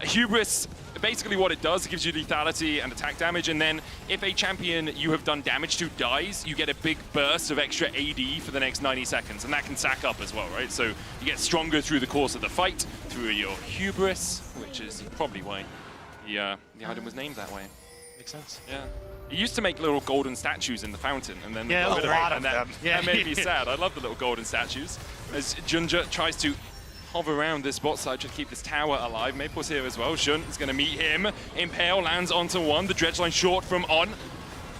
[SPEAKER 10] Hubris, basically what it does, it gives you lethality and attack damage, and then if a champion you have done damage to dies, you get a big burst of extra AD for the next 90 seconds, and that can stack up as well, right? So you get stronger through the course of the fight, through your Hubris, which is probably why the item was named that way.
[SPEAKER 11] Makes sense.
[SPEAKER 10] Yeah. It used to make little golden statues in the fountain, and then
[SPEAKER 11] yeah,
[SPEAKER 10] a
[SPEAKER 11] lot of
[SPEAKER 10] them.
[SPEAKER 11] Yeah.
[SPEAKER 10] That made me sad. I love the little golden statues. As Junja tries to hover around this bot side to keep this tower alive. Maple's here as well. Xun is going to meet him. Impale lands onto one. The dredge line short from On.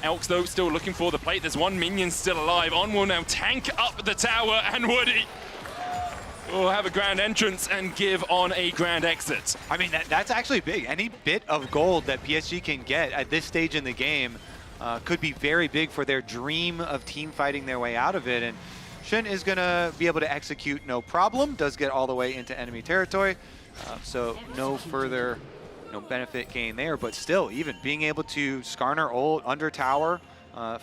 [SPEAKER 10] Elks, though, still looking for the plate. There's one minion still alive. On will now tank up the tower, and Woody will have a grand entrance and give On a grand exit.
[SPEAKER 8] I mean, that's actually big. Any bit of gold that PSG can get at this stage in the game could be very big for their dream of team fighting their way out of it. And Xun is going to be able to execute no problem. Does get all the way into enemy territory. So no further benefit gain there. But still, even being able to Skarner ult under tower,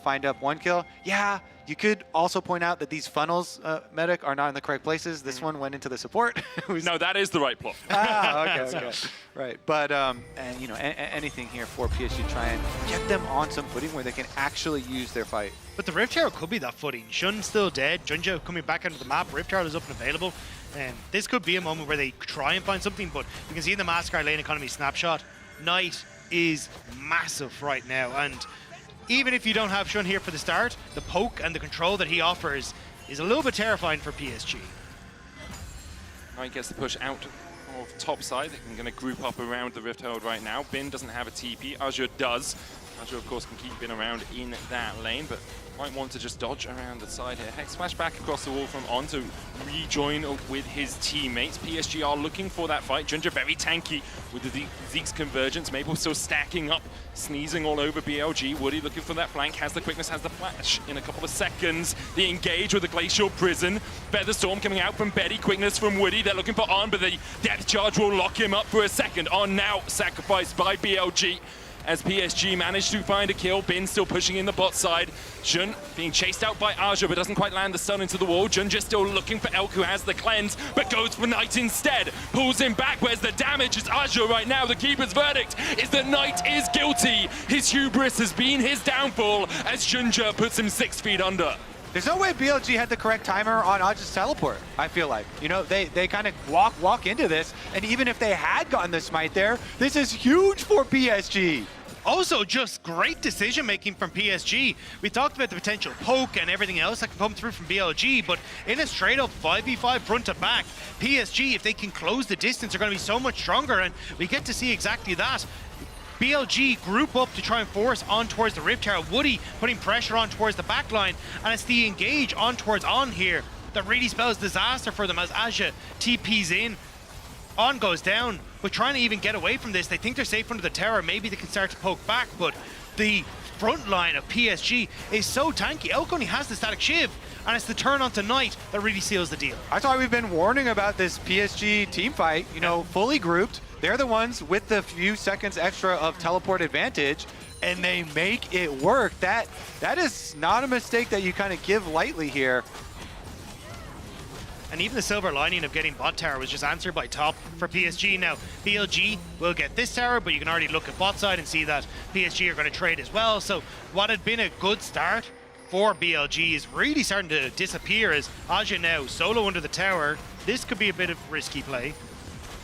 [SPEAKER 8] find up 1 kill. Yeah, You could also point out that these funnels, Medic, are not in the correct places. This one went into the support.
[SPEAKER 10] No, that is the right plot.
[SPEAKER 8] Okay. Right, but and you know, anything here for PSG, try and get them on some footing where they can actually use their fight.
[SPEAKER 11] But the Rift Herald could be that footing. Shun's still dead. Junja coming back onto the map. Rift Herald is up and available. And this could be a moment where they try and find something, but you can see in the Mascar lane economy snapshot, Knight is massive right now. And even if you don't have Shun here for the start, the poke and the control that he offers is a little bit terrifying for PSG.
[SPEAKER 10] Knight gets the push out of top side. They're going to group up around the Rift Herald right now. Bin doesn't have a TP. Azure does. Azure, of course, can keep Bin around in that lane, but might want to just dodge around the side here. Hex flash back across the wall from On to rejoin with his teammates. PSG are looking for that fight. Junja very tanky with the Zeke's convergence. Maple still stacking up, sneezing all over BLG. Woody looking for that flank, has the quickness, has the flash in a couple of seconds. They engage with the Glacial Prison. Featherstorm coming out from Betty, quickness from Woody. They're looking for On, but the Depth Charge will lock him up for a second. On now, sacrificed by BLG. As PSG managed to find a kill. Bin still pushing in the bot side. Jun being chased out by Aja, but doesn't quite land the stun into the wall. Jun just still looking for Elk, who has the cleanse, but goes for Knight instead. Pulls him back. Where's the damage? It's Aja right now. The keeper's verdict is that Knight is guilty. His hubris has been his downfall as Junja puts him 6 feet under.
[SPEAKER 8] There's no way BLG had the correct timer on Aja's teleport, I feel like. You know, they kind of walk into this, and even if they had gotten the smite there, this is huge for PSG.
[SPEAKER 11] Also, just great decision-making from PSG. We talked about the potential poke and everything else that can come through from BLG, but in a straight-up 5v5 front-to-back, PSG, if they can close the distance, are going to be so much stronger, and we get to see exactly that. BLG group up to try and force On towards the Rift Herald. Woody putting pressure on towards the back line, and it's the engage on towards On here that really spells disaster for them as Aja TPs in. On goes down, but trying to even get away from this. They think they're safe under the tower. Maybe they can start to poke back, but the front line of PSG is so tanky. Elk only has the static shiv, and it's the turn onto Knight that really seals the deal.
[SPEAKER 8] That's why we've been warning about this PSG team fight, you know, fully grouped. They're the ones with the few seconds extra of teleport advantage, and they make it work. That is not a mistake that you kind of give lightly here.
[SPEAKER 11] And even the silver lining of getting bot tower was just answered by top for PSG. Now, BLG will get this tower, but you can already look at bot side and see that PSG are going to trade as well. So what had been a good start for BLG is really starting to disappear as Aja now solo under the tower. This could be a bit of risky play.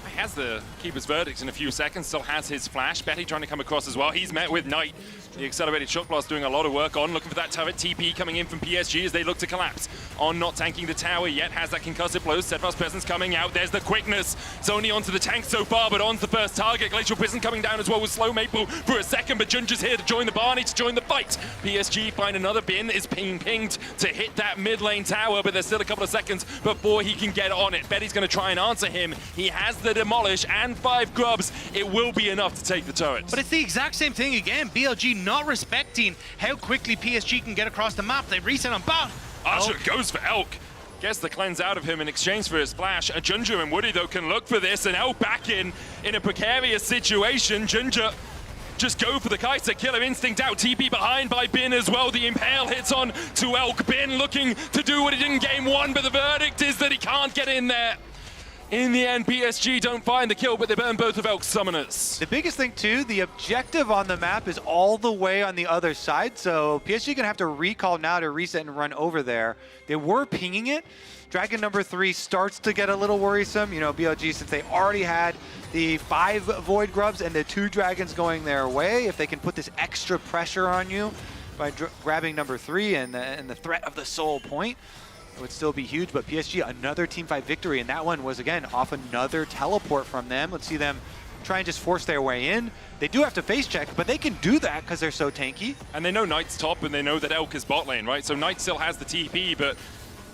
[SPEAKER 10] He has the keeper's verdict in a few seconds, still has his flash. Betty trying to come across as well. He's met with Knight. The accelerated shock blast doing a lot of work On, looking for that turret. TP coming in from PSG as they look to collapse. On not tanking the tower yet, has that concussive blow. Steadfast presence coming out. There's the quickness. It's only onto the tank so far, but On's the first target. Glacial Prison coming down as well with Slow Maple for a second, but Junja's here to join the Barney, to join the fight. PSG find another bin, is pinged to hit that mid lane tower, but there's still a couple of seconds before he can get on it. Betty's going to try and answer him. He has the Demolish and 5 grubs. It will be enough to take the turret.
[SPEAKER 11] But it's the exact same thing again. BLG not respecting how quickly PSG can get across the map. They reset on bot.
[SPEAKER 10] Aja goes for Elk. Gets the cleanse out of him in exchange for his flash. Junja and Woody, though, can look for this, and Elk back in a precarious situation. Junja just go for the Kaiser. Killer instinct out. TP behind by Bin as well. The Impale hits on to Elk. Bin looking to do what he did in game 1, but the verdict is that he can't get in there. In the end, PSG don't find the kill, but they burn both of Elk's summoners.
[SPEAKER 8] The biggest thing, too, the objective on the map is all the way on the other side, so PSG going to have to recall now to reset and run over there. They were pinging it. Dragon number 3 starts to get a little worrisome. You know, BLG, since they already had the 5 Void Grubs and the 2 Dragons going their way, if they can put this extra pressure on you by grabbing number 3 and the threat of the soul point, it would still be huge. But PSG, another team fight victory, and that one was, again, off another teleport from them. Let's see them try and just force their way in. They do have to face check, but they can do that because they're so tanky.
[SPEAKER 10] And they know Knight's top, and they know that Elk is bot lane, right? So Knight still has the TP, but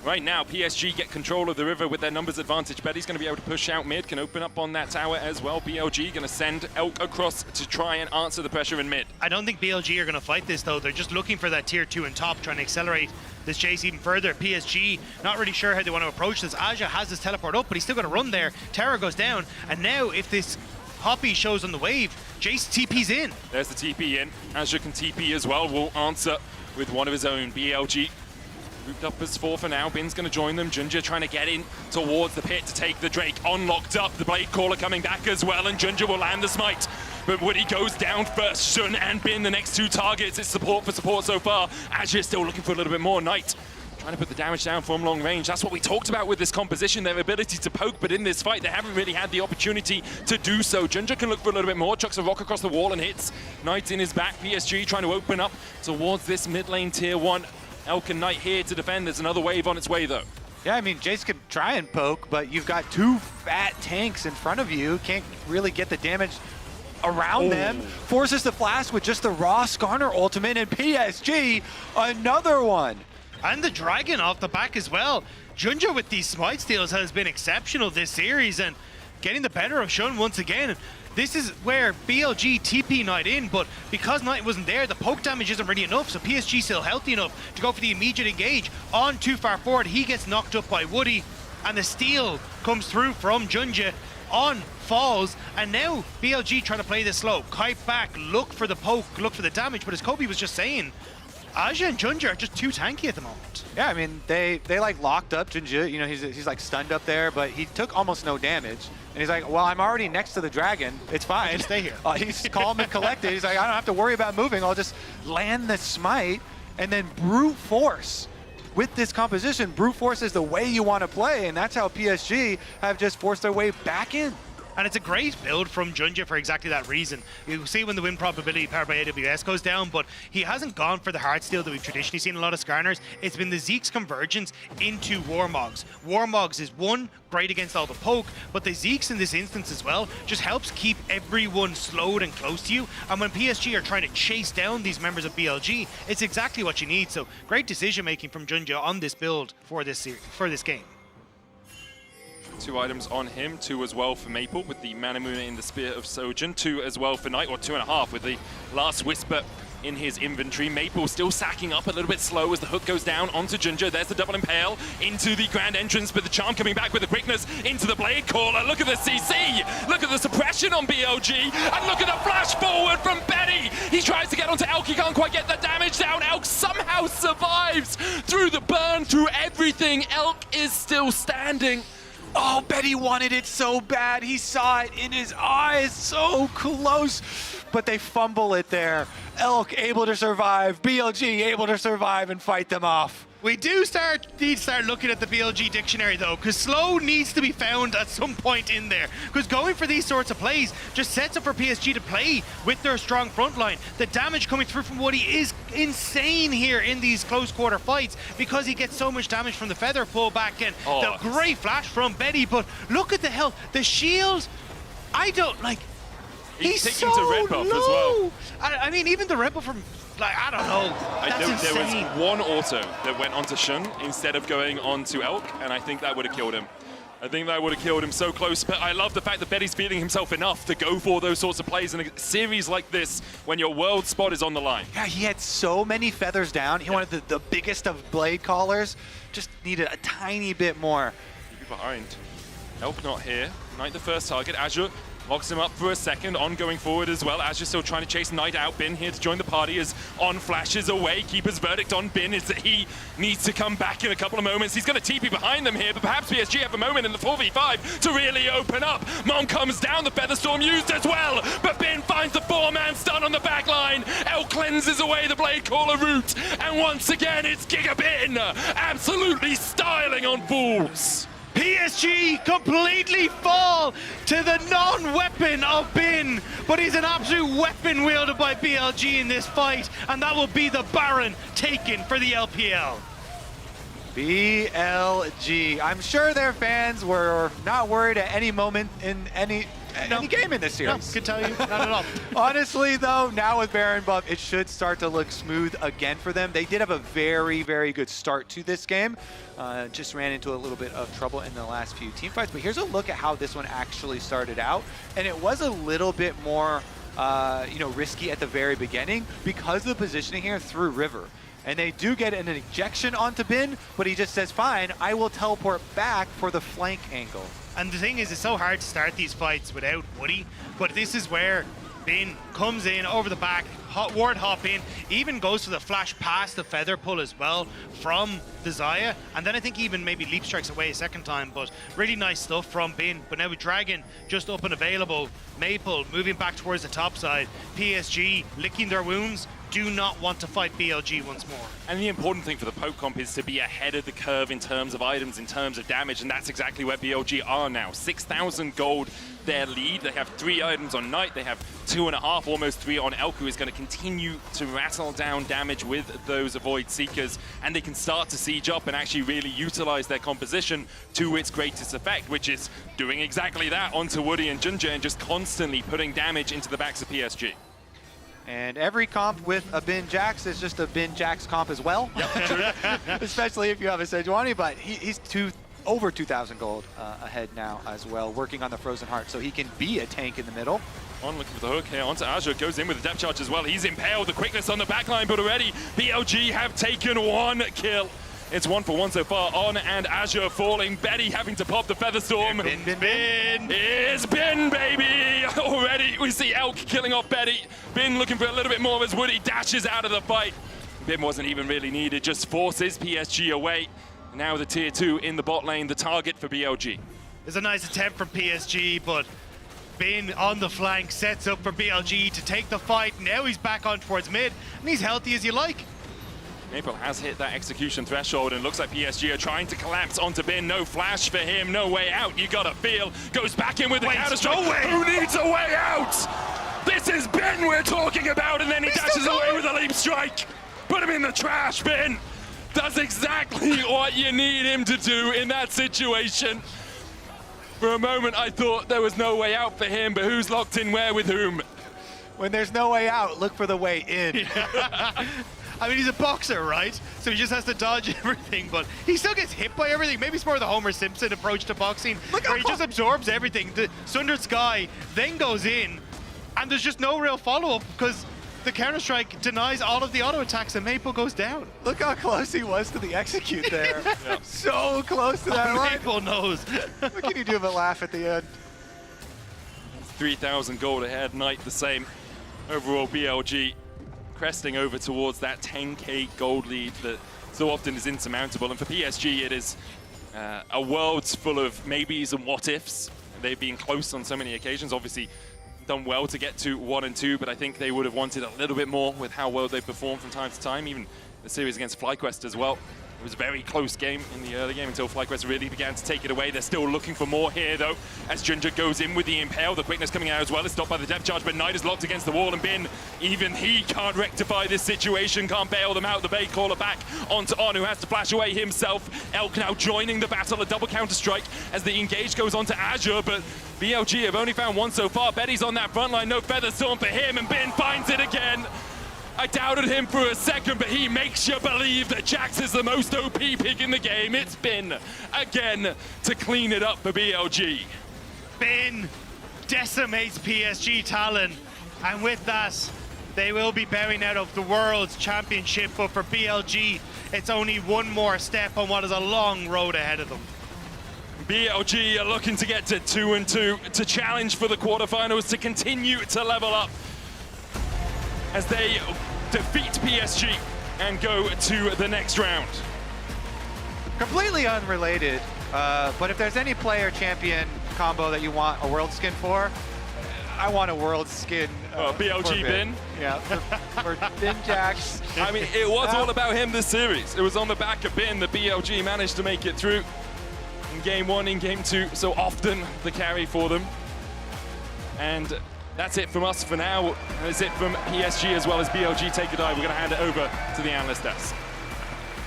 [SPEAKER 10] right now, PSG get control of the river with their numbers advantage. Betty's going to be able to push out mid, can open up on that tower as well. BLG going to send Elk across to try and answer the pressure in mid.
[SPEAKER 11] I don't think BLG are going to fight this, though. They're just looking for that tier 2 in top, trying to accelerate this chase even further. PSG not really sure how they want to approach this. Aja has his teleport up, but he's still going to run there. Terra goes down, and now if this Hoppy shows on the wave, Jace TP's in.
[SPEAKER 10] There's the TP in. Aja can TP as well. Will answer with one of his own. BLG Grouped up as 4 for now. Bin's going to join them. Junja trying to get in towards the pit to take the Drake. Unlocked up. The Blade Caller coming back as well, and Junja will land the smite. But Woody goes down first. Shun and Bin, the next 2 targets. It's support for support so far. Azure still looking for a little bit more. Knight trying to put the damage down from long range. That's what we talked about with this composition, their ability to poke, but in this fight, they haven't really had the opportunity to do so. Junja can look for a little bit more, chucks a rock across the wall and hits. Knight in his back, PSG trying to open up towards this mid lane tier 1. Elk and Knight here to defend. There's another wave on its way, though.
[SPEAKER 8] Yeah, I mean, Jace can try and poke, but you've got 2 fat tanks in front of you. Can't really get the damage around them. Forces the flash with just the raw Skarner ultimate, and PSG, another one.
[SPEAKER 11] And the Dragon off the back as well. Junja with these smite steals has been exceptional this series, and getting the better of Shun once again. This is where BLG TP Knight in, but because Knight wasn't there, the poke damage isn't really enough, so PSG still healthy enough to go for the immediate engage. On too far forward, he gets knocked up by Woody, and the steal comes through from Junja on falls, and now BLG trying to play this slow. Kite back, look for the poke, look for the damage, but as Kobe was just saying, Aja and Junja are just too tanky at the moment.
[SPEAKER 8] Yeah, I mean, they like locked up Junja. You know, he's like stunned up there, but he took almost no damage. And he's like, well, I'm already next to the dragon. It's fine.
[SPEAKER 11] Just stay here.
[SPEAKER 8] He's calm and collected. He's like, I don't have to worry about moving. I'll just land the smite and then brute force. With this composition, brute force is the way you want to play, and that's how PSG have just forced their way back in.
[SPEAKER 11] And it's a great build from Junja for exactly that reason. You see when the win probability powered by AWS goes down, but he hasn't gone for the hard steal that we've traditionally seen in a lot of Skarners. It's been the Zeke's convergence into Warmogs. Warmogs is one, great against all the poke, but the Zeke's in this instance as well just helps keep everyone slowed and close to you. And when PSG are trying to chase down these members of BLG, it's exactly what you need. So great decision making from Junja on this build for this game.
[SPEAKER 10] 2 items on him, 2 as well for Maple with the Manamuna in the Spear of Sojin, 2 as well for Knight, or 2.5 with the Last Whisper in his inventory. Maple still sacking up a little bit slow as the hook goes down onto Junja. There's the double impale into the grand entrance, but the charm coming back with the quickness into the Blade Caller. Look at the CC, look at the suppression on BLG, and look at the flash forward from Betty. He tries to get onto Elk, he can't quite get the damage down. Elk somehow survives through the burn, through everything. Elk is still standing.
[SPEAKER 8] Oh, Betty wanted it so bad. He saw it in his eyes, so close, but they fumble it there. Elk able to survive, BLG able to survive and fight them off.
[SPEAKER 11] We do need to start looking at the BLG dictionary though, because slow needs to be found at some point in there. Because going for these sorts of plays just sets up for PSG to play with their strong front line. The damage coming through from Woody is insane here in these close quarter fights because he gets so much damage from the feather pullback and the great flash from Betty. But look at the health, the shield. I don't like.
[SPEAKER 10] He's taking
[SPEAKER 11] so
[SPEAKER 10] to red buff
[SPEAKER 11] low.
[SPEAKER 10] as well.
[SPEAKER 11] I mean, even the red buff from. Like, I don't know.
[SPEAKER 10] There was one auto that went onto Shun instead of going onto Elk, and I think that would have killed him. I think that would have killed him so close, but I love the fact that Betty's feeling himself enough to go for those sorts of plays in a series like this when your world spot is on the line.
[SPEAKER 8] Yeah, he had so many feathers down. He wanted the biggest of blade callers. Just needed a tiny bit more.
[SPEAKER 10] Behind. Elk not here. Knight the first target. Azure locks him up for a second, on going forward as well. Azure still trying to chase Knight out. Bin here to join the party as On flashes away. Keeper's verdict on Bin is that he needs to come back in a couple of moments. He's going to TP behind them here, but perhaps PSG have a moment in the 4v5 to really open up. Mom comes down, the Featherstorm used as well, but Bin finds the 4-man stun on the back line. Elk cleanses away the Blade Caller route, and once again it's Gigabin absolutely styling on Fools.
[SPEAKER 11] PSG completely fall to the non-weapon of Bin, but he's an absolute weapon wielded by BLG in this fight, and that will be the Baron taken for the LPL.
[SPEAKER 8] BLG. I'm sure their fans were not worried at any moment in any game in this series.
[SPEAKER 11] No, can tell you, not at all.
[SPEAKER 8] Honestly, though, now with Baron buff, it should start to look smooth again for them. They did have a very, very good start to this game. Just ran into a little bit of trouble in the last few team fights. But here's a look at how this one actually started out. And it was a little bit more risky at the very beginning because of the positioning here through River. And they do get an ejection onto Bin, but he just says, fine, I will teleport back for the flank angle.
[SPEAKER 11] And the thing is, it's so hard to start these fights without Woody, but this is where Bin comes in over the back, ward hop in, even goes for the flash past the feather pull as well from the Xayah, and then I think even maybe leap strikes away a second time, but really nice stuff from Bin. But now with Dragon just up and available, Maple moving back towards the top side, PSG licking their wounds, do not want to fight BLG once more.
[SPEAKER 10] And the important thing for the Poke Comp is to be ahead of the curve in terms of items, in terms of damage, and that's exactly where BLG are now. 6,000 gold their lead. They have 3 items on Knight. They have 2.5, almost 3 on Elk, who is going to continue to rattle down damage with those Void Seekers, and they can start to siege up and actually really utilize their composition to its greatest effect, which is doing exactly that onto Woody and Junja and just constantly putting damage into the backs of PSG.
[SPEAKER 8] And every comp with a Bin Jax is just a Bin Jax comp as well. Yep. Especially if you have a Sejuani, but he's over 2,000 gold ahead now as well, working on the Frozen Heart, so he can be a tank in the middle.
[SPEAKER 10] On looking for the hook here onto Azure, goes in with the depth charge as well. He's impaled, the quickness on the backline, but already BLG have taken 1 kill. It's 1 for 1 so far on, and Azure falling. Betty having to pop the Featherstorm. Bin is Bin, baby! Already we see Elk killing off Betty. Bin looking for a little bit more as Woody dashes out of the fight. Bin wasn't even really needed, just forces PSG away. Now the tier 2 in the bot lane, the target for BLG.
[SPEAKER 11] There's a nice attempt from PSG, but Bin on the flank sets up for BLG to take the fight. Now he's back on towards mid, and he's healthy as you like.
[SPEAKER 10] Maple has hit that execution threshold, and looks like PSG are trying to collapse onto Bin. No flash for him, no way out. You gotta feel. Goes back in with the counter strike. Who needs a way out? This is Bin we're talking about, and then he dashes away with a leap strike. Put him in the trash, Bin. Does exactly what you need him to do in that situation. For a moment, I thought there was no way out for him, but who's locked in where with whom?
[SPEAKER 8] When there's no way out, look for the way in.
[SPEAKER 11] I mean, he's a boxer, right? So he just has to dodge everything, but he still gets hit by everything. Maybe it's more the Homer Simpson approach to boxing, where he just absorbs everything. The Sundered Sky then goes in, and there's just no real follow-up because the Counter-Strike denies all of the auto attacks and Maple goes down.
[SPEAKER 8] Look how close he was to the execute there. Yeah. So close to that line.
[SPEAKER 11] Maple knows.
[SPEAKER 8] What can you do but laugh at the end?
[SPEAKER 10] 3,000 gold ahead, Knight the same. Overall, BLG cresting over towards that 10k gold lead that so often is insurmountable. And for PSG, it is a world's full of maybes and what ifs. They've been close on so many occasions. Obviously, done well to get to 1 and 2, but I think they would have wanted a little bit more with how well they performed from time to time. Even the series against FlyQuest as well. It was a very close game in the early game until FlyQuest really began to take it away. They're still looking for more here, though, as Junja goes in with the Impale. The quickness coming out as well is stopped by the depth charge, but Knight is locked against the wall, and Bin, even he can't rectify this situation, can't bail them out. The Bay caller back onto On, who has to flash away himself. Elk now joining the battle, a double counter-strike as the engage goes on to Azure, but BLG have only found 1 so far. Betty's on that front line, no Featherstorm for him, and Bin finds it again. I doubted him for a second, but he makes you believe that Jax is the most OP pick in the game. It's Bin again to clean it up for BLG.
[SPEAKER 11] Bin decimates PSG Talon, and with that, they will be bowing out of the World's Championship, but for BLG, it's only 1 more step on what is a long road ahead of them.
[SPEAKER 10] BLG are looking to get to 2 and 2, to challenge for the quarterfinals, to continue to level up as they defeat PSG and go to the next round.
[SPEAKER 8] Completely unrelated, but if there's any player champion combo that you want a world skin for, I want a world skin
[SPEAKER 10] BLG Bin.
[SPEAKER 8] Yeah, for Bin Jax.
[SPEAKER 10] I mean, it was all about him this series. It was on the back of Bin that BLG managed to make it through in game 1, in game 2, so often the carry for them. And that's it from us for now. That's it from PSG as well as BLG Take a Dive. We're going to hand it over to the analyst desk.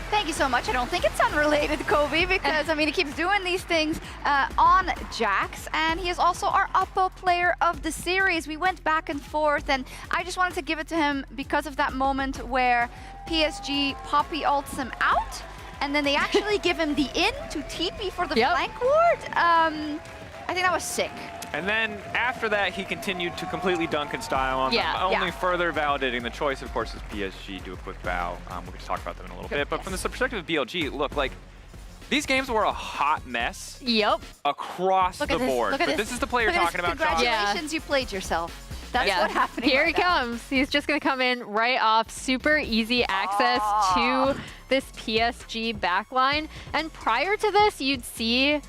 [SPEAKER 3] Thank you so much. I don't think it's unrelated, Kobe, because, I mean, he keeps doing these things on Jax, and he is also our Oppo player of the series. We went back and forth, and I just wanted to give it to him because of that moment where PSG Poppy ults him out, and then they actually give him the in to TP for the flank ward. I think that was sick.
[SPEAKER 4] And then after that, he continued to completely Duncan style on them, only further validating the choice. Of course, is PSG do a quick bow. We're going to talk about them in a little bit. But from the perspective of BLG, look, like, these games were a hot mess.
[SPEAKER 1] Yep.
[SPEAKER 4] Across the board. But this is the player talking about.
[SPEAKER 3] Congratulations, you played yourself. That's what happened.
[SPEAKER 1] Here he comes. He's just going to come in right off. Super easy access to this PSG backline. And prior to this, you'd see,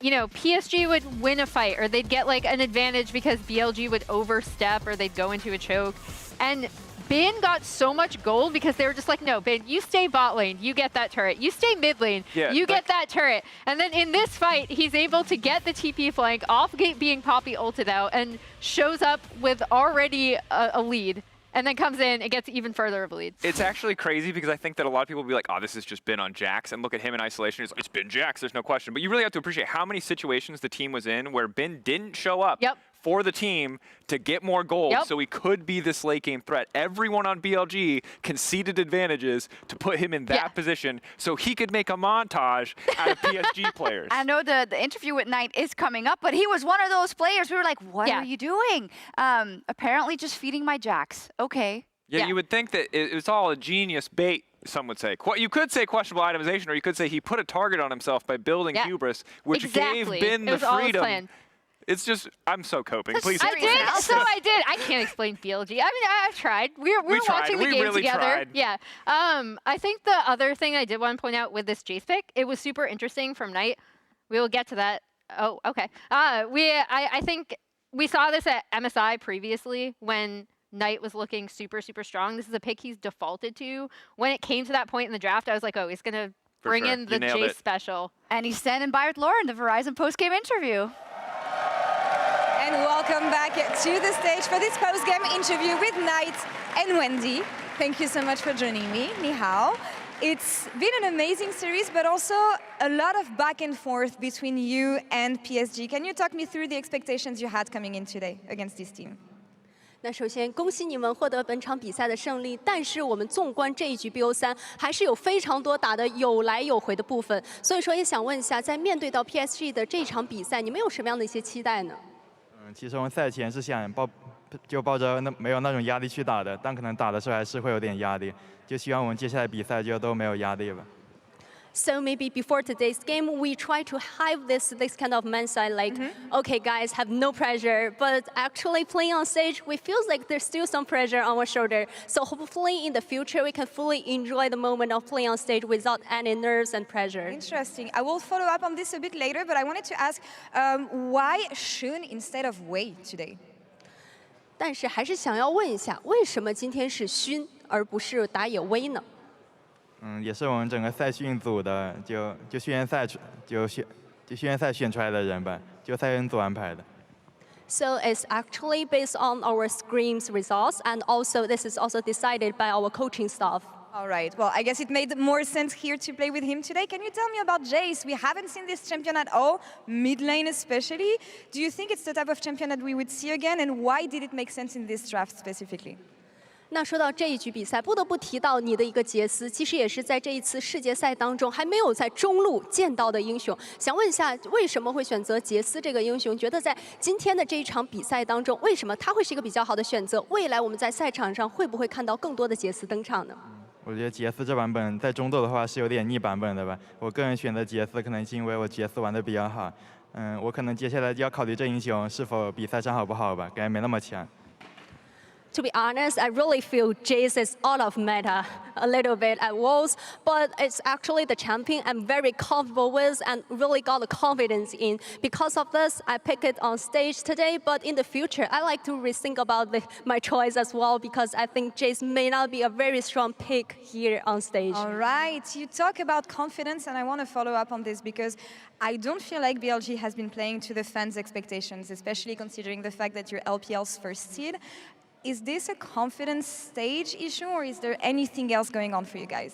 [SPEAKER 1] you know, PSG would win a fight, or they'd get like an advantage because BLG would overstep, or they'd go into a choke. And Bin got so much gold because they were just like, no, Bin, you stay bot lane, you get that turret. You stay mid lane, you get that turret. And then in this fight, he's able to get the TP flank off being Poppy ulted out and shows up with already a lead. And then comes in and gets even further of a lead.
[SPEAKER 2] It's actually crazy because I think that a lot of people will be like, oh, this has just been on Jax, and look at him in isolation. It's been Jax, there's no question. But you really have to appreciate how many situations the team was in where Bin didn't show up for the team to get more gold, so he could be this late game threat. Everyone on BLG conceded advantages to put him in that position so he could make a montage out of PSG players.
[SPEAKER 3] I know the interview with Knight is coming up, but he was one of those players. We were like, what are you doing? Apparently just feeding my Jax. Okay.
[SPEAKER 2] Yeah, you would think that it was all a genius bait, some would say. You could say questionable itemization, or you could say he put a target on himself by building Hubris, which gave Bin the freedom. It's just, I'm so coping. Please.
[SPEAKER 1] I did. I can't explain BLG. I mean, I've tried. We're watching the game
[SPEAKER 2] really
[SPEAKER 1] together.
[SPEAKER 2] Tried.
[SPEAKER 1] Yeah. I think the other thing I did want to point out with this Jace pick, it was super interesting from Knight. We will get to that. Oh, okay. I think we saw this at MSI previously when Knight was looking super, super strong. This is a pick he's defaulted to. When it came to that point in the draft, I was like, oh, he's going to bring in the Jace special.
[SPEAKER 3] And he's standing by with Laura in the Verizon post-game interview.
[SPEAKER 16] And welcome back to the stage for this post-game interview with Knight and Wendy. Thank you so much for joining me. Ni hao. It's been an amazing series, but also a lot of back and forth between you and PSG. Can you talk me through the expectations you had coming in today against this team?
[SPEAKER 5] 那首先恭喜你们获得本场比赛的胜利，但是我们纵观这一局 BO3，还是有非常多打得有来有回的部分，所以说也想问一下，在面对到 PSG 的这场比赛，你们有什么样的一些期待呢？
[SPEAKER 6] 其实我们赛前是想抱着没有那种压力去打的，但可能打的时候还是会有点压力，就希望我们接下来比赛就都没有压力吧。
[SPEAKER 5] So maybe before today's game, we try to have this kind of mindset, like, okay, guys, have no pressure. But actually playing on stage, we feel like there's still some pressure on our shoulder. So hopefully in the future, we can fully enjoy the moment of playing on stage without any nerves and pressure.
[SPEAKER 16] Interesting. I will follow up on this a bit later, but I wanted to ask, why Xun instead of Wei today?
[SPEAKER 5] 但是还是想要问一下，为什么今天是勋而不是打野薇呢？
[SPEAKER 6] 也是我们整个赛训组的，就训练赛选出来的人吧，就赛训组安排的。
[SPEAKER 5] So it's actually based on our screams results, and also this is also decided by our coaching staff.
[SPEAKER 16] All right. Well, I guess it made more sense here to play with him today. Can you tell me about Jace? We haven't seen this champion at all, mid lane especially. Do you think it's the type of champion that we would see again, and why did it make sense in this draft specifically?
[SPEAKER 5] 那说到这一局比赛，不得不提到你的一个杰斯，其实也是在这一次世界赛当中还没有在中路见到的英雄。想问一下，为什么会选择杰斯这个英雄？觉得在今天的这一场比赛当中，为什么他会是一个比较好的选择？未来我们在赛场上会不会看到更多的杰斯登场呢？
[SPEAKER 6] 我觉得杰斯这版本在中斗的话是有点逆版本的吧。我个人选择杰斯，可能是因为我杰斯玩的比较好。我可能接下来就要考虑这英雄是否比赛上好不好吧，感觉没那么强。
[SPEAKER 5] To be honest, I really feel Jace is out of meta a little bit at Worlds, but it's actually the champion I'm very comfortable with and really got the confidence in. Because of this, I pick it on stage today, but in the future, I like to rethink about my choice as well because I think Jace may not be a very strong pick here on stage.
[SPEAKER 16] All right, you talk about confidence and I want to follow up on this because I don't feel like BLG has been playing to the fans' expectations, especially considering the fact that you're LPL's first seed. Is this a confidence stage issue or is there anything else going on for you guys?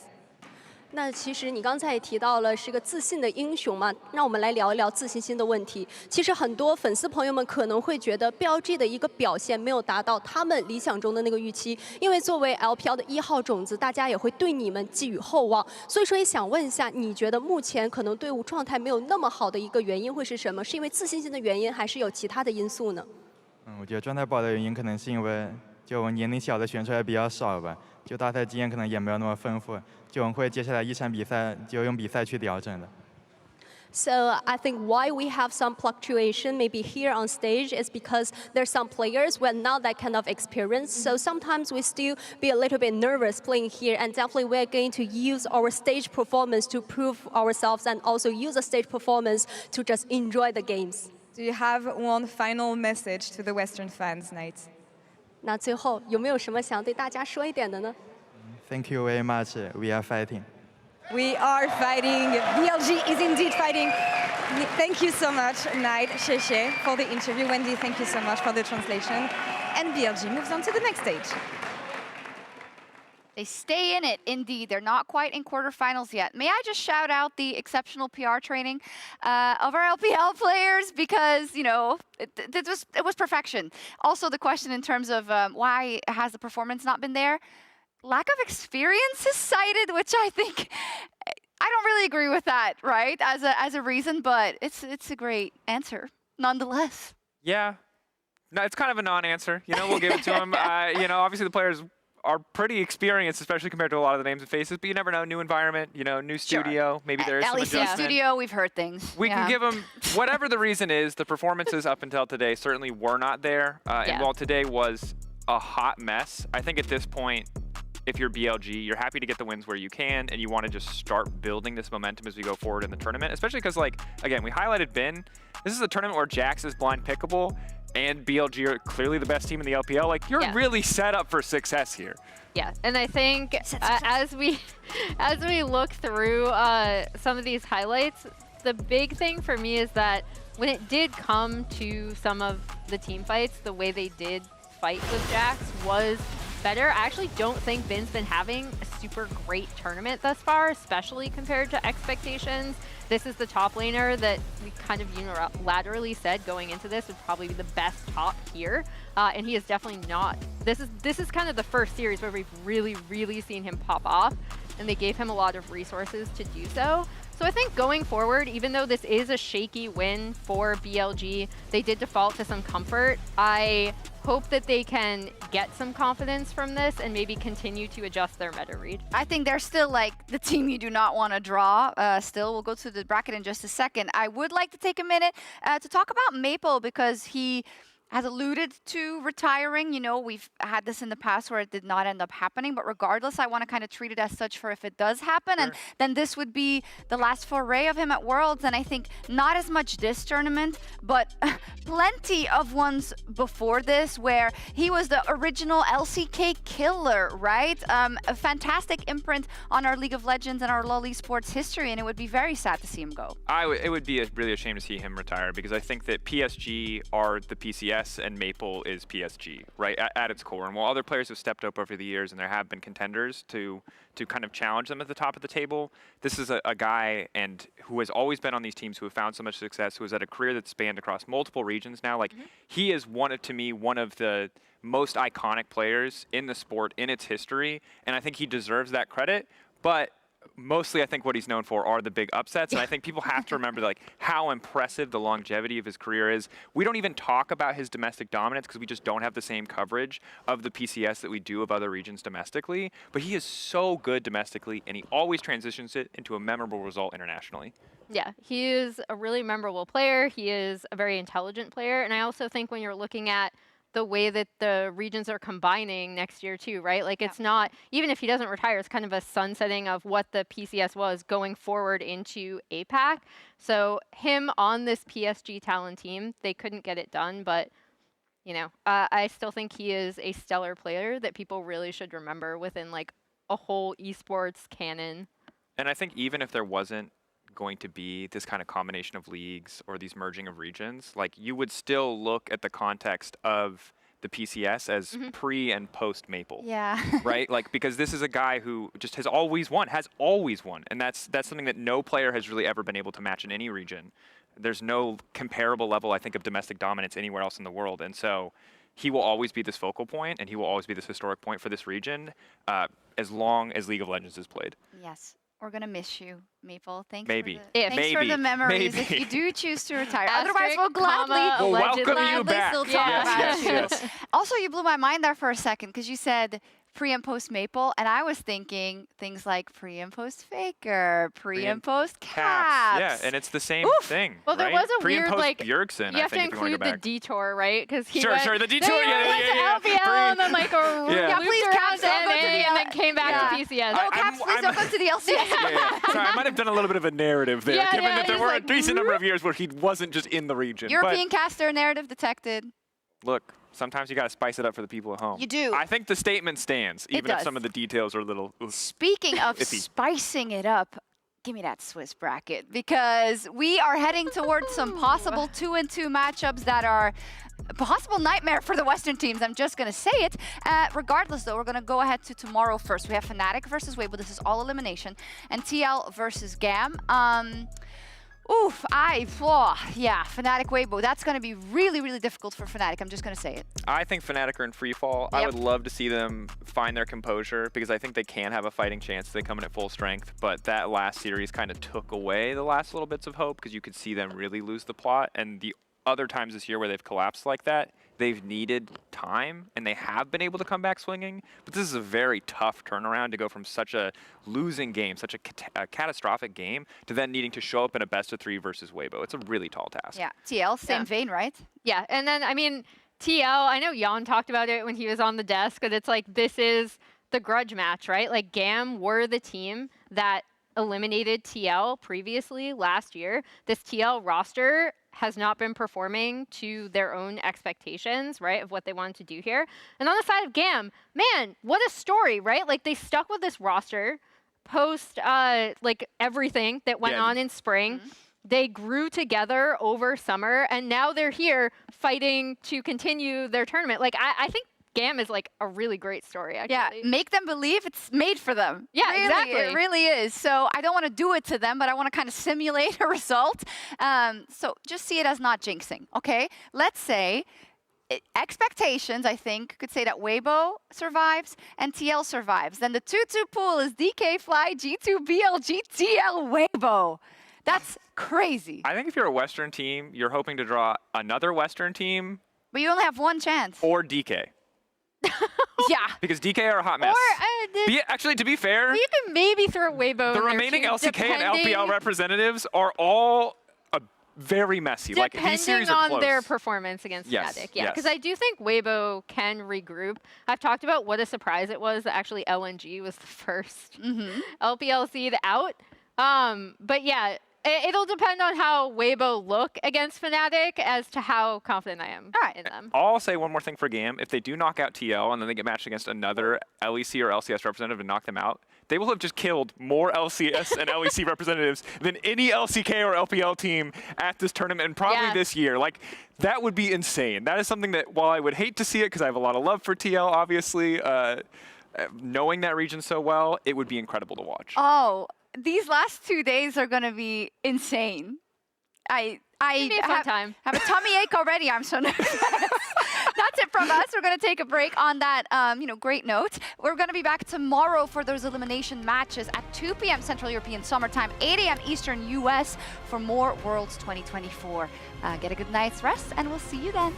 [SPEAKER 5] 那其实你刚才也提到了是个自信的英雄嘛，让我们来聊一聊自信心的问题。其实很多粉丝朋友们可能会觉得 BLG 的一个表现没有达到他们理想中的那个预期，因为作为 LPL 的1号种子，大家也会对你们寄予厚望。所以说也想问一下，你觉得目前可能队伍状态没有那么好的一个原因会是什么？是因为自信心的原因，还是有其他的因素呢？
[SPEAKER 6] 我觉得状态不好的原因可能是因为就我年龄小的选出来比较少吧，就大赛经验可能也没有那么丰富，就我们会接下来一场比赛就用比赛去调整的。
[SPEAKER 5] So I think why we have some fluctuation maybe here on stage is because there's some players with not that kind of experience. So sometimes we still be a little bit nervous playing here, and definitely we're going to use our stage performance to prove ourselves and also use the stage performance to just enjoy the games.
[SPEAKER 16] Do you have one final message to the Western fans, Knight?
[SPEAKER 5] 那最后有没有什么想对大家说一点的呢？
[SPEAKER 6] Thank you very much. We are fighting.
[SPEAKER 16] We are fighting. BLG is indeed fighting. Thank you so much, Knight, Sheshe, for the interview. Wendy, thank you so much for the translation. And BLG moves on to the next stage.
[SPEAKER 3] They stay in it, indeed. They're not quite in quarterfinals yet. May I just shout out the exceptional PR training of our LPL players, because, you know, it was perfection. Also, the question in terms of why has the performance not been there? Lack of experience is cited, which I think I don't really agree with that, right? As a reason, but it's a great answer nonetheless.
[SPEAKER 4] Yeah, no, it's kind of a non-answer. You know, we'll give it to them. You know, obviously the players are pretty experienced, especially compared to a lot of the names and faces. But you never know. New environment, you know, new studio. Maybe there is some adjustment.
[SPEAKER 3] At least studio, we've heard things.
[SPEAKER 4] We can give them whatever the reason is. The performances up until today certainly were not there. And while today was a hot mess, I think at this point, if you're BLG, you're happy to get the wins where you can, and you want to just start building this momentum as we go forward in the tournament, especially because, like, again, we highlighted Bin. This is a tournament where Jax is blind pickable, and BLG are clearly the best team in the LPL. Like, you're really set up for success here.
[SPEAKER 1] Yeah, and I think as we look through some of these highlights, the big thing for me is that when it did come to some of the team fights, the way they did fight with Jax was better. I actually don't think Bin's been having a super great tournament thus far, especially compared to expectations. This is the top laner that we kind of unilaterally said going into this would probably be the best top here, and he is definitely not. This is kind of the first series where we've really seen him pop off, and they gave him a lot of resources to do so. So I think going forward, even though this is a shaky win for BLG, they did default to some comfort. I hope that they can get some confidence from this and maybe continue to adjust their meta read.
[SPEAKER 3] I think they're still like the team you do not want to draw. Still, we'll go to the bracket in just a second. I would like to take a minute to talk about Maple, because he has alluded to retiring. You know, we've had this in the past where it did not end up happening, but regardless, I want to kind of treat it as such for if it does happen. Sure. And then this would be the last foray of him at Worlds, and I think not as much this tournament, but plenty of ones before this where he was the original LCK killer, right? A fantastic imprint on our League of Legends and our LoL esports history, and it would be very sad to see him go.
[SPEAKER 4] It would be really a shame to see him retire, because I think that PSG are the PCS and Maple is PSG, right, at its core. And while other players have stepped up over the years and there have been contenders to kind of challenge them at the top of the table, this is a guy and who has always been on these teams, who have found so much success, who has had a career that's spanned across multiple regions now. Like, he is one of the most iconic players in the sport, in its history, and I think he deserves that credit. But mostly, I think what he's known for are the big upsets, and I think people have to remember like how impressive the longevity of his career is. We don't even talk about his domestic dominance because we just don't have the same coverage of the PCS that we do of other regions domestically, but he is so good domestically, and he always transitions it into a memorable result internationally.
[SPEAKER 1] Yeah, he is a really memorable player. He is a very intelligent player, and I also think when you're looking at the way that the regions are combining next year too, right? Like, it's not, even if he doesn't retire, it's kind of a sunsetting of what the PCS was going forward into APAC. So him on this PSG Talon team, they couldn't get it done, but you know, I still think he is a stellar player that people really should remember within like a whole esports canon.
[SPEAKER 4] And I think even if there wasn't going to be this kind of combination of leagues or these merging of regions, like, you would still look at the context of the PCS as pre and post Maple.
[SPEAKER 3] Yeah.
[SPEAKER 4] Right? Like, because this is a guy who just has always won. And that's something that no player has really ever been able to match in any region. There's no comparable level, I think, of domestic dominance anywhere else in the world. And so he will always be this focal point, and he will always be this historic point for this region as long as League of Legends is played.
[SPEAKER 3] Yes. we're gonna miss you, Maple. Thanks
[SPEAKER 2] Maybe.
[SPEAKER 3] for the, thanks for the memories if you do choose to retire. Otherwise, we'll gladly, still talk about you. Also, you blew my mind there for a second because you said pre and post Maple, and I was thinking things like pre and post Faker, pre and post Caps.
[SPEAKER 2] Yeah, and it's the same thing.
[SPEAKER 1] Well, there
[SPEAKER 2] right?
[SPEAKER 1] was a
[SPEAKER 2] Pre and
[SPEAKER 1] weird
[SPEAKER 2] post
[SPEAKER 1] like
[SPEAKER 2] Bjergsen,
[SPEAKER 1] you
[SPEAKER 2] I
[SPEAKER 1] have to
[SPEAKER 2] think, if you wanna
[SPEAKER 1] include
[SPEAKER 2] go
[SPEAKER 1] the
[SPEAKER 2] back.
[SPEAKER 1] detour, right? Because he
[SPEAKER 2] Sure,
[SPEAKER 1] went,
[SPEAKER 2] sure, the detour,
[SPEAKER 1] They went to LPL and then like a
[SPEAKER 3] Yeah, please, Caps, don't go to the
[SPEAKER 1] and then came back to PCS.
[SPEAKER 3] No, Caps, please don't go to the LCS.
[SPEAKER 2] Sorry, I might have done a little bit of a narrative there,
[SPEAKER 1] Yeah,
[SPEAKER 2] given
[SPEAKER 1] yeah,
[SPEAKER 2] that there
[SPEAKER 1] he's
[SPEAKER 2] were
[SPEAKER 1] like,
[SPEAKER 2] a decent number of years where he wasn't just in the region.
[SPEAKER 3] European caster narrative detected.
[SPEAKER 2] But look, sometimes you got to spice it up for the people at home.
[SPEAKER 3] You do.
[SPEAKER 2] I think the statement stands, even if
[SPEAKER 3] does.
[SPEAKER 2] some of the details are a little
[SPEAKER 3] Speaking of
[SPEAKER 2] iffy.
[SPEAKER 3] spicing it up, give me that Swiss bracket because we are heading towards some possible 2-2 matchups that are a possible nightmare for the Western teams. I'm just going to say it. Regardless, though, we're going to go ahead to tomorrow first. We have Fnatic versus Weibo. This is all elimination. And TL versus GAM. Yeah, Fnatic Weibo. That's going to be really, really difficult for Fnatic. I'm just going to say it.
[SPEAKER 2] I think Fnatic are in free fall. I would love to see them find their composure because I think they can have a fighting chance. They come in at full strength, but that last series kind of took away the last little bits of hope because you could see them really lose the plot. And the other times this year where they've collapsed like that, they've needed time and they have been able to come back swinging. But this is a very tough turnaround to go from such a losing game, such a catastrophic game, to then needing to show up in a best-of-3 versus Weibo. It's a really tall task.
[SPEAKER 3] Yeah, TL, same vein, right?
[SPEAKER 1] Yeah, and then, I mean, TL, I know Jan talked about it when he was on the desk, but it's like, this is the grudge match, right? Like, GAM were the team that eliminated TL previously last year. This TL roster has not been performing to their own expectations, right, of what they wanted to do here. And on the side of GAM, man, what a story, right? Like, they stuck with this roster post, like, everything that went on in spring. They grew together over summer, and now they're here fighting to continue their tournament. Like, I think GAM is like a really great story, actually.
[SPEAKER 3] Yeah, make them believe it's made for them.
[SPEAKER 1] Yeah,
[SPEAKER 3] really,
[SPEAKER 1] exactly.
[SPEAKER 3] It really is. So I don't want to do it to them, but I want to kind of simulate a result. So just see it as not jinxing, okay? Let's say expectations, I think, could say that Weibo survives and TL survives. Then the 2-2 pool is DK, Fly, G2, BLG, TL, Weibo. That's crazy.
[SPEAKER 2] I think if you're a Western team, you're hoping to draw another Western team.
[SPEAKER 3] But you only have one chance.
[SPEAKER 2] Or DK.
[SPEAKER 3] Yeah.
[SPEAKER 2] Because DK are a hot mess.
[SPEAKER 1] Or,
[SPEAKER 2] actually, to be fair,
[SPEAKER 1] you can maybe throw Weibo.
[SPEAKER 2] the
[SPEAKER 1] in there
[SPEAKER 2] remaining
[SPEAKER 1] too,
[SPEAKER 2] LCK and
[SPEAKER 1] depending-
[SPEAKER 2] LPL representatives are all very messy. Like, these series
[SPEAKER 1] Depending
[SPEAKER 2] are
[SPEAKER 1] on
[SPEAKER 2] close.
[SPEAKER 1] their performance against
[SPEAKER 2] Yes,
[SPEAKER 1] Fnatic. Yeah,
[SPEAKER 2] yes.
[SPEAKER 1] because I do think Weibo can regroup. I've talked about what a surprise it was that actually LNG was the first LPL seed out. But yeah, it'll depend on how Weibo look against Fnatic as to how confident I am in them.
[SPEAKER 2] I'll say one more thing for GAM. If they do knock out TL and then they get matched against another LEC or LCS representative and knock them out, they will have just killed more LCS and LEC representatives than any LCK or LPL team at this tournament and probably this year. Like, that would be insane. That is something that, while I would hate to see it because I have a lot of love for TL, obviously, knowing that region so well, it would be incredible to watch.
[SPEAKER 3] Oh, these last 2 days are going to be insane. I
[SPEAKER 1] be a fun time.
[SPEAKER 3] have a tummy ache already. I'm so nervous. That's it from us. We're going to take a break on that great note. We're going to be back tomorrow for those elimination matches at 2 p.m. Central European Summer Time, 8 a.m. Eastern US for more Worlds 2024. Get a good night's rest, and we'll see you then.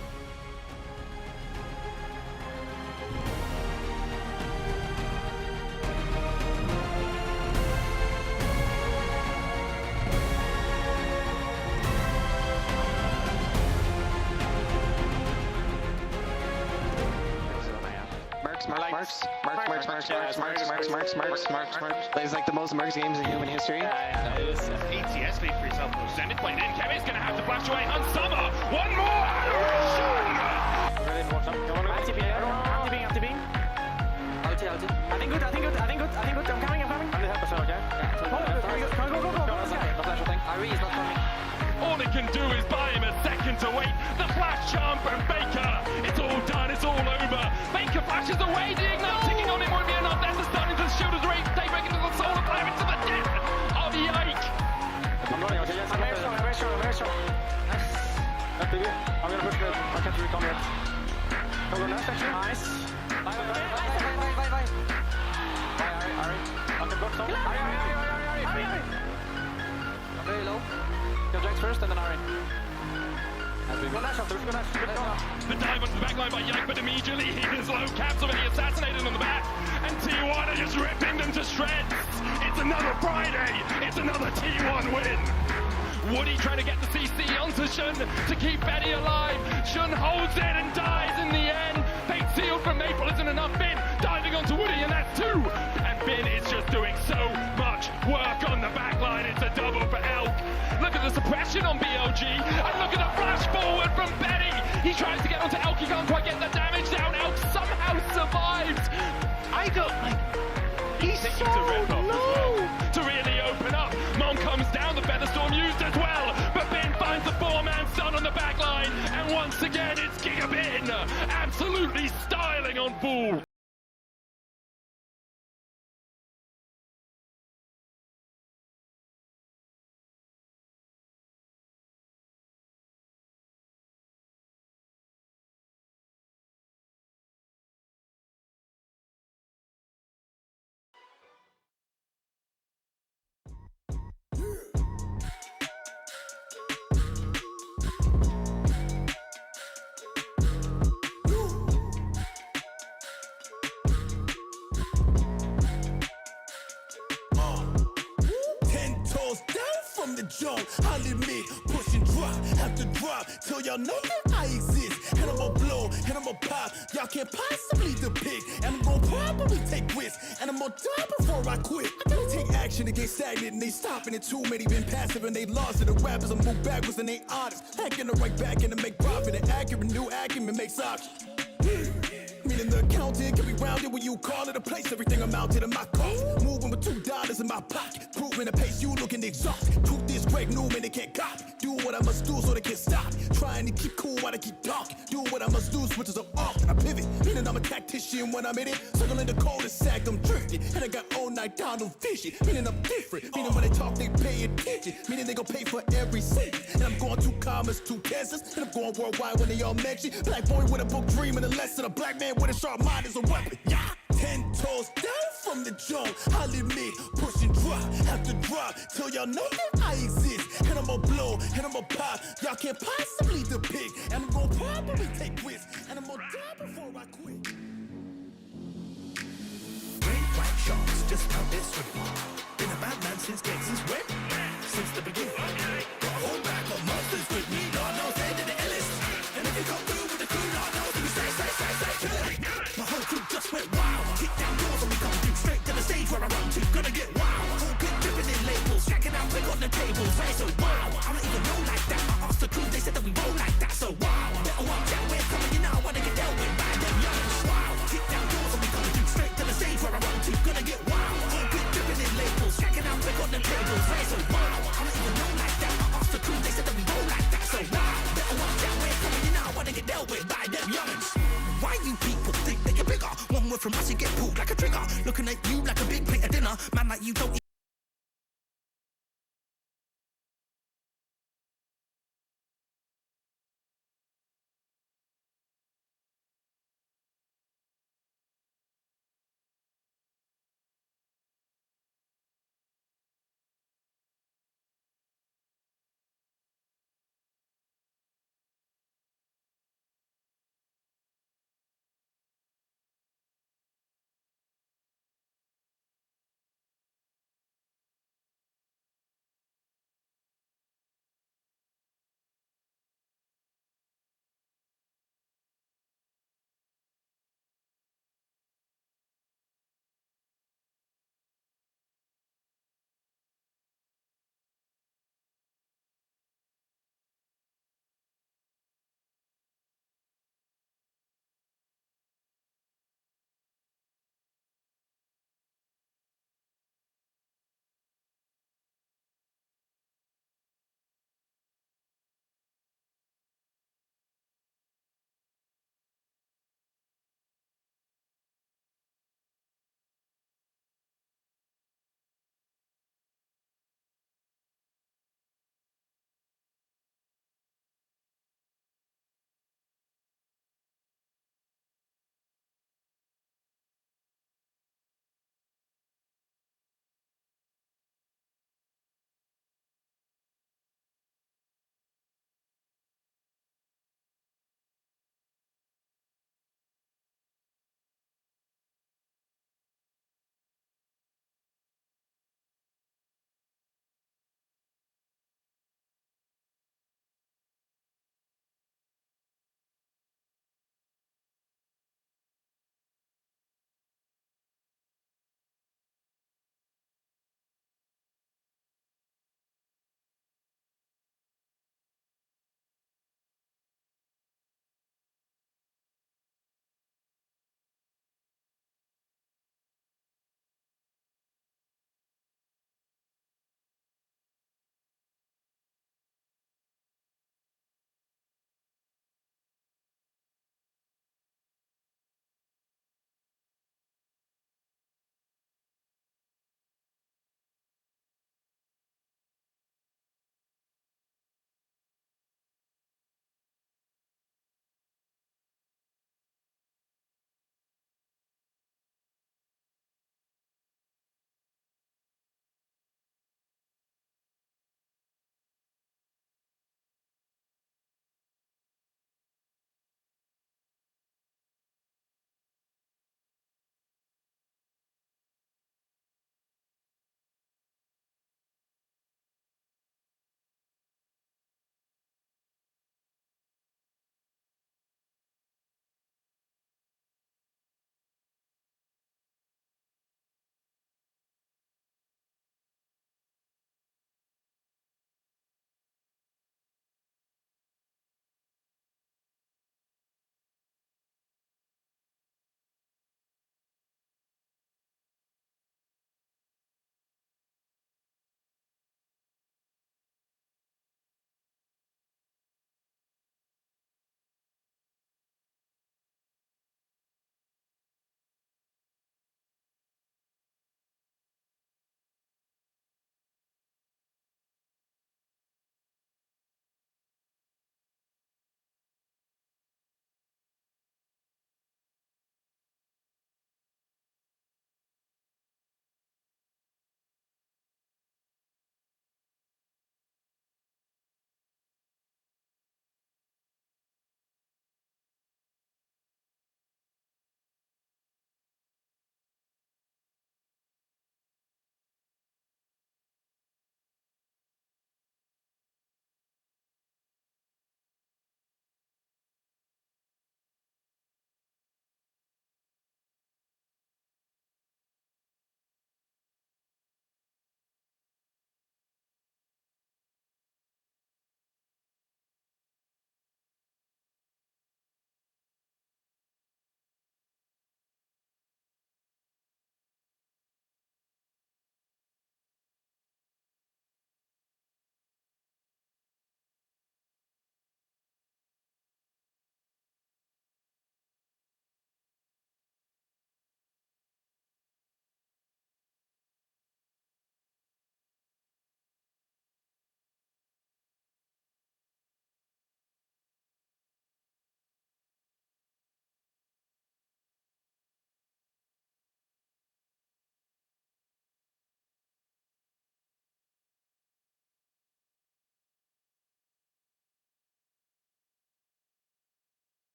[SPEAKER 7] Plays like the most Mercs games in human history.
[SPEAKER 11] ATS made for yourself.
[SPEAKER 10] Send it playing in. Kevin's going to have to flash away on Summer. One more adoration!
[SPEAKER 7] Activating. I think good. I'm coming. I'm the help us out, okay? Go. Ari is not coming.
[SPEAKER 10] All it can do is buy him a second to wait. The flash jump and Baker. It's all done. It's all over. Baker flashes away. The ignite ticking on him won't be enough. That's the stun into the shielders race. Daybreak into the solar flare into the death of Yike.
[SPEAKER 7] I'm running, okay? Yes, I'm very strong. Nice. That's big. I'm gonna push mid. I can't recon yet. Go left, actually. Nice. Bye. Ari. I can block some. Ari. I'm very low. Go Jax first and then Ari. Go Nash after, go Nash.
[SPEAKER 10] The dive onto the back line by Yike, but immediately he is low. Caps already assassinated on the back. And T1 are just ripping them to shreds. It's another Friday. It's another T1 win. Woody trying to get the CC onto Shun to keep Betty alive. Shun holds it and dies in the end. Fate sealed from Maple isn't enough. Bin diving onto Woody, and that's 2. And Bin is just doing so much work on the back line. It's a double for Elk. Look at the suppression on BLG. And look at the flash forward from Betty. He tries to get onto Elk. He can't quite get the damage down. Elk somehow survives. I don't like... He's so low to really open up. Mon comes down, the Featherstorm used as well, but Bin finds the 4-man stun on the back line, and once again it's Giga Bin absolutely styling on Bull.
[SPEAKER 14] From the jump, I'll admit, push and drop, have to drop, till y'all know that I exist. And I'm gonna blow, and I'm gonna pop, y'all can't possibly depict. And I'm gonna probably take risks, and I'm gonna die before I quit. I gotta take action against stagnant, and they stopping it too many been passive, and they lost it. The rappers I move backwards, and they honest. Hacking the right back, and to make profit, and accurate, new acumen makes options. Meaning the accountant can be rounded when you call it a place. Everything I'm mounted in my cost. Moving with $2 in my pocket. Proving the pace you looking exhausted. Truth is Greg Newman, they can't copy. Do what I must do so they can't stop. Trying to keep cool while I keep talking. Do what I must do, switches up often. I pivot, meaning I'm a tactician when I'm in it. Circling the cul-de-sac, I'm drifting. And I got all night down to fishing. Meaning I'm different. Meaning when they talk, they pay attention. Meaning they gon' pay for every cent. And I'm going 2 commas, 2 Kansas. And I'm going worldwide when they all mention. Black boy with a book dream and a lesson. A black man with a sharp mind is a weapon. Yeah. 10 toes down from the jump. I'll admit, push and drop, have to drop till y'all know that I exist. And I'm gonna blow, and I'm gonna pop. Y'all can't possibly depict. And I'm gonna probably take risks. And I'm gonna die before I quit.
[SPEAKER 19] Great white sharks just out there swimming. Been a bad man since Texas when? Since the beginning. Got a whole bag of monsters with me. Lord knows they did the illest. And if you come through with the crew, Lord knows you say, kill it. My whole crew just went wild. Kick down doors and we come through straight to the stage where I run to. Gonna get wild. Whole clip dripping in labels. Stacking out quick on the table. Say so wow. I don't even know like that. I asked the crew, they said that we roll like that. So wow. Better watch out, we're coming, you know I wanna get dealt with by them youngins. Wow. Kick down doors and we come through straight to the stage where I run to. Gonna get wild. Whole clip dripping in labels. Stacking out quick on the table. Say so wow. I don't even know like that. I asked the crew, they said that we roll like that. So wow. Better watch out, we're coming, you know I wanna get dealt with by them youngins. Why you people think that you're bigger? One word from us, you get pulled like a trigger. Looking at you like a big plate of dinner. Man like you don't